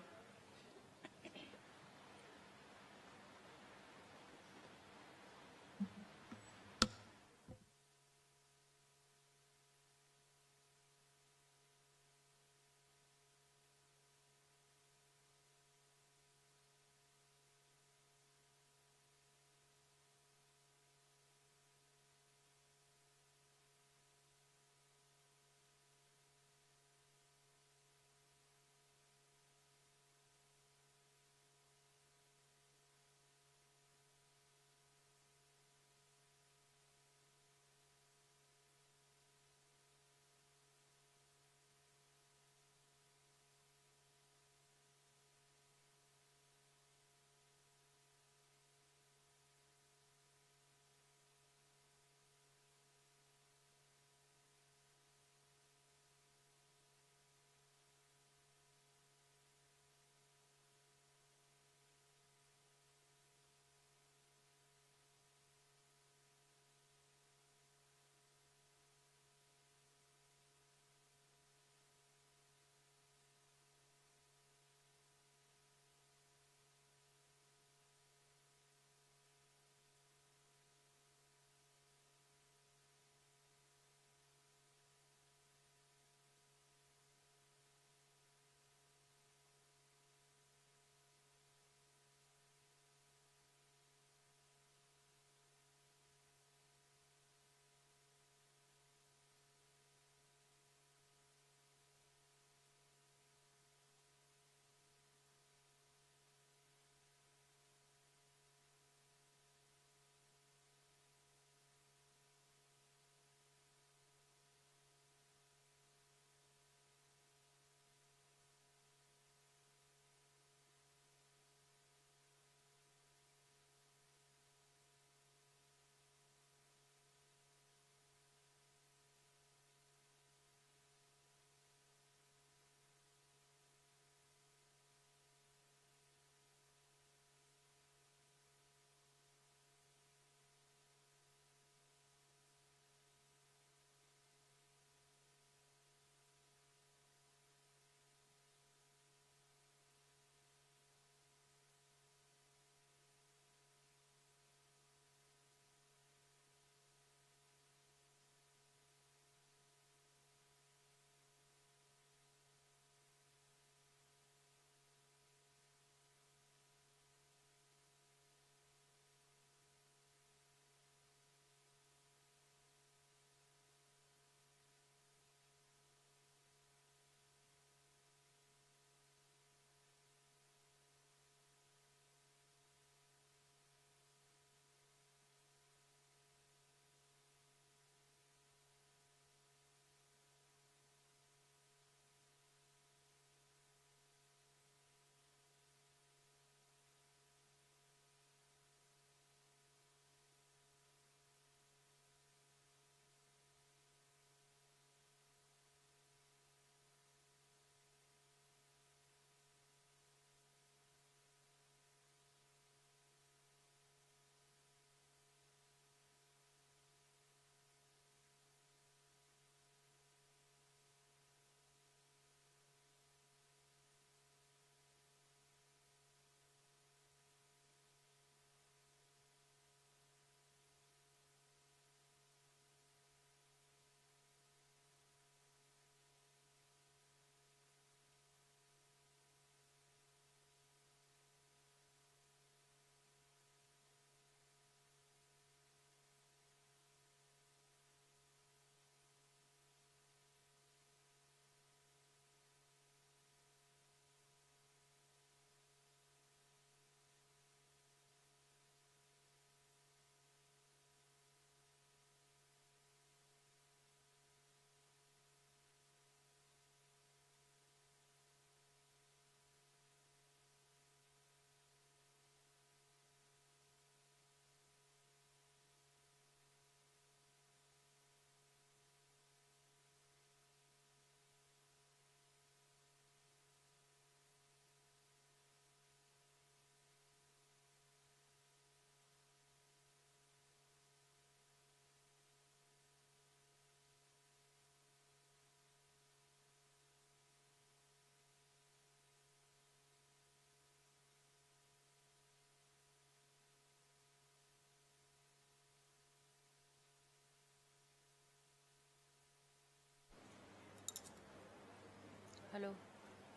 Hello,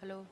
hello.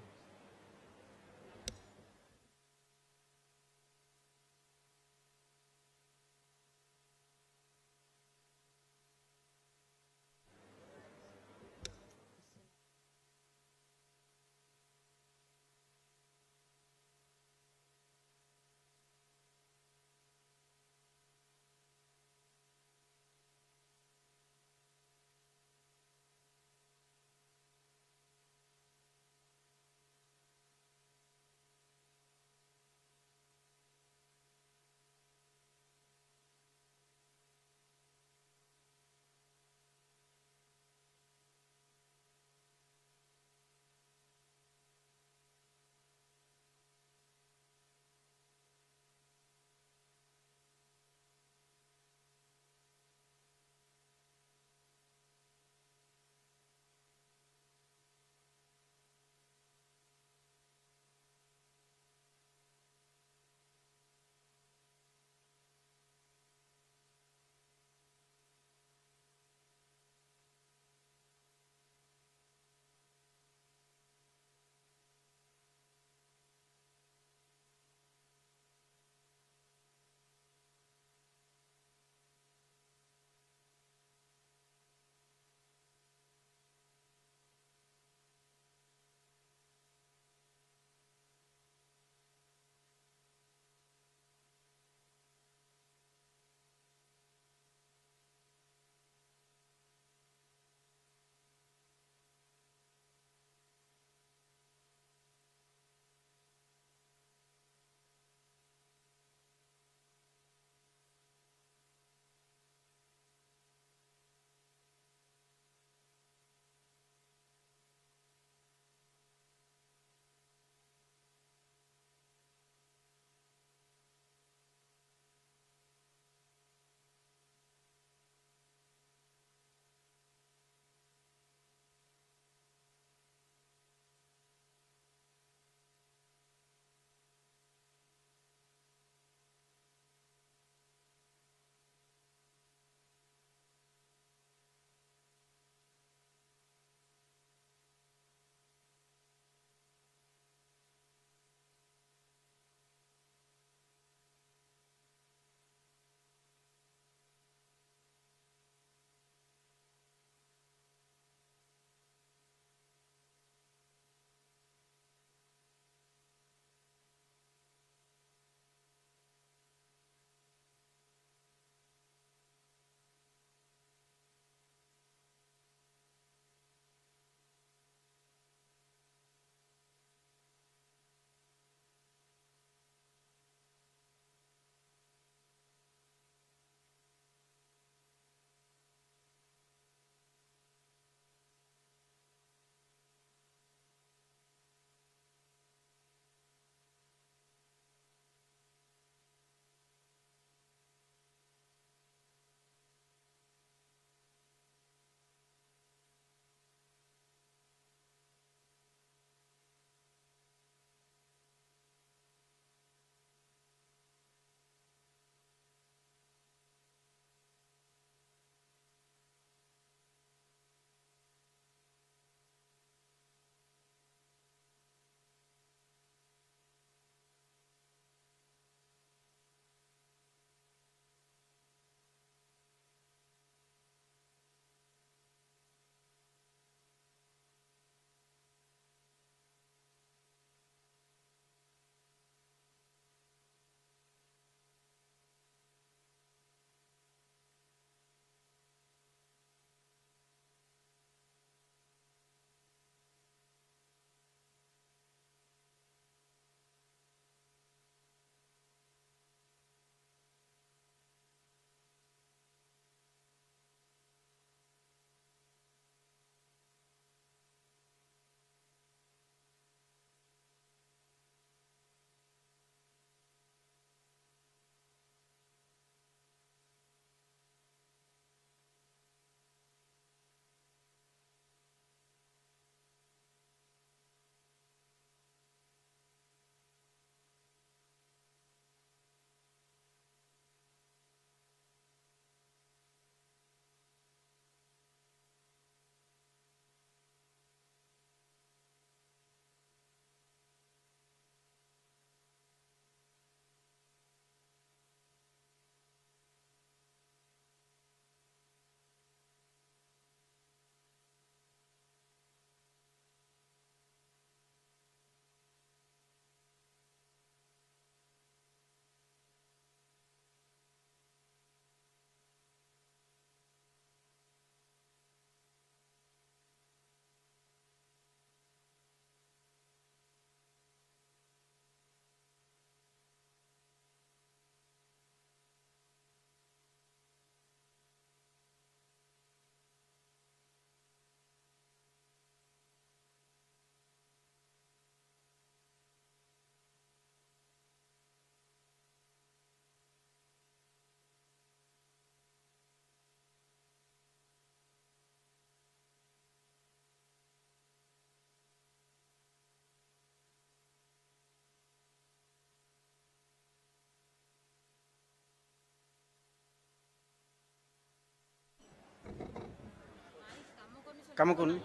Kamakun.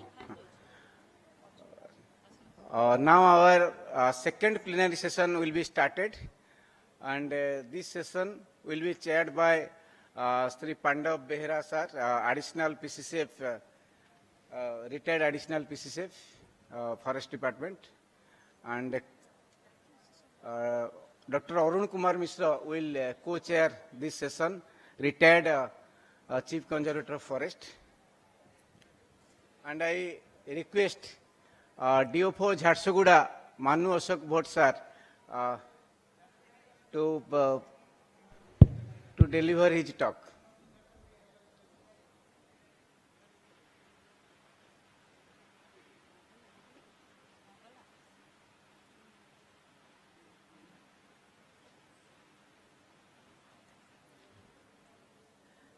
Now our second plenary session will be started, and this session will be chaired by Sri Pandav Behra sir, additional PCCF, retired additional PCCF, Forest Department, and Dr. Arun Kumar Mishra will co-chair this session, retired Chief Conservator of Forest. And I request DFO Jharsuguda Manu Ashok Bhatt sir to deliver his talk.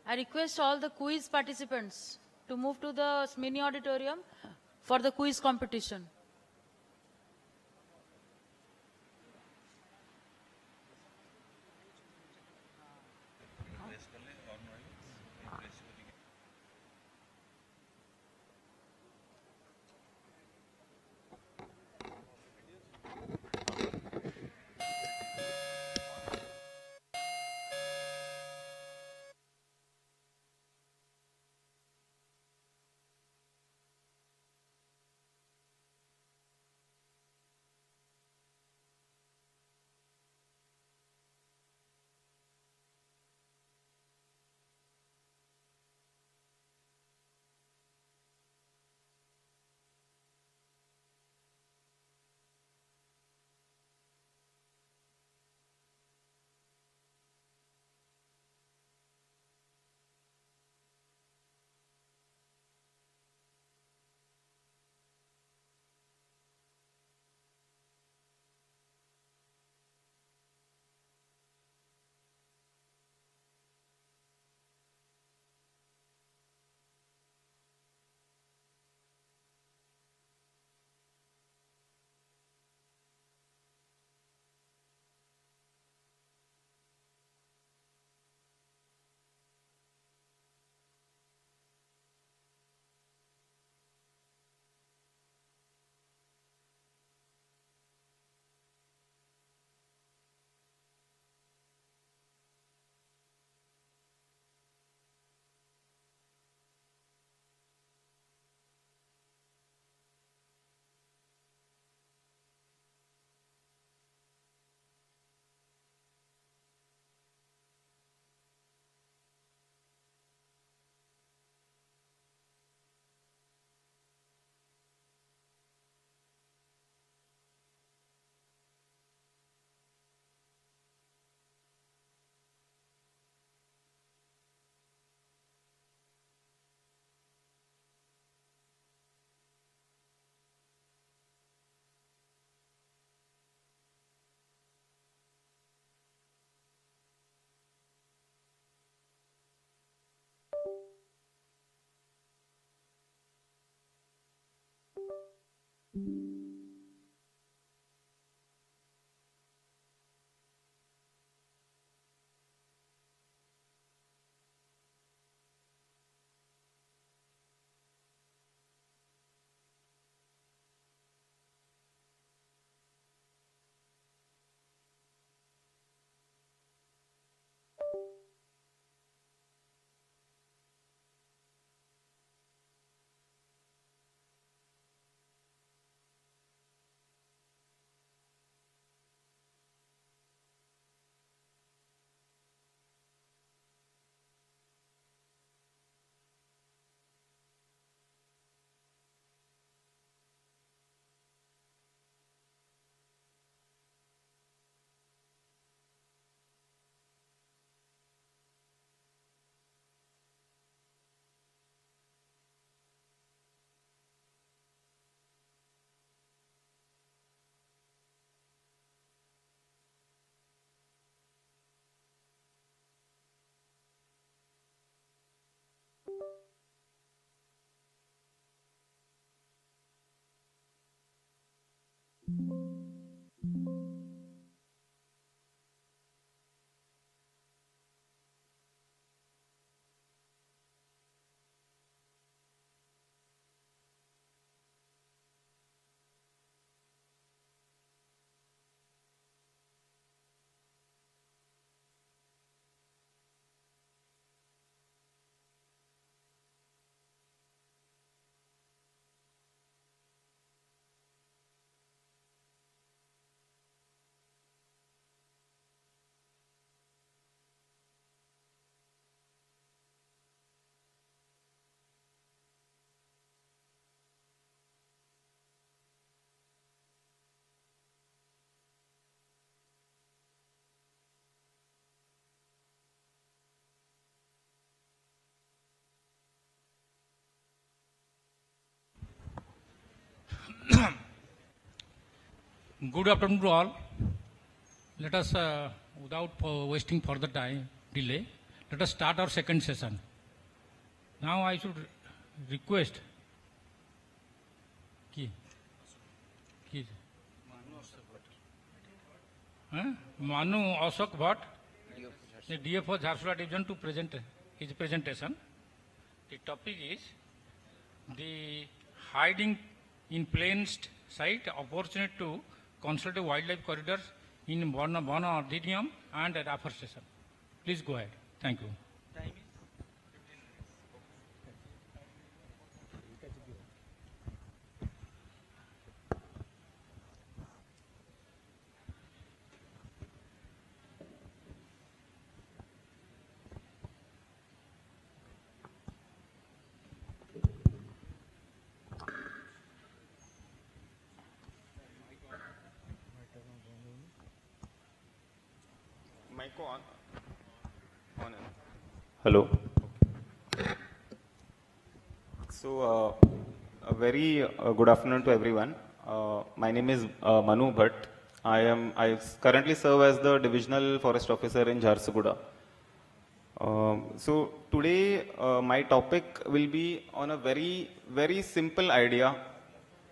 I request all the quiz participants to move to the mini auditorium for the quiz competition. Good afternoon to all. Let us, without wasting further time, delay, let us start our second session. Now I should request Manu Ashok Bhatt, the DFO Jharsuguda Division, to present his presentation. The topic is the hiding in plain sight opportunity to consolidate wildlife corridors in Bona Ordinium and Afforestation. Please go ahead. Thank you. Hello. So, a very good afternoon to everyone. My name is Manu Bhatt. I currently serve as the Divisional Forest Officer in Jharsuguda. So today my topic will be on a very simple idea,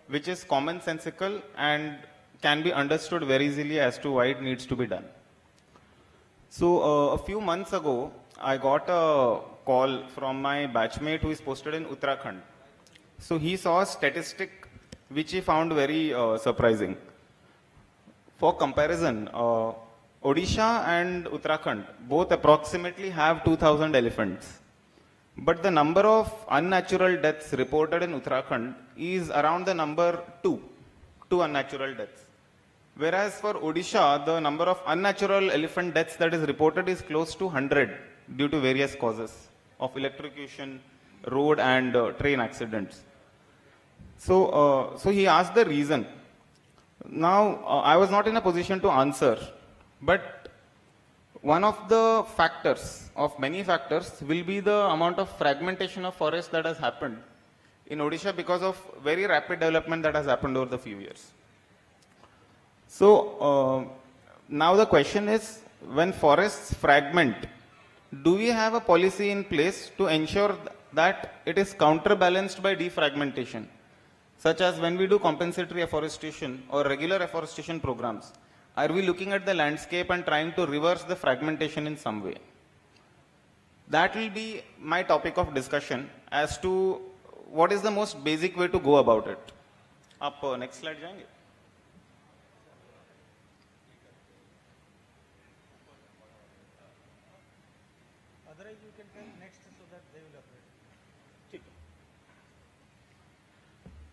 which is commonsensical and can be understood very easily as to why it needs to be done. So a few months ago, I got a call from my batchmate who is posted in Uttarakhand. So he saw a statistic which he found very surprising. For comparison, Odisha and Uttarakhand both approximately have 2,000 elephants. But the number of unnatural deaths reported in Uttarakhand is around the number 2 unnatural deaths. Whereas for Odisha, the number of unnatural elephant deaths that is reported is close to 100 due to various causes of electrocution, road and train accidents. So he asked the reason. Now, I was not in a position to answer, but one of the factors, of many factors, will be the amount of fragmentation of forest that has happened in Odisha because of very rapid development that has happened over the few years. So, now the question is, when forests fragment, do we have a policy in place to ensure that it is counterbalanced by defragmentation? Such as when we do compensatory afforestation or regular afforestation programs, are we looking at the landscape and trying to reverse the fragmentation in some way? That will be my topic of discussion as to what is the most basic way to go about it. Up, next slide, jayenge. Otherwise, you can tell next so that they will operate.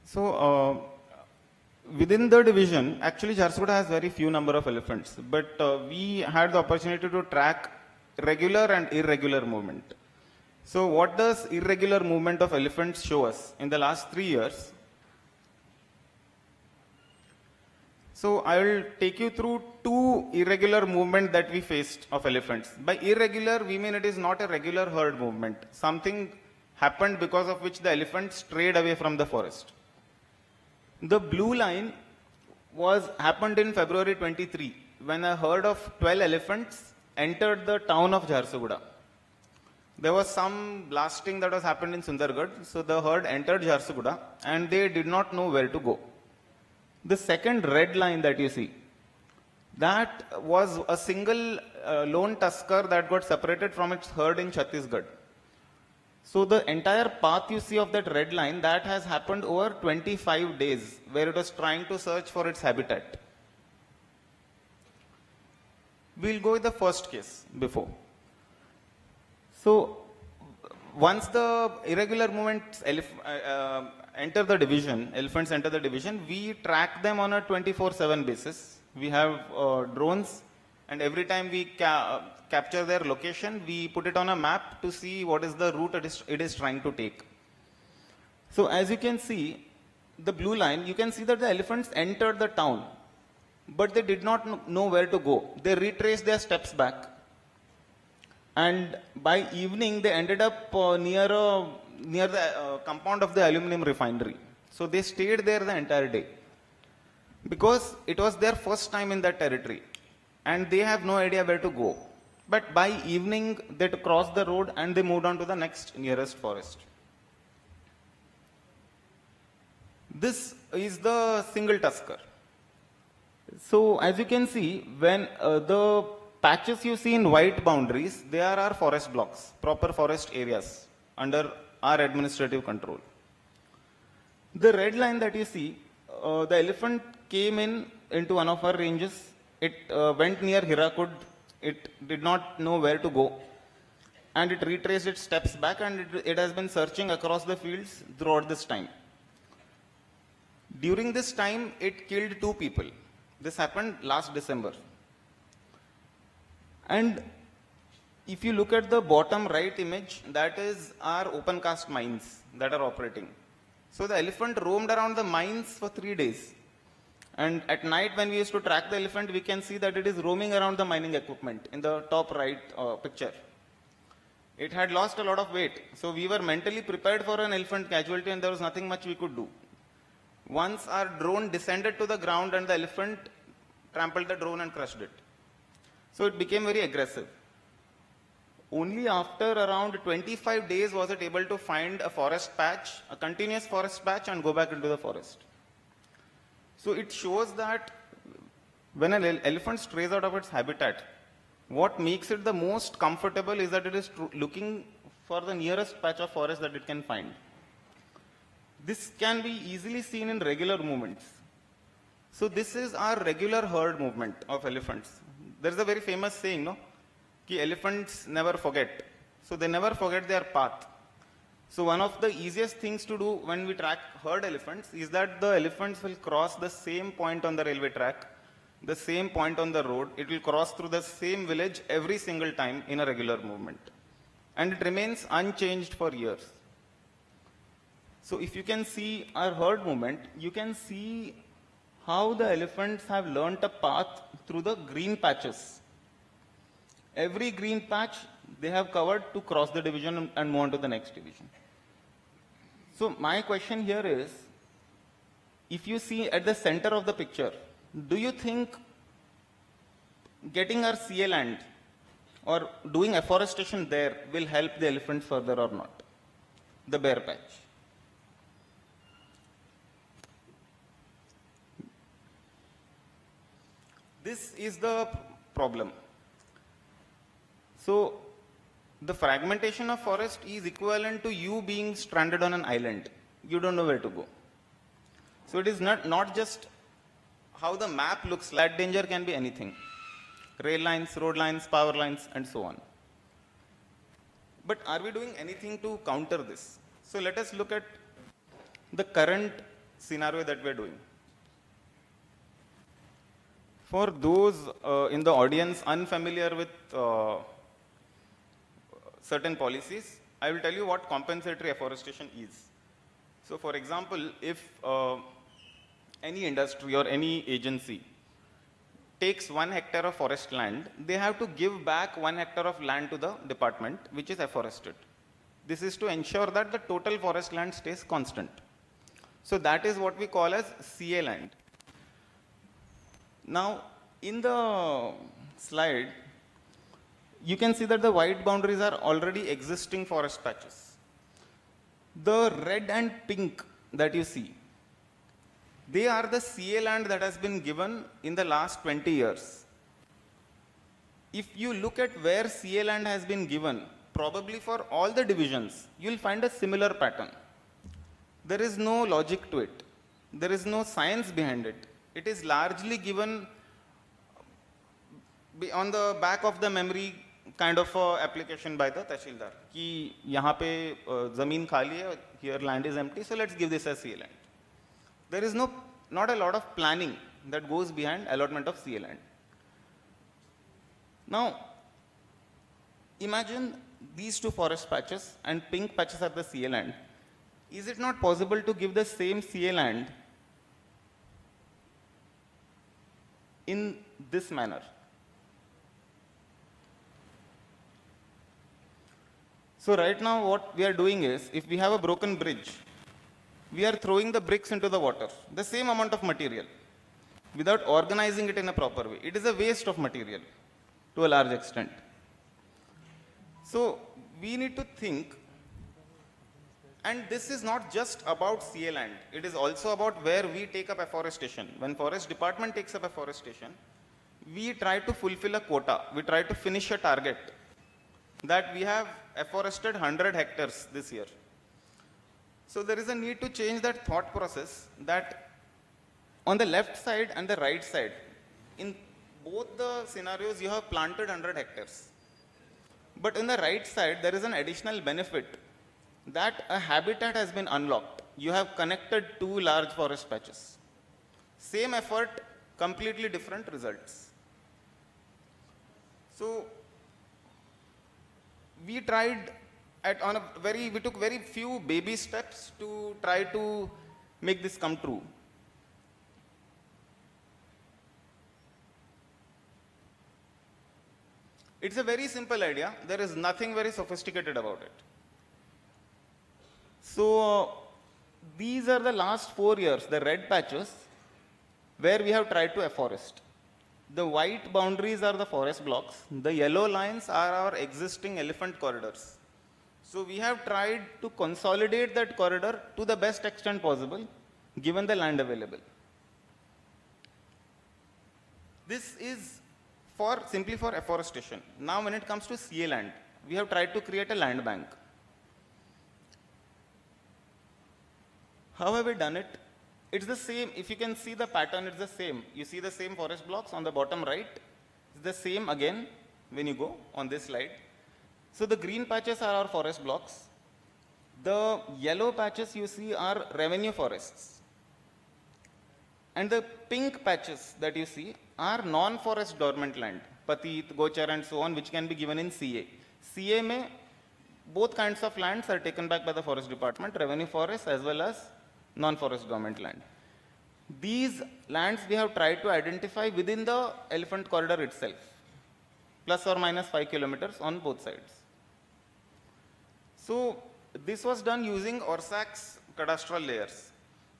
So, within the division, actually Jharsuguda has very few number of elephants, but we had the opportunity to track regular and irregular movement. So what does irregular movement of elephants show us in the last 3 years? So I will take you through 2 irregular movement that we faced of elephants. By irregular, we mean it is not a regular herd movement. Something happened because of which the elephants strayed away from the forest. The blue line happened in February 23 when a herd of 12 elephants entered the town of Jharsuguda. There was some blasting that was happened in Sundargarh, so the herd entered Jharsuguda and they did not know where to go. The second red line that you see, that was a single lone tusker that got separated from its herd in Chhattisgarh. So the entire path you see of that red line, that has happened over 25 days, where it was trying to search for its habitat. We'll go with the first case before. So once the irregular movements enter the division, elephants enter the division, we track them on a 24/7 basis. We have drones, and every time we capture their location, we put it on a map to see what is the route it is trying to take. So as you can see, the blue line, you can see that the elephants entered the town, but they did not know where to go. They retraced their steps back. And by evening, they ended up near the compound of the aluminum refinery. So they stayed there the entire day because it was their first time in that territory and they have no idea where to go. But by evening, they crossed the road and they moved on to the next nearest forest. This is the single tusker. So as you can see, when the patches you see in white boundaries, they are our forest blocks, proper forest areas under our administrative control. The red line that you see, the elephant came into one of our ranges. It went near Hirakud. It did not know where to go. And it retraced its steps back and it has been searching across the fields throughout this time. During this time, it killed 2 people. This happened last December. And if you look at the bottom right image, that is our open cast mines that are operating. So the elephant roamed around the mines for 3 days. And at night when we used to track the elephant, we can see that it is roaming around the mining equipment in the top right picture. It had lost a lot of weight. So we were mentally prepared for an elephant casualty and there was nothing much we could do. Once our drone descended to the ground and the elephant trampled the drone and crushed it. So it became very aggressive. Only after around 25 days was it able to find a forest patch, a continuous forest patch, and go back into the forest. So it shows that when an elephant strays out of its habitat, what makes it the most comfortable is that it is looking for the nearest patch of forest that it can find. This can be easily seen in regular movements. So this is our regular herd movement of elephants. There is a very famous saying, no? Ki elephants never forget. So they never forget their path. So one of the easiest things to do when we track herd elephants is that the elephants will cross the same point on the railway track, the same point on the road. It will cross through the same village every single time in a regular movement. And it remains unchanged for years. So if you can see our herd movement, you can see how the elephants have learnt a path through the green patches. Every green patch they have covered to cross the division and move on to the next division. So my question here is, if you see at the center of the picture, do you think getting our CA land or doing afforestation there will help the elephants further or not? The bare patch. This is the problem. So the fragmentation of forest is equivalent to you being stranded on an island. You don't know where to go. So it is not just how the map looks like. Danger can be anything. Rail lines, road lines, power lines, and so on. But are we doing anything to counter this? So let us look at the current scenario that we're doing. For those in the audience unfamiliar with certain policies, I will tell you what compensatory afforestation is. So for example, if any industry or any agency takes 1 hectare of forest land, they have to give back 1 hectare of land to the department, which is afforested. This is to ensure that the total forest land stays constant. So that is what we call as CA land. Now, in the slide, you can see that the white boundaries are already existing forest patches. The red and pink that you see, they are the CA land that has been given in the last 20 years. If you look at where CA land has been given, probably for all the divisions, you will find a similar pattern. There is no logic to it. There is no science behind it. It is largely given on the back of the memory kind of application by the Tahsildar. Ki yahan pe zameen khali hai, here land is empty, so let's give this as CA land. There is not a lot of planning that goes behind allotment of CA land. Now, imagine these 2 forest patches and pink patches are the CA land. Is it not possible to give the same CA land in this manner? So right now what we are doing is, if we have a broken bridge, we are throwing the bricks into the water, the same amount of material, without organizing it in a proper way. It is a waste of material to a large extent. So we need to think, and this is not just about CA land, it is also about where we take up afforestation. When forest department takes up afforestation, we try to fulfill a quota, we try to finish a target that we have afforested 100 hectares this year. So there is a need to change that thought process, that on the left side and the right side, in both the scenarios you have planted 100 hectares. But in the right side, there is an additional benefit that a habitat has been unlocked. You have connected two large forest patches. Same effort, completely different results. So we tried we took very few baby steps to try to make this come true. It's a very simple idea. There is nothing very sophisticated about it. So these are the last 4 years, the red patches, where we have tried to afforest. The white boundaries are the forest blocks. The yellow lines are our existing elephant corridors. So we have tried to consolidate that corridor to the best extent possible, given the land available. This is simply for afforestation. Now when it comes to CA land, we have tried to create a land bank. How have we done it? It's the same. If you can see the pattern, it's the same. You see the same forest blocks on the bottom right. It's the same again when you go on this slide. So the green patches are our forest blocks. The yellow patches you see are revenue forests. And the pink patches that you see are non-forest dormant land, Patit, Gochar and so on, which can be given in CA. CA mein both kinds of lands are taken back by the forest department, revenue forests as well as non-forest dormant land. These lands we have tried to identify within the elephant corridor itself, plus or minus 5 kilometers on both sides. So this was done using ORSAC's cadastral layers.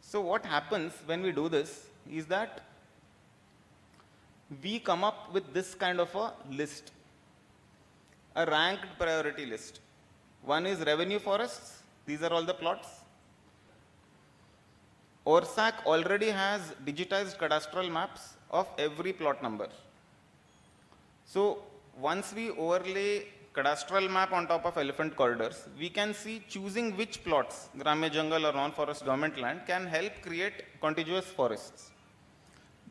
So what happens when we do this is that we come up with this kind of a list, a ranked priority list. One is revenue forests. These are all the plots. ORSAC already has digitized cadastral maps of every plot number. So once we overlay cadastral map on top of elephant corridors, we can see choosing which plots, Gramya Jungle or non-forest government land, can help create contiguous forests.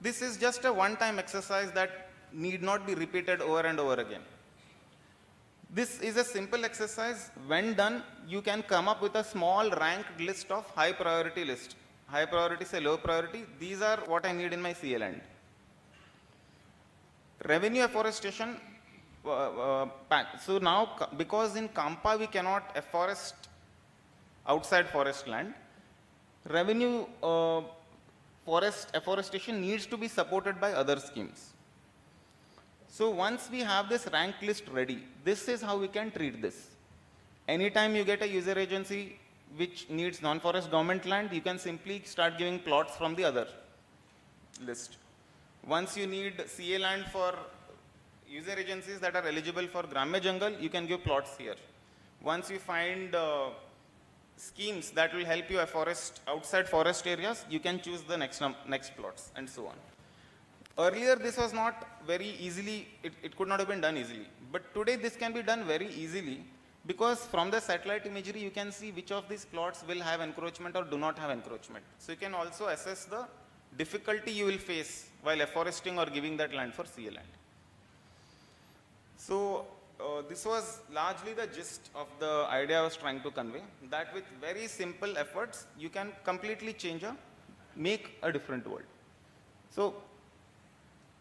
This is just a one-time exercise that need not be repeated over and over again. This is a simple exercise. When done, you can come up with a small ranked list of high priority list. High priority say low priority. These are what I need in my CA land. Revenue afforestation. So now, because in Kampa we cannot afforest outside forest land, revenue forest afforestation needs to be supported by other schemes. So once we have this ranked list ready, this is how we can treat this. Anytime you get a user agency which needs non-forest government land, you can simply start giving plots from the other list. Once you need CA land for user agencies that are eligible for Gramya Jungle, you can give plots here. Once you find schemes that will help you afforest outside forest areas, you can choose the next plots and so on. Earlier this was not very easily, it could not have been done easily. But today this can be done very easily, because from the satellite imagery you can see which of these plots will have encroachment or do not have encroachment. So you can also assess the difficulty you will face while afforesting or giving that land for CA land. So this was largely the gist of the idea I was trying to convey, that with very simple efforts you can completely make a different world. So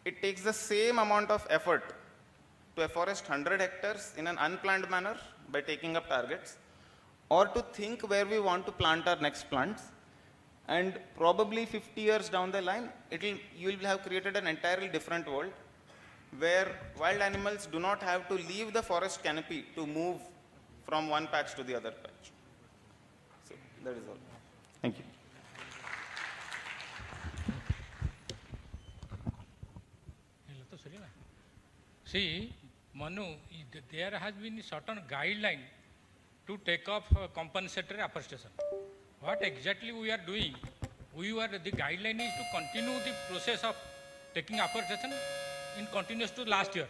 it takes the same amount of effort to afforest 100 hectares in an unplanned manner by taking up targets, or to think where we want to plant our next plants, and probably 50 years down the line, you will have created an entirely different world where wild animals do not have to leave the forest canopy to move from one patch to the other patch. So that is all. Thank you. See, Manu, there has been a certain guideline to take off compensatory afforestation. What exactly we are doing? The guideline is to continue the process of taking afforestation in continuous to last year.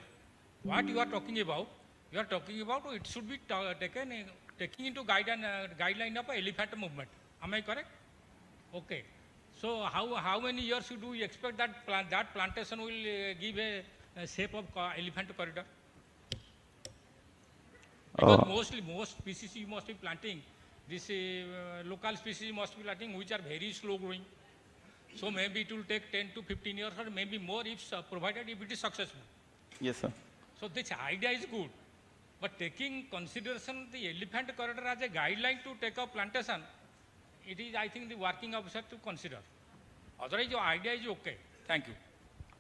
What you are talking about? You are talking about it should be taking into guideline of elephant movement. Am I correct? Okay. So how many years do you expect that that plantation will give a shape of elephant corridor? Because most species you must be planting. This local species must be planting which are very slow growing. So maybe it will take 10 to 15 years or maybe more if provided if it is successful. Yes, sir. So this idea is good. But taking consideration the elephant corridor as a guideline to take up plantation, it is, I think, the working officer to consider. Otherwise, your idea is okay. Thank you.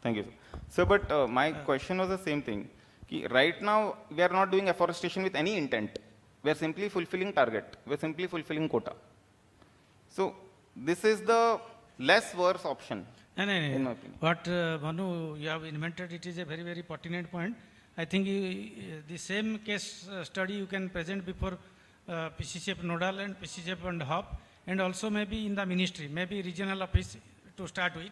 Thank you, sir. So, but my question was the same thing. Right now, we are not doing afforestation with any intent. We are simply fulfilling target. We are simply fulfilling quota. So, this is the less worse option. No. In my opinion. What Manu, you have invented, it is a very, very pertinent point. I think the same case study you can present before PCCF Nodal and PCCF and HOP, and also maybe in the ministry, maybe regional office to start with.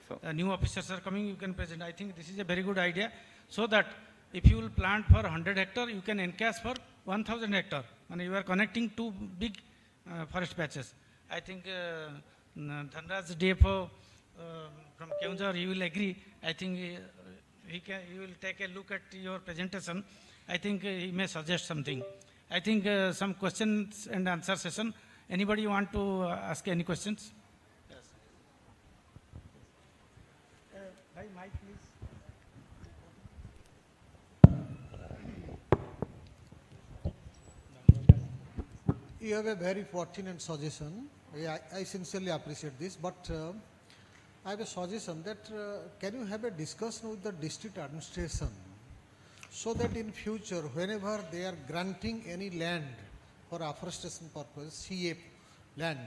So, new officers are coming, you can present. I think this is a very good idea, so that if you will plant for 100 hectare, you can encash for 1000 hectare, and you are connecting two big forest patches. I think Dhanraj DFO from Keonjhar, he will agree. I think he will take a look at your presentation. I think he may suggest something. I think some questions and answer session. Anybody want to ask any questions? Yes. Mic, please. You have a very pertinent suggestion. I sincerely appreciate this, but I have a suggestion that can you have a discussion with the district administration so that in future, whenever they are granting any land for afforestation purpose, CA land,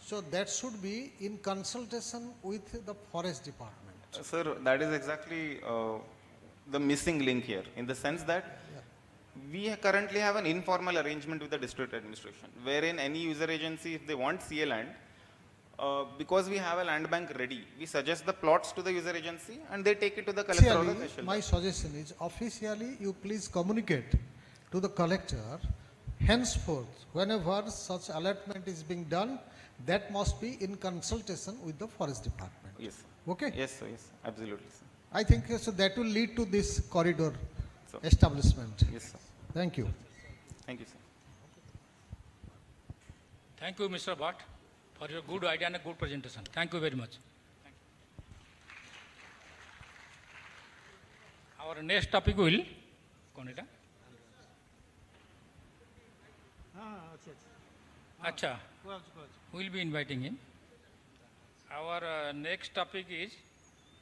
so that should be in consultation with the forest department. Sir, that is exactly the missing link here, in the sense that we currently have an informal arrangement with the district administration, wherein any user agency, if they want CA land, because we have a land bank ready, we suggest the plots to the user agency and they take it to the collector or the teshildar. My suggestion is officially you please communicate to the collector, henceforth whenever such allotment is being done, that must be in consultation with the forest department. Yes, sir. Okay? Yes, sir. Yes, absolutely, sir. I think so that will lead to this corridor establishment. Yes, sir. Thank you. Thank you, sir. Thank you, Mr. Bhatt, for your good idea and a good presentation. Thank you very much. Our next topic will, Acha, we will be inviting him. Our next topic is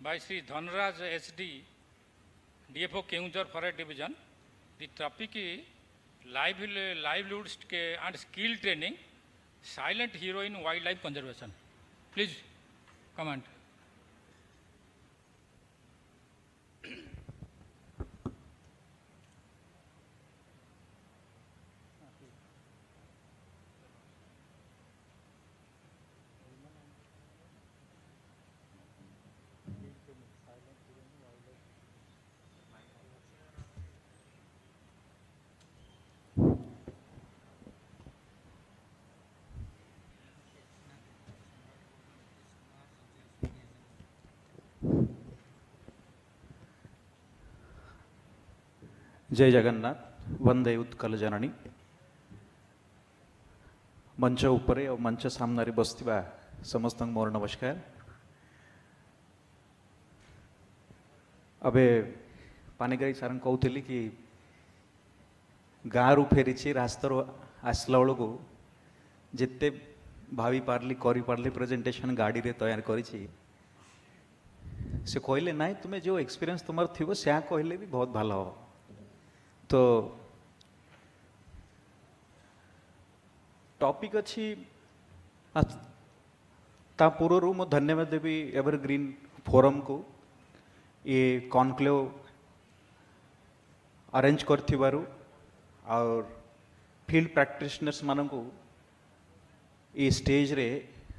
by Sri Dhanraj SD, DFO Keonjhar Forest Division. The topic is livelihood and skill training, silent hero in wildlife conservation. Please comment. जय जगन्नाथ वंदे उत्कल जननी मंच उपरे और मंच सामने बसथिबा समस्त मोर नमस्कार। अबे पानीग्राही सार कहते कि गाँव फेरी रास्ता आसला बेलू जिते भावी पार्ली करी पार्ली प्रेजेंटेशन गाड़ी रे तैयार करी से कहले ना तुम्हें जो एक्सपीरियंस तुम थी से कहले भी बहुत भल हो। तो टॉपिक अच्छी ता पूर्व मु धन्यवाद देवी एवरग्रीन फोरम को ये कॉन्क्लेव अरेंज करथिबारु और फील्ड प्रैक्टिशनर्स मान को ये स्टेज रे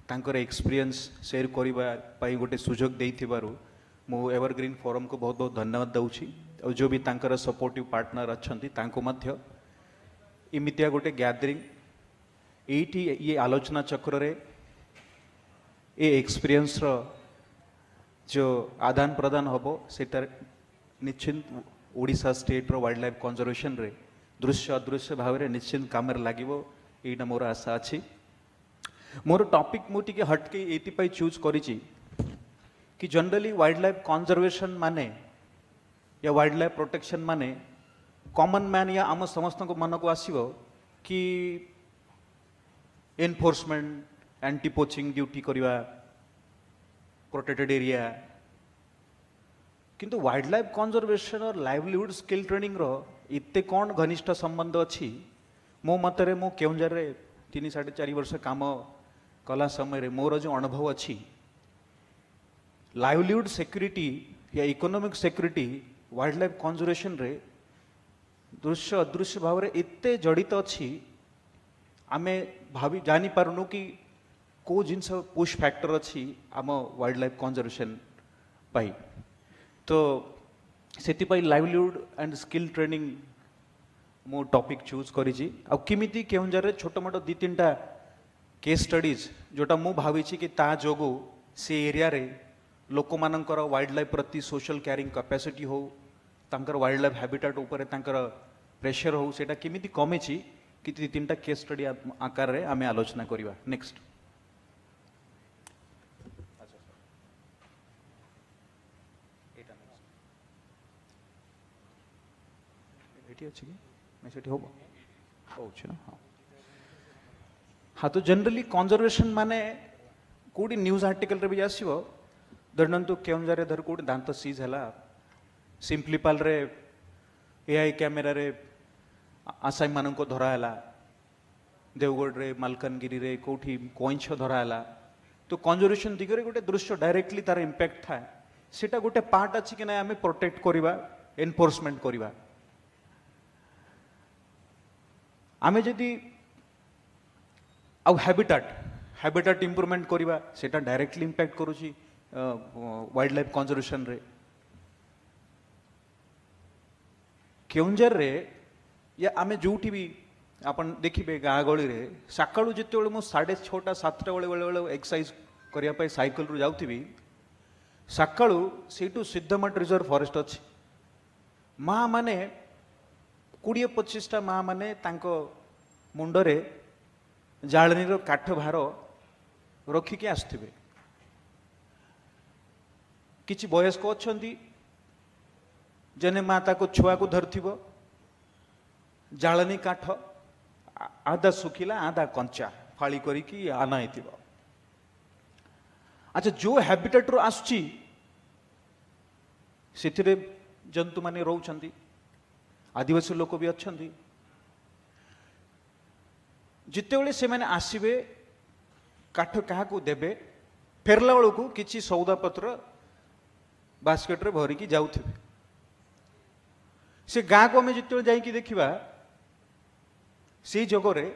तांकर एक्सपीरियंस शेयर करबा पई गोटे सुजोग देथिबारु मु एवरग्रीन फोरम को बहुत बहुत धन्यवाद दउछि और जो भी तांकर सपोर्टिव पार्टनर अछंती तांको मध्य इमितिया गोटे गैदरिंग एठी ये आलोचना चक्र रे ये एक्सपीरियंस रो जो आदान प्रदान होबो सेटा निश्चिंत ओडिशा स्टेट रो वाइल्ड लाइफ कंजर्वेशन रे दृश्य अदृश्य भाव रे निश्चिंत काम रे लागिवो एटा मोर आशा अछि मोर टॉपिक मु टिके हटके एति पई चूज करिछि कि जनरली वाइल्ड लाइफ कंजर्वेशन माने या वाइल्ड लाइफ प्रोटेक्शन माने कॉमन मैन या आम समस्त को मन को आसीबो कि एनफोर्समेंट एंटी पोचिंग ड्यूटी करवा प्रोटेक्टेड एरिया किंतु वाइल्ड लाइफ कंजर्वेशन और लाइवलीहुड स्किल ट्रेनिंग रो इत्ते कौन घनिष्ठ संबंध अछि मो मतरे मो केउंजर रे 3-4.5 वर्ष काम कला समय रे मोर जो अनुभव अछि लाइवलीहुड सिक्योरिटी या economic security wild life conservation रे दृश्य अदृश्य भाव रे इत्ते जड़ित अछि आमे भावी जानी पारुनु कि को जिनस पुश फैक्टर अछि आम वाइल्ड लाइफ कंजर्वेशन पाई तो सेति पाई लाइवलीहुड एंड स्किल ट्रेनिंग मो टॉपिक चूज करिछि आ किमिति केउंजर रे छोट मोट 2-3टा केस स्टडीज जोटा मु भावी कि ता जोगो से एरिया रे लोक मानकर वाइल्ड लाइफ प्रति सोशल कैरिंग कैपेसिटी हो तांकर वाइल्ड लाइफ हैबिटेट ऊपर तांकर प्रेशर हो सेटा किमिति कमिछि कि 2-3टा केस स्टडी आकार रे आमे आलोचना करिवा नेक्स्ट एटी अछि कि मैं सेठी होबो होछ ना हाँ तो जनरली कंजर्वेशन माने कोडी न्यूज आर्टिकल रे भी आसीबो धरनंतु केउंजरे धर कोडी दांत सीज हला सिंपलीपाल रे एआई कैमेरा रे आसाई मानन को धरा हला देवगढ़ रे मालकानगिरी रे कोठी कोइंछ धरा हला तो कंजर्वेशन दिगरे गोटे दृश्य डायरेक्टली तार इंपैक्ट था सेटा गोटे पार्ट अछि कि ना हमें प्रोटेक्ट करिवा एनफोर्समेंट करिवा आमे जदि आउ हैबिटेट इंप्रूवमेंट करिवा सेटा डायरेक्टली इंपैक्ट करूची वाइल्ड लाइफ कंजर्वेशन रे केउंजर रे या आमे जोठी भी आपण देखिबे गाँ गली रे सकाळू जेतेबेले मो 6:30-7टा बेले एक्सरसाइज करिया पय साइकिल रु जाउथिबी सकाळू सेटू सिद्धमठ रिजर्व फॉरेस्ट अछि माँ माने 20-25टा माँ माने तांको मुंडरे जाळनी रो काठ भार रखिके आसथिबे किछि वयस्क अछंती जने माता को छुआ को धरथिबो जाळनी काठ आधा सुखिला आधा कंचा फाळी करिकी आनाइथिबो अच्छा जो हैबिटेट रो आसुची सेथिरे जंतु माने रहउछंती आदिवासी लोक भी अछंती जितेबेले से माने आसीबे काठ कहा को देबे फेरला बेलू को किछि सौदा पत्र बास्केट रे भरिकी जाउथिबे से गाँ को हमें जितेबेले जाइकी देखिबा से जगरे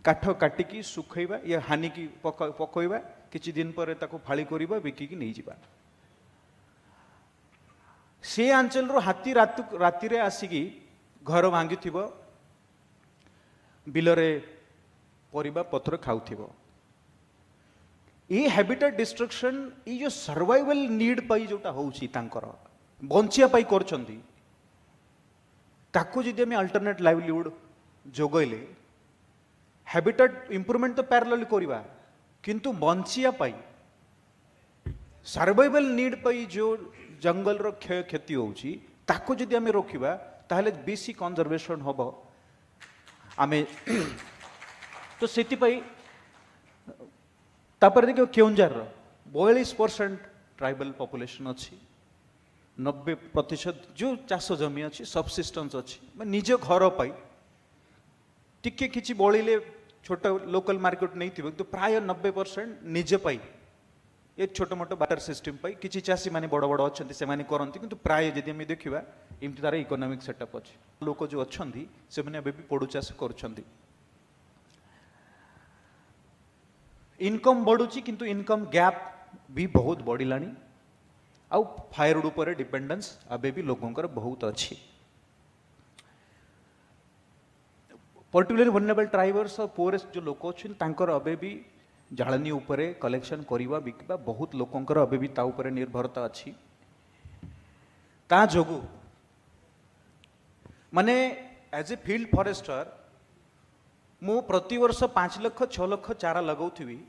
काठ काटिकी सुखैबा या हानि की पकइबा किछि दिन पर ताको फाळी करिबा बिकिकी नै जिबा से अंचल रो हाथी राति रे आसिकी घर भांगी थिबो बिलरे परिबा पत्र खाउथिबो ये हैबिटेट डिस्ट्रक्शन ये जो सर्वाइवल नीड पाई जोटा होउची तांकर बंचिया पाई करछंती ताको जदि हम अल्टरनेट लाइवलीहुड जोगैले हैबिटेट इंप्रूवमेंट तो पैरेलल करिबा किंतु बंचिया पाई सर्वाइवल नीड पाई जो जंगल रो क्षय क्षति होउची ताको जदि हमें रोकिबा ताहले बेसी कंजर्वेशन होबो आमे तो सेति पाई तापर देखियो केउंजार 42% ट्राइबल पॉपुलेशन अच्छी 90% जो चाष जमी अच्छी सबसिस्टेंस अच्छी मैं निज घर पाई टिके किछि बळिले छोट लोकल मार्केट नहीं थिबो तो प्राय 90% निजे पाई ये छोट मोट वाटर सिस्टम पाई किछि चासी माने बड़ बड़ अछंती से माने करंती किंतु प्राय जदि हम देखिबा एमति तार इकोनॉमिक सेटअप अछि लोक जो अछंती से माने अबे भी पड़ू चाष करछंती इनकम बढ़ुची किंतु इनकम गैप भी बहुत बढ़िलानी आउ फायरवुड ऊपर डिपेंडेंस अबे भी लोकंकर बहुत अच्छी पर्टिकुलरली वल्नरेबल ट्राइबर्स और पोरेस्ट जो लोक अच्छे तांकर अबे भी जाळनी उपरे कलेक्शन करिवा बिकबा बहुत लोकंकर अबे भी ता उपरे निर्भरता अच्छी ता जोगु माने एज ए फील्ड फॉरेस्टर मु प्रति वर्ष 5 लाख 6 लाख चारा लगाउथिबी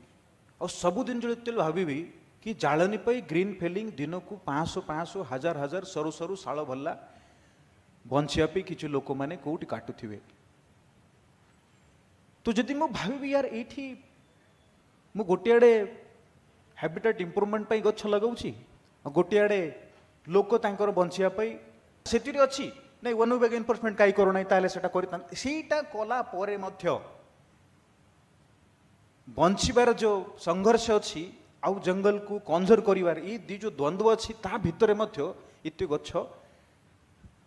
और सबुदिन जो भावी कि जाळनी पई ग्रीन फेलिंग दिन को 500 हजार हजार सरू सरू शाल भल्ला बंचिया पे किछु लोक माने कोउटी काटुथिबे तो जदि मु भावी यार एठी मु गोटे आड़े हैबिटेट इंप्रूवमेंट पई गछ लगाउछि गोटे आड़े लोक तांकर बंचिया पई सेतिरे अछि नै वन विभाग एनफोर्समेंट काई करू नै ताले सेटा करिता सेटा कला परे मध्य बंचिबार जो संघर्ष अछि आउ जंगल को कंजर्व करिवार ई दी जो द्वंद्व अछि ता भितरे मध्य इते गछ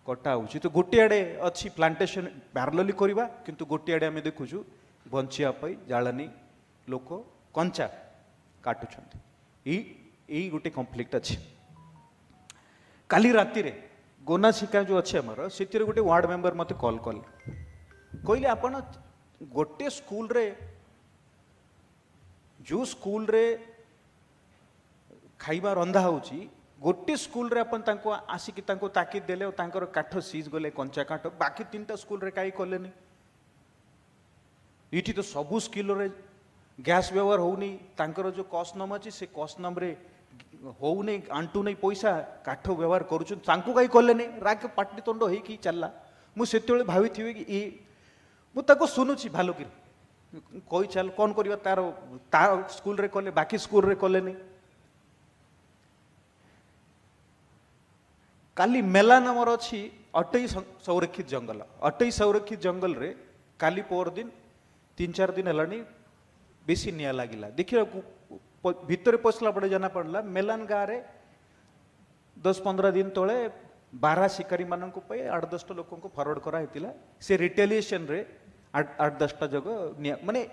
कटा होछि तो गोटे आड़े अछि प्लांटेशन पैरेलली करिवा किंतु गोटे आड़े हमें देखुछु बंचिया पई जाळनी लोक कंचा काटुछंती ई गोटे कॉन्फ्लिक्ट अछि काली राती रे गोना शिका जो अच्छे हमर सेतिर गोटे वार्ड मेंबर मते कॉल कहले आपण गोटे स्कूल रे जो स्कूल रे खाइबा रंधा होची गोटे स्कूल रे अपन तांको आसिकी तांको ताकीद देले और तांकर काठ सीज गले कंचा काठ बाकी 3टा स्कूल रे काई कलेनी इठी तो सबु स्किल रे गैस व्यवहार होउनी तांकर जो कॉस्ट नम अछि से कॉस्ट नम रे होउनी आंटू नै पैसा काठ व्यवहार करूछु तांको काई कलेनी राग पाटी तंड होई की चलला मु सेतेले भावी थिबे कि ई मु ताको सुनुछि भालो कि कोई चल कौन करिवा तार स्कूल रे कले बाकी स्कूल रे कलेनी काली मेला नंबर अच्छी अटई संरक्षित जंगल अटई संरक्षित जंगल रे काली पोर दिन 3-4 दिन हलानी बेसी निया लागिला देखिया भितर पसला पड़े जाना पड़ला मेलान गाँ रे 10-15 दिन तले 12 शिकारी मानन को पे 8-10 लोक को फॉरवर्ड करा हेतिला से रिटेलिएशन रे 8-10 जगह माने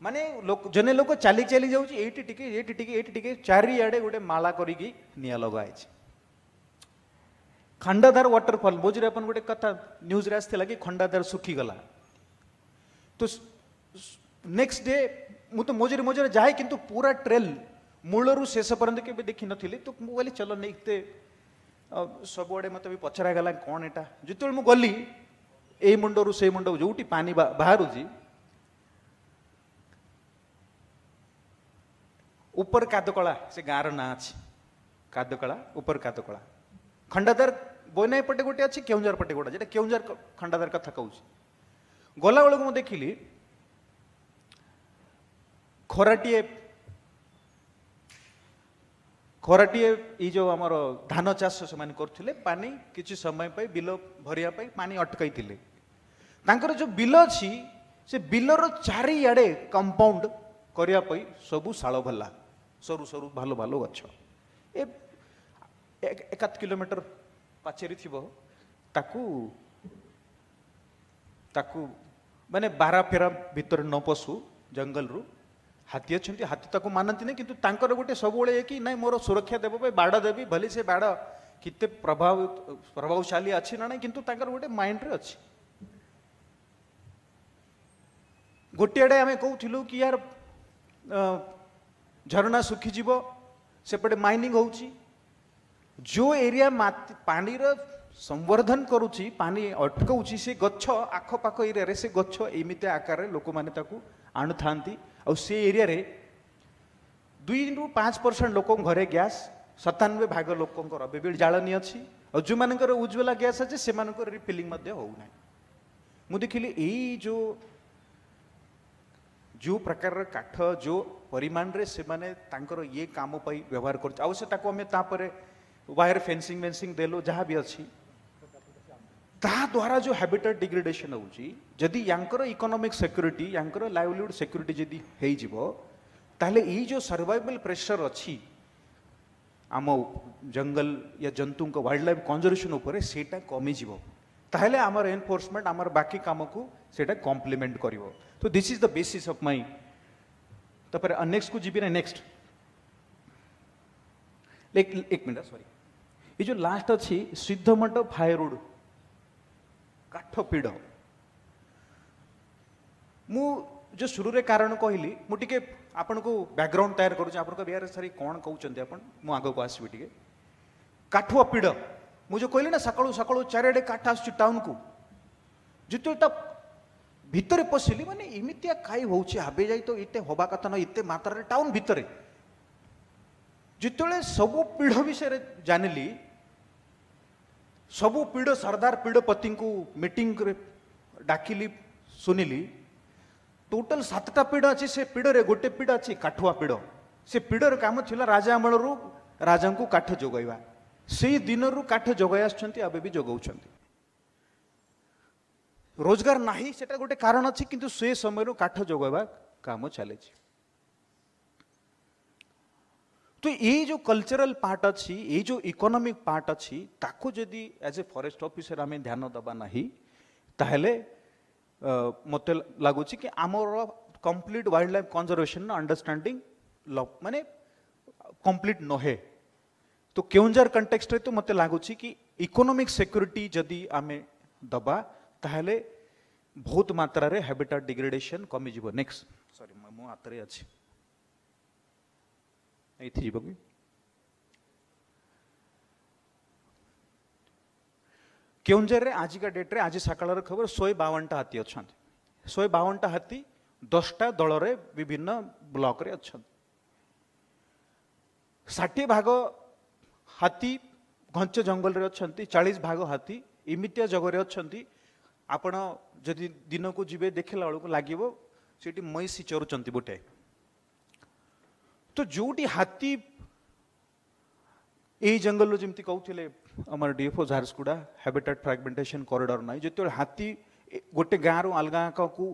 माने लोक जने लोक चाली चाली जाउची एटी टिके चारि आडे गोटे माला करिकी निया लगाइछ खंडाधार वाटरफॉल बोझरे अपन गोटे कथा न्यूज रे आसथिला कि खंडाधार सुखी गला तो नेक्स्ट डे मु तो मोजरे मोजरे जाए किंतु पूरा ट्रेल मूलरू शेष पर्यंत के देखी नथिली तो मु बोली चलो नेक्ते सब आड़े मत भी पचरा गला कौन एटा जितल मु गली ए मुंडरू से मुंड जोटी पानी बाहरुची ऊपर कादकला से गाँव ना अच्छी कादकला ऊपर कादकला खंडाधार बोनाई पटे गोटे अच्छी केउंझर पटे गोटे जेटा केउंझर खंडाधार कथा कहूँ गला बेलू मुझे देखिली खराटीए ये जो आमर धान चाष से करते पानी किसी समय पे बिल भरिया पानी अटकई तांकर जो बिल अच्छी से बिलर चारिआडे कंपाउंड करने सबू शाल भला सरू सरू भालो भालो गछ ए 1 किलोमीटर पाचेरी थिबो ताकू ताकू माने 12 फेरा भीतर न पशु जंगल रु हाथी अच्छे हाथी ताकू मानती नहीं किंतु तांकर गोटे सब कि नहीं मोर सुरक्षा देव पे बाड़ देवी भले से बाड़ किते प्रभावशाली अच्छी ना नहीं किंतु तांकर गोटे माइंड रे अच्छी गोटे आड़े आम कहूँ कि यार झरना सुखीजीव सेपटे माइनिंग होउची जो एरिया पानी रो संवर्धन करुची पानी अटकाउची से गच्छ आख पाख एरिया रे से गच्छ एमिते आकार रे लोक माने ताकू आणु थांती और से एरिया रे 2-5% लोक घरे गैस 97 भाग लोकंकर बेबी जाळनी अछि और जो मानकर उज्ज्वला गैस अछि से मानकर रिफिलिंग मध्ये होउ नै मु देखिली एई जो प्रकार काठ जो परिमाण रे से माने तांकर ये काम पई व्यवहार कर अवश्य ताको हमें तापरे वायर फेंसिंग देलो जहाँ भी अच्छी ता द्वारा जो हैबिटेट डिग्रेडेशन होउची जदि यांकर इकोनॉमिक सिक्योरिटी यांकर लाइवलीहुड सिक्योरिटी जदि हेई जिवो ताले ई जो सर्वाइवल प्रेशर अछि आम जंगल या जंतु वाइल्ड लाइफ कंजर्वेशन उपरे सेटा कमी जिवो ताहले आमर एनफोर्समेंट आमर बाकी काम को सेटा कॉम्प्लीमेंट करिवो तो this is the basis of my तापर नेक्स्ट को जीबी ना नेक्स्ट एक मिनट सॉरी ये जो लास्ट अच्छी सिद्धमठ फायरवुड काठ पीड़ मु जो शुरू रे कारण कहली मु टिके आपन को बैकग्राउंड तैयार करूँ आपन को बिहार सारी कौन कहते आपन मु आग को आसबि टिके काठुआ पीड़ मु जो कहली ना सकाळू सकाळू चारिडे काठ आसुची टाउन को जिते भितर पशिली माने इमितिया काई होउची हाबे जाई तो इते होबा कथा न इते मात्रा रे टाउन भितरे जिते सबू पीढ़ विषय जानिली सबू पीढ़ सरदार पीढ़पति को मीटिंग डाकिली सुनिली टोटल 7टा पीढ़ अच्छी से पीढ़ रे गोटे पीढ़ अच्छी काठुआ पीढ़ से पीढ़र काम थिला राजा अमल रु राजा को काठ जोगाइबा से दिन रु काठ जोगाई आछंती अबे भी जोगाउछंती रोजगार नाही सेटा गोटे कारण अच्छी किंतु से समय रु काठ जोगाइबा काम चले तो ये जो कल्चरल पार्ट अच्छी ये जो इकोनॉमिक पार्ट अच्छी ताको जदि एज ए फॉरेस्ट ऑफिसर आम ध्यान दबा नहीं ताहले मत लगुच कि आमर complete wild life conservation understanding माने कंप्लीट नहे तो केउंझर कंटेक्स्ट रे तो मत लगुच कि इकोनॉमिक सिक्योरिटी जदि आम दबा ताहले बहुत मात्रा रे हैबिटेट डिग्रेडेशन कमी जीवो नेक्स्ट सॉरी मो आतरे अछि केउंझर रे आज का डेट रे आज सकाळ खबर 152टा हाथी अच्छा 152टा हाथी 10टा दल रे विभिन्न ब्लॉक रे अच्छा 60 भाग हाथी घंच जंगल रे अच्छा 40 भाग हाथी इमितिया जगह रे अच्छा आपण जदि दिन को जीवे देखला बेलू लगे सेठी मैसी चरुचंती बोटे तो जोटी हाथी ए जंगल जमती कहते आम DFO Jharsuguda habitat fragmentation corridor ना जो हाथी गोटे गाँव रु अलगा को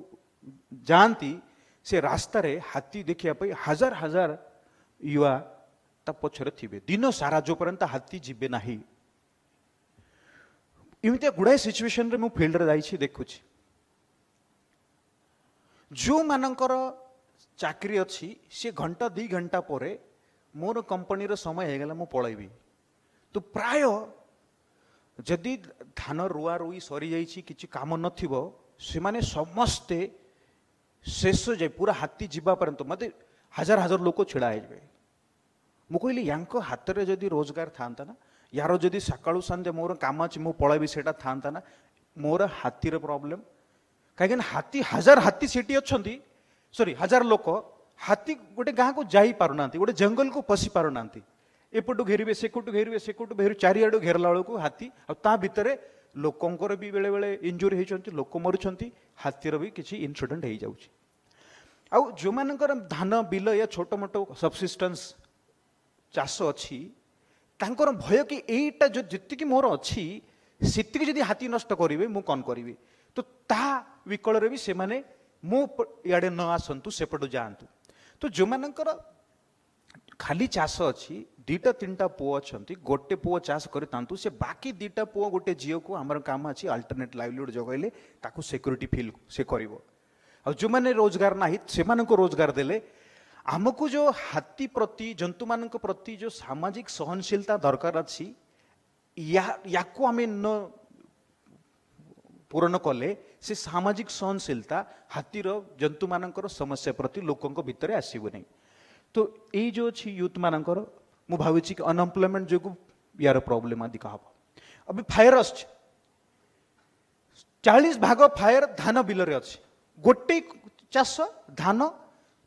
जाती से रास्ता रे हाथी देखिया हजार हजार युवा ता पछरे थिबे दिन सारा जो पर्यंत हाथी जीवे नाही इमितिया गुड़ाए सिचुएशन रे मु फील्ड रे जाइछि देखुछि जो मानकर चाकरी अच्छी सी घंटा 2 घंटा पर मोर कंपनी रो समय हो गला मु पळैबी तो प्राय जदि धान रुआ रुई सरी जाइछि किछि काम नथिबो से माने समस्ते शेष जाए पूरा हाथी जीवा पर्यंत मते हजार हजार लोक छिड़ा हेबे मु कहली यांको हाथ रे जदि रोजगार थांता ना यारो जदि सकाळू संजे मोर काम अछि मु पळैबी सेटा थांता ना मोर हाथी रो प्रॉब्लम काहे हाथी हजार हाथी सेठी अछंती सॉरी हजार लोक हाथी गोटे गाँ को जाई पारुना गोटे जंगल को पशि पारुना एपटू घेरवे सेकटू घेरवे सेकटू घेर चारिआडू घेरला बेलू हाथी आ भितर लोकंकर भी बेले बेले इंजुरी होती लोक मरुंट हाथीर भी किसी इनसीडेंट हो जाऊँगी आउ जो मानकर धान बिल या छोट मोट सबसिस्टेंस चाष अच्छी तांकर भय कि एटा जो जितकी मोर अच्छी सेतिकी जदि हाथी नष्ट करेंगे मु कौन करी तो ता विकल भी से माने मो इे न आसतु सेपटू जातु तो जो मानकर खाली चाष अच्छी 2टा 3टा पुओ अच्छा गोटे पुओ चाष करता से बाकी 2टा पुओ गोटे झील को आम काम अच्छी अल्टरनेट लाइवलीहुड जगैले ताकू सिक्योरिटी फील से कर जो मैंने रोजगार ना से रोजगार देले आमको जो हाथी प्रति जंतु मान प्रति जो सामाजिक सहनशीलता दरकार अच्छी या आम न पूरण कले से सामाजिक सहनशीलता हाथीर जंतु मानकर समस्या प्रति लोकों भितर आसब नहीं तो ये जो अच्छी यूथ मानकर मु भावी कि अनएम्प्लॉयमेंट जो यार प्रॉब्लम अधिक हम अभी फायर 40 भाग फायर धान बिल रे अच्छी गोटे चाष धान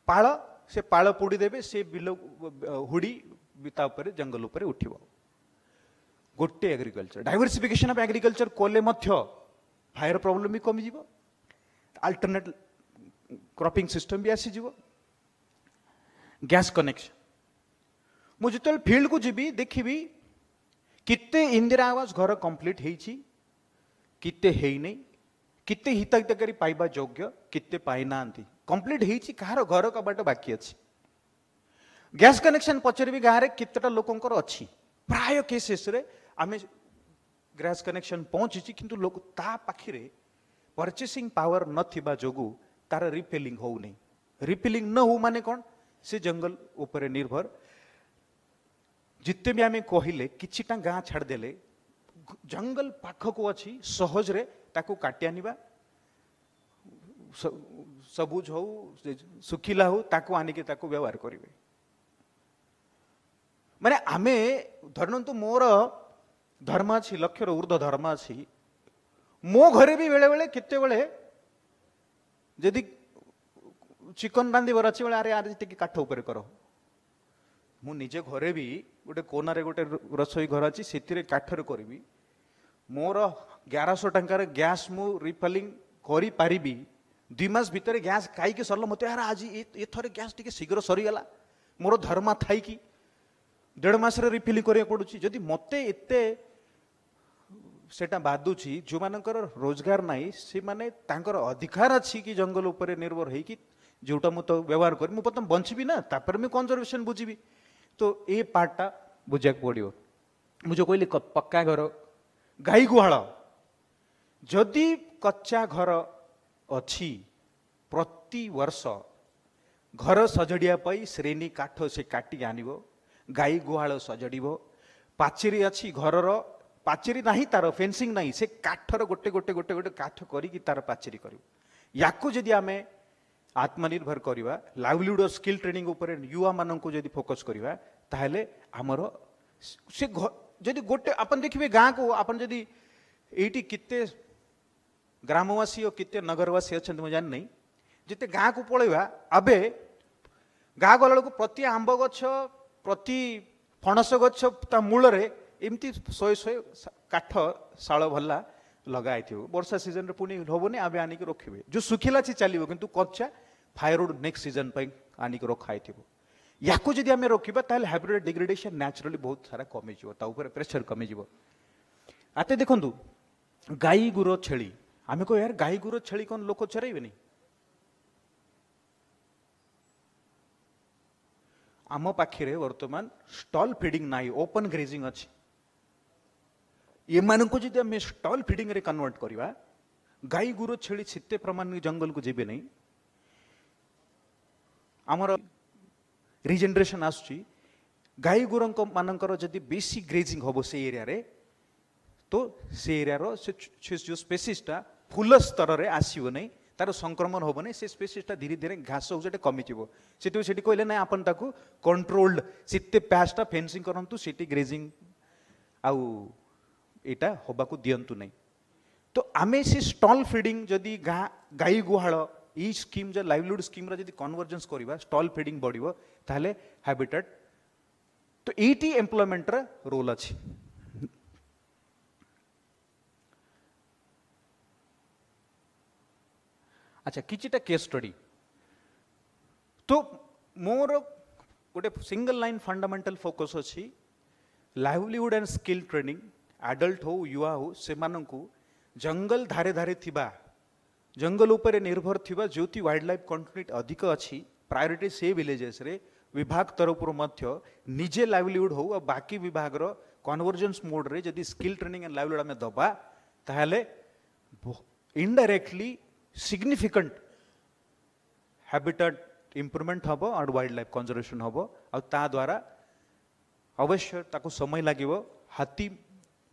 पाळ से पाळ पोड़ी देवे से बिल हुड़ी बिता उपरे जंगल उपरे उठिबो गोटे एग्रीकल्चर डाइवर्सिफिकेशन ऑफ एग्रीकल्चर कोले मध्य फायर प्रॉब्लम भी कमी जीवो अल्टरनेट क्रॉपिंग सिस्टम भी आसी जीवो गैस कनेक्शन मु जितल फील्ड को जीवी देखिबी किते इंदिरा आवास घर कंप्लीट हेइछि किते हेइ नै किते हिताधिकारी पाइबा योग्य किते पाई नांती कंप्लीट हेची कहार घर कबाट बाकी अछि गैस कनेक्शन पचर भी गाँव में केतेटा लोकंकर अच्छी प्राय केसेस रे आमे गैस कनेक्शन पहुंची किंतु लोक ता पाखिरे परचेसिंग पावर नथिबा जोगु तार रिफिलिंग हो नहीं रिफिलिंग न हो माने कौन से जंगल ऊपर निर्भर जिते भी आमे कहिले किछिटा गाँ छाड़देले जंगल पाखक अच्छी सहज रे ताकू काटी आनिबा सबुज हो सुखिला हो ताकू आनिके ताकू व्यवहार करिवे माने आमे धरनतु मोर धर्म अच्छी लक्षर ऊर्ध्व धर्म अच्छी मो घरे भी बेले बेले केते बेले जदि चिकन रांधिबार अच्छी बेले अरे आज टिके काठ ऊपर करो मु निजे घरे भी गोटे कोनारे गोटे रसोई घर अच्छी से काठर करी मोर 1100 टंकार गैस मु रिफिलिंग करी पारिबी 2 मास भितर गैस खाई सरल मत यार आज एथर गैस टिके शीघ्र सरीगला मोर धर्म थाई कि 1.5 मास रिफिलिंग करिया पड़ुची जदि मते एते सेटा बादुची जो मानकर रोजगार नाही से माने तांकर अधिकार अछि कि जंगल ऊपर निर्भर है कि जोटा मु तो व्यवहार कर मु प्रथम बंचबी ना तापर मैं कंजर्वेशन बुझीबी तो ए पार्टा बुझा पड़ो मुझे कहली पक्का घर गाई गुहाल जदि कच्चा घर अच्छी प्रति वर्ष घर सजड़िया श्रेणी काठ से काटी आनिबो गाई गुहाल सजड़ पाचेरी अच्छी घर पाचेरी नहीं तार फेंसिंग नहीं से काठर गोटे गोटे गोटे गोटे काठ करी तार पाचेरी कर याकू जदि आमे आत्मनिर्भर करवा लाइवलीहुड और स्किल ट्रेनिंग उपर युवा मानक जदि फोकस करवा ताहले आमर से जदि गोटे अपन देखिए गाँ को अपन जदि एटी किते ग्रामवासी और किते नगरवासी अच्छा मुझे जान नहीं जिते गाँ को पलैवा अबे गाँ गला को प्रति आंब गछ प्रति फणस गछ ता मूल एमती 100 काठ शाल भल्ला लगाई थी वर्षा सीजन रे पुणी हबनी आबे आनिक रखिबे जो सुखिला से चलिबो किंतु कच्चा फायरवुड नेक्स्ट सीजन पई आनिक रखाई थिबो याकू जदि आमे रखिबा ताले हाइब्रिड डिग्रेडेशन नेचुरली बहुत सारा कमी जिवो ता ऊपर प्रेशर कमी जिवो आते देखंतु गाई गुरो छेली आमे को यार गाई गुरो छेली कोन लोक चराइबेनी आम पाखे वर्तमान स्टॉल फीडिंग नाही ओपन ग्रेजिंग अच्छी ये मानक जदि आम स्टॉल फीडिंग रे कन्वर्ट करवा गाई गुरो छेली छिते प्रमाण जंगल को जीवे नहीं आमर रिजेनरेशन आसुची गाई गुरंक मानकर जदि बेसी ग्रेजिंग हम से एरिया रे तो से एरिया रो से जो स्पेसीसटा फुल स्तर रे आसीबो नहीं तार संक्रमण हम नहीं से स्पेसीसटा धीरे धीरे घास हो कमिजिव से कहले ना अपन ताकू कंट्रोल्ड सीते पैचटा फेंसिंग करंतु सीटी ग्रेजिंग आउ एटा होबाकू दियंतु नहीं तो आमे से स्टॉल फीडिंग जदि गाई गुहाल ई स्कीम जो लाइवलीहुड स्कीम रा जदि कन्वर्जेंस करवा स्टॉल फीडिंग बढ़िबो ताहले हैबिटेट तो एटी एम्प्लॉयमेंट रा रोल अछि अच्छा किछिटा केस स्टडी तो मोर गोटे सिंगल लाइन फंडामेंटल फोकस अच्छी livelihood and skill training adult हो युवा हो से मानकु जंगल धारे धारे थिबा जंगल ऊपर निर्भर थिबा जोति वाइल्ड लाइफ कंटिन्यूटी अधिक अच्छी प्रायोरिटी से विलेजेस रे विभाग तरफ मध्य निजे लाइवलीहुड हो और बाकी विभाग रो कन्वर्जेंस मोड रे जदि स्किल ट्रेनिंग एंड लाइवलीहुड आमे दबा ताहले इनडायरेक्टली सिग्निफिकेंट हैबिटेट इंप्रूवमेंट हम और वाइल्ड लाइफ कंजर्वेशन हम आ द्वारा अवश्य ताको समय लागिवो हाथी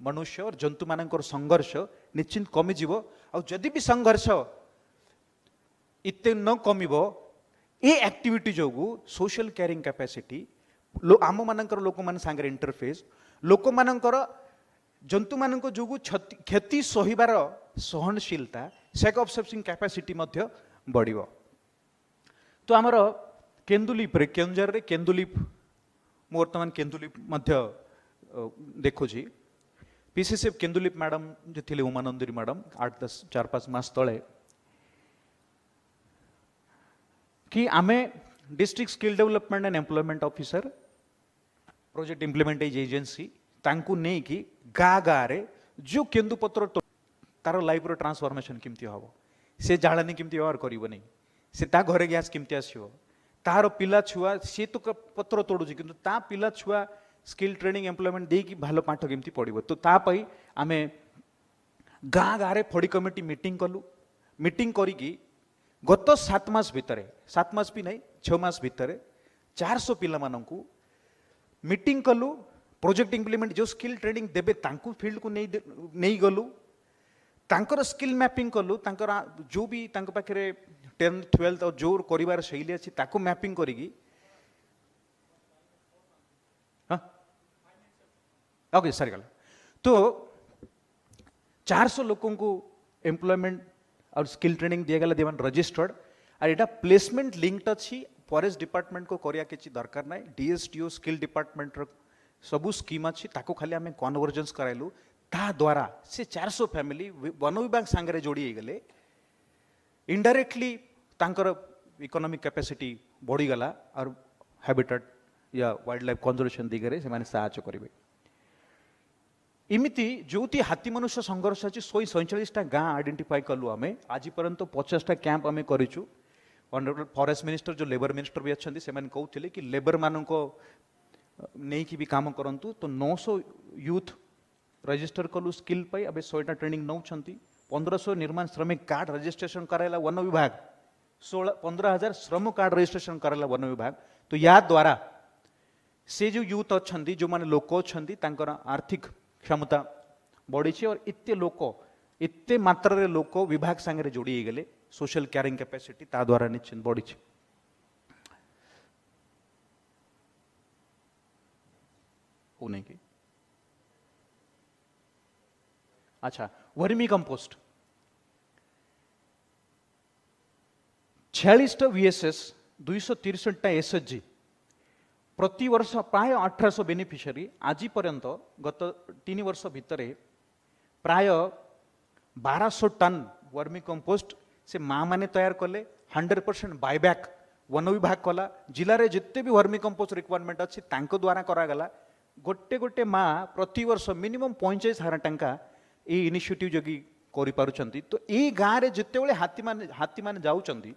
मनुष्य और जंतु मानकर संघर्ष निश्चित कमिजिव आ जदि भी संघर्ष इते न कमिबो ए एक्टिविटी जोगु सोशल केयरिंग कैपेसिटी आम मानकर लोक मान सांगरे इंटरफेस लोक मानकर जंतु मानक जोगु क्षति सहिबार सहनशीलता सेक ऑब्जर्विंग कैपेसिटी मध्य बढ़िबो तो आमर केन्दुलीप रे केंजर रे केन्दुलीप वर्तमान केन्दुलीप मध्य देखुची पीसीसीएफ केन्दुलीप मैडम जो थे उमानंदरी मैडम 8-10-4-5 मास तले कि आमे district skill development and employment officer project implementing agency तांकू नहीं कि गाँ गाँ रे जो केन्दुपत्र तार लाइफ रो ट्रांसफॉर्मेशन केमती हबो से जाळानी केमती व्यवहार करिवो नै से ता घरे गैस केमती आसीबो तार पिला छुआ से तो पत्र तोड़ुची किंतु ता पिला छुआ स्किल ट्रेनिंग एम्प्लॉयमेंट देकी भालो पाठ केमती पड़िबो तो ता पई आमे गाँ गाँव फड़ी कमिटी मीटिंग कलु मीटिंग करिकी गत 7 मास भितर 7 मास भी नहीं 6 मास भितर 400 पिला मानंकु मीटिंग कलु प्रोजेक्ट इम्प्लीमेंट जो स्किल ट्रेनिंग देबे तांकु फील्ड को नहीं गलु तांकर स्किल मैपिंग कलु तांकर जो भी तांक पाखरे 10th 12th और जो करिवार शैली अछि ताको मैपिंग करिकी हां ओके सरी गला तो 400 लोगों को एम्प्लॉयमेंट और स्किल ट्रेनिंग दिया गला देवन रजिस्टर्ड और एटा प्लेसमेंट लिंक्ड अछि फॉरेस्ट डिपार्टमेंट को करिया किछि दरकार नै डीएसटीओ स्किल डिपार्टमेंट रो सबु स्कीम अछि ताको खाली आमे कन्वर्जेंस कराइलु ता द्वारा से 400 फैमिली वन विभाग सांगरे जोड़ी गले इनडायरेक्टली तांकर इकोनॉमिक कैपेसिटी बढ़ी गला और हैबिटेट या वाइल्ड लाइफ कंजर्वेशन दिगरे से माने सहायता करिवे इमिति जोती हाथी मनुष्य संघर्ष अछि 147 गाँ आइडेंटिफाई कलु आमे आज पर्यंत 50 कैंप आमे करिछु ऑनरेबल फॉरेस्ट मिनिस्टर जो लेबर मिनिस्टर भी अच्छे से कहते कि लेबर मान को नहीं कि भी काम करंतु तो 900 यूथ रजिस्टर कलु स्किल पाई अबे 100टा ट्रेनिंग नौ 1500 निर्माण श्रमिक कार्ड रजिस्ट्रेशन कराला वन विभाग 15,000 श्रम कार्ड रजिस्ट्रेशन कराला वन विभाग तो या द्वारा से जो यूथ अच्छा जो माने लोक अच्छा आर्थिक क्षमता बढ़ी और इत्ते मात्रा लोक विभाग सांगे जोड़ी गले सोशल कैरिंग कैपेसिटी ता द्वारा निश्चित बढ़ी हो नहीं कि अच्छा वर्मी कंपोस्ट 46 VSS 263 SHG प्रति वर्ष प्राय 1800 बेनिफिशियरी आज पर्यंत गत 3 वर्ष भितर प्राय 1200 टन वर्मी कंपोस्ट से माँ माने तैयार कले 100% बायबैक वन विभाग कला जिले में जिते भी वर्मी कंपोस्ट रिक्वायरमेंट अच्छी तांको द्वारा करागला गोटे गोटे माँ प्रति वर्ष मिनिमम 45,000 टंका ये इनिशिएटिव जोगी करि पारुचंती तो ये गाँव में जिते हाथी माने जाउचंती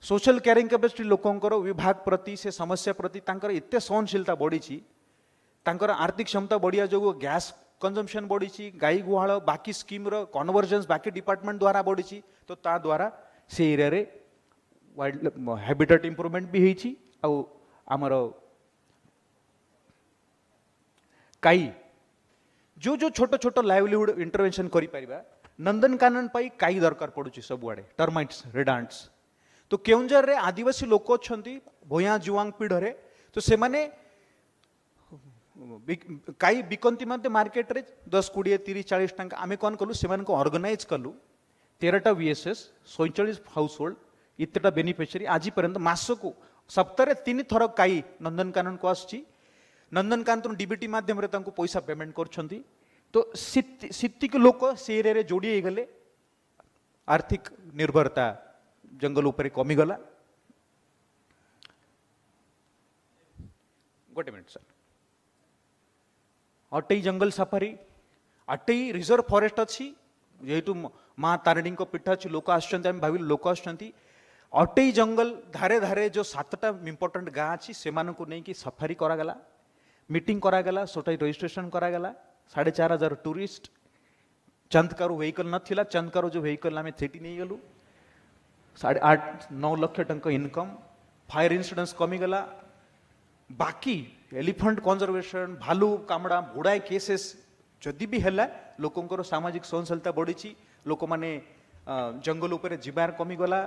सोशल कैरिंग कैपेसिटी लोकंकर विभाग प्रति से समस्या प्रति तांकर एते सहनशीलता बढ़ी तांकर आर्थिक क्षमता बढ़िया जो गैस कंजम्पशन बढ़ी गाई गुहाल बाकी स्कीम रो कन्वर्जेंस बाकी डिपार्टमेंट द्वारा बढ़ी तो ता द्वारा से एरिया रे वाइल्ड हैबिटेट इंप्रूवमेंट भी होईची आ आमर काई जो जो छोट छोट लाइवलीहुड इंटरवेंशन करि परिबा नंदनकानन पाई काई दरकार पड़ुची सबुआडे टर्माइट्स रेडांट्स तो केउंझर रे आदिवासी लोक अच्छी भोया जुआंग पीढ़े तो से माने काई बिकंती मध्य मार्केट रे 10 20 30 40 टंका आमे कौन कलु से ऑर्गेनाइज कलु 13टा VSS 47 हाउस होल्ड इतटा बेनिफिशियरी आज पर्यंत मास को सप्ताह 3 थर काई नंदनकानन को आसी नंदनकानन डीबीटी माध्यम रे तांको पैसा पेमेंट करछंती तो सित्तिक लोक से एरिया रे जोड़ी गले आर्थिक निर्भरता जंगल उपरे कमी गला गोटे मिनट सर अटई जंगल सफारी अटई रिजर्व फॉरेस्ट अच्छी जेहेतु माँ तारिणी पीठ अच्छी लोक आसुच्चंती आम भाविलु लोक आसुच्चंती अटई जंगल धारे धारे जो 7टा इंपोर्टेंट गाँ अच्छी से नहीं सफारी करागला मीटिंग करागला सोटाई रजिस्ट्रेशन करागला 4,500 टूरिस्ट चंदकार व्हीकल नथिला चंदकार जो व्हीकल आम सेठी नहीं गलु 8-9 लाख टंका इनकम फायर इंसिडेंस कमीगला बाकी एलिफेंट कंजर्वेशन भालू कामड़ा गुड़ाए केसेस जदि भी है लोकंर सामाजिक सहनशीलता बढ़ी लोक माने जंगल उपरे जीवार कमीगला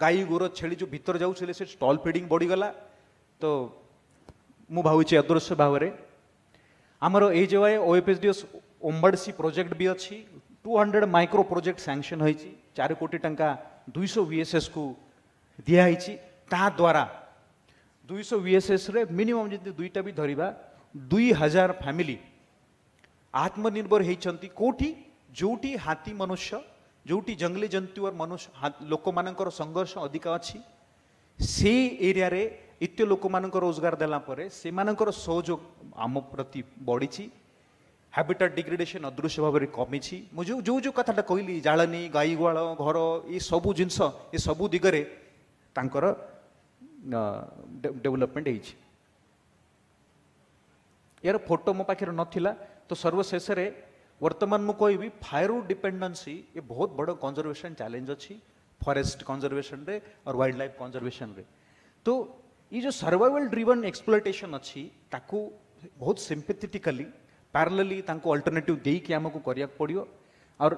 गाई गोर छेली जो भीतर जाऊे से स्टॉल फीडिंग बढ़ीगला तो मु भावी अदृश्य भाव में आमर AJY OFSDS ओम्बाड़सी प्रोजेक्ट भी अच्छी 200 माइक्रो प्रोजेक्ट सैंक्शन होती 4 कोटी टंका 200 VSS को दिखाई ता द्वारा 200 VSS रे मिनिमम जदि दुईटा भी धरिबा 2000 फैमिली आत्मनिर्भर होती कोठी जोटी हाथी मनुष्य जोटी जंगली जंतु और मनुष्य लोक मानकर संघर्ष अधिक अच्छी से एरिया रे इत्य लोक मानकर रोजगार देला परे से मानकर सहयोग आम प्रति बढ़ी हैबिटेट डिग्रेडेशन अदृश्य भाव में कमी जो जो जो कथाटा कहली जालनी गाई गुआल घर ये सबू जिनस ये सबू दिगरे तांकर डेवलपमेंट होइछि यार फोटो मो पाखे नथिला तो सर्वशेष रे वर्तमान मु कहबी फायर डिपेंडेंसी ये बहुत बड़ कंजर्वेशन चैलेंज अच्छी फॉरेस्ट कंजर्वेशन रे और वाइल्ड लाइफ कंजर्वेशन रे तो ये जो सर्वाइवल ड्रिवन एक्सप्लॉयटेशन अच्छी ताकू बहुत सिंपैथेटिकली पैरेलली तांको अल्टरनेटिव देई कि हमको करिया पड़ियो और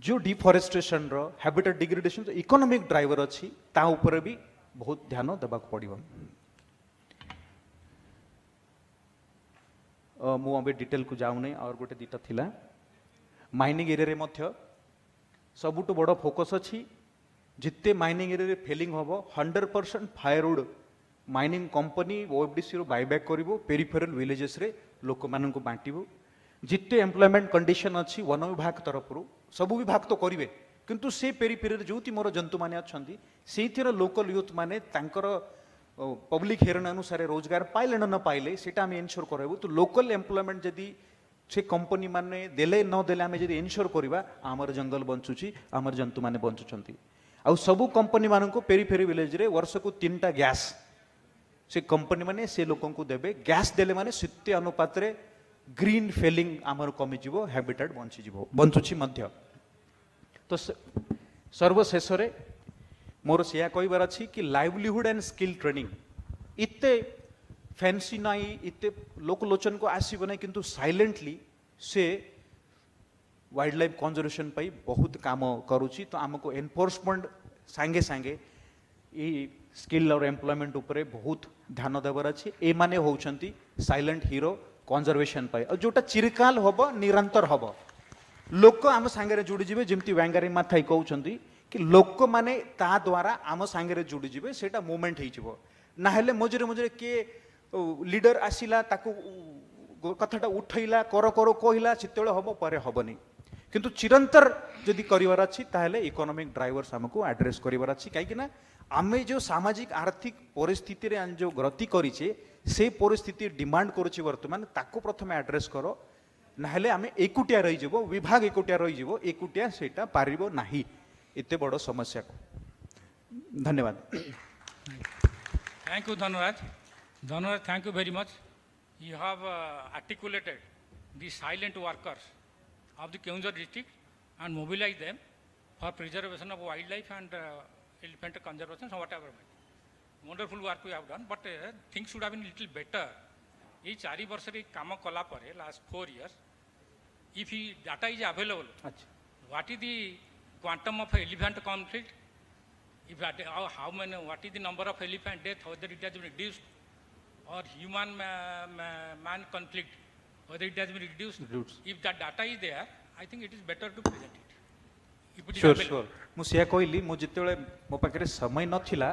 जो डिफॉरेस्टेशन रो हैबिटेट डिग्रेडेशन जो इकोनॉमिक ड्राइवर अच्छी ता ऊपर भी बहुत ध्यान देबा पड़ियो मु अबे डिटेल को जाऊ नहीं और गोटे दीटा थिला माइनिंग एरिया रे मध्य सबुटो बड़ फोकस अच्छी जिते माइनिंग एरिया रे फेलिंग होबो 100% फायरवुड माइनिंग कंपनी ओएफडीसी रो बायबैक करिवो पेरिफेरल विलेजेस रे लोक मानन को बांटिबो जिते एम्प्लॉयमेंट कंडीशन अच्छी वन विभाग तरफ सबु विभाग तो करिवे किंतु से पेरिफेरल जोति मोर जंतु माने अछंती सेतिर लोकल यूथ माने तांकर पब्लिक हेरन अनुसार रोजगार पाइले न पाइले सेटा हम एनश्योर करबो तो लोकल एम्प्लॉयमेंट जदी से कंपनी माने देले न देले आमे जदी एनश्योर करबा हमर जंगल बंचुची हमर जंतु माने बंचुचंती आ सबु कंपनी मानन को पेरिफेरी विलेज रे वर्ष को 3टा गैस से कंपनी माने से लोकन को देबे गैस देले माने सित्ते अनुपात रे ग्रीन फेलिंग हमर कमी जीवो हैबिटेट बंची जीवो बंचुची मध्य तो सर्वशेष रे मोर सिया कहबार अछि कि लाइवलीहुड एंड स्किल ट्रेनिंग इते फैंसी नाई इते लोकलोचन को आसीब ना किंतु साइलेंटली से वाइल्ड लाइफ कंजर्वेशन पाई बहुत काम करुची तो आमको एनफोर्समेंट सांगे सांगे ये स्किल और एम्प्लॉयमेंट उपरे बहुत ध्यान देवर अच्छी ए माने होउछंती साइलेंट हीरो कंजर्वेशन पाई और जोटा चिरकाल होबो निरंतर होबो लोक आम सांगे जोड़ी जिवे जेमती वैंगारी माथाई कहउछंती कि लोक माने ता द्वारा आम सांगे जोड़ी जिवे सेटा मूवमेंट हेइजिवो ना हेले मझरे मझरे के लीडर आसिला ताकू कथाटा उठैला कर कर कहला सेतेबेले होबो परे होबनी किंतु चिरंतर जदि करिवार अछि ताहेले इकोनॉमिक ड्राइवर्स हमको एड्रेस करिवार अछि काहे ना आमे जो सामाजिक आर्थिक परिस्थिति रे जो गति करिचे से परिस्थिति डिमांड करूची वर्तमान ताको प्रथमे एड्रेस करो ना हेले आमे एकुटिया रहि जेबो विभाग एकुटिया रहि जेबो एकुटिया सेटा पारिबो नाही एते बड़ समस्या को धन्यवाद थैंक यू धन्यवाद thank you very much you have articulated the silent workers of the Keonjhar district and mobilize them for preservation of wildlife and elephant conservation or whatever. Wonderful work we have done, but things should have been little better. ये 4 वर्ष रे काम कला परे last 4 years, if data is available, what is the quantum of elephant conflict? If how many, what is the number of elephant death, whether it has been reduced, or human man conflict, whether it has been reduced. If that data is there, I think it is better to present it. If it is sure available. मु सिया कहली मु जितेबेले मो पाखरे समय नथिला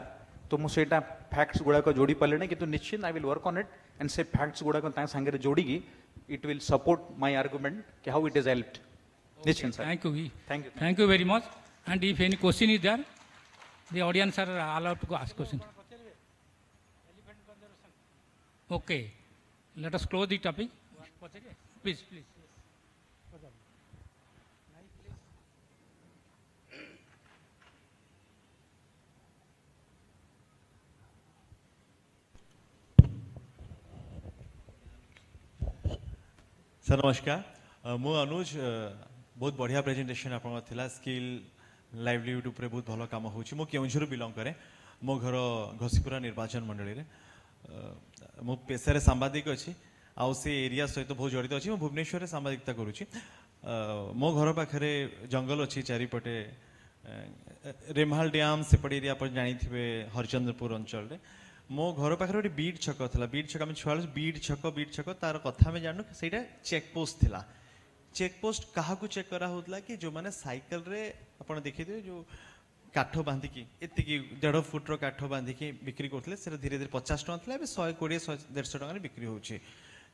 तो मु सेटा facts गुडा को जोड़ी पाले नै किंतु निश्चित I will work on it and से फैक्ट्स गुडा को ता संगे रे जोड़ी की it will support my argument कि हाउ इट इज हेल्प्ड निश्चित sir Thank you very much. And if any question is there, the audience are allowed to ask question. Okay, let us close the topic. Please. Sir नमस्कार मु अनुज बहुत बढ़िया presentation आपन थिला skill livelihood उपरे बहुत भलो काम होची मु केउंझर बिलोंग करे मो घर घसीपुरा निर्वाचन मंडली रे मो पेशारे सांबादिक अछि आउ से एरिया सहित बहुत जड़ित अच्छी भुवनेश्वर सांबादिकता करुच्ची मो घर पाखे जंगल अच्छी चारिपटे रेमहाल डैम सेपट एरिया आप जानी हरिचंद्रपुर अंचल मो घर पाखे गोटे बीड छक था बीड छक आम छुआ बीड छक तार कथा आम जानू से चेकपोस्ट थिला चेकपोस्ट क्या चेक करा होता कि जो मैंने साइकिल रे आप देखिए जो काठ बांधिकी एति 1.5 फुट काठ बांधिकी बिक्री करते धीरे धीरे 50 टका था 120-150 टका बिक्री होची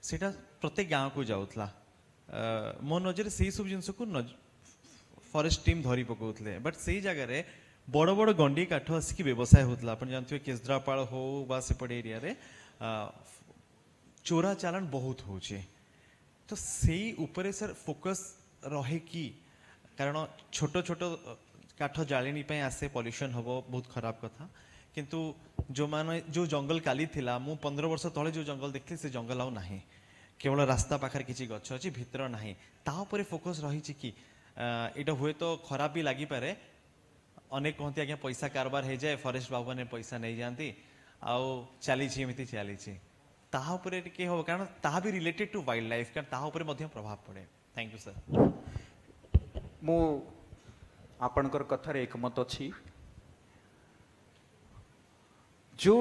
सेटा प्रत्येक गाँव को जाऊला मो नजर से सब जिन को फॉरेस्ट टीम धरी पकाउले बट से जगह रे बड़ बड़ गंडी काठ आसिक व्यवसाय होता आप जानते केसद्रापाड़ हो सेपट एरिया रे चोरा चालान बहुत होचे तो से ऊपर सर फोकस रहे कि कारण छोट छोट काठ जाळेनी पे आसे पॉल्यूशन हबो बहुत खराब कथा किंतु जो माने जो जंगल काली थिला मु 15 वर्ष तले जो जंगल देखली से जंगल आउ नाही केवल रास्ता पाखर किछि गछ अछि भितर नाही ता ऊपर फोकस रही छि कि एटा हुए तो खराब भी लागी पारे अनेक कहते आज्ञा पैसा कारबार हो जाए फॉरेस्ट बाबू ने पैसा नहीं जाती आउ चली एमती चली ताहा उपरे टिके हो कारण ताहा भी रिलेटेड टू वाइल्ड लाइफ कारण ताहा उपरे मध्य प्रभाव पड़े थैंक यू सर मु आपणकर कथार एकमत अच्छी जो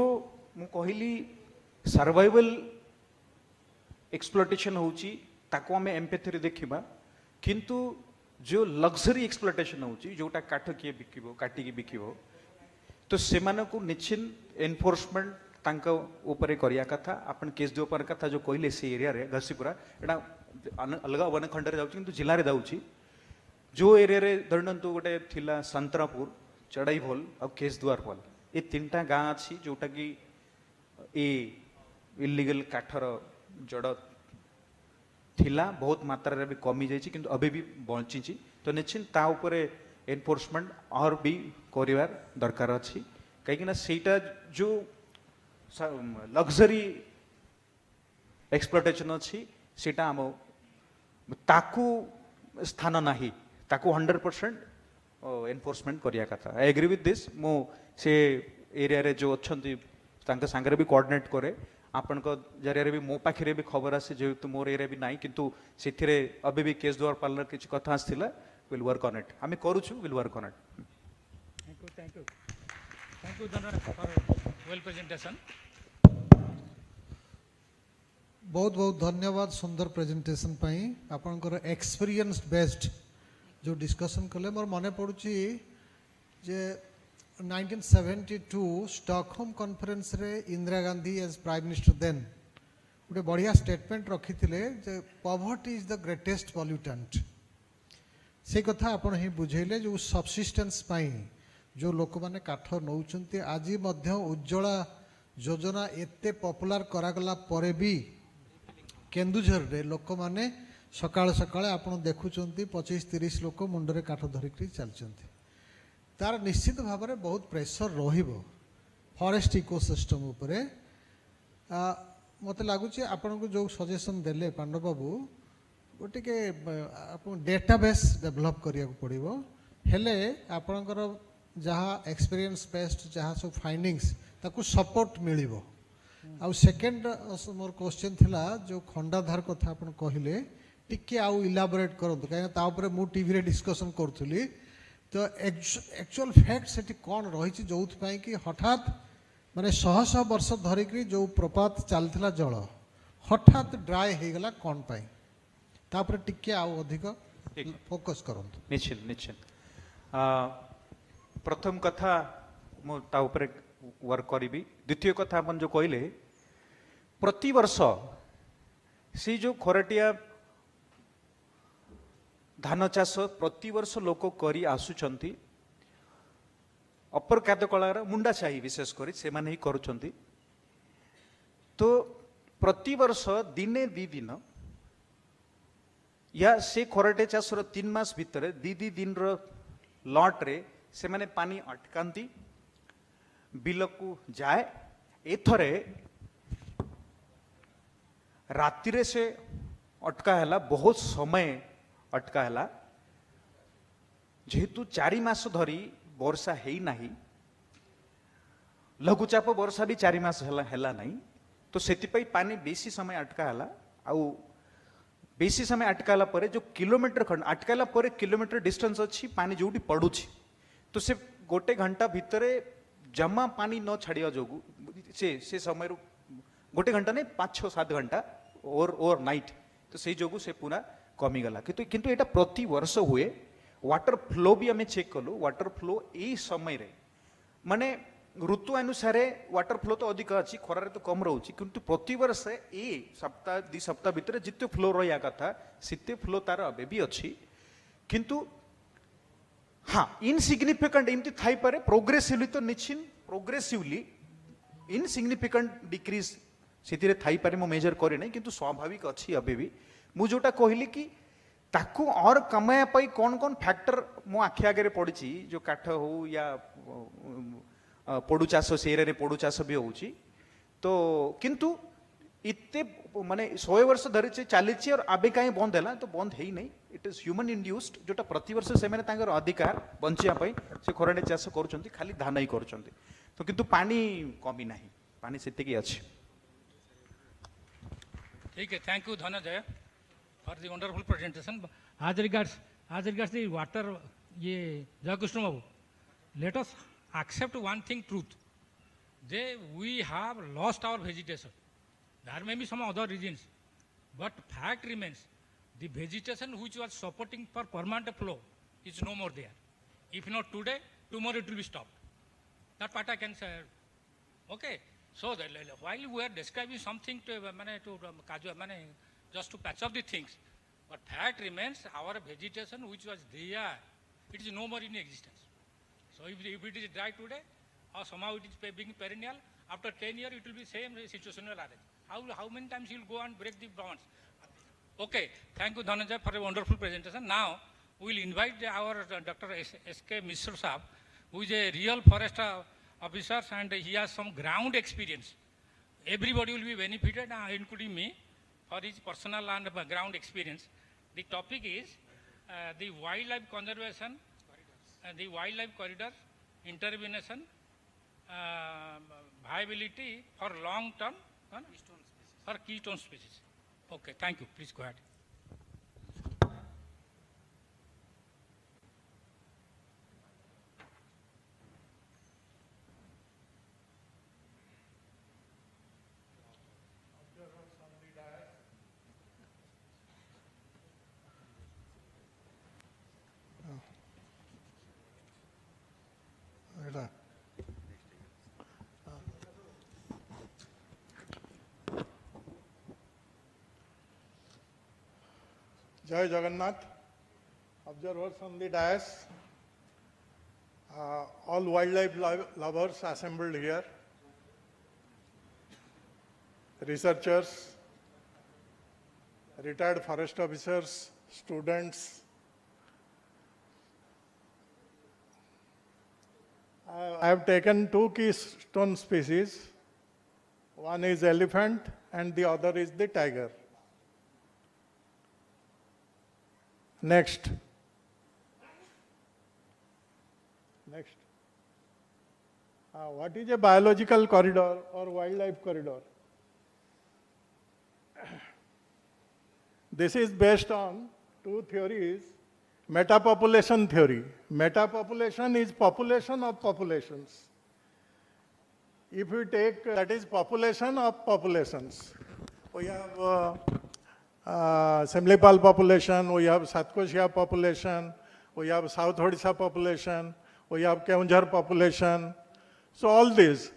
मु कहली सर्वाइवल एक्सप्लोटेशन होची ताको आमे एम्पैथी देखिबा किंतु जो लग्जरी एक्सप्लोटेशन होची जोटा काठ किए बिकिबो काटी की बिकिबो तो सेमान को निश्चित एनफोर्समेंट तांका ऊपर करिया कथा अपन केस दो पर कथा जो कहले से एरिया रे घसीपुरा एटा अलग वन खंड रे जाउची किंतु जिल्ला रे जाउची जो एरिया रे धरनंतु गोटे थिला संतरापुर चढ़ाई भोल और केस दुआर भोल ये तीनटा गाँ अच्छी जोटा कि ए इलीगल काठर जड़ थिला बहुत मात्रा रे भी कमी जाइछि किंतु अभी भी बंची तो निश्चित ता ऊपर एनफोर्समेंट और भी करिवार दरकार अछि कहीं ना सेटा जो लग्जरी एक्सप्लोटेशन अच्छी सेटा आम ताकू स्थान नाही ताकू 100% एनफोर्समेंट करिया कथा आई एग्री विथ दिस मो से एरिया रे जो अच्छंती तांका संगे भी कोऑर्डिनेट करे आपण को जरिया रे भी मो पाखरे भी खबर आसे जेहेतु मोर एरिया भी नाही किंतु सेथिरे अबे भी केस द्वार पार्लर किछ कथा आस्थिला विल वर्क ऑन इट आमे करूछु will work on it thank you धन्यवाद फॉर वेल प्रेजेंटेशन बहुत बहुत धन्यवाद सुंदर प्रेजेंटेशन पाई आपनकर एक्सपीरियंस बेस्ड जो डिस्कशन कले मोर मने पड़ुची जे 1972 स्टॉकहोम कॉन्फ्रेंस रे Indira Gandhi as prime minister then गोटे बढ़िया स्टेटमेंट रखी थिले जे poverty is the greatest pollutant से कथा आपण ही बुझेले जो सबसिस्टेंस पाई जो लोक माने काठ नौचंती आज मध्य उज्ज्वला योजना एते पॉपुलर करागला परे भी केन्दुझर रे लोक माने सकाळ सकाळ आपण देखुचंती 25-30 लोक मुंडरे काठ धरिकरी चलचंती तार निश्चित भाव में बहुत प्रेशर रहिबो फॉरेस्ट इकोसिस्टम उपरे मते लागुची आपण को जो सजेशन देले पांडव बाबू गोटे के आपण डेटाबेस डेवलप करिया को पड़िबो हेले आपणकर जहाँ एक्सपीरियंस बेस्ड जहाँ सब फाइंडिंग्स ताकू सपोर्ट मिलिबो आ सेकेंड मोर क्वेश्चन थिला जो खंडाधार कथा आपण कहिले टिके आउ इलाबोरेट करंतु काहे ता ऊपर मु टीवी रे डिस्कशन करथुली तो एक्चुअल फैक्ट सेठी कौन रही जो कि हठात माने 100 वर्ष धरिकी जो प्रपात चलता जल हठात ड्राए हो गला कौन पाई तापर टिके आउ अधिक फोकस करंतु निश्चित निश्चित प्रथम कथा मु ता ऊपर वर्क करी द्वितीय कथा अपन जो कहले प्रति वर्ष सी जो खरटिया धान चाष प्रति वर्ष लोक करी आसुचंती अपर खाद्य कलार मुंडा चाही विशेष करी से माने ही करूचंती तो प्रति वर्ष दिने दी दिन या से खरटे चाष 3 मास भितर दी दिन रो लॉट रे से माने पानी अटकांती बिल को जाए एथरे राति रे से अटका हैला बहुत समय अटका हैला जेहेतु 4 मास धरी वर्षा है नहीं लघुचाप वर्षा भी 4 मास हैला नहीं तो सेतिपई पानी बेसी समय अटका हैला आउ बेसी समय अटकाला परे जो किलोमीटर खंड अटकाला परे किलोमीटर डिस्टेंस अच्छी पानी जोटी पड़ुछि तो से गोटे घंटा भितरे जमा पानी न छाड़िया जोगु से समय गोटे घंटा नहीं 5-6-7 घंटा ओवर नाइट तो से जोगु से पूरा कमी गला किंतु एटा प्रति वर्ष हुए वाटर फ्लो भी आम चेक कलु वाटर फ्लो यही समय रे माने ऋतु अनुसार वाटर फ्लो तो अधिक अच्छी खरारे तो कम रोचे किंतु प्रति वर्ष ए सप्ताह 2 सप्ताह भितर जिते फ्लो रहा कथा सीते फ्लो तार अबे भी अच्छी किंतु हाँ इनसिग्निफिकेंट एमती थाई पारे प्रोग्रेसिवली तो निश्चित प्रोग्रेसिवली इनसिग्निफिकेंट डिक्रीज से थाई पारे मो मेजर करे नहीं किंतु स्वाभाविक अच्छी अबे भी ମୁଁ ଯୋଉଟା କହିଲି କି ତାକୁ और कमाया पाई कौन कौन फैक्टर मो आखि आगे पड़ी जो काठ हो या पड़ू चाष से एरिया रे पड़ू चाष भी होउची तो किंतु इतने माने 100 वर्ष धरी चली और आबे कहीं बंद है तो बंद है ही नहीं इट इज ह्यूमन इंड्यूस्ड जोटा प्रति वर्ष से मैंने तांकर अधिकार बंचिया पाई से खराडे चाष करूछंती खाली धान ही करूछंती तो किंतु पानी कमी नहीं पानी सेते की अछि ठीक है thank you Dhananjay for the wonderful presentation as regards the water ये Jaykrishna Babu let us accept one thing truth we have lost our vegetation. There may be some other reasons but fact remains the vegetation which was supporting for permanent flow is no more there. If not today, tomorrow it will be stopped. That part I can say. Okay, so while we are describing something to just to patch up the things, but fact remains our vegetation which was there, it is no more in existence. So if it is dry today, or somehow it is being perennial, after 10 years it will be same situation will arise. How many times you will go and break the bonds? Okay, thank you Dhananjay for a wonderful presentation. Now we will invite our Dr. S.K. Mishra Sahab, who is a real forest officer and he has some ground experience. Everybody will be benefited, including me, for his personal and ground experience. The topic is the wildlife conservation, the wildlife corridor, intervention, viability for long term, for keystone species. Okay, thank you. Please go ahead. Jai Jagannath, observers on the dais, all wildlife lovers assembled here, researchers, retired forest officers, students. I have taken two keystone species. One is elephant and the other is the tiger. Next. What is a biological corridor or wildlife corridor? This is based on two theories. Metapopulation theory. Metapopulation is population of populations. If we take, that is population of populations. We have Semlipal population, we have Satkoshia population, we have South Odisha population, we have Keonjhar population. So all these,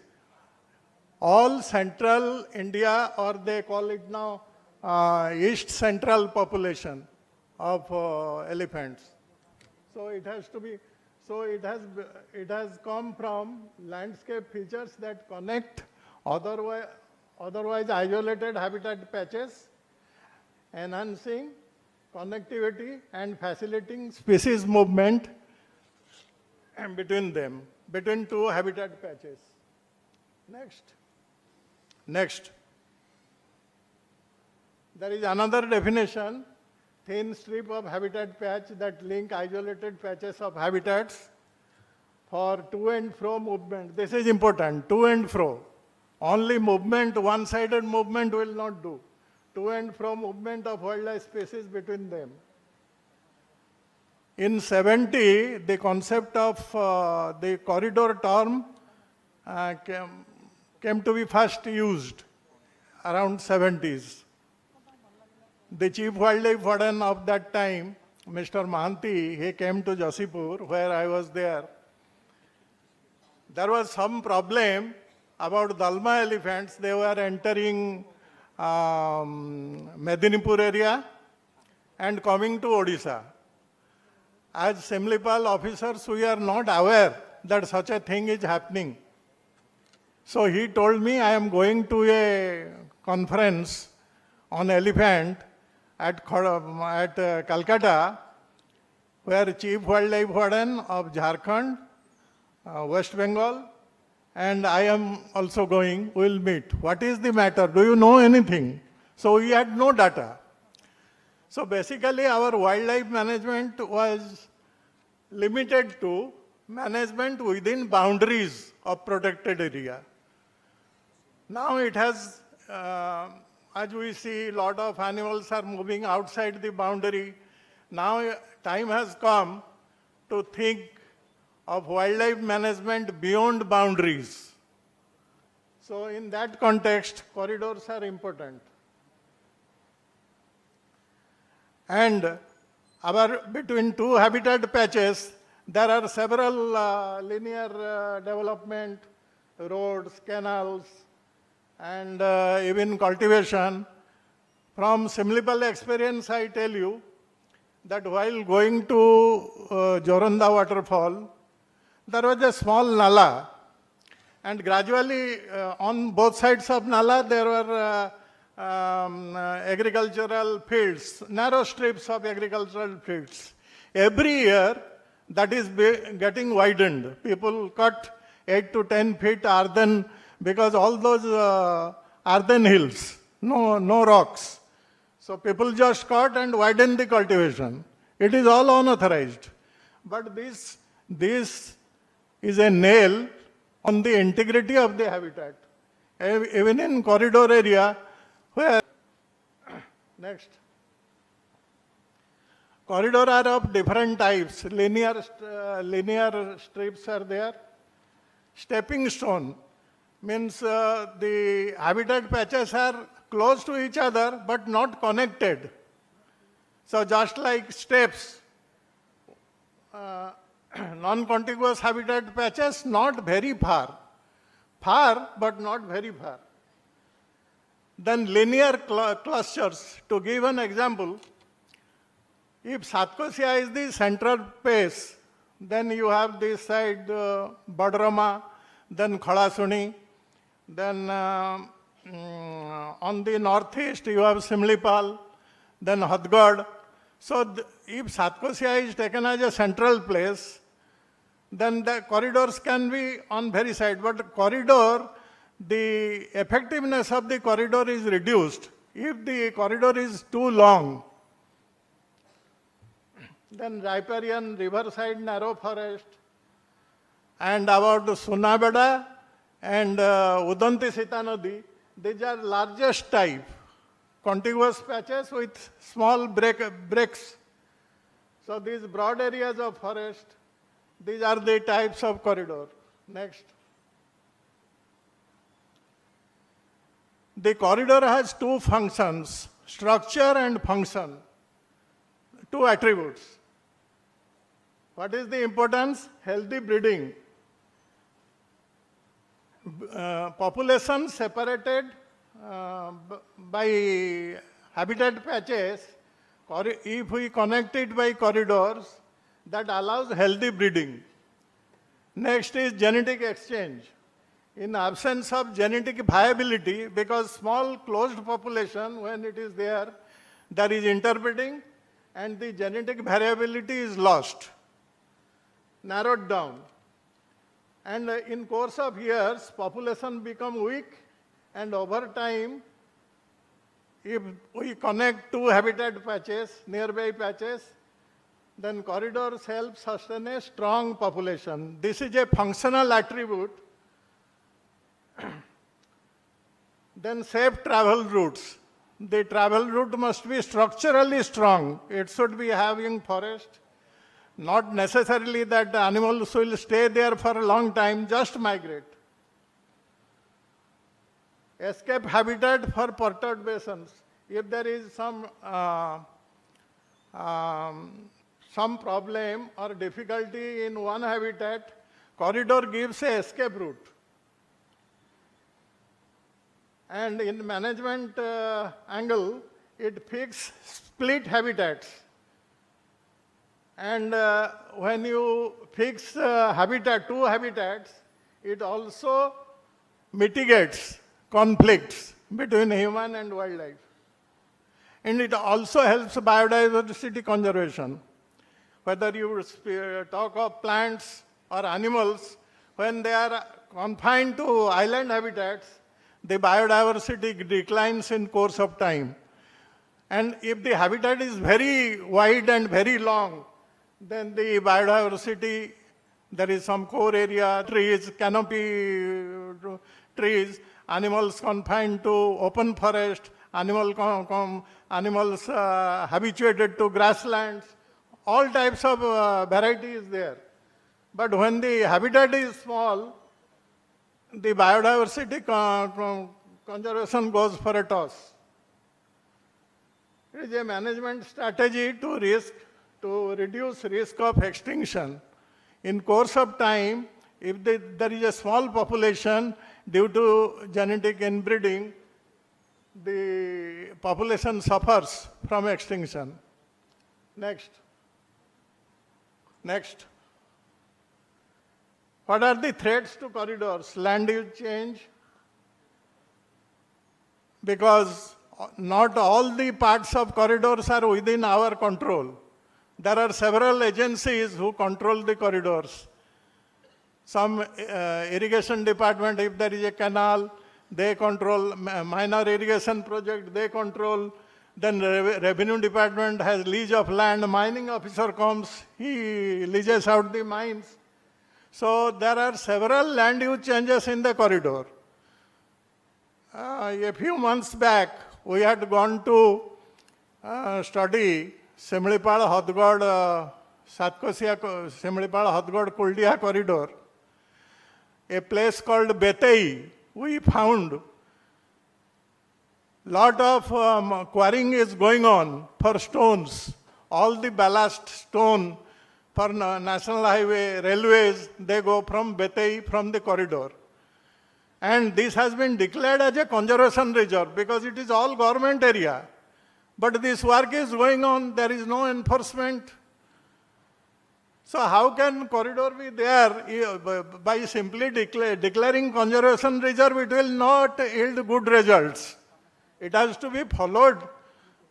all central India, or they call it now East Central population of elephants. So it has to be, so it has come from landscape features that connect otherwise isolated habitat patches, enhancing connectivity and facilitating species movement between them, between two habitat patches. Next. There is another definition, thin strip of habitat patch that link isolated patches of habitats for to and fro movement. This is important, to and fro. Only movement, one-sided movement will not do. To and fro movement of wildlife species between them. In 70, the concept of the corridor term came to be first used around 70s. The chief wildlife warden of that time, Mr. Mahanti, he came to Jasipur, where I was there. There was some problem about Dalma elephants. They were entering Medinipur area and coming to Odisha. As Semlipal officers, we are not aware that such a thing is happening. So he told me, I am going to a conference on elephant at Calcutta, where Chief Wildlife Warden of Jharkhand, West Bengal, and I am also going, we will meet. What is the matter? Do you know anything? So we had no data. So basically our wildlife management was limited to management within boundaries of protected area. Now it has, as we see, a lot of animals are moving outside the boundary. Now time has come to think of wildlife management beyond boundaries. So in that context, corridors are important. And between two habitat patches, there are several linear development, roads, canals, and even cultivation. From Simlipal experience, I tell you that while going to Joranda waterfall, there was a small nala, and gradually on both sides of nala there were agricultural fields, narrow strips of agricultural fields. Every year that is getting widened. People cut 8 to 10 feet earthen, because all those earthen hills, no rocks. So people just cut and widen the cultivation. It is all unauthorized. But this is a nail on the integrity of the habitat. Even in corridor area, where, next. Corridor are of different types. Linear strips are there. Stepping stone means the habitat patches are close to each other but not connected. So just like steps, non-contiguous habitat patches, not very far. Far, but not very far. Then linear clusters. To give an example, if Satkosia is the central place, then you have this side Badrama, then Khalasuni, then on the northeast you have Simlipal, then Hadgad. So if Satkosia is taken as a central place, then the corridors can be on very side. But corridor, the effectiveness of the corridor is reduced if the corridor is too long. Then riparian riverside narrow forest, and about Sunabada and Udanti Sita Nadi, these are largest type, contiguous patches with small breaks. So these broad areas of forest, these are the types of corridor. Next. The corridor has two functions, structure and function, two attributes. What is the importance? Healthy breeding. Population separated by habitat patches, if we connect it by corridors, that allows healthy breeding. Next is genetic exchange. In absence of genetic viability, because small closed population, when it is there is interbreeding and the genetic variability is lost, narrowed down. And in course of years, population become weak, and over time, if we connect two habitat patches, nearby patches, then corridors help sustain a strong population. This is a functional attribute. Then safe travel routes. The travel route must be structurally strong. It should be having forest. Not necessarily that the animals will stay there for a long time, just migrate. Escape habitat for perturbed basins. If there is some problem or difficulty in one habitat, corridor gives a escape route. And in management angle, it fixes split habitats. And when you fix two habitats, it also mitigates conflicts between human and wildlife. and it also helps biodiversity conservation. Whether you talk of plants or animals, when they are confined to island habitats, the biodiversity declines in course of time. And if the habitat is very wide and very long, then the biodiversity, there is some core area, trees, canopy trees, animals confined to open forest, animals habituated to grasslands, all types of variety is there. But when the habitat is small, the biodiversity conservation goes for a toss. It is a management strategy to reduce risk of extinction. In course of time, if there is a small population due to genetic inbreeding, the population suffers from extinction. Next. What are the threats to corridors? Land use change, because not all the parts of corridors are within our control. There are several agencies who control the corridors. Some irrigation department, if there is a canal, they control. Minor irrigation project, they control. Then revenue department has lease of land. Mining officer comes, he leases out the mines. So there are several land use changes in the corridor. A few months back, we had gone to study Simlipal Hadgod Satkosia Simlipal Hadgod Kuldiha corridor. A place called Betei, we found lot of quarrying is going on for stones. All the ballast stone for national highway, railways, they go from Betei, from the corridor. And this has been declared as a conservation reserve because it is all government area. But this work is going on, there is no enforcement. So how can corridor be there? By simply declaring conservation reserve, it will not yield good results. It has to be followed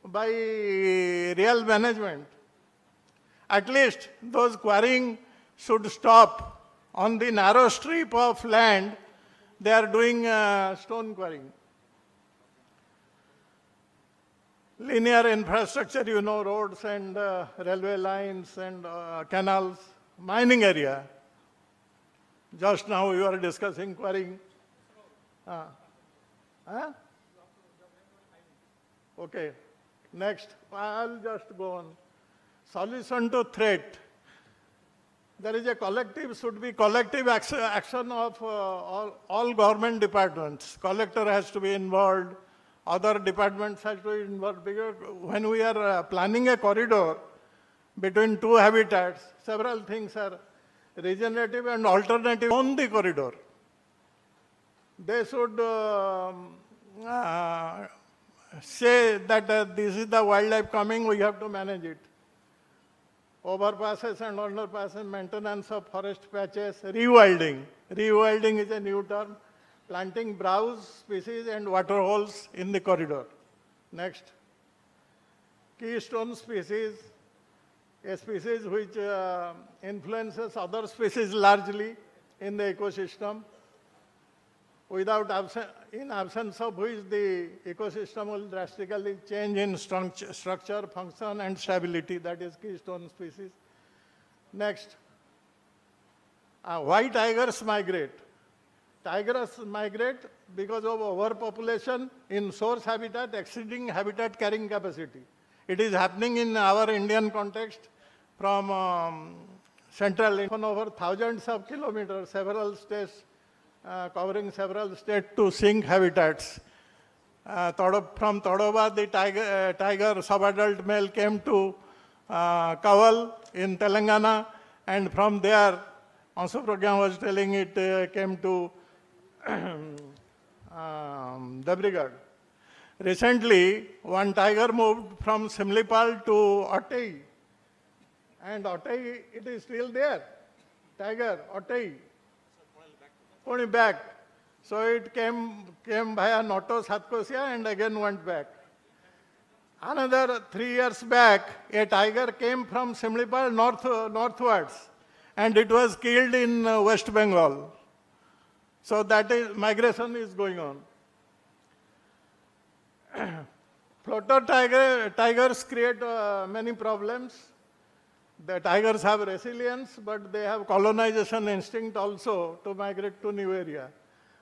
by real management. At least those quarrying should stop. On the narrow strip of land, they are doing stone quarrying. Linear infrastructure, you know, roads and railway lines and canals, mining area. Just now we were discussing quarrying. Okay, next, I'll just go on. Solution to threat. There is a collective, should be collective action of all government departments. Collector has to be involved, other departments have to be involved. Because when we are planning a corridor between two habitats, several things are regenerative and alternative on the corridor. They should say that this is the wildlife coming, we have to manage it. Overpasses and underpasses, maintenance of forest patches, rewilding. Rewilding is a new term. Planting browse species and water holes in the corridor. Next. Keystone species, a species which influences other species largely in the ecosystem. In absence of which the ecosystem will drastically change in structure, function, and stability. That is keystone species. Next, why tigers migrate? Tigers migrate because of overpopulation in source habitat exceeding habitat carrying capacity. It is happening in our Indian context from central India over thousands of kilometers, several states, covering several states to sink habitats. From Todoba, the tiger subadult male came to Kaval in Telangana, and from there, Ansu Pragya was telling it came to Debrigad. Recently, one tiger moved from Simlipal to Ottai, and Ottai, it is still there. Tiger, Ottai. Only back. So it came via Noto, Satkosia and again went back. Another 3 years back, a tiger came from Simlipal northwards, and it was killed in West Bengal. So that is, migration is going on. Floater tigers create many problems. The tigers have resilience, but they have colonization instinct also to migrate to new area.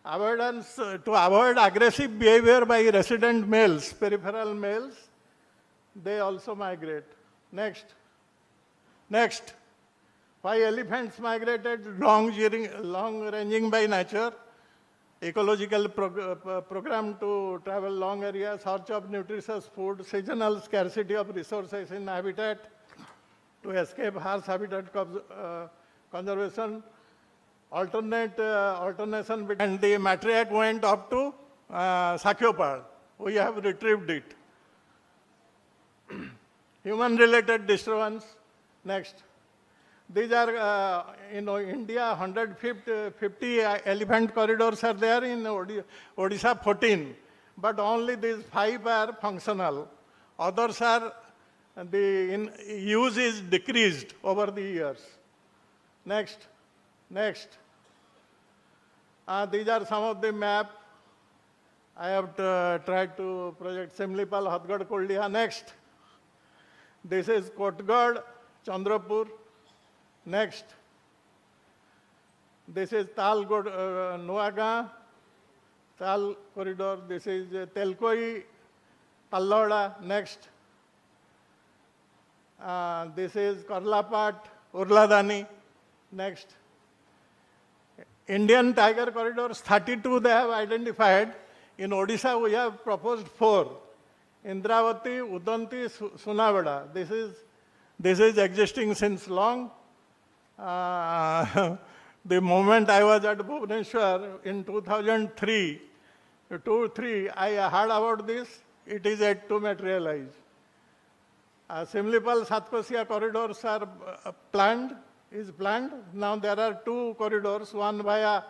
To avoid aggressive behavior by resident males, peripheral males, they also migrate. Next. Why elephants migrated? Long ranging by nature, ecological program to travel long areas, search of nutritious food, seasonal scarcity of resources in habitat, to escape harsh habitat conservation, alternation, and the matriarch went up to Sakhyopal. We have retrieved it. Human-related disturbance. Next. These are, in India, 150 elephant corridors are there, in Odisha 14. But only these 5 are functional. Others are, the use is decreased over the years. Next. These are some of the map. I have tried to project Simlipal, Hathgad, Kuldiha. Next. This is Kotgad, Chandrapur. Next. This is Tal Nuaga, Tal corridor. This is Telkoi, Pallada. Next. This is Karlapat, Urladani. Next. Indian tiger corridors, 32 they have identified. In Odisha, we have proposed 4. Indravati, Udanti, Sunavada. This is existing since long. The moment I was at Bhubaneswar in 2003, I heard about this. It is yet to materialize. Simlipal Satkosia corridors are planned. Now there are 2 corridors, one via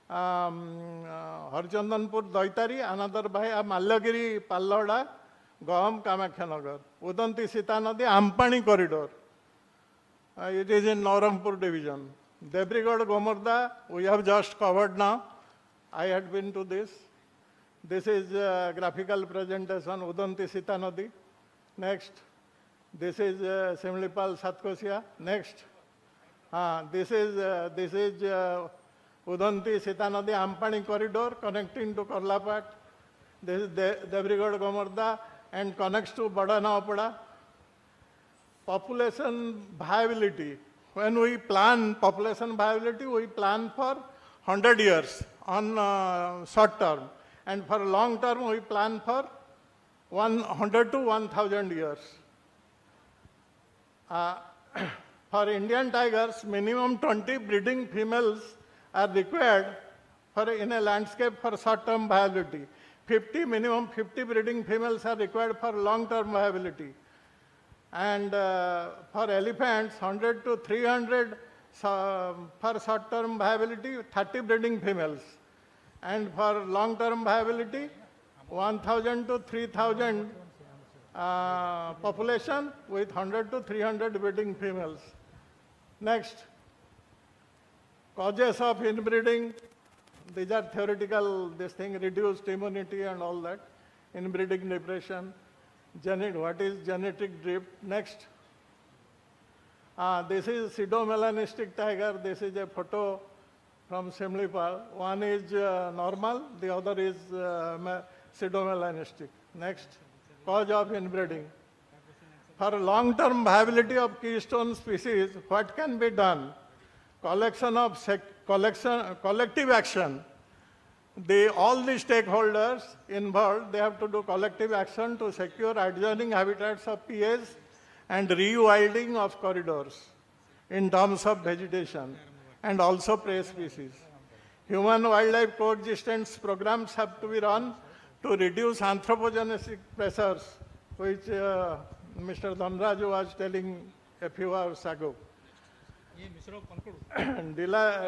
Harchandanpur, Daitari, another via Mallagiri, Pallada, Gaham, Kamakhanagar. Udanti Sita Nadi, Ampani corridor. It is in Naurampur division. Debrigad, Gomorda, we have just covered now. I had been to this. This is graphical presentation, Udanti Sita Nadi. Next. This is Simlipal Satkosia. Next. This is Udanti Sita Nadi Ampani corridor connecting to Karlapat. This is Debrigad, Gomorda, and connects to Badanaopada. Population viability. When we plan population viability, we plan for 100 years on short term. And for long term, we plan for 100 to 1,000 years. For Indian tigers, minimum 20 breeding females are required in a landscape for short-term viability. Minimum 50 breeding females are required for long-term viability. And for elephants, 100 to 300 for short-term viability, 30 breeding females. And for long-term viability, 1,000 to 3,000 population with 100 to 300 breeding females. Next, causes of inbreeding. These are theoretical, this thing, reduced immunity and all that. Inbreeding depression. What is genetic drift? Next. This is pseudomelanistic tiger. This is a photo from Simlipal. One is normal, the other is pseudomelanistic. Next. Cause of inbreeding. For long-term viability of keystone species, what can be done? Collective action. All the stakeholders involved, they have to do collective action to secure adjoining habitats of PAs and rewilding of corridors in terms of vegetation and also prey species. Human-wildlife coexistence programs have to be run to reduce anthropogenetic pressures, which Mr. Dhanraju was telling a few hours ago.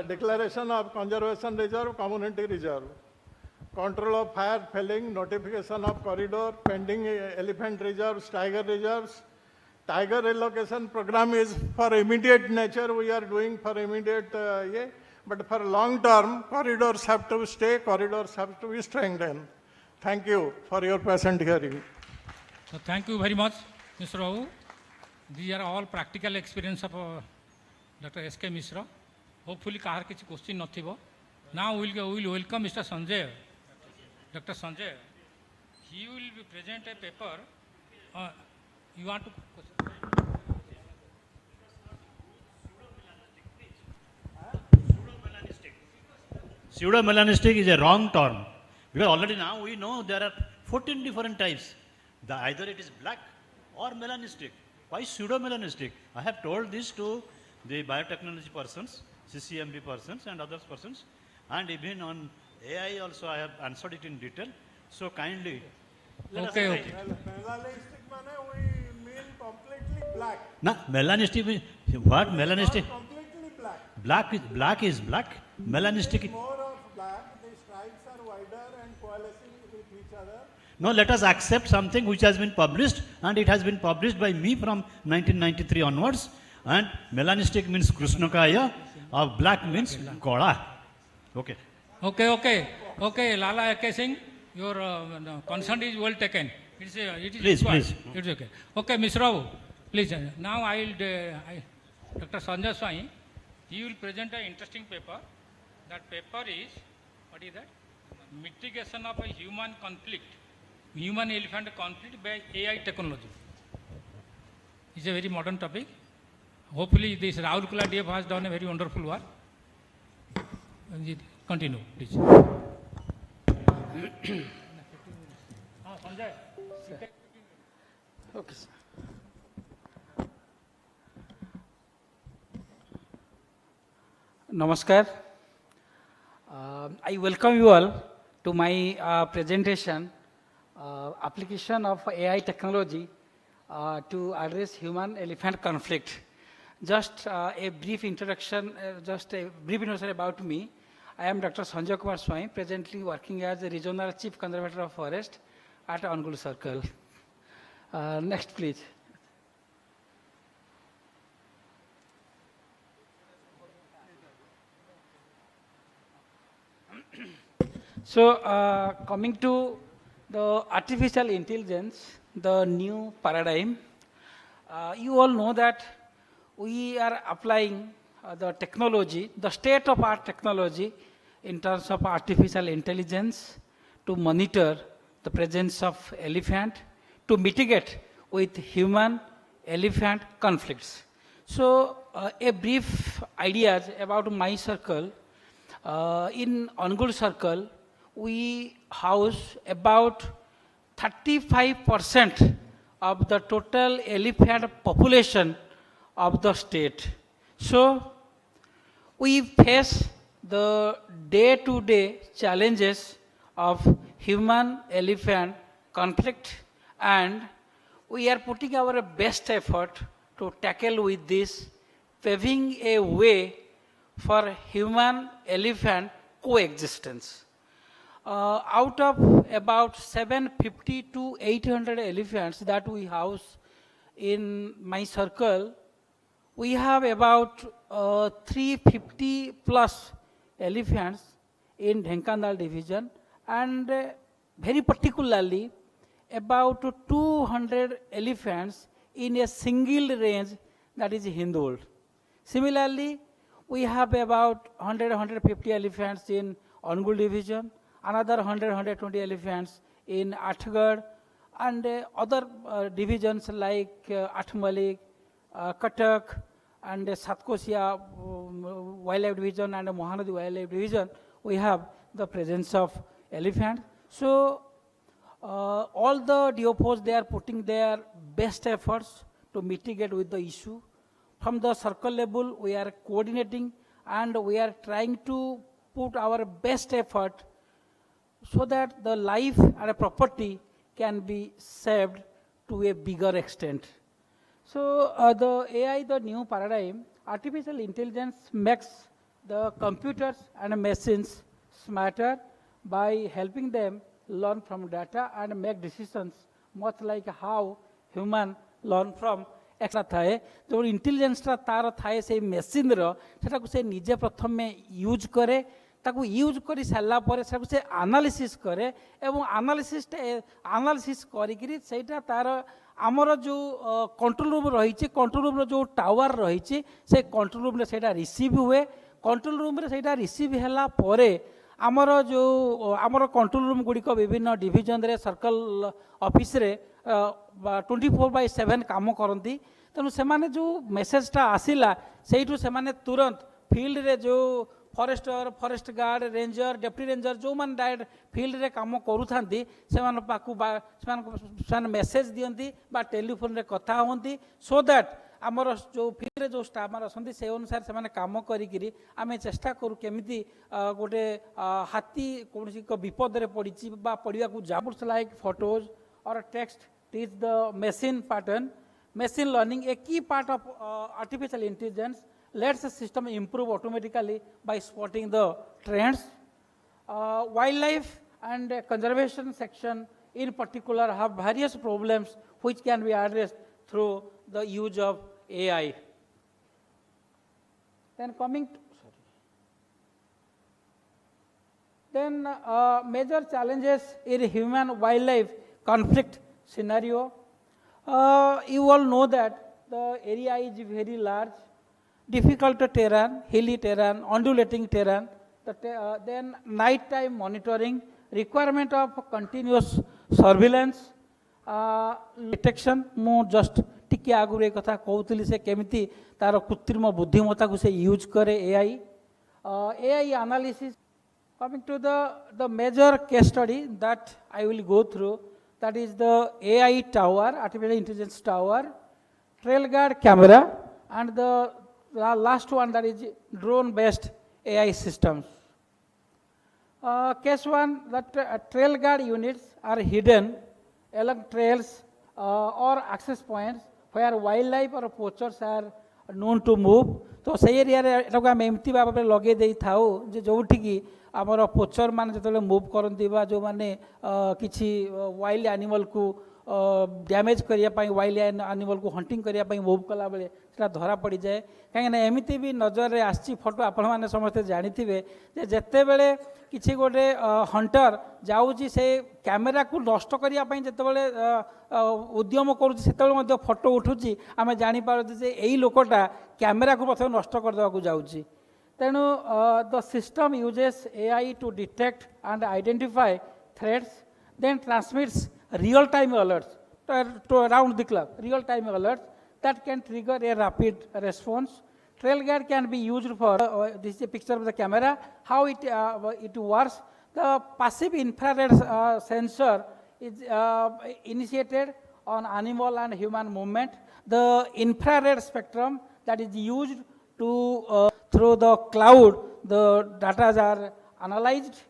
Declaration of conservation reserve, community reserve. control of fire felling, notification of corridor, pending elephant reserves, tiger reserves. Tiger relocation program is for immediate nature, we are doing for immediate, but for long term, corridors have to stay, corridors have to be strengthened. Thank you for your patient hearing. So thank you very much, Mr. Rahu. These are all practical experience of Dr. S.K. Mishra. Hopefully, kahar kichhi question not thibo. Now we will welcome Mr. Sanjay. Dr. Sanjay, he will be present a paper. You want to? Pseudo-melanistic is a wrong term because already now we know there are 14 different types. Either it is black or melanistic. Why pseudo-melanistic? I have told this to the biotechnology persons, CCMB persons and other persons, and even on AI also I have answered it in detail. So kindly let us write it. Melanistic means we mean completely black. No, melanistic means what? Melanistic? Completely black. Black is black. Melanistic. More of black, the stripes are wider and coalescing with each other. No, let us accept something which has been published, and it has been published by me from 1993 onwards. And melanistic means Krishnakaya, or black means Gola. Okay. Okay, Lala A.K. Singh, your concern is well taken. It is Please. It's okay. Okay, Mr. Rao, please. Now Dr. Sanjay Swami, he will present an interesting paper. That paper is, what is that? Mitigation of a human elephant conflict by AI technology. It's a very modern topic. Hopefully, this Rahul Kula DF has done a very wonderful work. Continue, please. Okay, sir. Namaskar. I welcome you all to my presentation, application of AI technology to address human-elephant conflict. Just a brief introduction, about me. I am Dr. Sanjay Kumar Swami, presently working as the Regional Chief Conservator of Forest at Angul Circle. Next, please. So, coming to the artificial intelligence, the new paradigm, you all know that we are applying the technology, the state-of-art technology in terms of artificial intelligence to monitor the presence of elephant, to mitigate with human-elephant conflicts. So, a brief ideas about my circle. In Angul Circle, we house about 35% of the total elephant population of the state. So, we face the day-to-day challenges of human-elephant conflict, and we are putting our best effort to tackle with this, paving a way for human-elephant coexistence. Out of about 750 to 800 elephants that we house in my circle, we have about 350 plus elephants in Dhenkanal division, and very particularly about 200 elephants in a single range, that is Hindol. Similarly, we have about 100-150 elephants in Angul division, another 100-120 elephants in Athgad, and other divisions like Athmalik, Katak, and Satkosia Wildlife Division and Mahanadi Wildlife Division, we have the presence of elephant. So, all the DOPOs, they are putting their best efforts to mitigate with the issue. From the circle level, we are coordinating and we are trying to put our best effort so that the life and a property can be saved to a bigger extent. So, the AI, the new paradigm, artificial intelligence makes the computers and machines smarter, by helping them learn from data and make decisions, much like how human learn from extra थाए जो intelligence तार थाए से machine रो से निजे प्रथम use करे ताकू यूज कर सारा पर से एनालिसिस करे एवं एनालिसिस करी सेटा तार आमर जो कंट्रोल रूम रही कंट्रोल रूम जो टावर रही से कंट्रोल रूम से रिसीव हुए कंट्रोल रूम से रिसीव है आमर जो आमर कंट्रोल रूम गुड़िक विभिन्न डिविजन रे सर्कल ऑफिस रे 24/7 काम करती तेणु से जो मेसेजटा आसला से तुरंत फील्ड रे जो forester forest guard ranger deputy ranger जो मैंने डायरेक्ट फील्ड रे काम करूँ से मेसेज दियंती बा टेलीफोन रे कथा होती सो दैट आमर जो फील्ड रे जो स्टाफ मान अच्छा से अनुसार से काम करी आम चेष्टा करूँ केमी गोटे हाथी कौन विपद रे पड़ी पड़ा जाबुट्स लाइक फोटोज और text teach the machine pattern. Machine learning, a key part of artificial intelligence, lets the system improve automatically by spotting the trends. Wildlife and conservation section in particular have various problems which can be addressed through the use of AI. Then coming to, then major challenges in human wildlife conflict scenario. You all know that the area is very large, difficult terrain, hilly terrain, undulating terrain, then night-time monitoring, requirement of continuous surveillance, detection. मु just टिके आगुरे कथा कहूली से केमिति तार कृत्रिम बुद्धिमत्ता को से यूज करे AI. AI analysis. Coming to the major case study that I will go through, that is the AI tower, artificial intelligence tower, trail guard camera, and the last one, that is drone based AI systems. Case one, that trail guard units are hidden along trails or access points where wildlife or poachers are known to move. तो से area आम एमती भाव में लगे दे था जोठी की आमर पोचर मान जो मुव करती जो मैंने किसी वाइल्ड एनिमल को डैमेज करने वाइल्ड एनिमल को हंटिंग करने मुव कला बेले धरा पड़ जाए कहीं एमती भी नजर आसी फोटो आपण मैंने समस्ते जानी जिते बड़े किसी गोटे हंटर जाऊँगी से कैमेरा को नष्ट करने जिते उद्यम करुँचे फोटो उठुची आम जापर यही लोकटा कैमेरा को प्रथम नष्ट करदेवा जाऊँगी तेणु the system uses AI to detect and identify threats, then transmits real time alerts to around the clock, real time alerts that can trigger a rapid response. Trail guard can be used for this is a picture of the camera, how it works. The passive infrared sensor is initiated on animal and human movement. The infrared spectrum that is used to through the cloud, the data are analyzed,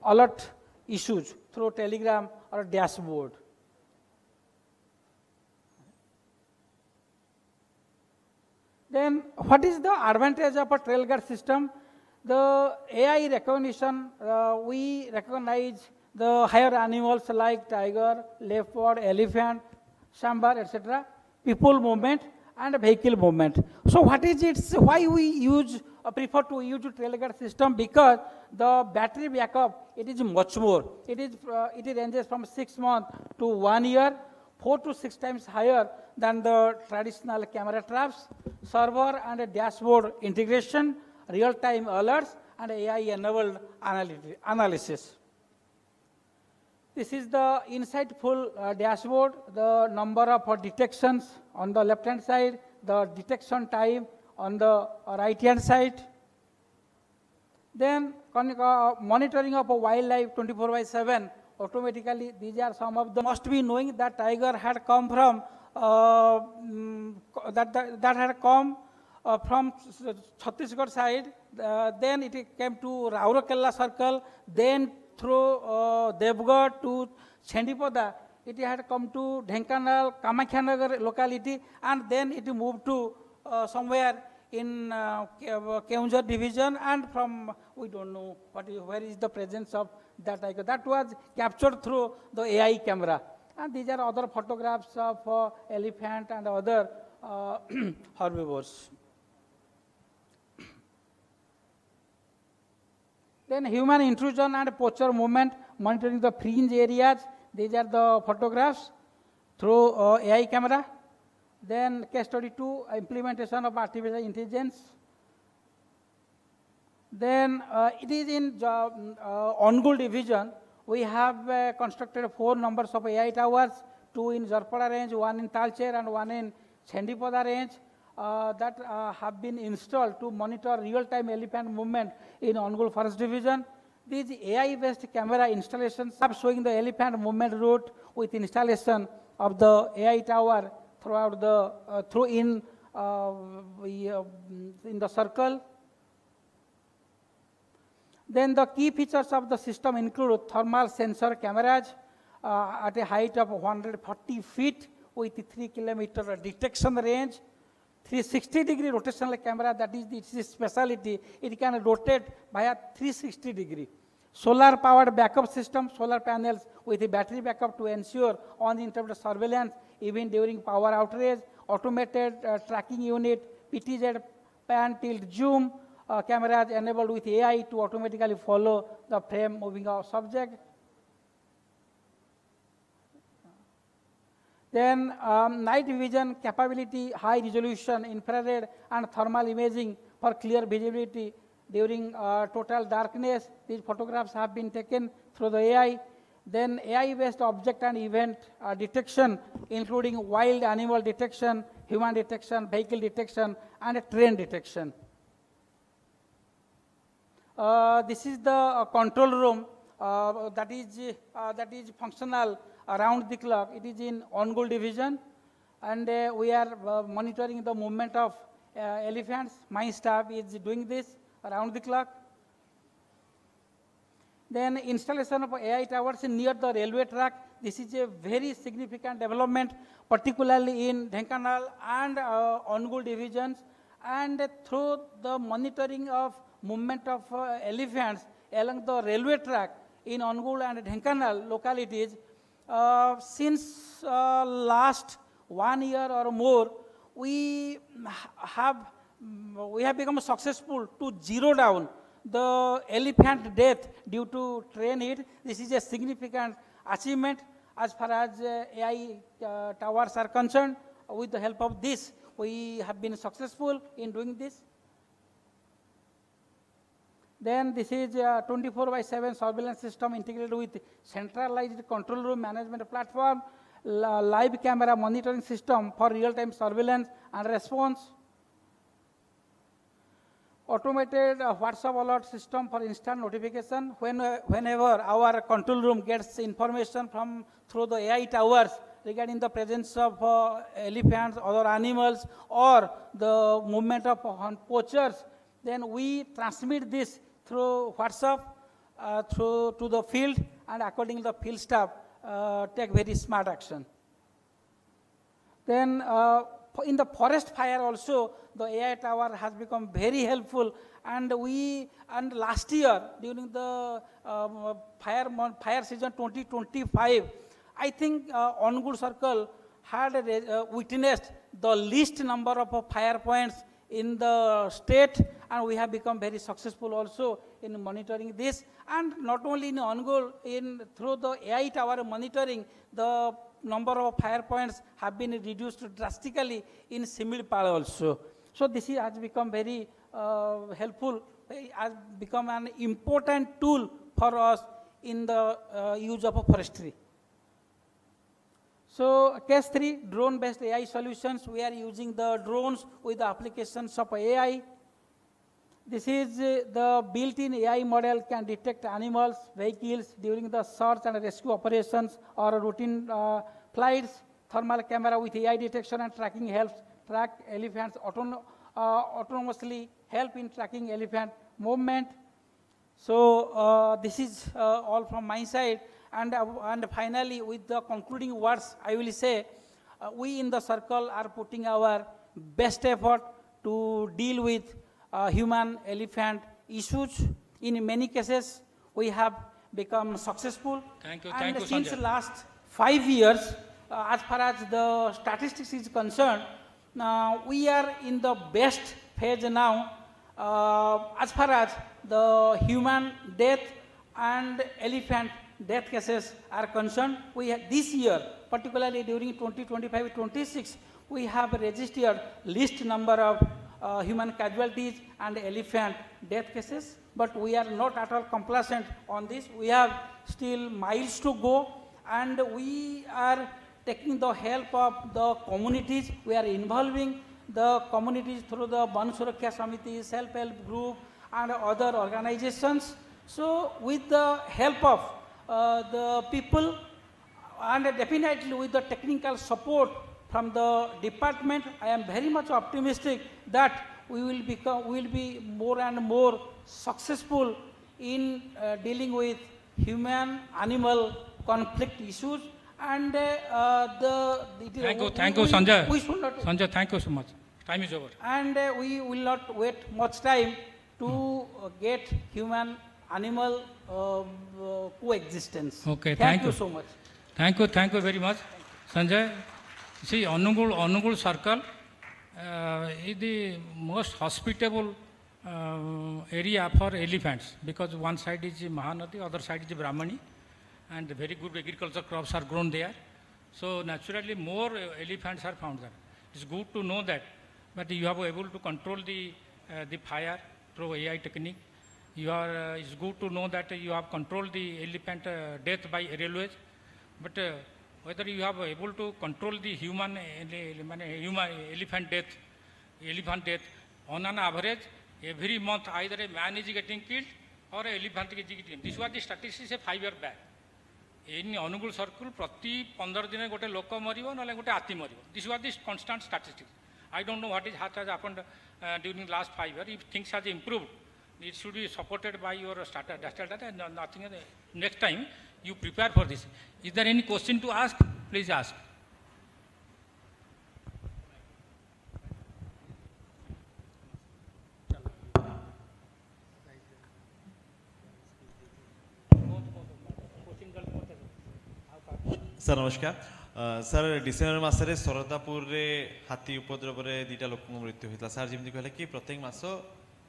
alert issues through telegram or dashboard. Then what is the advantage of a trail guard system? The AI recognition, we recognize the higher animals like tiger, leopard, elephant, sambar, etc., people movement and vehicle movement. So what is it? Why we prefer to use trail guard system? Because the battery backup, it is much more. It ranges from 6 months to 1 year, 4 to 6 times higher than the traditional camera traps, server and dashboard integration, real-time alerts, and AI-enabled analysis. This is the insightful dashboard, the number of detections on the left-hand side, the detection time on the right-hand side. Then monitoring of wildlife 24/7 automatically. These are some of the must be knowing that tiger had come from that had come from Chhattisgarh side. Then it came to Raurkela circle. Then through Devgarh to Chendipada, it had come to Dhenkanal, Kamakhya Nagar locality, and then it moved to somewhere in Keonjhar division, and from, we don't know where is the presence of that tiger. That was captured through the AI camera. And these are other photographs of elephant and other herbivores. Then human intrusion and poacher movement, monitoring the fringe areas. These are the photographs through AI camera. Then case study 2, implementation of artificial intelligence. Then it is in Ongul division. We have constructed 4 numbers of AI towers, 2 in Jarpada range, 1 in Talcher and 1 in Chendipada range. That have been installed to monitor real-time elephant movement in Ongul Forest Division. These AI-based camera installations are showing the elephant movement route with installation of the AI tower throughout the in the circle. Then the key features of the system include thermal sensor cameras at a height of 140 feet with 3 kilometer detection range. 360-degree rotational camera, that is its speciality. It can rotate via 360-degree. Solar powered backup system, solar panels with a battery backup to ensure uninterrupted surveillance even during power outage. Automated tracking unit, PTZ pan tilt zoom cameras enabled with AI to automatically follow the frame moving of subject. Then night vision capability, high resolution, infrared and thermal imaging for clear visibility during total darkness. These photographs have been taken through the AI. Then AI-based object and event detection, including wild animal detection, human detection, vehicle detection, and train detection. This is the control room that is functional around the clock. It is in Ongul division, and we are monitoring the movement of elephants. My staff is doing this around the clock. Then installation of AI towers near the railway track. This is a very significant development, particularly in Dhenkanal and Ongul divisions. And through the monitoring of movement of elephants along the railway track in Ongul and Dhenkanal localities, since last 1 year or more, we have become successful to zero down the elephant death due to train hit. This is a significant achievement as far as AI towers are concerned. With the help of this, we have been successful in doing this. Then this is a 24/7 surveillance system integrated with centralized control room management platform, live camera monitoring system for real-time surveillance and response, automated WhatsApp alert system for instant notification whenever our control room gets information from through the AI towers regarding the presence of elephants, other animals, or the movement of poachers. Then we transmit this through WhatsApp to the field, and accordingly the field staff take very smart action. Then in the forest fire also, the AI tower has become very helpful, and last year during the fire season 2025, I think Ongul Circle had witnessed the least number of fire points in the state, and we have become very successful also in monitoring this. And not only in Ongul, through the AI tower monitoring, the number of fire points have been reduced drastically in Similpal also. So this has become very helpful, has become an important tool for us in the use of forestry. So case 3, drone-based AI solutions. We are using the drones with the applications of AI. This is the built-in AI model can detect animals, vehicles during the search and rescue operations or routine flights. Thermal camera with AI detection and tracking helps track elephants autonomously, help in tracking elephant movement. So this is all from my side. And finally, with the concluding words, I will say, we in the circle are putting our best effort to deal with human elephant issues. In many cases, we have become successful. Thank you, And Sanjay. since last 5 years, as far as the statistics is concerned, we are in the best phase now as far as the human death and elephant death cases are concerned. We have, this year, particularly during 2025-26, we have registered least number of human casualties and elephant death cases, but we are not at all complacent on this. We have still miles to go, and we are taking the help of the communities. We are involving the communities through the Ban Suraksha Samiti, self-help group, and other organizations. So with the help of the people, and definitely with the technical support from the department, I am very much optimistic that we will be more and more successful in dealing with human-animal conflict issues. And Thank you, Sanjay. Sanjay, thank you so much. Time is over. And we will not wait much time to get human-animal coexistence. Okay, thank you so much. Thank you very much, Sanjay. See, Anugul Circle is the most hospitable area for elephants, because one side is Mahanadi, other side is Brahmani, and very good agriculture crops are grown there. So naturally more elephants are found there. It's good to know that, but you have able to control the fire through AI technique. It's good to know that you have controlled the elephant death by railways, but whether you have able to control the human elephant death, on an average, every month either a man is getting killed or an elephant is getting killed. This was the statistics a 5 years back. In Anugul Circle, prati 15 dine gote loko maribo, nale gote ati maribo. This was the constant statistics. I don't know what has happened during last 5 years. If things have improved, it should be supported by your data and nothing else. Next time, you prepare for this. Is there any question to ask? Please ask. Sir नमस्कार sir December मसरे Sardapur हाथी उपद्रव दुटा लोक मृत्यु होता sir जमी कहले कि प्रत्येक मास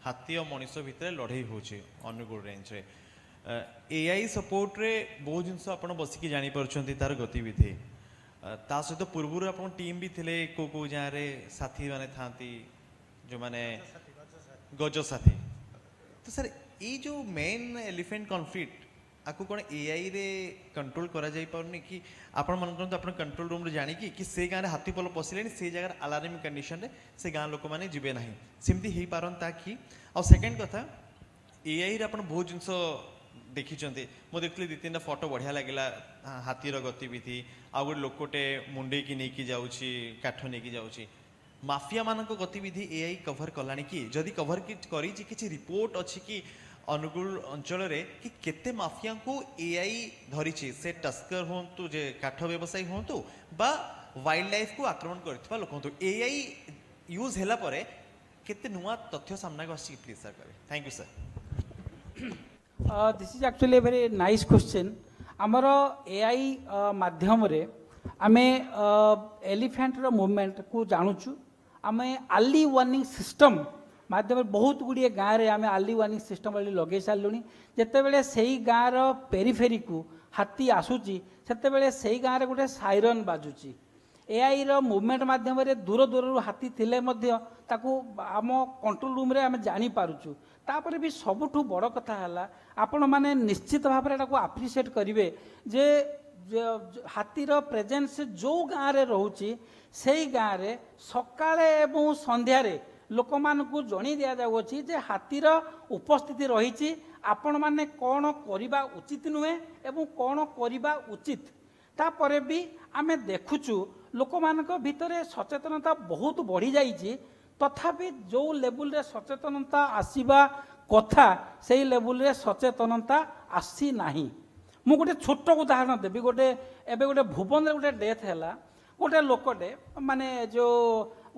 हाथी और मनीष भितर लड़ई हो अनुगुल रेंज रे एआई सपोर्ट रे बहुत जिनस आप बसिकी जापर तार गतिविधि ता सहित पूर्व आप टीम भी थे को गाँव में साथी मैंने था जो मैंने गज साथी तो सर ये जो मेन एलिफेंट कॉन्फ्लिक्ट आपको कौन एआई रे कंट्रोल करा जाई पारनी कि आपण मन करन आपण कंट्रोल रूम रे जानी कि से गाँव में हाथी पल पशिले से जगह अलार्मिंग कंडीशन रे से गाँव लोक मैंने जीवे ना सेमती हो पारन ताकि आ सेकेंड कथा एआई रे आपण बहुत जिनस देखी मु देखली 2-3 फोटो बढ़िया लगे हाथीर गतिविधि आ गोटे लोकटे मुंडे की नहीं जाऊँगी काठ नहीं जाऊँगी माफिया मान गतिविधि एआई कभर कलानी कि जदि कभर कि रिपोर्ट अच्छी कि अनुगुल अंचल कि केते माफिया को एआई धरी से टस्कर हूँ जे काठ व्यवसायी हूँ बा वाइल्ड लाइफ को आक्रमण कर लोक हूँ एआई यूज है पर केते नुआ तथ्य सामना को आसी प्लीज सर कहे thank you sir this is actually very nice question आमर एआई माध्यम रे आमे एलिफेंट रो मूवमेंट को जानूचु आमे अर्ली वार्निंग सिस्टम माध्यम बहुत गुड़िए गाँव में आम अर्ली वार्निंग सिस्टम लगे सारूँ जिते से गाँव पेरीफेरी को हाथी आसूची से गाँव में गोटे साइरन बाजुची एआई रो मूवमेंट माध्यम दूर दूर हाथी थिले ताकू आम कंट्रोल रूम रे आम जानी पारुचु तापर भी सबुठु बड़ कथा है आपण मैंने निश्चित भाव में आप्रिशिएट करेंगे जे हाथीर प्रेजेन्स जो गाँव में रोचे से गाँव में सकाळे एवं संध्यारे लोक मानकु जणी दिया जाउछि जे हाथीर उपस्थिति रही आपण माने कौन करिबा उचित नुहे एवं कौन करिबा उचित तापरे भी आमे देखुचु लोक मानक भितरे सचेतनता बहुत बढ़ी जाइछि तथापि जो लेवल रे सचेतनता आसीबा कथा से लेवल रे सचेतनता आसी नाही मु गोटे छोट उदाहरण देबी गोटे एबे गोटे भुवन रे गोटे डेथ हैला गोटे लोकटे माने जो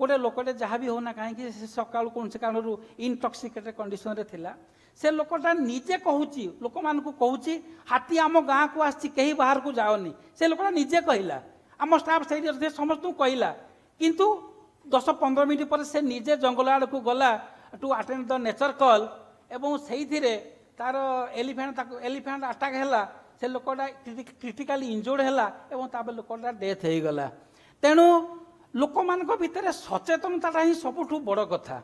गोटे लोकटे जहाँ भी होना कहीं सका कौन से कारण इनटॉक्सिकेटेड कंडीशन रे थिला से लोकटा निजे कहूची लोक मान को कहूची हाथी आम गाँ को आसी कहीं बाहर को जाओनी से लोकटा निजे कहला आम स्टाफ से समस्त कहला किंतु 10-15 मिनट पर से निजे जंगल आड़ को गला to attend the nature call एवं से तार एलिफेंट अटैक है से लोकटा क्रिटिकली इंजोर्ड है और लोकटा डेथ हो गला तेणु लोक मान भितर सचेतनता ही सबुठ बड़ कथा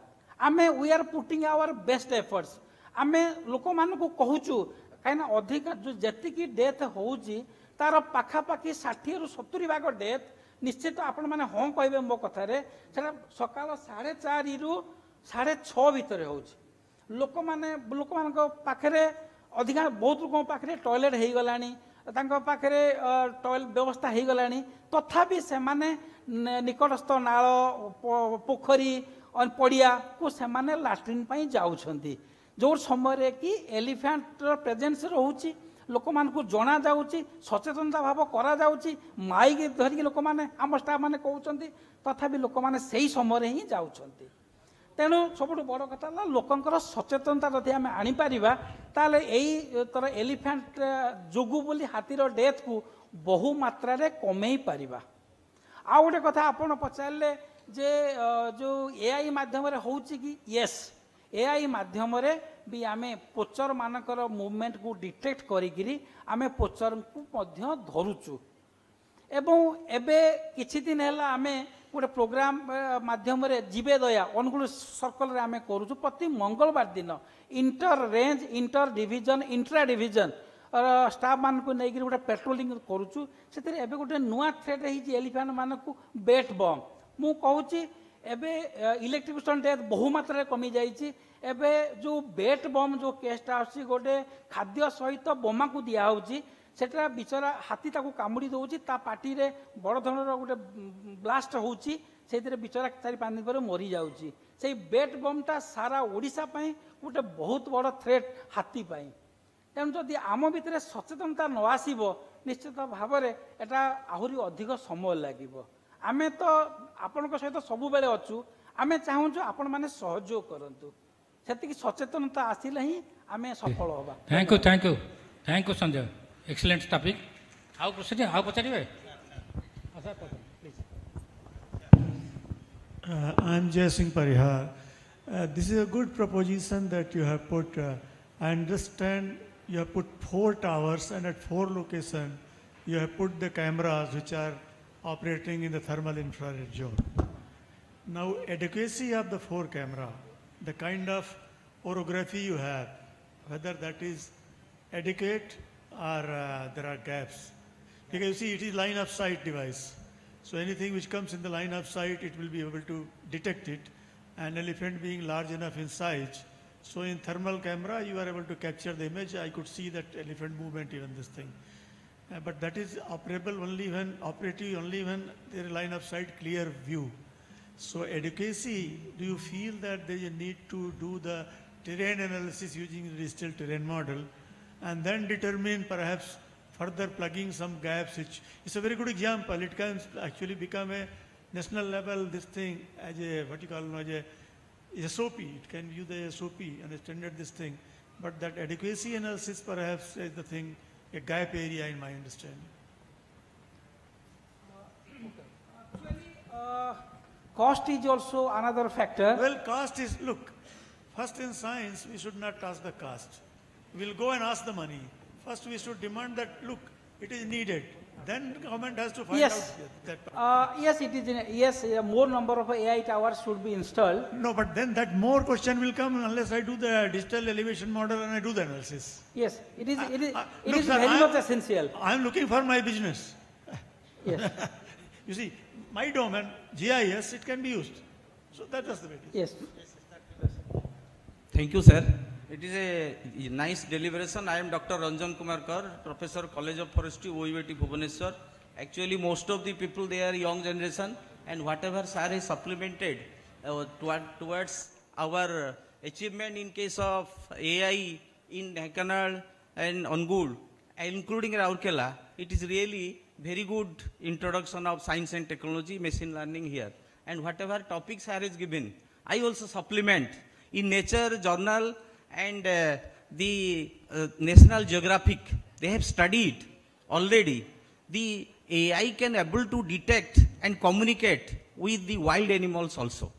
आमे we are putting our best efforts आमे लोक मान को कहूचु कहीं अधिक जो जी डेथ होउची तार पाखापाखि 60-70 भाग डेथ निश्चित आपण मैंने हाँ कहे मो कथार सकाल 4:30 रु 6:30 भितर होउची लोक मान पाखे अधिकांश बहुत लोगों पाखे टॉयलेट हो गलानी पाखे टॉयलेट व्यवस्था हो गलानी तथापि से निकटस्थ नाल पोखरी पड़िया को सेमाने लाट्रिन पाई जाउछंती जो समय कि एलिफेंट प्रेजेंस रोची लोक मान को जना जाउची सचेतनता भाव करा जाउची माइक धरिक लोक माने आम स्टाफ माने कहउछंती तथापि लोक माने सही समय ही जाउछंती तेणु सबुठ बड़ कथा लोकंकर सचेतनता जदि आम आनीपर ताले यही तर एलिफेंट जोगु बोली हाथीर डेथ को बहु मात्रा कमे पारिबा आ गोटे कथा आपण पचारे जे जो एआई माध्यम होउची कि यस एआई माध्यम भी आमे पोचर मानकर मूवमेंट को डिटेक्ट करी आमे पोचर को धरुचु एवं एबे किछि दिन हैला आमे गोटे प्रोग्राम माध्यम जीवे दया अनुगुल सर्कल आमे करूछु प्रति मंगलवार दिन inter range inter division intra division staff मान को नहीं गोटे पेट्रोलिंग करूछु से एबे गोटे नुआ थ्रेट है एलिफेंट मान को बेट बम मु कहूची एबे इलेक्ट्रिफिकेशन डेथ बहु मात्रा कमी जाइए एबे जो बेट बम जो केसटा आसी गोटे खाद्य सहित बोमा को दिया होची सेटा बिचरा हाथी ताको कामुड़ी दउची ता पार्टी रे बड़ धৰণৰ गोटे ब्लास्ट होची सेतिरे बिचरा 4-5 दिन पर मरी जाउची से बेट बमटा सारा ओडिशा पई गोटे बहुत बड़ थ्रेट हाथी पई तेणु जदि आम भितर सचेतनता न आसीबो निश्चित भाव में एटा आहुरी अधिक समय लागिबो आमे तो आपनक सहित सबु बेले अछु आमे चाहूछु आपण माने सहयोग करंतु सेतिकी सचेतनता आसिले ही आमे सफल होबा thank you Sanjay excellent topic आउ क्वेश्चन आउ पचारिबे I am Jay Singh Parihar. This is a good proposition that you have put. I understand you have put 4 towers and at 4 locations you have put the cameras which are operating in the thermal infrared zone. Now adequacy of the 4 camera, the kind of orography you have, whether that is adequate or there are gaps. Because you see it is line of sight device. So anything which comes in the line of sight, it will be able to detect it. An elephant being large enough in size, so in thermal camera you are able to capture the image. I could see that elephant movement, even this thing. But that is operable only when, operative only when there is line of sight clear view. So adequacy, do you feel that there is a need to do the terrain analysis using the digital terrain model and then determine perhaps further plugging some gaps, which is a very good example. It can actually become a national level, this thing, as a, what you call, as a SOP. It can use the SOP and a standard this thing. But that adequacy analysis perhaps is the thing, a gap area in my understanding. Cost is also another factor. Well, cost is, look, first in science, we should not ask the cost. We'll go and ask the money. First, we should demand that, look, it is needed. Then government has to find out that. Yes, it is. Yes, more number of AI towers should be installed. No, but then that more question will come unless I do the digital elevation model and I do the analysis. Yes, it is. It Look, is sir, very much essential. I am looking for my business. Yes. You see, my domain, GIS, it can be used. So that was the way. Yes. Thank you, sir. It is a nice deliberation. I am Dr. Ranjan Kumar Kar, Professor, College of Forestry, OUAT, Bhubaneswar. Actually, most of the people, they are young generation, and whatever sir has supplemented towards our achievement in case of AI in Nakanal and Angul, including Raurkela, it is really very good introduction of science and technology, machine learning here. and whatever topics sir is given, I also supplement. In Nature journal and the National Geographic, they have studied already. The AI can able to detect and communicate with the wild animals also.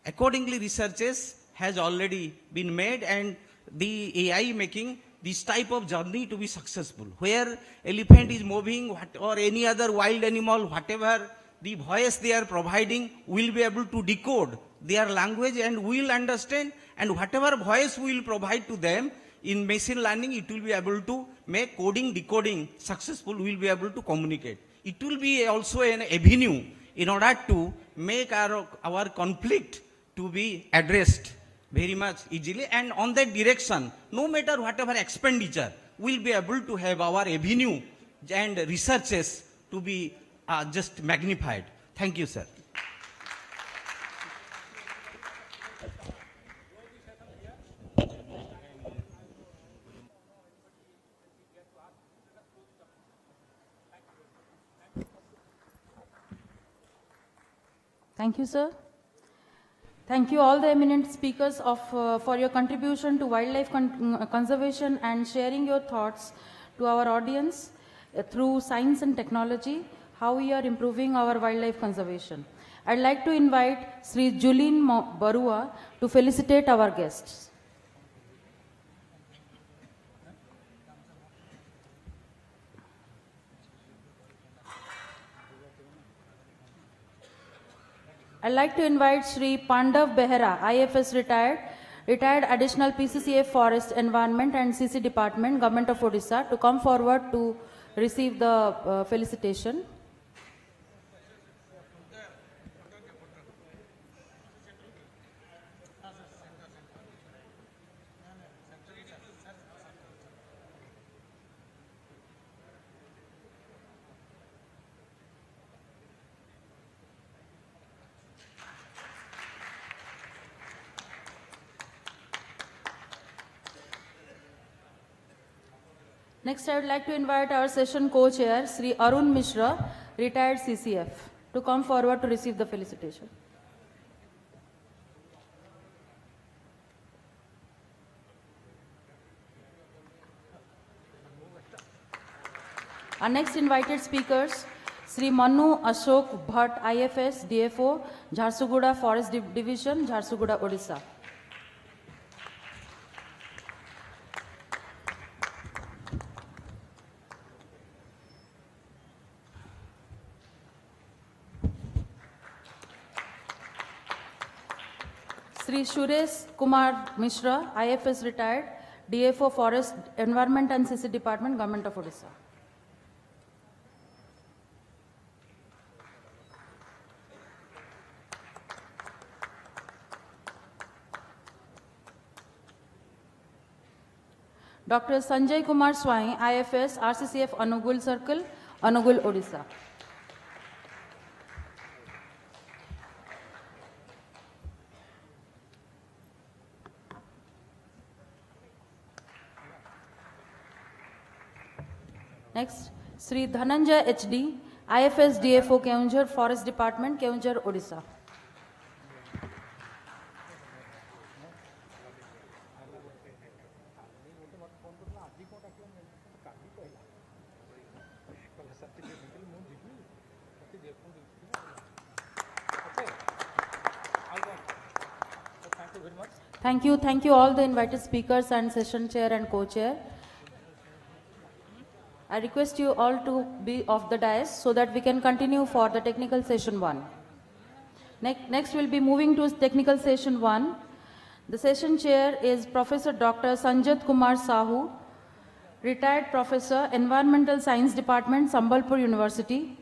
Accordingly, researches has already been made, and the AI making this type of journey to be successful. Where elephant is moving or any other wild animal, whatever the voice they are providing, will be able to decode their language and will understand, and whatever voice we will provide to them in machine learning, it will be able to make coding, decoding successful, will be able to communicate. It will be also an avenue in order to make our conflict to be addressed very much easily, and on that direction, no matter whatever expenditure, we'll be able to have our avenue and researches to be just magnified. Thank you, sir. Thank you, sir. Thank you all the eminent speakers for your contribution to wildlife conservation and sharing your thoughts to our audience through science and technology, how we are improving our wildlife conservation. I'd like to invite Sri Julin Barua to felicitate our guests. I'd like to invite Sri Pandav Behera, IFS retired additional PCCF Forest Environment and CC Department, Government of Odisha, to come forward to receive the felicitation. Next, I would like to invite our session co-chair, Sri Arun Mishra, retired CCF, to come forward to receive the felicitation. Our next invited speakers, Sri Manu Ashok Bhatt, IFS, DFO, Jharsuguda Forest Division, Jharsuguda, Odisha. Sri Suresh Kumar Mishra, IFS retired, DFO Forest Environment and CC Department, Government of Odisha. Dr. Sanjay Kumar Swai, IFS, RCCF Anugul Circle, Anugul, Odisha. Next, Sri Dhananjay HD, IFS DFO Keonjhar Forest Department, Keonjhar, Odisha. Thank you all the invited speakers and session chair and co-chair. I request you all to be off the dais so that we can continue for the technical session 1. Next we'll be moving to technical session 1. The session chair is Professor Dr. Sanjat Kumar Sahu, retired professor, Environmental Science Department, Sambalpur University.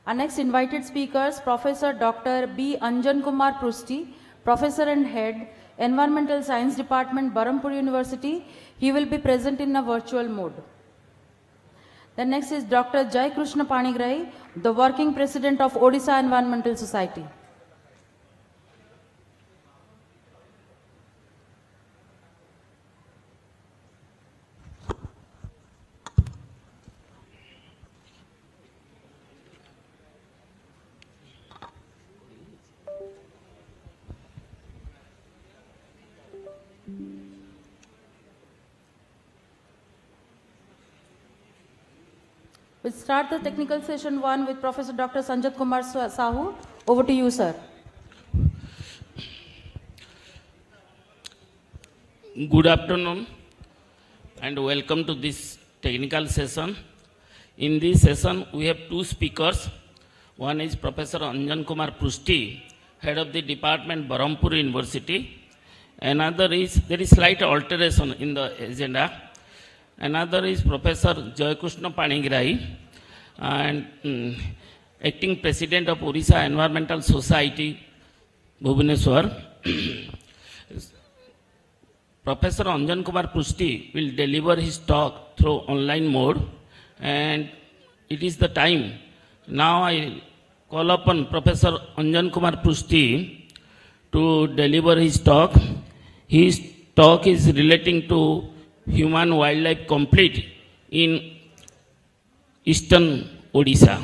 Our next invited speakers, Professor Dr. B. Anjan Kumar Prusti, Professor and Head, Environmental Science Department, Barampur University. He will be present in a virtual mode. The next is Dr. Jai Krishna Panigrai, the Working President of Odisha Environmental Society. We'll start the technical session 1 with Professor Dr. Sanjat Kumar Sahu. Over to you, sir. Good afternoon and welcome to this technical session. In this session, we have two speakers. One is Professor Anjan Kumar Prusti, Head of the Department, Berhampur University. Another is, there is slight alteration in the agenda. Another is Professor Jayakrishna Panigirai, and Acting President of Odisha Environmental Society, Bhubaneswar. Professor Anjan Kumar Prusti will deliver his talk through online mode, and it is the time. Now I call upon Professor Anjan Kumar Prusti to deliver his talk. His talk is relating to human wildlife conflict in eastern Odisha.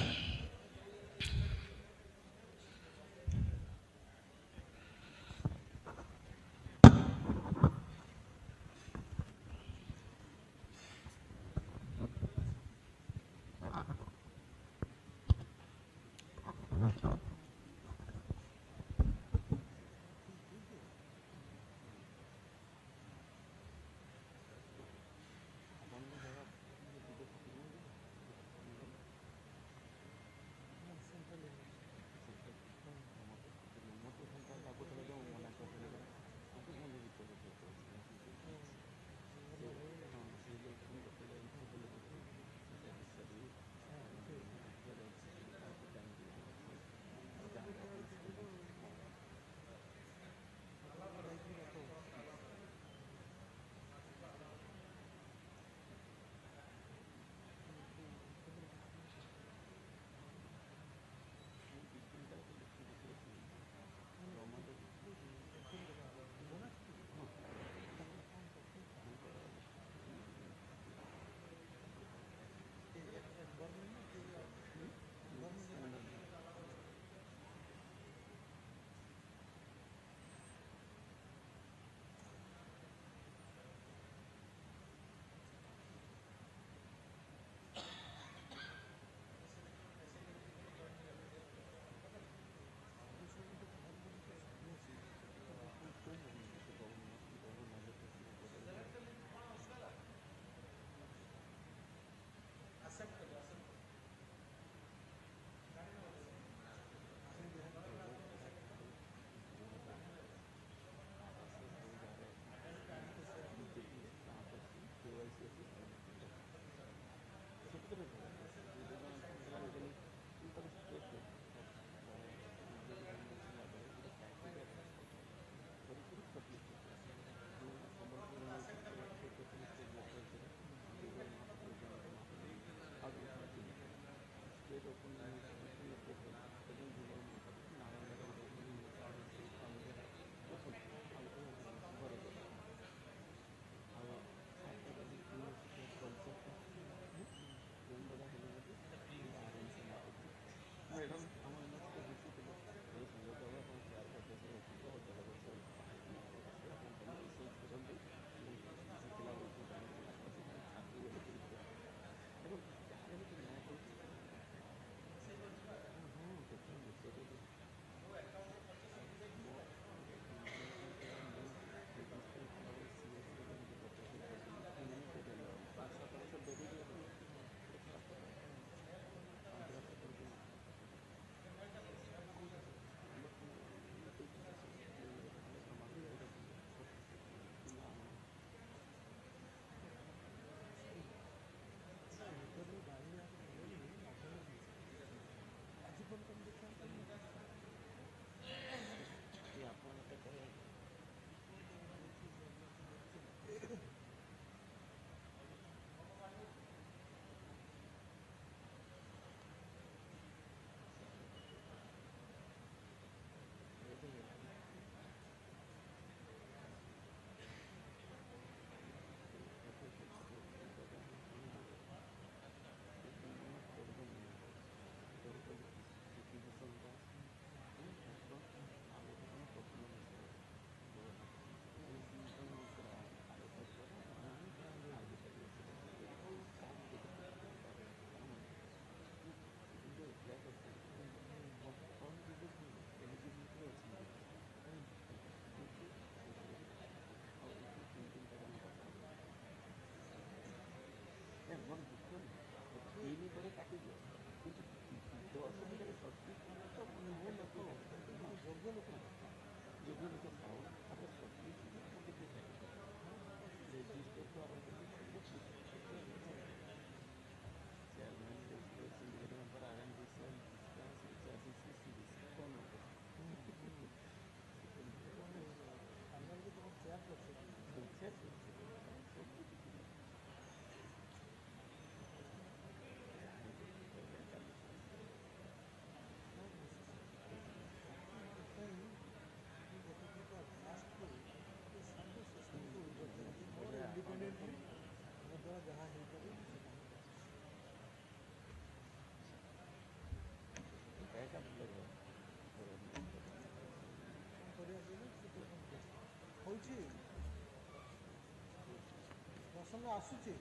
ଆସୁଛି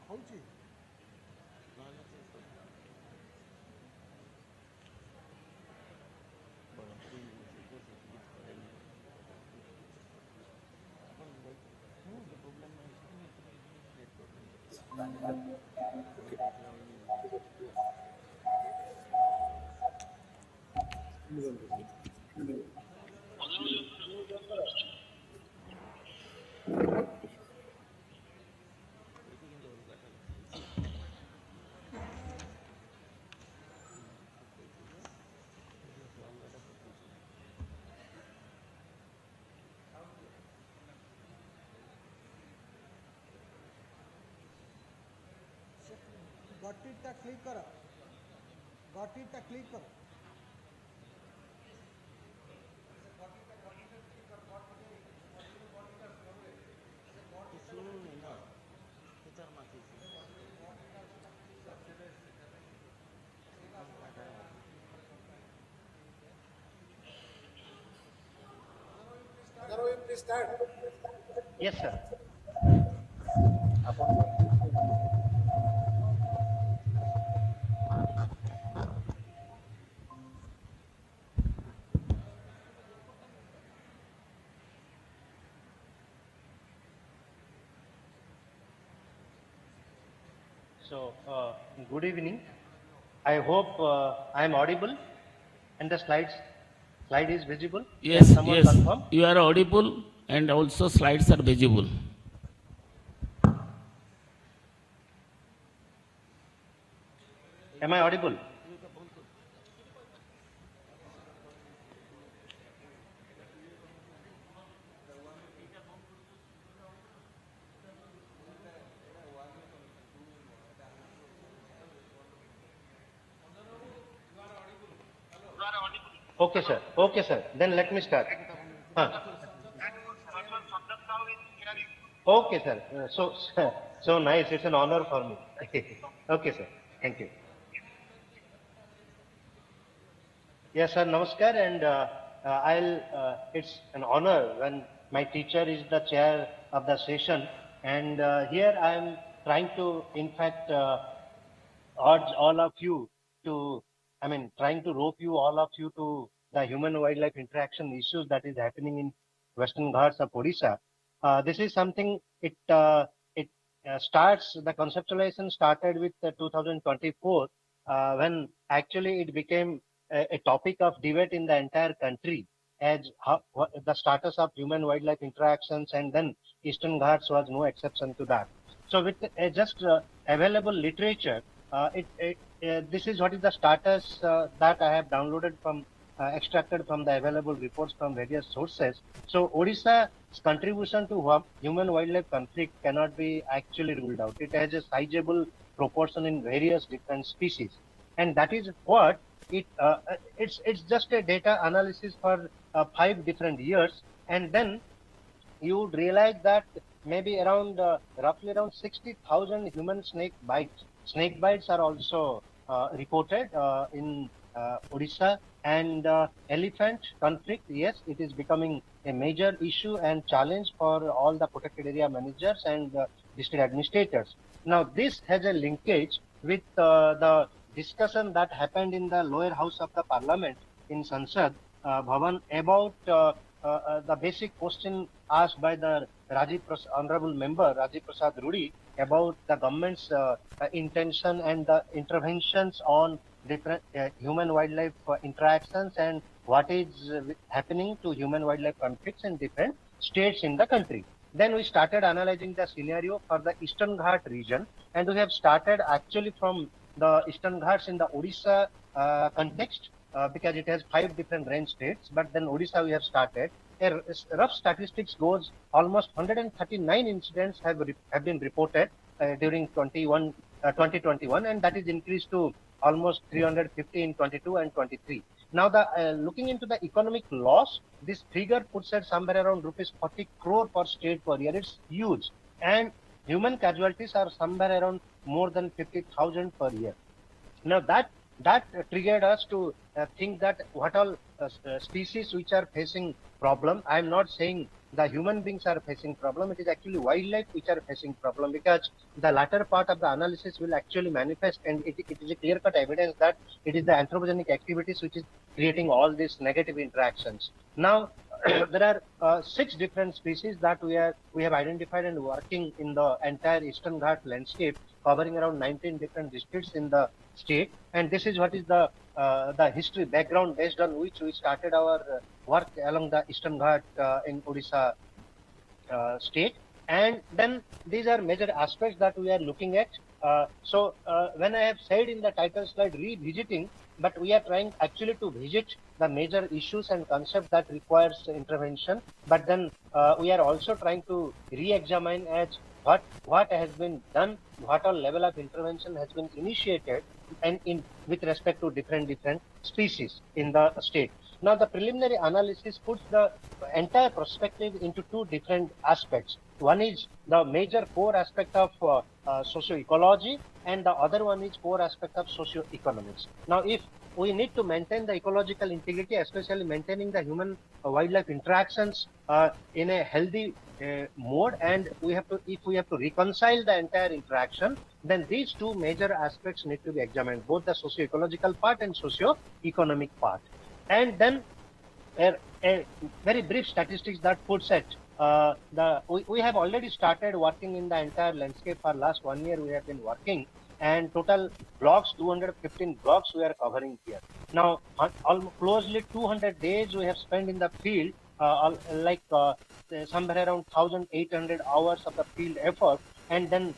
ହଉଛି ଗଟିଟା click କର ଗଟିଟା click କର Yes, sir. So, good evening. I hope I am audible and the slide is visible. Yes, Can someone yes, confirm? you are audible and also slides are visible. Am I audible? Okay, sir. Okay, sir. Then let me start. Okay, sir. So nice. It's an honor for me. Okay, sir. Thank you. Yes, sir. Namaskar. And it's an honor when my teacher is the chair of the session. And here I am trying to, in fact, urge all of you to, trying to rope you all of you to the human-wildlife interaction issues that is happening in Western Ghats of Odisha. This is something, the conceptualization started with 2024 when actually it became a topic of debate in the entire country as the status of human-wildlife interactions, and then Eastern Ghats was no exception to that. So with just available literature, this is what is the status that I have downloaded from, extracted from the available reports from various sources. So Odisha's contribution to human-wildlife conflict cannot be actually ruled out. It has a sizable proportion in various different species, and that is what it's just a data analysis for 5 different years, and then you would realize that maybe around roughly around 60,000 human snake bites. Snake bites are also reported in Odisha, and elephant conflict. Yes, it is becoming a major issue and challenge for all the protected area managers and district administrators. Now, this has a linkage with the discussion that happened in the lower house of the parliament in Sansad Bhavan about the basic question asked by the honorable member Rajiv Prasad Rudi about the government's intention and the interventions on different human-wildlife interactions and what is happening to human-wildlife conflicts in different states in the country. Then we started analyzing the scenario for the Eastern Ghat region, and we have started actually from the Eastern Ghats in the Odisha context, because it has 5 different range states, but then Odisha we have started. A rough statistics goes almost 139 incidents have been reported during 2021, and that is increased to almost 350 in 22 and 23. Now, looking into the economic loss, this figure puts at somewhere around rupees 40 crore per state per year. It's huge, and human casualties are somewhere around more than 50,000 per year. Now that triggered us to think that what all species which are facing problem. I am not saying the human beings are facing problem. It is actually wildlife which are facing problem, because the latter part of the analysis will actually manifest, and it is a clear-cut evidence that it is the anthropogenic activities which is creating all these negative interactions. Now, there are 6 different species that we have identified and working in the entire Eastern Ghat landscape, covering around 19 different districts in the state. And this is what is the history background based on which we started our work along the Eastern Ghat in Odisha state. And then these are major aspects that we are looking at. So when I have said in the title slide revisiting, but we are trying actually to visit the major issues and concepts that requires intervention. But then we are also trying to re-examine as what has been done, what all level of intervention has been initiated, and with respect to different species in the state. Now, the preliminary analysis puts the entire perspective into 2 different aspects. One is the major core aspect of socio-ecology, and the other one is core aspect of socio-economics. Now, if we need to maintain the ecological integrity, especially maintaining the human-wildlife interactions in a healthy mode, and if we have to reconcile the entire interaction, then these 2 major aspects need to be examined, both the socio-ecological part and socio-economic part. And then a very brief statistics that puts it, we have already started working in the entire landscape. For last 1 year we have been working, and total blocks, 215 blocks we are covering here. Now, closely 200 days we have spent in the field, somewhere around 1,800 hours of the field effort, and then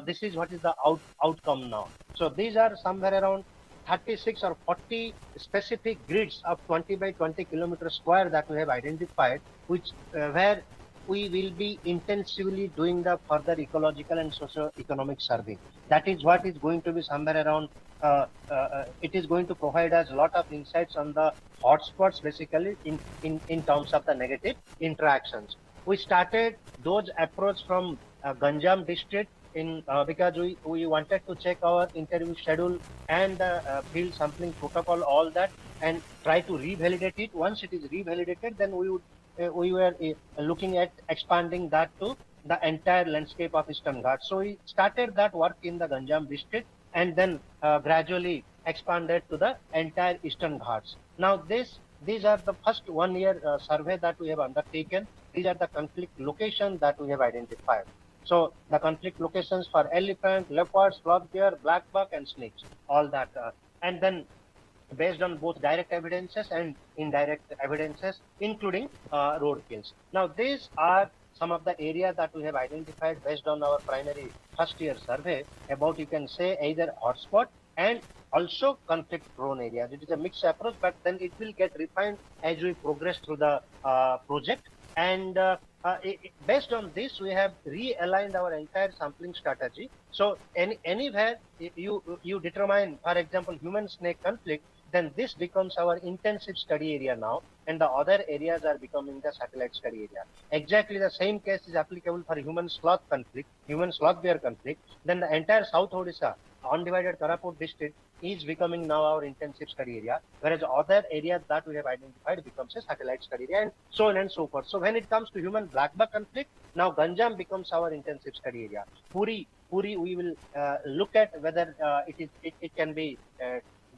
this is what is the outcome now. So these are somewhere around 36 or 40 specific grids of 20 by 20 kilometers square that we have identified, which where we will be intensively doing the further ecological and socio-economic survey. That is what is going to be somewhere around, it is going to provide us a lot of insights on the hotspots, basically in terms of the negative interactions. We started those approach from Ganjam district because we wanted to check our interview schedule and field sampling protocol, all that, and try to revalidate it. Once it is revalidated, then we were looking at expanding that to the entire landscape of Eastern Ghats. So we started that work in the Ganjam district, and then gradually expanded to the entire Eastern Ghats. Now these are the first 1 year survey that we have undertaken. These are the conflict locations that we have identified. So the conflict locations for elephant, leopards, sloth bear, black buck, and snakes, all that. And then based on both direct evidences and indirect evidences, including road kills. Now, these are some of the areas that we have identified based on our primary first year survey about, you can say, either hotspot and also conflict prone areas. It is a mixed approach, but then it will get refined as we progress through the project. And based on this, we have realigned our entire sampling strategy. So anywhere you determine, for example, human-snake conflict, then this becomes our intensive study area now, and the other areas are becoming the satellite study area. Exactly the same case is applicable for human-sloth conflict, human-sloth-bear conflict. Then the entire South Odisha, undivided Tarapur district, is becoming now our intensive study area, whereas other areas that we have identified becomes a satellite study area, and so on and so forth. So when it comes to human black buck conflict, now Ganjam becomes our intensive study area. Puri, we will look at whether it can be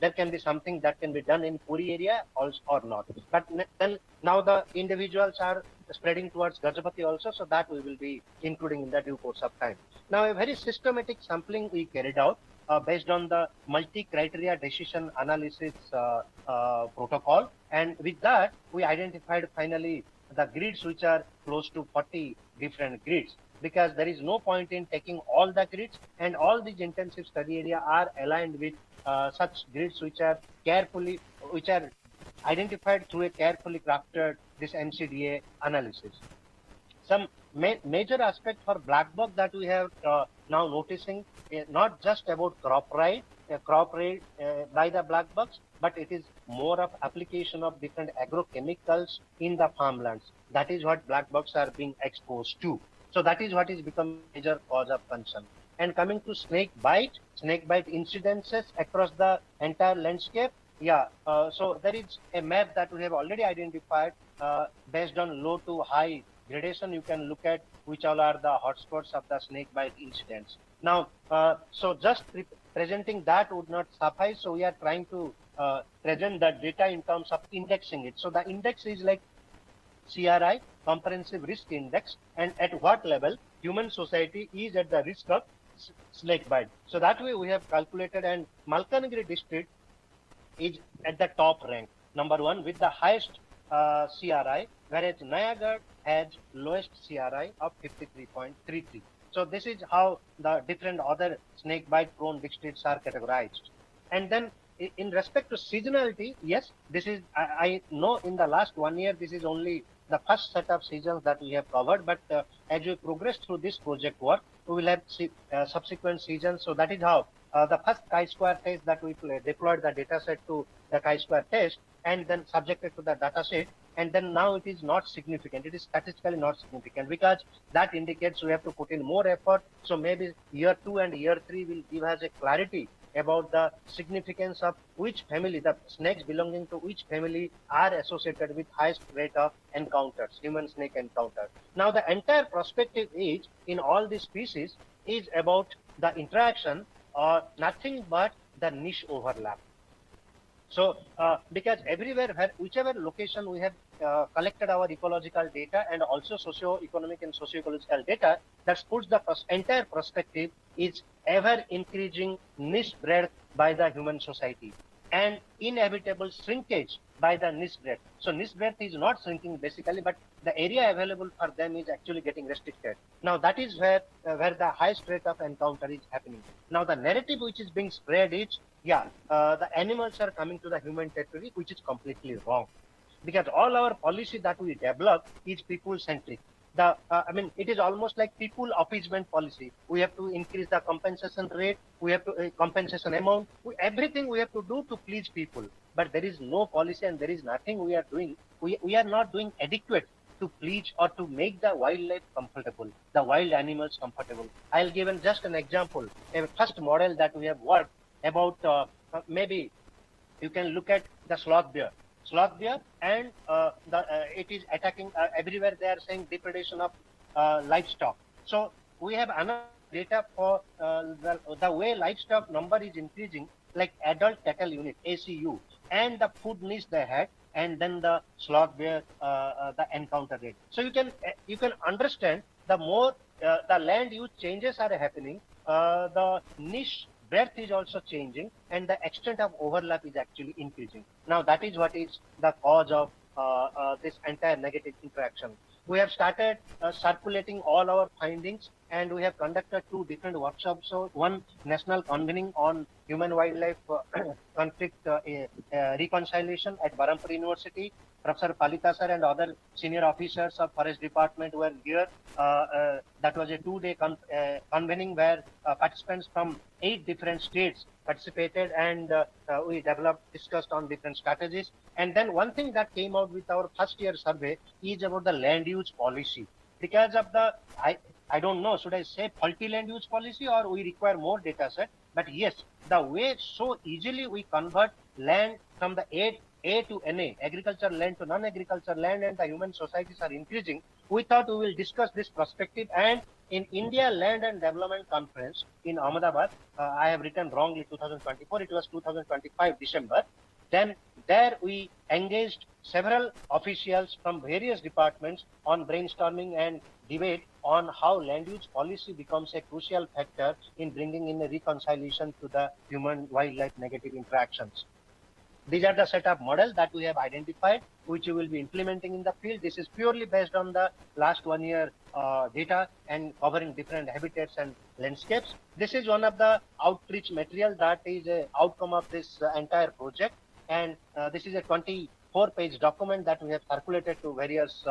there can be something that can be done in Puri area also or not. But then now the individuals are spreading towards Gajapati also, so that we will be including in the due course of time. Now, a very systematic sampling we carried out, based on the multi-criteria decision analysis protocol. And with that, we identified finally the grids which are close to 40 different grids, because there is no point in taking all the grids, and all these intensive study area are aligned with such grids which are identified through a carefully crafted this MCDA analysis. Some major aspect for black box that we have now noticing not just about crop rate by the black box, but it is more of application of different agrochemicals in the farmlands. That is what black box are being exposed to. So that is what is become major cause of concern. And coming to snake bite incidences across the entire landscape. Yeah, so there is a map that we have already identified based on low to high gradation. You can look at which all are the hotspots of the snake bite incidents. Now, so just presenting that would not suffice. So we are trying to present the data in terms of indexing it. So the index is like CRI, Comprehensive Risk Index, and at what level human society is at the risk of snake bite. So that way we have calculated, and Malkanagiri district is at the top rank, number 1 with the highest CRI, whereas Nayagarh has lowest CRI of 53.33. So this is how the different other snake bite prone districts are categorized. And then in respect to seasonality, yes, this is, I know in the last 1 year, this is only the first set of seasons that we have covered, but as we progress through this project work, we will have subsequent seasons. So that is how the first chi-square test that we deployed the data set to the chi-square test, and then subjected to the data set, and then now it is not significant. It is statistically not significant, because that indicates we have to put in more effort. So maybe year 2 and year 3 will give us a clarity about the significance of which family, the snakes belonging to which family are associated with highest rate of encounters, human snake encounter. Now the entire perspective is in all these species is about the interaction or nothing but the niche overlap. So because everywhere, whichever location we have collected our ecological data and also socio-economic and socio-ecological data, that puts the entire perspective is ever increasing niche breadth by the human society and inevitable shrinkage by the niche breadth. So niche breadth is not shrinking basically, but the area available for them is actually getting restricted. Now that is where the highest rate of encounter is happening. Now the narrative which is being spread is, the animals are coming to the human territory, which is completely wrong. Because all our policy that we develop is people-centric. It is almost like people appeasement policy. We have to increase the compensation rate, we have to compensation amount, everything we have to do to please people. But there is no policy and there is nothing we are doing. We are not doing adequate to please or to make the wildlife comfortable, the wild animals comfortable. I'll give just an example. A first model that we have worked about, maybe you can look at the sloth bear. Sloth bear, and it is attacking everywhere. They are saying depredation of livestock. So we have another data for the way livestock number is increasing, like adult cattle unit (ACU) and the food needs they had, and then the sloth bear the encounter rate. So you can understand the more the land use changes are happening, the niche breadth is also changing, and the extent of overlap is actually increasing. Now that is what is the cause of this entire negative interaction. We have started circulating all our findings, and we have conducted 2 different workshops. So one national convening on human-wildlife conflict reconciliation at Barampur University. Professor Palita sir and other senior officers of Forest Department were here. That was a 2-day convening where participants from 8 different states participated, and we discussed on different strategies. And then one thing that came out with our first year survey is about the land use policy. Because of the, I don't know, should I say faulty land use policy, or we require more data set? But yes, the way so easily we convert land from the A to NA, agricultural land to non-agricultural land, and the human societies are increasing. We thought we will discuss this perspective, and in India Land and Development Conference in Ahmedabad, I have written wrongly 2024, it was 2025 December. Then there we engaged several officials from various departments on brainstorming and debate on how land use policy becomes a crucial factor in bringing in a reconciliation to the human-wildlife negative interactions. These are the set of models that we have identified, which we will be implementing in the field. This is purely based on the last 1 year data and covering different habitats and landscapes. This is one of the outreach material that is an outcome of this entire project. And this is a 24-page document that we have circulated to various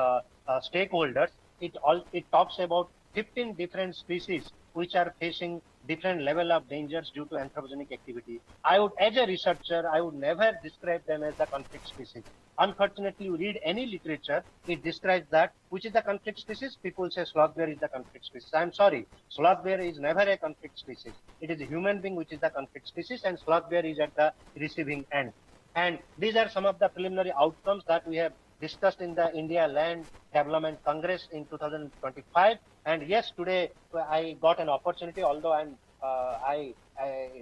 stakeholders. It talks about 15 different species which are facing different level of dangers due to anthropogenic activity. As a researcher, I would never describe them as the conflict species. Unfortunately, you read any literature, it describes that which is the conflict species. People say sloth bear is the conflict species. I'm sorry, sloth bear is never a conflict species. It is a human being which is the conflict species, and sloth bear is at the receiving end. And these are some of the preliminary outcomes that we have discussed in the India Land Development Congress in 2025. And yes, today I got an opportunity, although I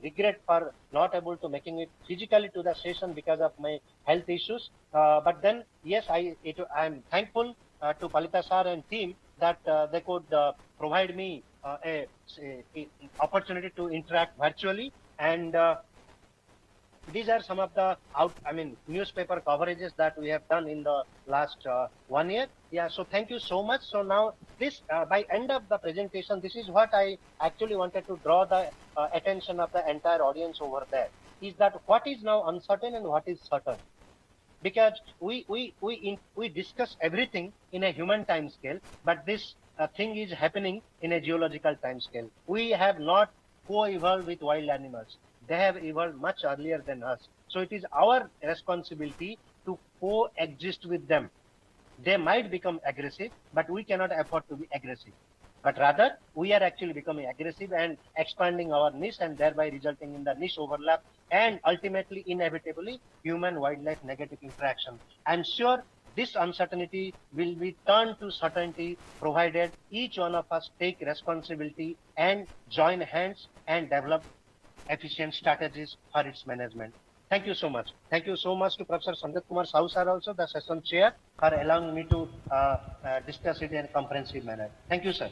regret for not able to making it physically to the session because of my health issues. But then, yes, I'm thankful to Palita sir and team that they could provide me a opportunity to interact virtually. And these are some of the newspaper coverages that we have done in the last 1 year. Yeah, so thank you so much. So now this, by end of the presentation, this is what I actually wanted to draw the attention of the entire audience over there, is that what is now uncertain and what is certain. Because we discuss everything in a human time scale, but this thing is happening in a geological time scale. We have not co-evolved with wild animals. They have evolved much earlier than us. So it is our responsibility to coexist with them. They might become aggressive, but we cannot afford to be aggressive. But rather, we are actually becoming aggressive and expanding our niche, and thereby resulting in the niche overlap and ultimately, inevitably, human-wildlife negative interaction. I'm sure this uncertainty will be turned to certainty, provided each one of us take responsibility and join hands and develop efficient strategies for its management. Thank you so much. Thank you so much to Professor Sanjit Kumar Sahu sir, also the session chair, for allowing me to discuss it in a comprehensive manner. Thank you, sir.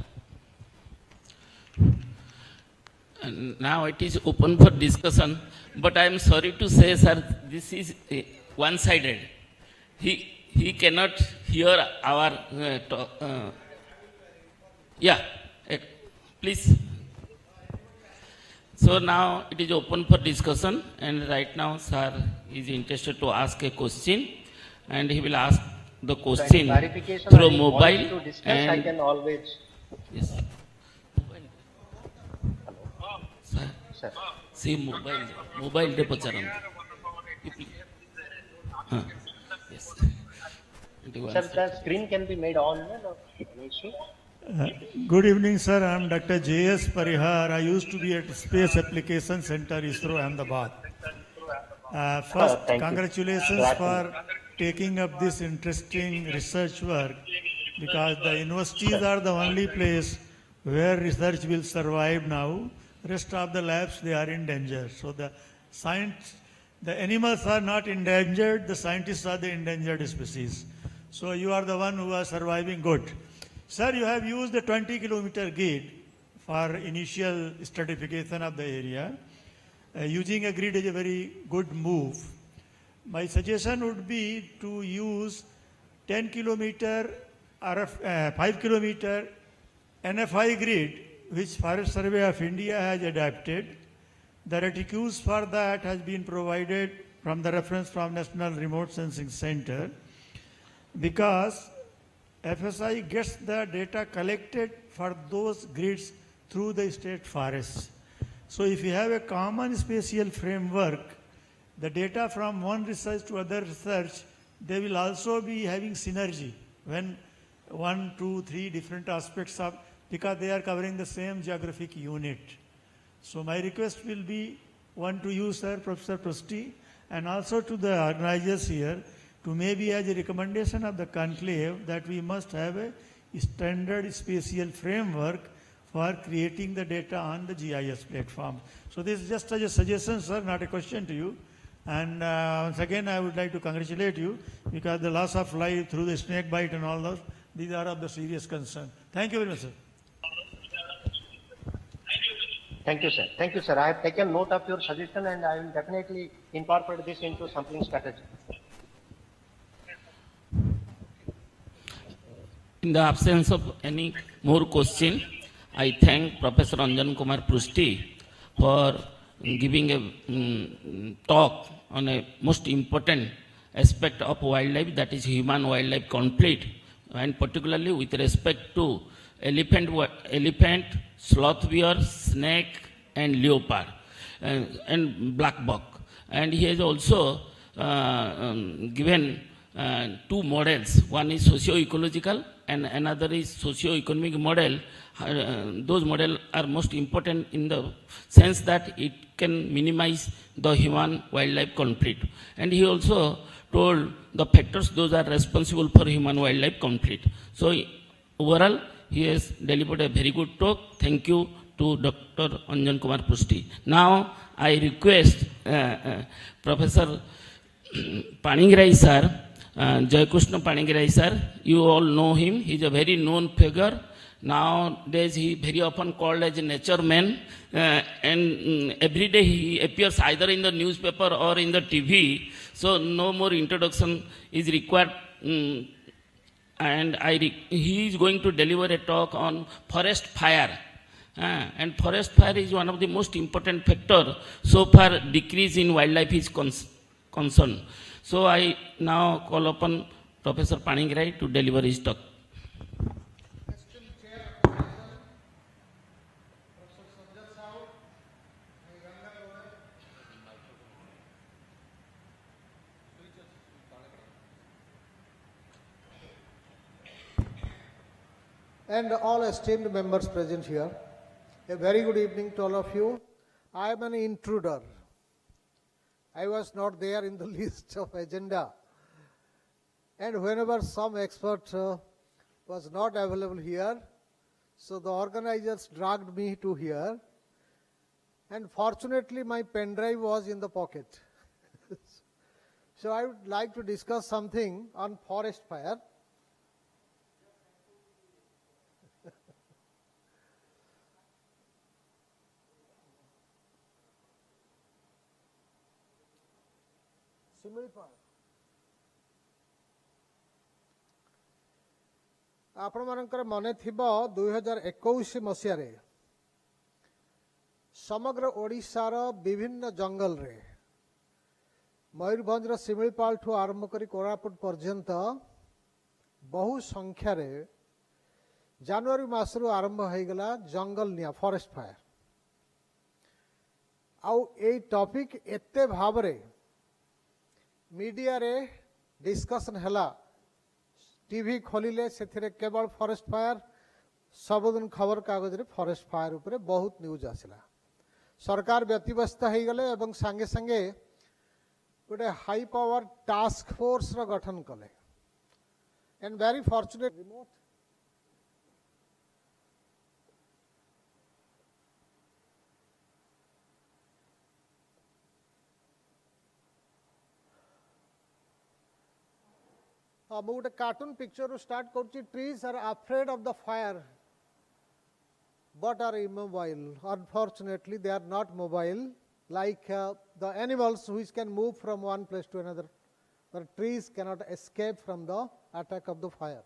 And now it is open for discussion, but I am sorry to say, sir, this is one-sided. He cannot hear our talk. Please. So now it is open for discussion, and right now sir is interested to ask a question, and he will ask the question through mobile. To discuss, and I can always. Yes. Sir. See mobile de pacharam. Yes. Sir, the screen can be made on. No issue. Good evening, sir. I am Dr. J.S. Parihar. I used to be at Space Application Center, ISRO, Ahmedabad. First, congratulations for taking up this interesting research work, because the universities are the only place where research will survive now. Rest of the labs, they are in danger. So the animals are not endangered, the scientists are the endangered species. So you are the one who are surviving good. Sir, you have used the 20-kilometer grid for initial stratification of the area. Using a grid is a very good move. My suggestion would be to use 10-kilometer or 5-kilometer NFI grid, which Forest Survey of India has adapted. The reticles for that has been provided from the reference from National Remote Sensing Center, because FSI gets the data collected for those grids through the state forests. So if you have a common spatial framework, the data from one research to other research, they will also be having synergy when 1, 2, 3 different aspects of, because they are covering the same geographic unit. So my request will be, one, to you, sir, Professor Prusty, and also to the organizers here, to maybe as a recommendation of the conclave that we must have a standard spatial framework for creating the data on the GIS platform. So this is just as a suggestion, sir, not a question to you. And once again, I would like to congratulate you, because the loss of life through the snake bite and all those, these are of the serious concern. Thank you very much, sir. Thank you, sir. Thank you, sir. I have taken note of your suggestion and I will definitely incorporate this into sampling strategy. In the absence of any more question, I thank Professor Ranjan Kumar Prusti for giving a talk on a most important aspect of wildlife, that is human-wildlife conflict, and particularly with respect to elephant, sloth bear, snake, and leopard, and black buck. And he has also given two models. One is socio-ecological and another is socio-economic model. Those models are most important in the sense that it can minimize the human-wildlife conflict. And he also told the factors those are responsible for human-wildlife conflict. So overall, he has delivered a very good talk. Thank you to Dr. Anjan Kumar Prusti. Now, I request Professor Paningrai sir, Jayakrishna Paningrai sir, you all know him. He is a very known figure. Nowadays, he very often called as a nature man, and every day he appears either in the newspaper or in the TV. So no more introduction is required. And he is going to deliver a talk on forest fire. And forest fire is one of the most important factors so far decrease in wildlife is concerned. So I now call upon Professor Paningrai to deliver his talk. And all esteemed members present here, a very good evening to all of you. I am an intruder. I was not there in the list of agenda. And whenever some expert was not available here, so the organizers dragged me to here. And fortunately, my pen drive was in the pocket. So I would like to discuss something on forest fire. आपण मानकर मने थिबो 2021 मसियारे समग्र ओडिशार विभिन्न जंगल रे मयूरभंजर शिमिलीपाल ठू आरंभ करी कोरापुट पर्यंत बहु संख्या रे जनवरी मासरु आरंभ हो गला जंगल निया फॉरेस्ट फायर आउ ए टॉपिक एते भाबरे मीडिया रे डिस्कशन हला टीवी खोलिले से केवल फॉरेस्ट फायर सबुदिन खबर कागज रे फॉरेस्ट फायर उपरे बहुत न्यूज आसिला सरकार व्यतिव्यस्त हो गले एवं संगे संगे गोटे हाई पावर टास्क फोर्स रो गठन कले and very fortunate remote about a cartoon picture to start kochi trees are afraid of the fire but are immobile. Unfortunately, they are not mobile like the animals which can move from one place to another. The trees cannot escape from the attack of the fire.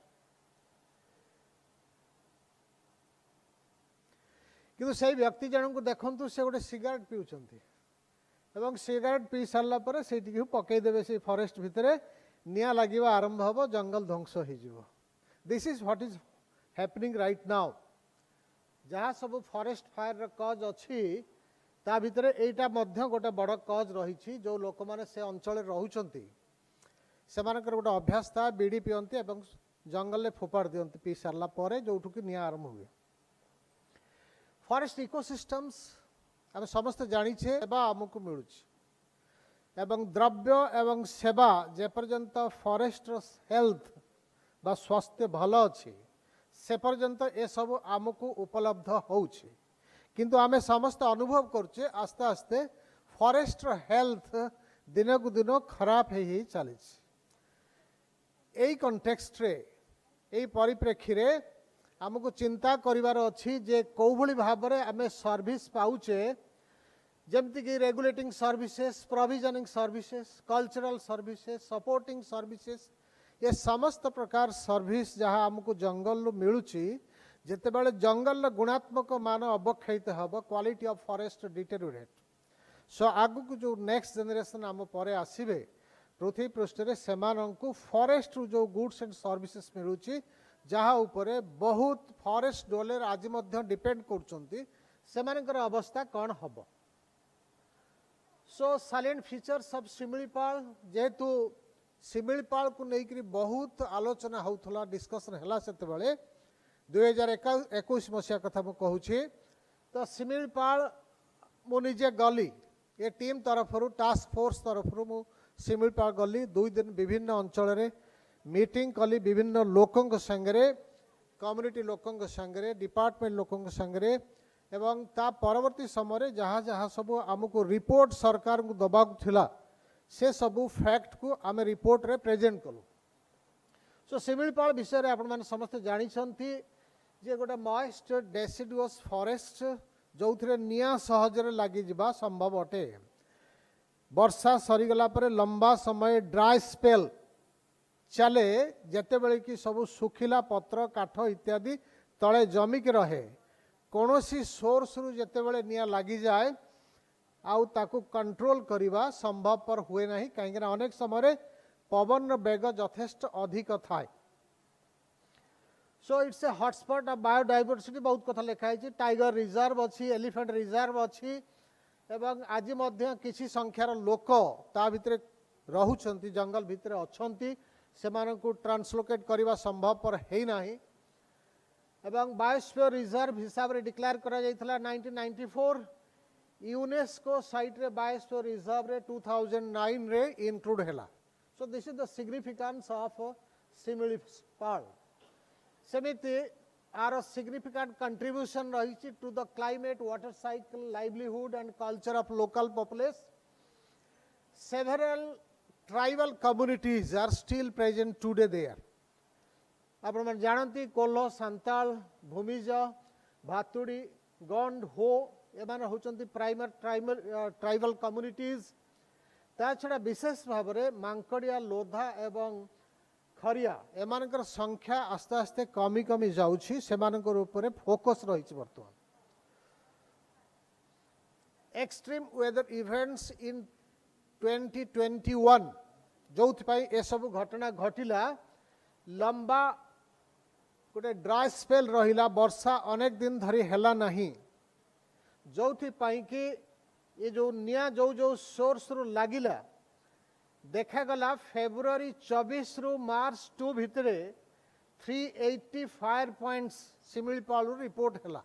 किंतु से व्यक्ति जन को देखंतु से गोटे cigarette पिउचंती एवं cigarette P सारला परे सेठी पकई देबे से फॉरेस्ट भितरे निया लगिबा आरंभ हबो जंगल ध्वंस हो जिवो this is what is happening right now जहाँ सब फॉरेस्ट फायर र कज अछि ता भितरे एटा मध्य गोटे बड़ कज रही जो लोक माने से अंचल रहउचंती से मानकर गोटे अभ्यास था बीड़ी पियंती एवं जंगल ले फोपाड़ दियंती पी सारला परे जोठु कि निया आरंभ हुए फॉरेस्ट इकोसिस्टम्स आम समस्त जानी छे एबा हमकु मिलुछि एवं द्रव्य एवं सेवा जे पर्यंत फॉरेस्ट हेल्थ बा स्वास्थ्य भल अच्छी से पर्यंत ए सब आमको उपलब्ध होउछि किंतु आमे समस्त अनुभव करछे आस्ते आस्ते फॉरेस्ट हेल्थ दिन को दिन खराब हे चली एई कॉन्टेक्स्ट रे एई परिप्रेक्षी रे आमको चिंता करिवार अछि जे कोभली भाबरे आमे सर्विस पाउचे जेमति कि regulating services provisioning services cultural services supporting services ये समस्त प्रकार सर्विस जहाँ आमको जंगल मिलुची जेतेबेले जंगल गुणात्मक मान अवक्षयित हब quality of forest deteriorate so आगु जो नेक्स्ट जनरेशन आम परे आसीबे पृथ्वी पृष्ठ रे सेमानंकु फॉरेस्ट जो गुड्स एंड सर्विसेज मिलुची जहाँ उपरे बहुत फॉरेस्ट डोलर आज मध्य डिपेंड करचंती सेमानकर अवस्था कौन हब so silent features of Similipal जेहेतु शिमिलीपाल को लेकर बहुत आलोचना होउथला डिस्कशन हला सेते बेले 2021 मसीहा कथा मु कहूछि तो शिमिलीपाल मु निजे गली ये टीम तरफ टास्क फोर्स तरफ मु शिमिलीपाल गली 2 दिन विभिन्न अंचल रे मीटिंग कली विभिन्न लोकों संगे कम्युनिटी लोकों संगे डिपार्टमेंट लोकों संगे एवं ता परवर्ती समय जहाँ जहाँ सब आमको रिपोर्ट सरकार को दबाक थिला से सबू फैक्ट को आम रिपोर्ट रे प्रेजेंट कलु सो शिमिलीपाल विषय रे आपण माने समस्त जानिछंती जे गोटे मॉइस्ट डेसिडुअस फॉरेस्ट जो थे निया सहजरे लगी जिबा संभव अटे वर्षा सरीगला पर लंबा समय ड्राई स्पेल चले जेते बेले कि सब सुखिला पत्र काठ इत्यादि तले जमिक रहे कौनसी सोर्स रु जेते बेले निया लगी जाए आउ ताकू कंट्रोल करिबा संभवपर हुए नहीं कहीं अनेक समय पवन बेग यथेष्ट अधिक थाए so it's a hotspot of biodiversity बहुत कथा लिखाई टाइगर रिजर्व अच्छी एलिफेंट रिजर्व अच्छी एवं आज मध्य किसी संख्यार लोक ता भितरे रहुचंती जंगल भितरे अच्छंती सेमानंकु ट्रांसलोकेट करिबा संभवपर है नहीं एवं बायोस्फीयर रिजर्व हिसाब रे डिक्लेयर करा जायथला 1994 यूनेस्को साइट रे बायोस्फीयर रिजर्व रे 2009 रे इंक्लूड हैला so this is the significance of Similipal सेमिति आर सिग्निफिकेंट कंट्रीब्यूशन रही to the climate water cycle livelihood and culture of local population several tribal communities are still present today there आप जानती कोल्हो सांताल भूमिज भातुड़ी गंड हो एमाने होचंती प्राइमर ट्राइबल कम्युनिटीज ता छड़ा विशेष भाव में मांकड़िया लोधा एवं खरिया एमानकर संख्या आस्ते आस्ते कमी कमी जाउछि सेमानकर ऊपर फोकस रही बर्तमान एक्सट्रीम वेदर इवेंट्स इन 2021 जो ए सब घटना घटिला लंबा गोटे ड्राई स्पेल रहिला वर्षा अनेक दिन धरी हैला नहीं जो कि ये जो निया जो जो सोर्स रु लागिला देखागला फेब्रुआरी 24 रु मार्च 2 भितरे 380 फायर पॉइंट्स शिमिलीपाल रिपोर्ट हैला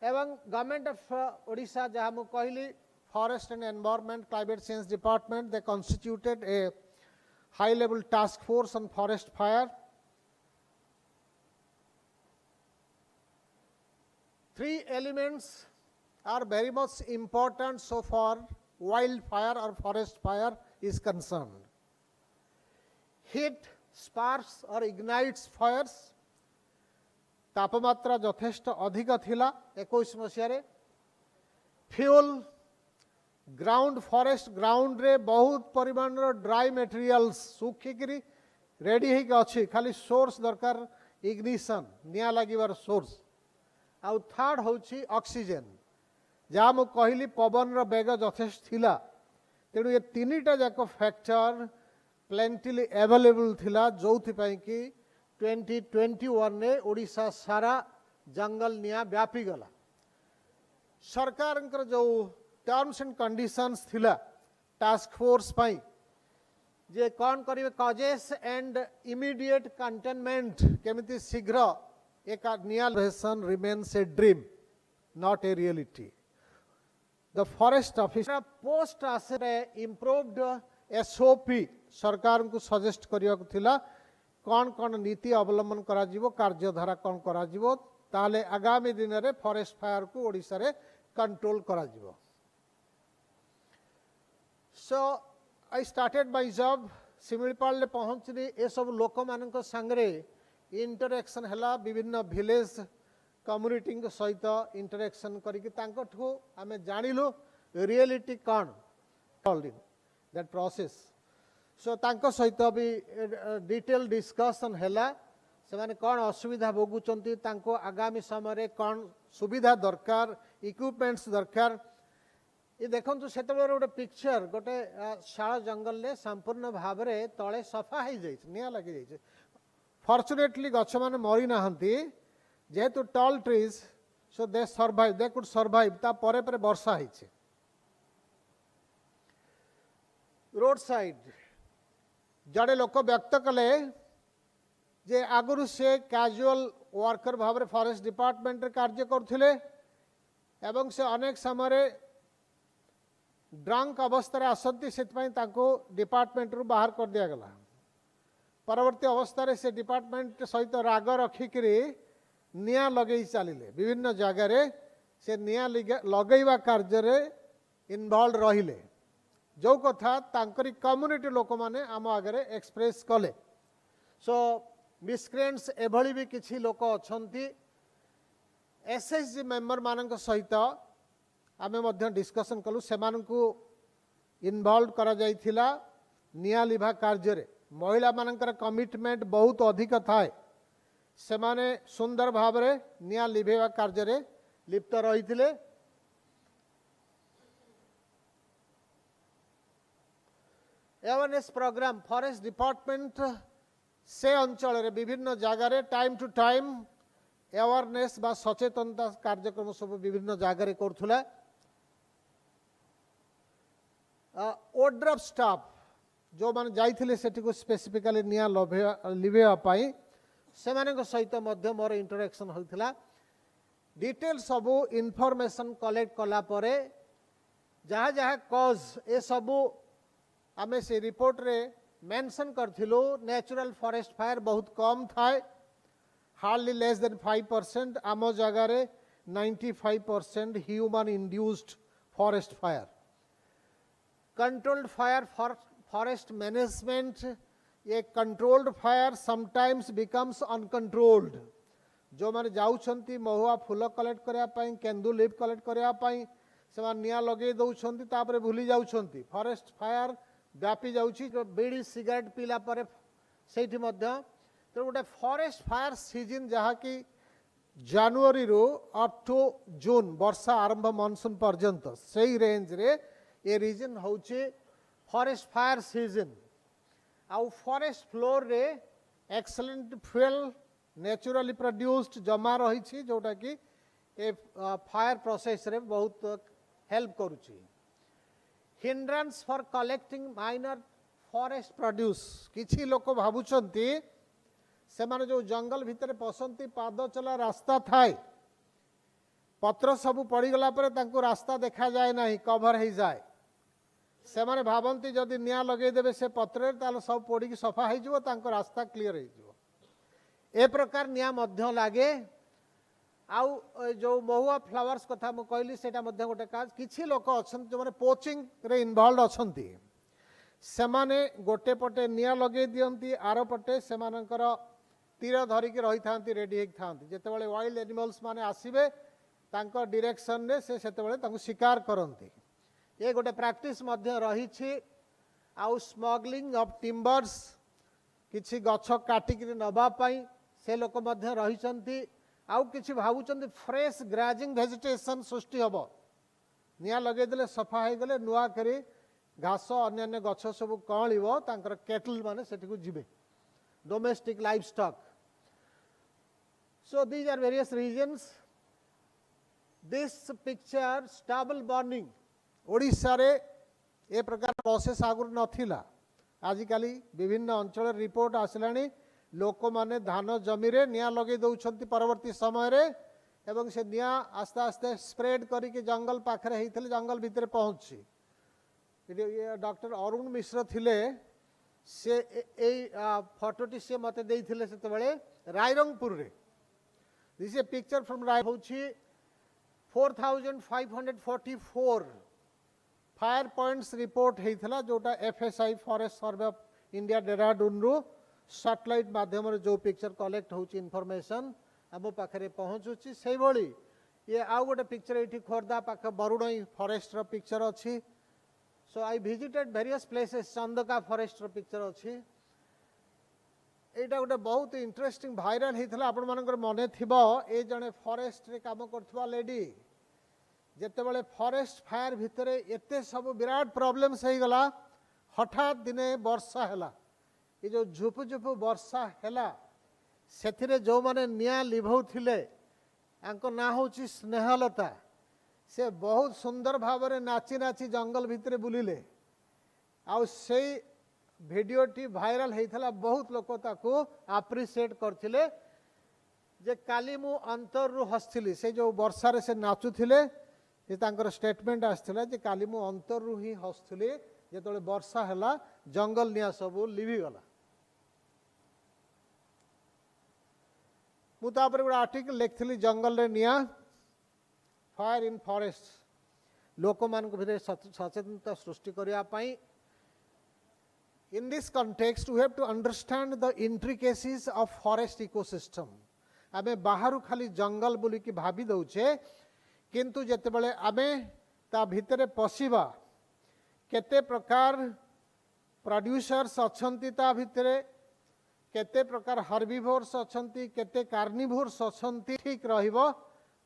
एवं गवर्नमेंट ऑफ ओडिशा जहाँ मु कहली forest and environment climate change department they constituted A high level task force on forest fire 3 elements are very much important so far wildfire or forest fire is concerned. Heat sparks or ignites fires. तापमात्रा यथेष्ट अधिक थिला 21 मसीह fuel ground forest ground रे बहुत परिमाण dry materials सुखिकी ready होगी अच्छी खाली source दरकार इग्निशन निया लगिवार सोर्स आउ थर्ड होची ऑक्सीजन जहाँ मु कहली पवन बेग यथेष्ट थिला तेणु ये तीनटा जाक फैक्टर प्लेंटिली अवेलेबल थिला जो कि 2021 ने ओडिशा सारा जंगल निया व्यापी गला सरकार जो टर्म्स एंड कंडीशंस थिला टास्क फोर्स पाई जे कौन करिवे कॉजेस एंड इमीडिएट कंटेनमेंट केमिति शीघ्र एक annihilation remains a dream not a reality the forest officer post आसरे इम्प्रूव्ड एसओपी सरकार को सजेस्ट करिया थिला कौन कौन नीति अवलंबन करा जीवो कार्यधारा कौन करा जीवो ताले आगामी दिन रे फॉरेस्ट फायर को ओडिसा रे कंट्रोल करा जीवो सो I started my job Similipal ले पहुंचली ए सब लोक मानक संगरे इंटरेक्शन हैला विभिन्न विलेज कम्युनिटी सहित इंटरेक्शन करिक आम जानिलु रियलिटी कौन दैट प्रोसेस सो तांको सहित भी डिटेल डिस्कशन हैला से माने कौन असुविधा भोगुचंती तांको आगामी समय रे कौन सुविधा दरकार इक्विपमेंट्स दरकार ये देखंतु सेतबेले गोटे पिक्चर गोटे शाल जंगल ले संपूर्ण भाव में तले सफा हो जाए निया लगी जाए फॉर्चुनेटली गछ माने मरी नाहंती जेहेतु tall trees so they survive they could survive ता परे परे वर्षा होइछे रोड साइड जड़े लोक व्यक्त कले जे आगुरु से कैजुअल वर्कर भाव फॉरेस्ट डिपार्टमेंट रे कार्य करथिले एवं से अनेक समय ड्रंक अवस्था आसती से डिपार्टमेंट रु बाहर कर दिया गला परवर्ती अवस्था से डिपार्टमेंट सहित राग रखिकी निया लगे चलिए विभिन्न जगार से निया लगेवा कार्य इनवॉल्व रहिले जो कथा तांकरी कम्युनिटी लोक माने आम आगे एक्सप्रेस कले सो मिसक्रेंट्स एभली भी किछि लोक अछंती एसएसजी मेंबर मानक सहित आमे मध्य डिस्कशन कलु सेमानकु इनवॉल्व करा जाइथिला निया लिभा कार्य रे महिला मानकर कमिटमेंट बहुत अधिक थाए सेमाने सुंदर भाव रे निया लिभेवा कार्य रे लिप्त रहिथिले अवेयरनेस प्रोग्राम फॉरेस्ट डिपार्टमेंट से अंचल रे विभिन्न जगार टाइम टू टाइम अवेयरनेस बा सचेतनता कार्यक्रम सब विभिन्न जगार करुला ओड्रफ स्टाफ जो मैंने जाइए सेठी को स्पेसिफिकली निया लिभेवाई से सहित मोर इंटरेक्शन होता डिटेल सबू इनफॉरमेशन कलेक्ट कला परे जहाँ जहाँ कॉज ए सबू आमे से रिपोर्ट रे मेंशन करथिलु नेचुरल फॉरेस्ट फायर बहुत कम थाए हार्डली लेस देन 5% आम जगार 95% human induced forest fire controlled fire for forest management ये controlled fire sometimes becomes uncontrolled जो माने जाउछंती महुआ फूल कलेक्ट करिया पई केंदू लीफ कलेक्ट करिया पई से निया लगे दउछंती तापरे भूली जाउछंती फॉरेस्ट फायर व्यापी जाउछि बीड़ी सिगरेट पीला परे सेठी मध्य तो गोटे फॉरेस्ट फायर सीजन जहाँ कि जनवरी रो अप टू जून वर्षा आरंभ मानसून पर्यंत सही रेंज रे ये रीजन होचे फॉरेस्ट फायर सीजन आउ फॉरेस्ट फ्लोर रे एक्सलेंट फ्यूएल नेचुरली प्रोड्यूस्ड जमा रही जोटा कि ए फायर प्रोसेस रे बहुत हेल्प करुछि hindrance for collecting minor forest produce किछि लोक भाबुचंती से माने जो जंगल भितर पसंती पाद चला रास्ता थाए पत्र सबू पड़गला रास्ता देखा जाए ना कभर हो जाए से माने भावंती जदि निया लगेदेवे से पत्र ताल सब पोड़ी सफा हो रास्ता क्लीयर हो ए प्रकार निया मध्य लागे आउ जो महुआ फ्लावर्स कथा मु कहली सेटा मध्य गोटे काज किछि लोक अछंती जो माने पोचिंग रे इन्वॉल्व अछंती से माने गोटे पटे निया लगे दियंती आर पटे से मानकर तीर धरिकी रही था रेडी होता जितेबाला वाइल्ड एनिमल्स माने आसबे तांको डायरेक्शन रे से सेतेबाला तांको शिकार करती ये गोटे प्रैक्टिस मध्य रही आउ स्मगलिंग ऑफ टिम्बर्स किछि गछ काटिक नबा पाई से लोक मध्य रही आउ किछि भावुचंती फ्रेश ग्राजिंग वेजिटेशन सृष्टि हबो निया लगेदेले सफा हो गले नुआ करी घास अन्य गछ सब कळिबो तांकर केटल माने सेठी को जिबे domestic livestock so these are various reasons this picture stubble burning Odisha रे ए प्रकार प्रोसेस आगुर नथिला आजिकाली विभिन्न अंचल रिपोर्ट आसलानी लोक माने धान जमी रे निया लगे दउछंती परवर्ती समय रे एवं से निया आस्ते आस्ते स्प्रेड करिके जंगल पाखरे हेइथिले जंगल भितर पहुंची डॉक्टर अरुण मिश्र थिले से ए फोटोटी से मते देइथिले सेतबेले रायरंगपुर रे this a picture from Rai होछि 4544 फायर पॉइंट्स रिपोर्ट हेइथिला जोटा FSI forest survey of India Dehradun रु सैटेलाइट माध्यम जो पिक्चर कलेक्ट होची इनफॉरमेशन आम पाखे पहुँचुची से भली ये आउ गोटे पिक्चर ये खोर्धा पाख बरुणई फॉरेस्ट रो पिक्चर अच्छी so I visited various places Chandaka forest रो पिक्चर अच्छी यहाँ गोटे बहुत इंटरेस्टिंग भाइराल होता आपण मानकर मन थिबो ए जने फॉरेस्ट रे काम करथुवा लेडी जेतेबेले फॉरेस्ट फायर भितरे एते सब विराट प्रॉब्लम्स हो गला हठात दिने वर्षा हैला ये जो झुपु झुपु वर्षा हैला सेथिरे जो माने निया लिभौथिले आंको ना होची स्नेहलता से बहुत सुंदर भावरे नाची नाची जंगल भितरे बुलिले आउ से भिडियोटी भाइराल होता बहुत लोक ताकू आप्रिशिएट करथिले जे काली मु अंतर रु हसथिली से जो वर्षा रे से नाचुथिले जे तांकर स्टेटमेंट आस्थिला जे काली मु अंतर रु ही हसथिली जेतोले वर्षा हैला जंगल निया सब लिभि गला मु तापर गोटे आर्टिकल लिखथिली जंगल रे निया फायर इन फॉरेस्ट लोक मान भितर सचेतनता सृष्टि करिया पई in this context we have to understand the intricacies of forest ecosystem आमे बाहरु खाली जंगल बोली कि भाबी दउछे किंतु जेते बेले आमे ता भितरे पसिबा केते प्रकार प्रोड्यूसर्स अछंती ता भितरे केते प्रकार हर्बिवोर्स अछंती केते कार्निवोर्स अछंती ठीक रहइबो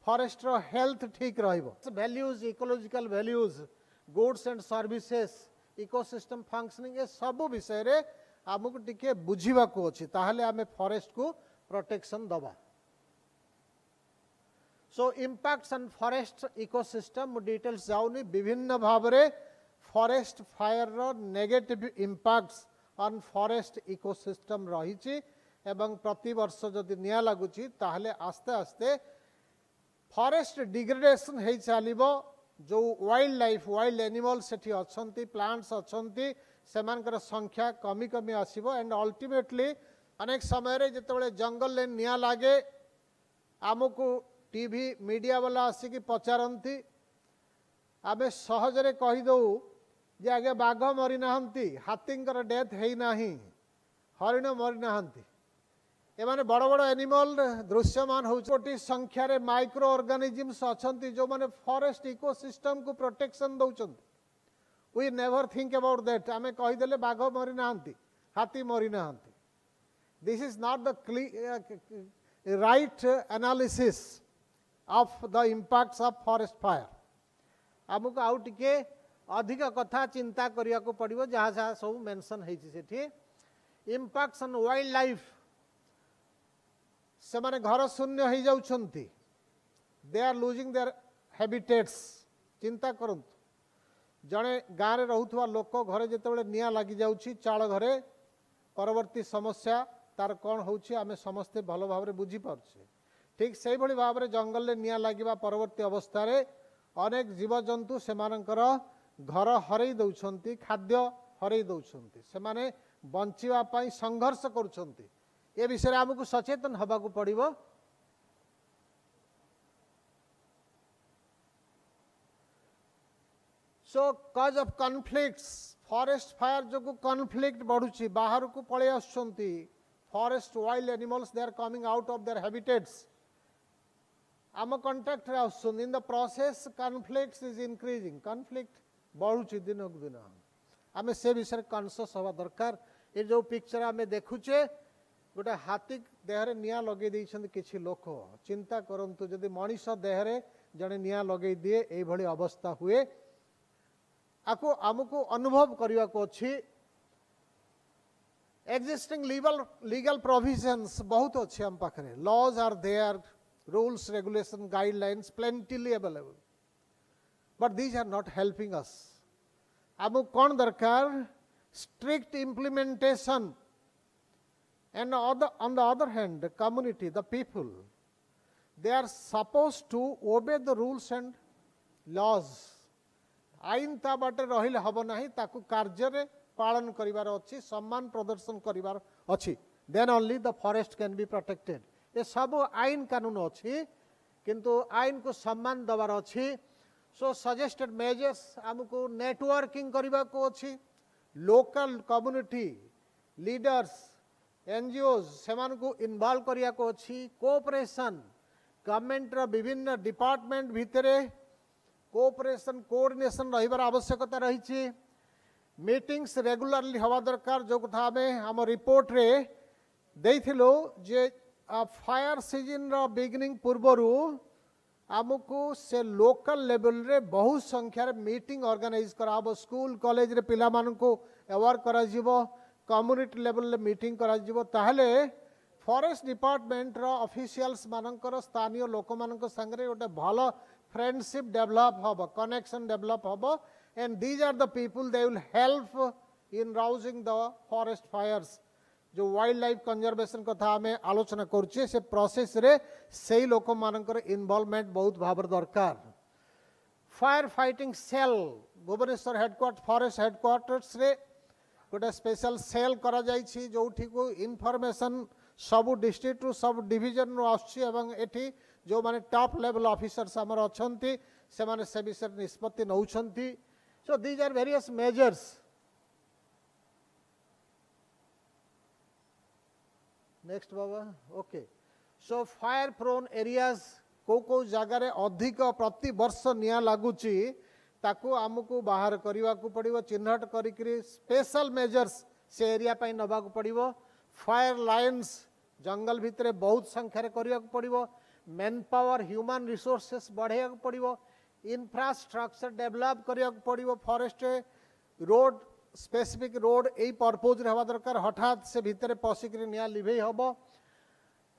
फॉरेस्ट रो हेल्थ ठीक रहइबो values ecological values goods and services ecosystem functioning ए सब विषय रे आमको टिके बुझीबा को अछि ताहले आमे फॉरेस्ट को प्रोटेक्शन दबा so impacts on forest ecosystem details जाउनी विभिन्न भाव रे फॉरेस्ट फायर रो negative impacts on forest ecosystem रहिछि एवं प्रति वर्ष जदि निया लागुछि ताहले आस्ते आस्ते फॉरेस्ट डिग्रेडेशन हे चलिबो जो वाइल्ड लाइफ वाइल्ड एनिमल्स सेठी अछंती प्लांट्स अछंती सेमानकर संख्या कमी कमी आसीबो एंड अल्टीमेटली अनेक समय रे जेतेबेले जंगल ले निया लागे आमको टीवी मीडिया वाला आसिकी पचारंती आमे सहजरे कहि दउ जे आगे बाघ मरि नाहंती हाथींकर डेथ हेई नाही हरिण मरि नाहंती एमाने बड़ बड़ एनिमल दृश्यमान होती संख्या रे माइक्रो ऑर्गेनिजम्स अछंती जो माने फॉरेस्ट इकोसिस्टम को प्रोटेक्शन दउछन we never think about that आमे कहि देले बाघ मरि नाहंती हाथी मरि नाहंती this is not the right analysis of the impacts of forest fire आमको आउ टिके अधिक कथा चिंता करिया को पड़िबो जहाँ जहाँ सब मेंशन हेछि सेठी इंपैक्ट्स ऑन वाइल्ड लाइफ से माने घर शून्य हो जाउछंती they are losing their habitats चिंता करंतु जड़े गाँव में रोथुवा लोक घरे जितेबाला निया लगी जाउछि चाल घरे परवर्ती समस्या तार कौन होउछि आमे समस्ते भल भाव में बुझी पारछे ठीक से भली भाव में जंगल में निया लगिबा परवर्ती अवस्था रे अनेक जीवजंतु सेमानकर घर हरई दउछंती खाद्य हरई दउछंती से माने बंचिबा पई संघर्ष करूछंती ए विषय आमको सचेतन हवा को पड़िबो so cause of conflicts forest fire जो कॉन्फ्लिक्ट बढ़ुची बाहर को पळे आछंती forest wild animals they are coming out of their habitats आम कांटेक्ट रे आछन in the process conflicts is increasing conflict बढ़ुची दिन को दिन आमे से विषय कॉन्शियस हवा दरकार ए जो पिक्चर आमे देखुचे गोटे हाथी देहरे निया लगे देइछन किछि लोक चिंता करंतु जदि मनीष देहरे जने निया लगे दिए एई भली अवस्था हुए आको आमको अनुभव करिया को अछि एक्जिस्टिंग लीगल प्रोविजंस बहुत अच्छे हम पाखरे laws are there rules regulation guidelines plentily available but these are not helping us आमको कौन दरकार strict implementation and on the other hand the community the people they are supposed to obey the rules and laws आईन ता बाटे रहिले हबो नाही ताकू कार्य रे पालन करिवार अछि सम्मान प्रदर्शन करिवार अछि then only the forest can be protected ये सब आईन कानून अछि किंतु आईन को सम्मान दबार अछि सो सजेस्टेड मेजर्स हमको नेटवर्किंग करिवा को अछि लोकल कम्युनिटी लीडर्स एनजीओज से इनवॉल्व करिया को अछि कोऑपरेशन गवर्नमेंट रो विभिन्न डिपार्टमेंट भितरे कोऑपरेशन कोऑर्डिनेशन रहिबार आवश्यकता रही मीटिंग्स रेगुलरली हवा दरकार जो कथा आम रिपोर्ट रे देइथिलो जे फायर सीजन रो बिगिनिंग पूर्वरु आमको से लोकल लेवल रे बहुत संख्यार मीटिंग ऑर्गेनाइज कराबो स्कूल कॉलेज रे पिला मानको अवेयर करा जिवो कम्युनिटी लेवल रे मीटिंग करा जिवो ताहले फॉरेस्ट डिपार्टमेंट रो ऑफिशियल्स मानकर स्थानीय लोक मानक संगरे गोटे भलो फ्रेंडशिप डेवलप हबो कनेक्शन डेवलप हबो and these are the people they will help in rousing the forest fires जो वाइल्ड लाइफ कंजर्वेशन कथा आमे आलोचना करछे से प्रोसेस रे सेही लोक मानकर इन्वॉल्वमेंट बहुत भाबर दरकार fire fighting cell Bhubaneswar headquarter forest headquarters रे गोटे स्पेशल सेल करा जाइछि जोठी को इन्फॉर्मेशन सब डिस्ट्रिक्ट रु सब डिवीजन रु आछि एवं एठी जो माने टॉप लेवल ऑफिसर्स हमर अछंती से माने से विषय निष्पत्ति नउछंती so these are various measures next बाबा okay so fire prone areas को जगार अधिक प्रति वर्ष निया लागुची ताकू आमको बाहर करने को पड़ो चिन्हट करी स्पेशल मेजर्स से एरिया पाई नबा को पड़ो फायर लाइन्स जंगल भितर बहुत संख्यार करने को पड़ो मैन पावर ह्यूमन रिसोर्सेस बढ़ाया को पड़ो इंफ्रास्ट्रक्चर डेवलप करने को पड़ो फॉरेस्ट रोड स्पेसिफिक रोड यही पर्पज हवा दरकार हठात से भितर पशिक निया लिभे हम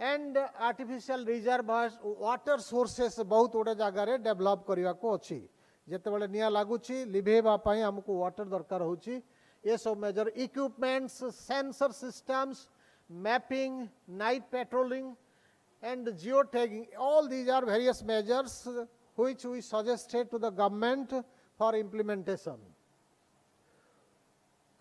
and artificial reserve water sources बहुत गुड़े जगार डेवलप करने को अच्छी जिते निया लगुच लिभेवाई आमको वाटर दरकार होची ये सब major equipments sensor systems mapping night patrolling and geo tagging all these are various measures which we suggested to the government for implementation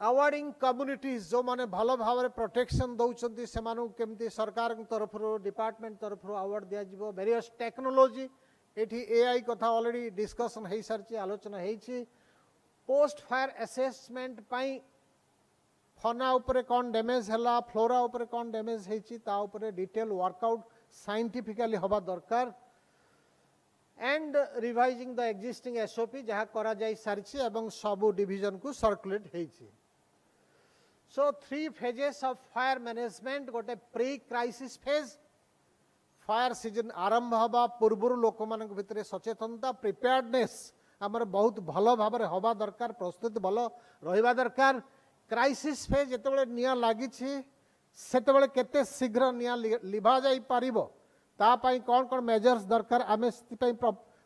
awarding communities जो माने भल भाव प्रोटेक्शन दौरान से केमती सरकार तरफ डिपार्टमेंट तरफ अवार्ड दिज्व वेरियस टेक्नोलोजी ये एआई कथा ऑलरेडी डिस्कशन हो सारी आलोचना हो पोस्ट फायर असेसमेंट पाई फना उपरे कौन डैमेज है फ्लोरा उपरे कौन डैमेज होता डिटेल वर्कआउट साइंटिफिकली हवा दरकार and revising the existing SOP जहाँ करा जाई सारी एवं सबू डिवीजन को सर्कुलेट होती सो 3 phases of fire management गोटे pre crisis phase fire season आरंभ हवा पूर्व लोक मान भितर सचेतनता प्रिपेयर्डनेस आमर बहुत भल भाव हवा दरकार प्रस्तुत भल रहा दरकार क्राइसिस फेज जिते निया लगी सेते केते शीघ्र निया लिभा जाई पारिबो तापाई कौन कौन मेजर्स दरकार आम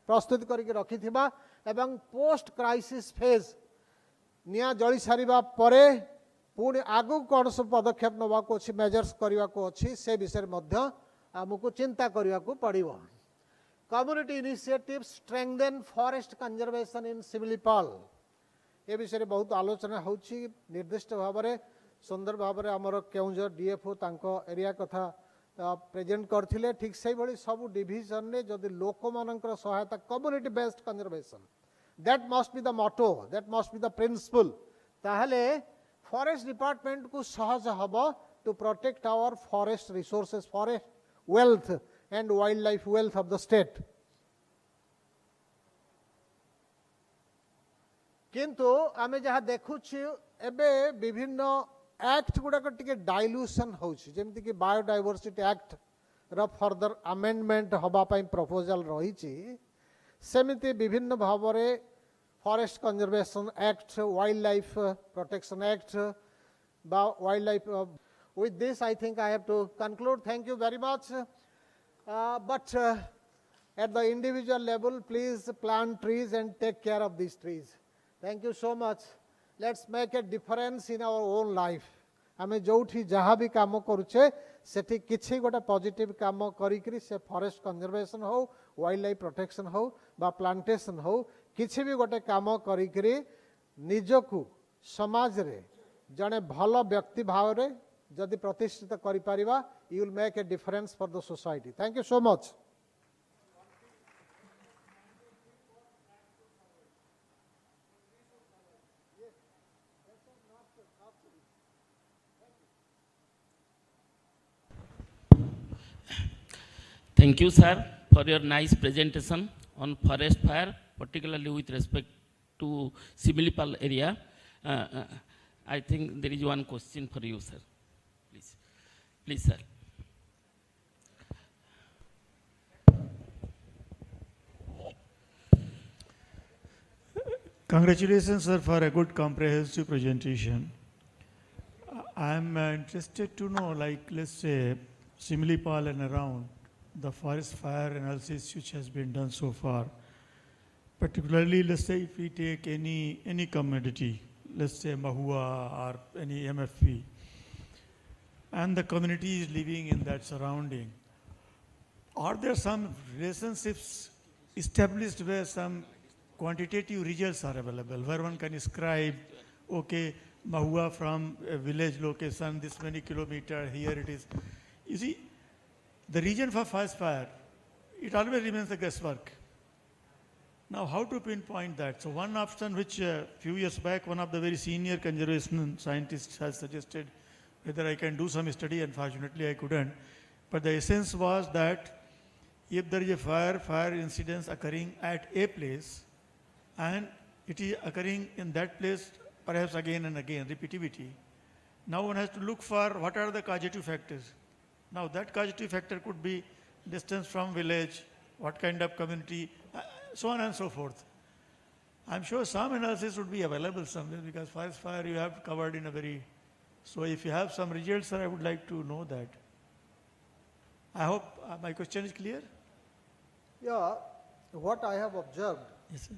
प्रस्तुत करके रखिथिबा एवं पोस्ट क्राइसिस फेज निया जली सारिबा परे पुणी आगु कौन सब पदक्षेप नवा को अच्छी मेजर्स करने को अच्छी से विषय में आमको चिंता करने को पड़ो community initiative strengthen forest conservation in Similipal ये विषय में बहुत आलोचना होची निर्दिष्ट भाव में सुंदर भाव में आमर केउंझर डीएफओ तांको एरिया कथा प्रेजेंट करथिले ठीक से भली सब डिवीजन रे जदि लोक मानकर सहायता community based conservation that must be the motto that must be the principle ताहले फॉरेस्ट डिपार्टमेंट को सहज हब to protect our forest resources forest wealth and wildlife wealth of the state किंतु आमे जहाँ देखुछि एबे विभिन्न एक्ट गुड़ाक टिके डाइल्यूशन होछि जेमति कि बायोडाइवर्सिटी एक्ट र फर्दर अमेंडमेंट हबा पई प्रपोजल रहिछि सेमिति विभिन्न Bhavre forest conservation act wild life protection act wild life with this I think I have to conclude. Thank you very much but at the individual level please plant trees and take care of these trees. Thank you so much. Let's make a difference in our own life. आमे जोठी जहाँ भी काम करुचे सेठी किछि गोटे positive काम करी से फॉरेस्ट कंजर्वेशन हो वाइल्ड लाइफ प्रोटेक्शन हो बा प्लांटेशन हो किछि भी गोटे काम करी निजकु समाज रे जने भल व्यक्ति भाव रे जदि प्रतिष्ठित करि परिबा you will make a difference for the society. Thank you so much. Thank you, sir, for your nice presentation on forest fire, particularly with respect to Similipal area. I think there is one question for you, sir. Please. Please, sir. Congratulations, sir, for a good comprehensive presentation. I'm interested to know, like, let's say, Similipal and around, the forest fire analysis which has been done so far. Particularly, let's say, if we take any commodity, let's say Mahua or any MFP, and the community is living in that surrounding, are there some relationships established where some quantitative results are available, where one can ascribe, okay, Mahua from a village location, this many kilometers, here it is. You see, the region for forest fire, it always remains a guesswork. Now, how to pinpoint that? So one option which a few years back, one of the very senior conservation scientists has suggested whether I can do some study. Unfortunately, I couldn't. But the essence was that if there is a fire incidents occurring at a place, and it is occurring in that place perhaps again and again, repeativity. Now one has to look for what are the causative factors. Now that causative factor could be distance from village, what kind of community, so on and so forth. I'm sure some analysis would be available somewhere because forest fire you have covered in a very, so if you have some results, sir, I would like to know that. I hope my question is clear. Yeah, what I have observed, Yes, sir.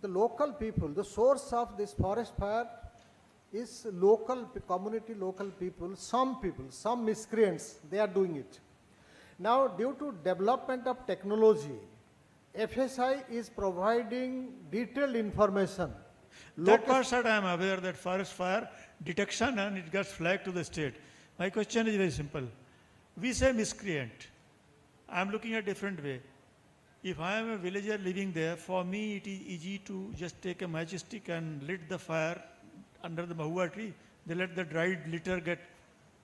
the local people, the source of this forest fire is local community, local people, some miscreants, they are doing it. Now, due to development of technology, FSI is providing detailed information. That part, sir, I am aware that forest fire detection and it gets flagged to the state. My question is very simple. We say miscreant. I am looking at a different way. If I am a villager living there, for me it is easy to just take a matchstick and lit the fire under the mahua tree. They let the dried litter get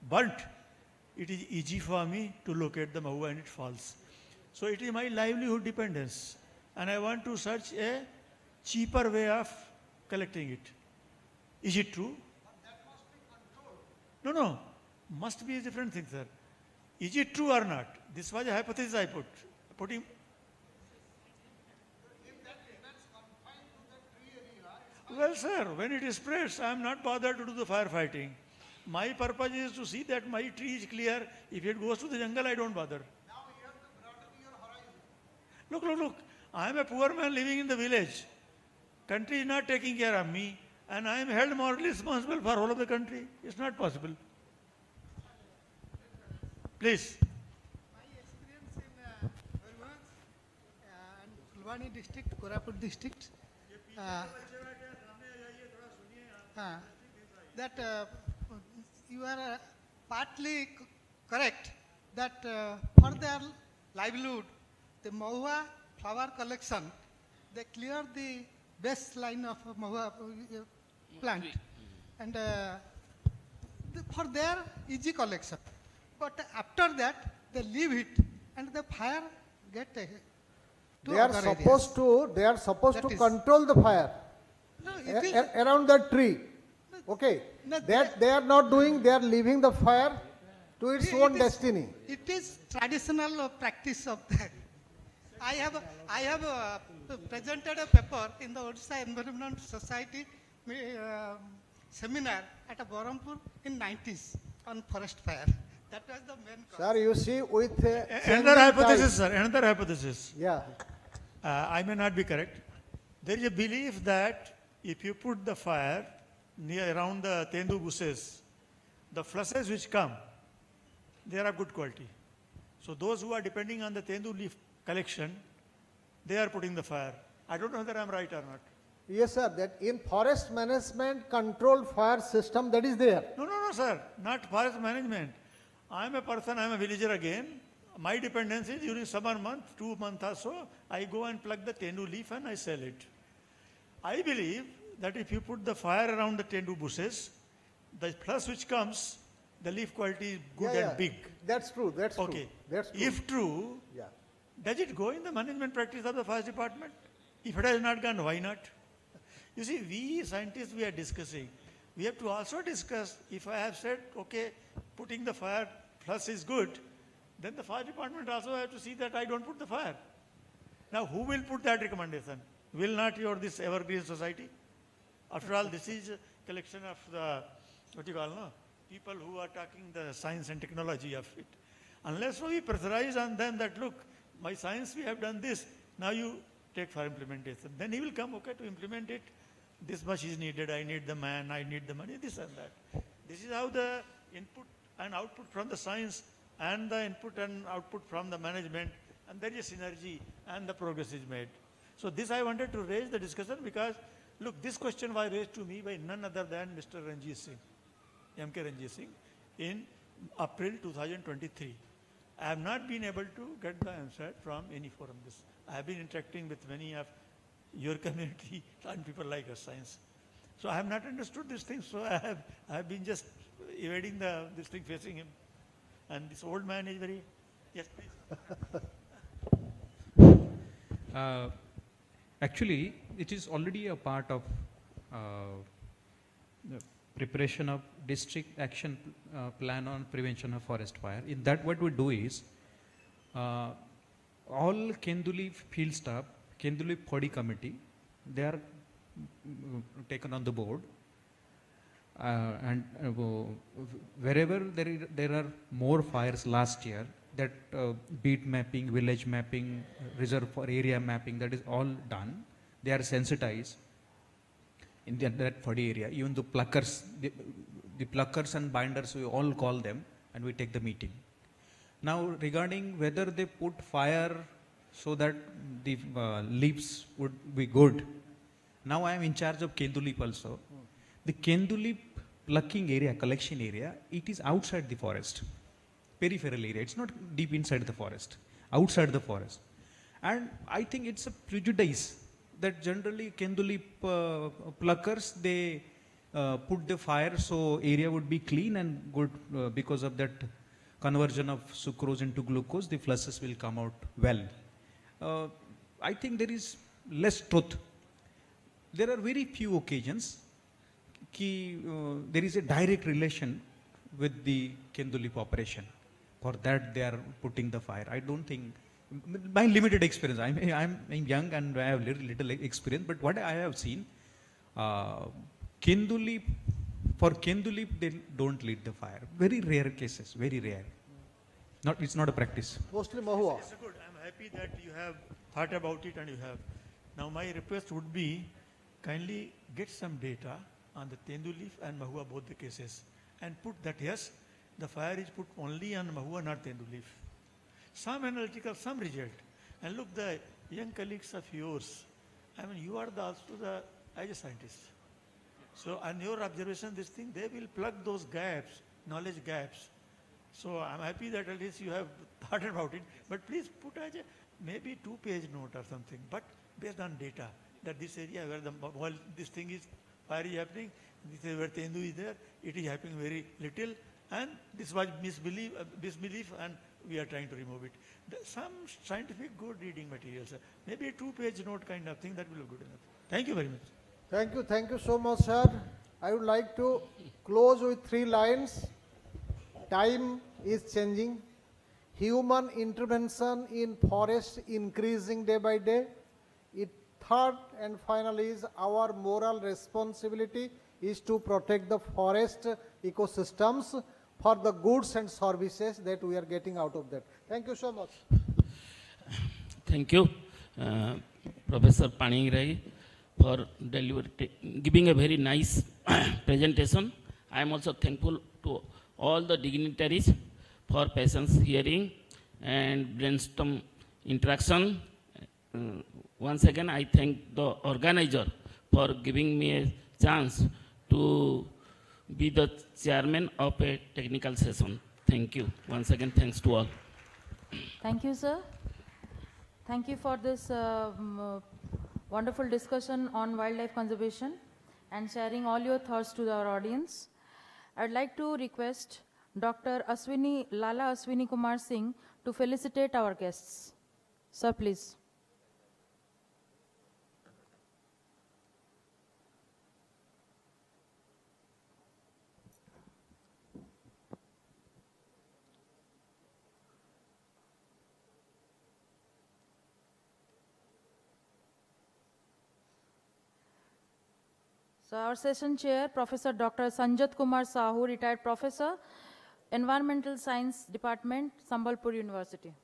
burnt. It is easy for me to locate the mahua and it falls. So it is my livelihood dependence. And I want to search a cheaper way of collecting it. Is it true? No. Must be a different thing, sir. Is it true or not? This was a hypothesis I putting. Well, sir, when it spreads, I am not bothered to do the firefighting. My purpose is to see that my tree is clear. If it goes to the jungle, I don't bother. Now you have to broaden your horizon. Look. I am a poor man living in the village. Country is not taking care of me, and I am held morally responsible for all of the country. It's not possible. Please. My experience in and Fulwani district, Koraput district, that you are partly correct that for their livelihood, the Mahua flower collection, they clear the base line of Mahua plant and for their easy collection. But after that, they leave it and the fire get to They are supposed to control the fire around that tree. Okay. That they are not doing, they are leaving the fire to its own destiny. It is traditional practice of that. I have presented a paper in the Odisha Environment Society seminar at Barampur in 90s on forest fire. That was the main cause. Sir, you see with another hypothesis, sir. Another hypothesis. Yeah. I may not be correct. There is a belief that if you put the fire near around the tendu bushes, the flushes which come, they are of good quality. So those who are depending on the tendu leaf collection, they are putting the fire. I don't know whether I am right or not. Yes, sir. That in forest management controlled fire system that is there. No, sir. Not forest management. I am a person, I am a villager again. My dependency is during summer month, 2 months or so, I go and pluck the tendu leaf and I sell it. I believe that if you put the fire around the tendu bushes, the flush which comes, the leaf quality is good and big. That's true. That's Okay. true. That's true. If true, Yeah. does it go in the management practice of the forest department? If it has not gone, why not? You see, we scientists, we are discussing. We have to also discuss, if I have said, okay, putting the fire plus is good, then the fire department also have to see that I don't put the fire. Now, who will put that recommendation? Will not this evergreen society? After all, this is a collection of the, what you call, no? People who are talking the science and technology of it. Unless we pressurize on them that, look, my science, we have done this, now you take for implementation. Then he will come, okay, to implement it, this much is needed, I need the man, I need the money, this and that. This is how the input and output from the science and the input and output from the management, and there is synergy and the progress is made. So this I wanted to raise the discussion because, look, this question was raised to me by none other than Mr. Ranjit Singh, M.K. Ranjit Singh, in April 2023. I have not been able to get the answer from any forum. I have been interacting with many of your community and people like us, science. So I have not understood this thing, so I have been just evading this thing facing him. And this old man is very, yes please. Actually, it is already a part of the preparation of district action plan on prevention of forest fire. In that, what we do is all Kenduli field staff, Kenduli body committee, they are taken on the board, and wherever there are more fires last year, that beat mapping, village mapping, reserve for area mapping, that is all done. They are sensitized in that body area. Even the pluckers, the pluckers and binders, we all call them and we take the meeting. Now regarding whether they put fire so that the leaves would be good. Now I am in charge of Kendulip also. The Kendulip plucking area, collection area, it is outside the forest. Peripheral area, it's not deep inside the forest, outside the forest. And I think it's a prejudice that generally Kendulip pluckers, they put the fire so area would be clean and good because of that conversion of sucrose into glucose, the flushes will come out well. I think there is less truth. There are very few occasions there is a direct relation with the Kendulip operation. For that they are putting the fire. I don't think, my limited experience, I'm young and I have little experience, but what I have seen, Kendulip, for Kendulip they don't lead the fire. Very rare cases, very rare. It's not a practice. Mostly Mahua. It's good. I'm happy that you have thought about it and you have. Now my request would be, kindly get some data on the Tendulif and Mahua, both the cases, and put that, yes, the fire is put only on Mahua, not Tendulif. Some analytical, some result. And look, the young colleagues of yours, I mean, you are also as a scientist. So on your observation, this thing, they will plug those gaps, knowledge gaps. So I'm happy that at least you have thought about it, but please put as a maybe 2-page note or something, but based on data, that this area where this thing is, fire is happening, this is where Tendu is there, it is happening very little, and this was misbelief and we are trying to remove it. Some scientific good reading materials, maybe a 2-page note kind of thing, that will be good enough. Thank you very much. Thank you so much, sir. I would like to close with 3 lines. Time is changing. Human intervention in forest increasing day by day. Third and final is our moral responsibility is to protect the forest ecosystems for the goods and services that we are getting out of that. Thank you so much. Thank you, Professor Paningrai, for giving a very nice presentation. I am also thankful to all the dignitaries for patience hearing and brainstorm interaction. Once again, I thank the organizer for giving me a chance to be the chairman of a technical session. Thank you. Once again, thanks to all. Thank you, sir. Thank you for this wonderful discussion on wildlife conservation and sharing all your thoughts to our audience. I'd like to request Dr. Lala Aswini Kumar Singh to felicitate our guests. Sir, please. So our session chair, Professor Dr. Sanjat Kumar Sahu, retired professor, Environmental Science Department, Sambalpur University.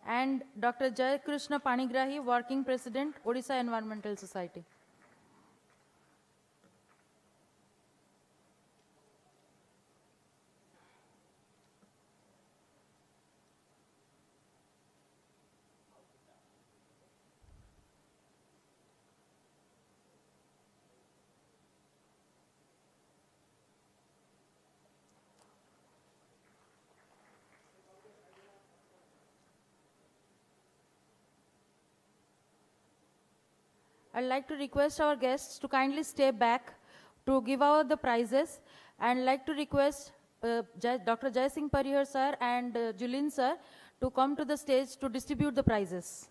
And Dr. Jay Krishna Panigrahi, Working President, Odisha Environmental Society. I'd like to request our guests to kindly stay back to give out the prizes, and like to request Dr. Jai Singh Parihar sir and Julin sir to come to the stage to distribute the prizes.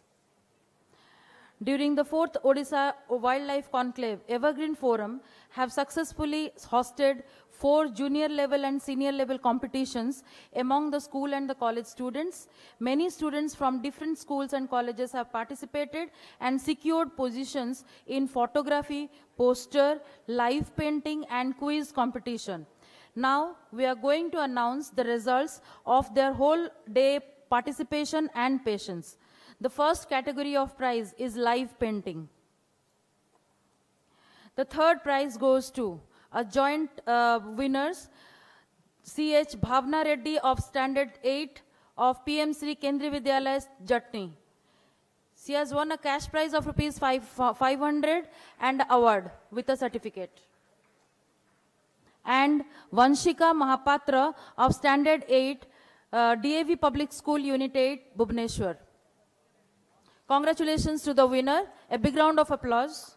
During the 4th Odisha Wildlife Conclave Evergreen Forum have successfully hosted 4 junior level and senior level competitions among the school and the college students. Many students from different schools and colleges have participated and secured positions in photography, poster, live painting and quiz competition. Now we are going to announce the results of their whole day participation and patience. The first category of prize is live painting. The third prize goes to a joint winners, C.H. Bhavna Reddy of Standard 8 of PM Sri Kendriya Vidyalaya, Jatni. She has won a cash prize of rupees 500 and award with a certificate. And Vanshika Mahapatra of Standard 8, DAV Public School Unit 8, Bhubaneswar. Congratulations to the winner. A big round of applause.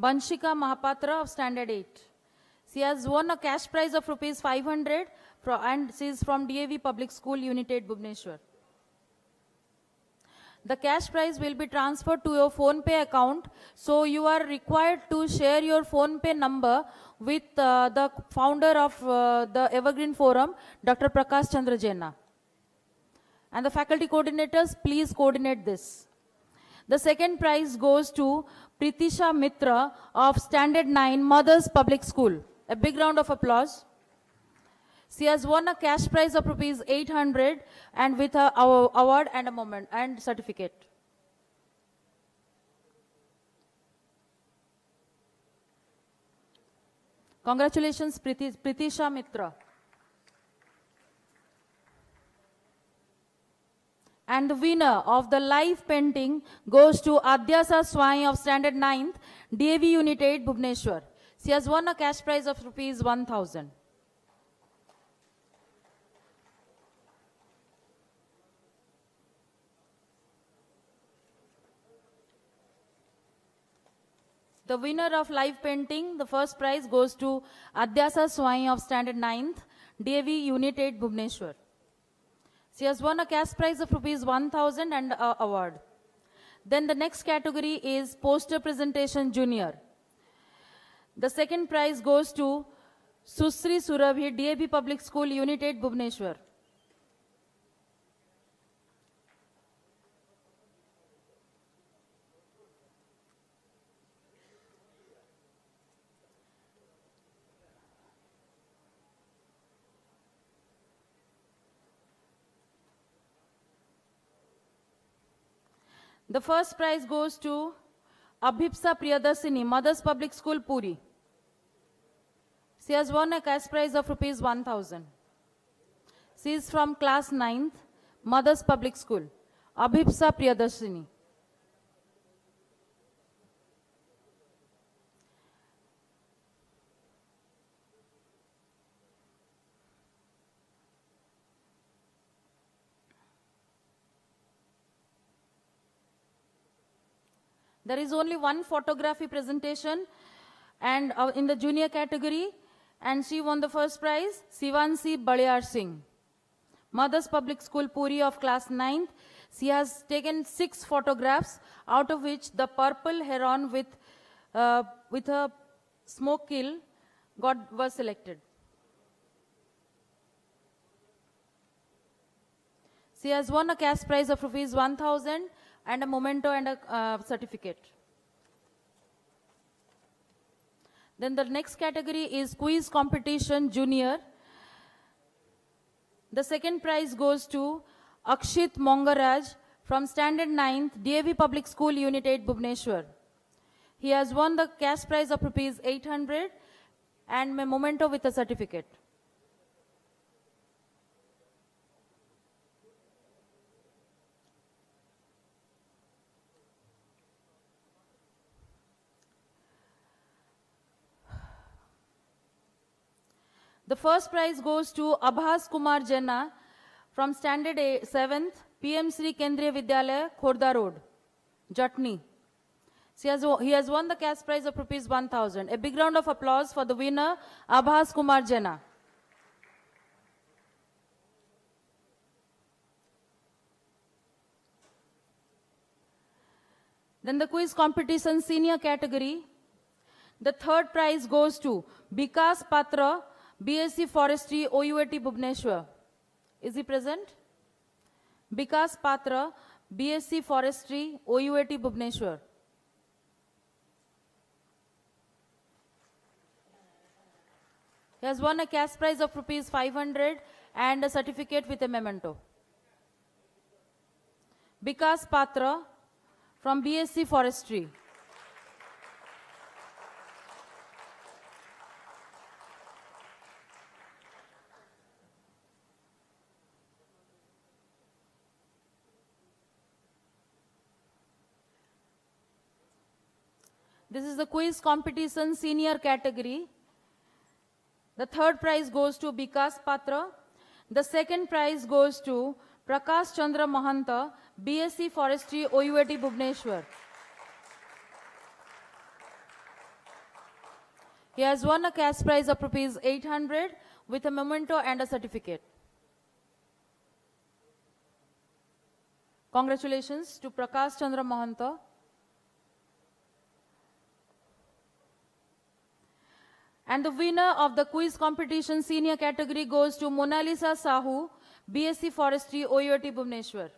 Vanshika Mahapatra of Standard 8. She has won a cash prize of rupees 500 and she is from DAV Public School Unit 8, Bhubaneswar. The cash prize will be transferred to your PhonePe account. So you are required to share your PhonePe number with the founder of the Evergreen Forum, Dr. Prakash Chandra Jaina. And the faculty coordinators, please coordinate this. The second prize goes to Pritisha Mitra of Standard 9, Mothers Public School. A big round of applause. She has won a cash prize of rupees 800 and with her award and a moment and certificate. Congratulations, Pritisha Mitra. And the winner of the live painting goes to Adyasa Swai of Standard 9th, DAV Unit 8, Bhubaneswar. She has won a cash prize of rupees 1,000. The winner of live painting, the first prize goes to Adyasa Swai of Standard 9th, DAV Unit 8, Bhubaneswar. She has won a cash prize of rupees 1,000 and award. Then the next category is Poster Presentation Junior. The second prize goes to Susri Surabhi, DAV Public School, Unit 8, Bhubaneswar. The first prize goes to Abhipsa Priyadarshini, Mothers Public School, Puri. She has won a cash prize of rupees 1,000. She is from class 9th, Mothers Public School. Abhipsa Priyadarshini. There is only one photography presentation and in the junior category, and she won the first prize, Sivansi Balyar Singh. Mothers Public School Puri of class 9th. She has taken 6 photographs, out of which the purple heron with a smoke kill was selected. She has won a cash prize of rupees 1,000 and a memento and a certificate. Then the next category is quiz competition junior. The second prize goes to Akshit Mongaraj from standard 9th, DAV Public School Unit 8, Bhubaneswar. He has won the cash prize of rupees 800 and a memento with a certificate. The first prize goes to Abhas Kumar Jena from standard 7th, PM Sri Kendriya Vidyalaya, Khorda Road, Jatni. He has won the cash prize of rupees 1,000. A big round of applause for the winner, Abhas Kumar Jena. Then the quiz competition senior category. The third prize goes to Bikas Patra, BSc Forestry, OUAT Bhubaneswar. Is he present? Bikas Patra, BSc Forestry, OUAT Bhubaneswar. He has won a cash prize of rupees 500 and a certificate with a memento. Bikas Patra from BSc Forestry. This is the quiz competition senior category. The third prize goes to Bikas Patra. The second prize goes to Prakash Chandra Mahanta, BSc Forestry, OUAT Bhubaneswar. He has won a cash prize of rupees 800 with a memento and a certificate. Congratulations to Prakash Chandra Mahanta. And the winner of the quiz competition senior category goes to Mona Lisa Sahu, BSc Forestry, OUAT Bhubaneswar.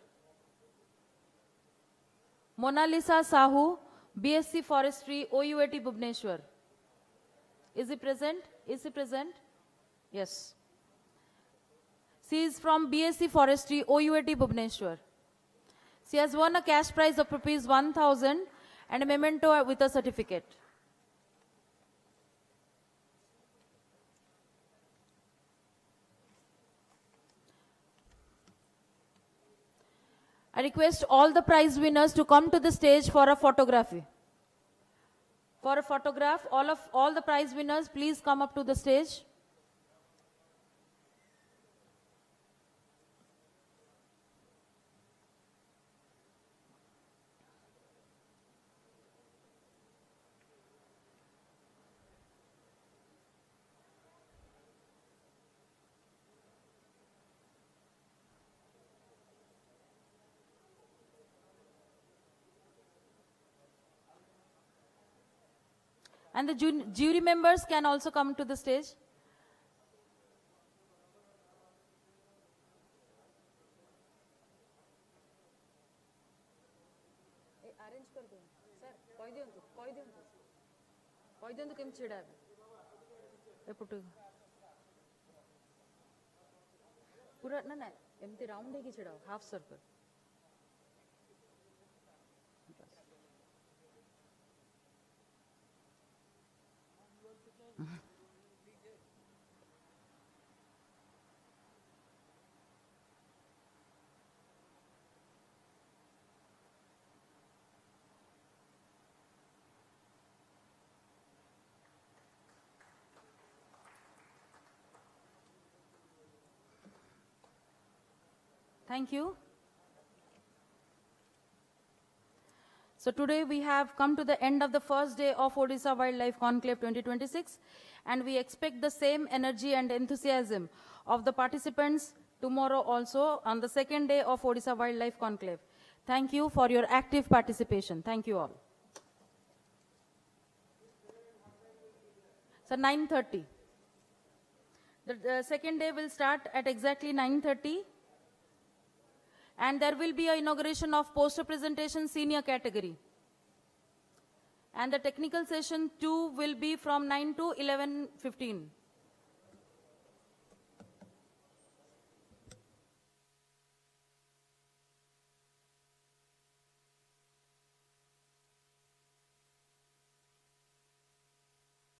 Mona Lisa Sahu, BSc Forestry, OUAT Bhubaneswar. Is he present? Is he present? Yes. She is from BSc Forestry, OUAT Bhubaneswar. She has won a cash prize of rupees 1,000 and a memento with a certificate. I request all the prize winners to come to the stage for a photography. For a photograph, all the prize winners, please come up to the stage. And the jury members can also come to the stage. Arrange kar do. Sir, koi diyantu. Koi diyantu kem chida. Eputu. Pura na emti round hai ki chida. Half circle. Thank you. So today we have come to the end of the first day of Odisha Wildlife Conclave 2026, and we expect the same energy and enthusiasm of the participants tomorrow also on the second day of Odisha Wildlife Conclave. Thank you for your active participation. Thank you all. So 9:30. The second day will start at exactly 9:30. And there will be an inauguration of poster presentation senior category. And the technical session 2 will be from 9 to 11:15.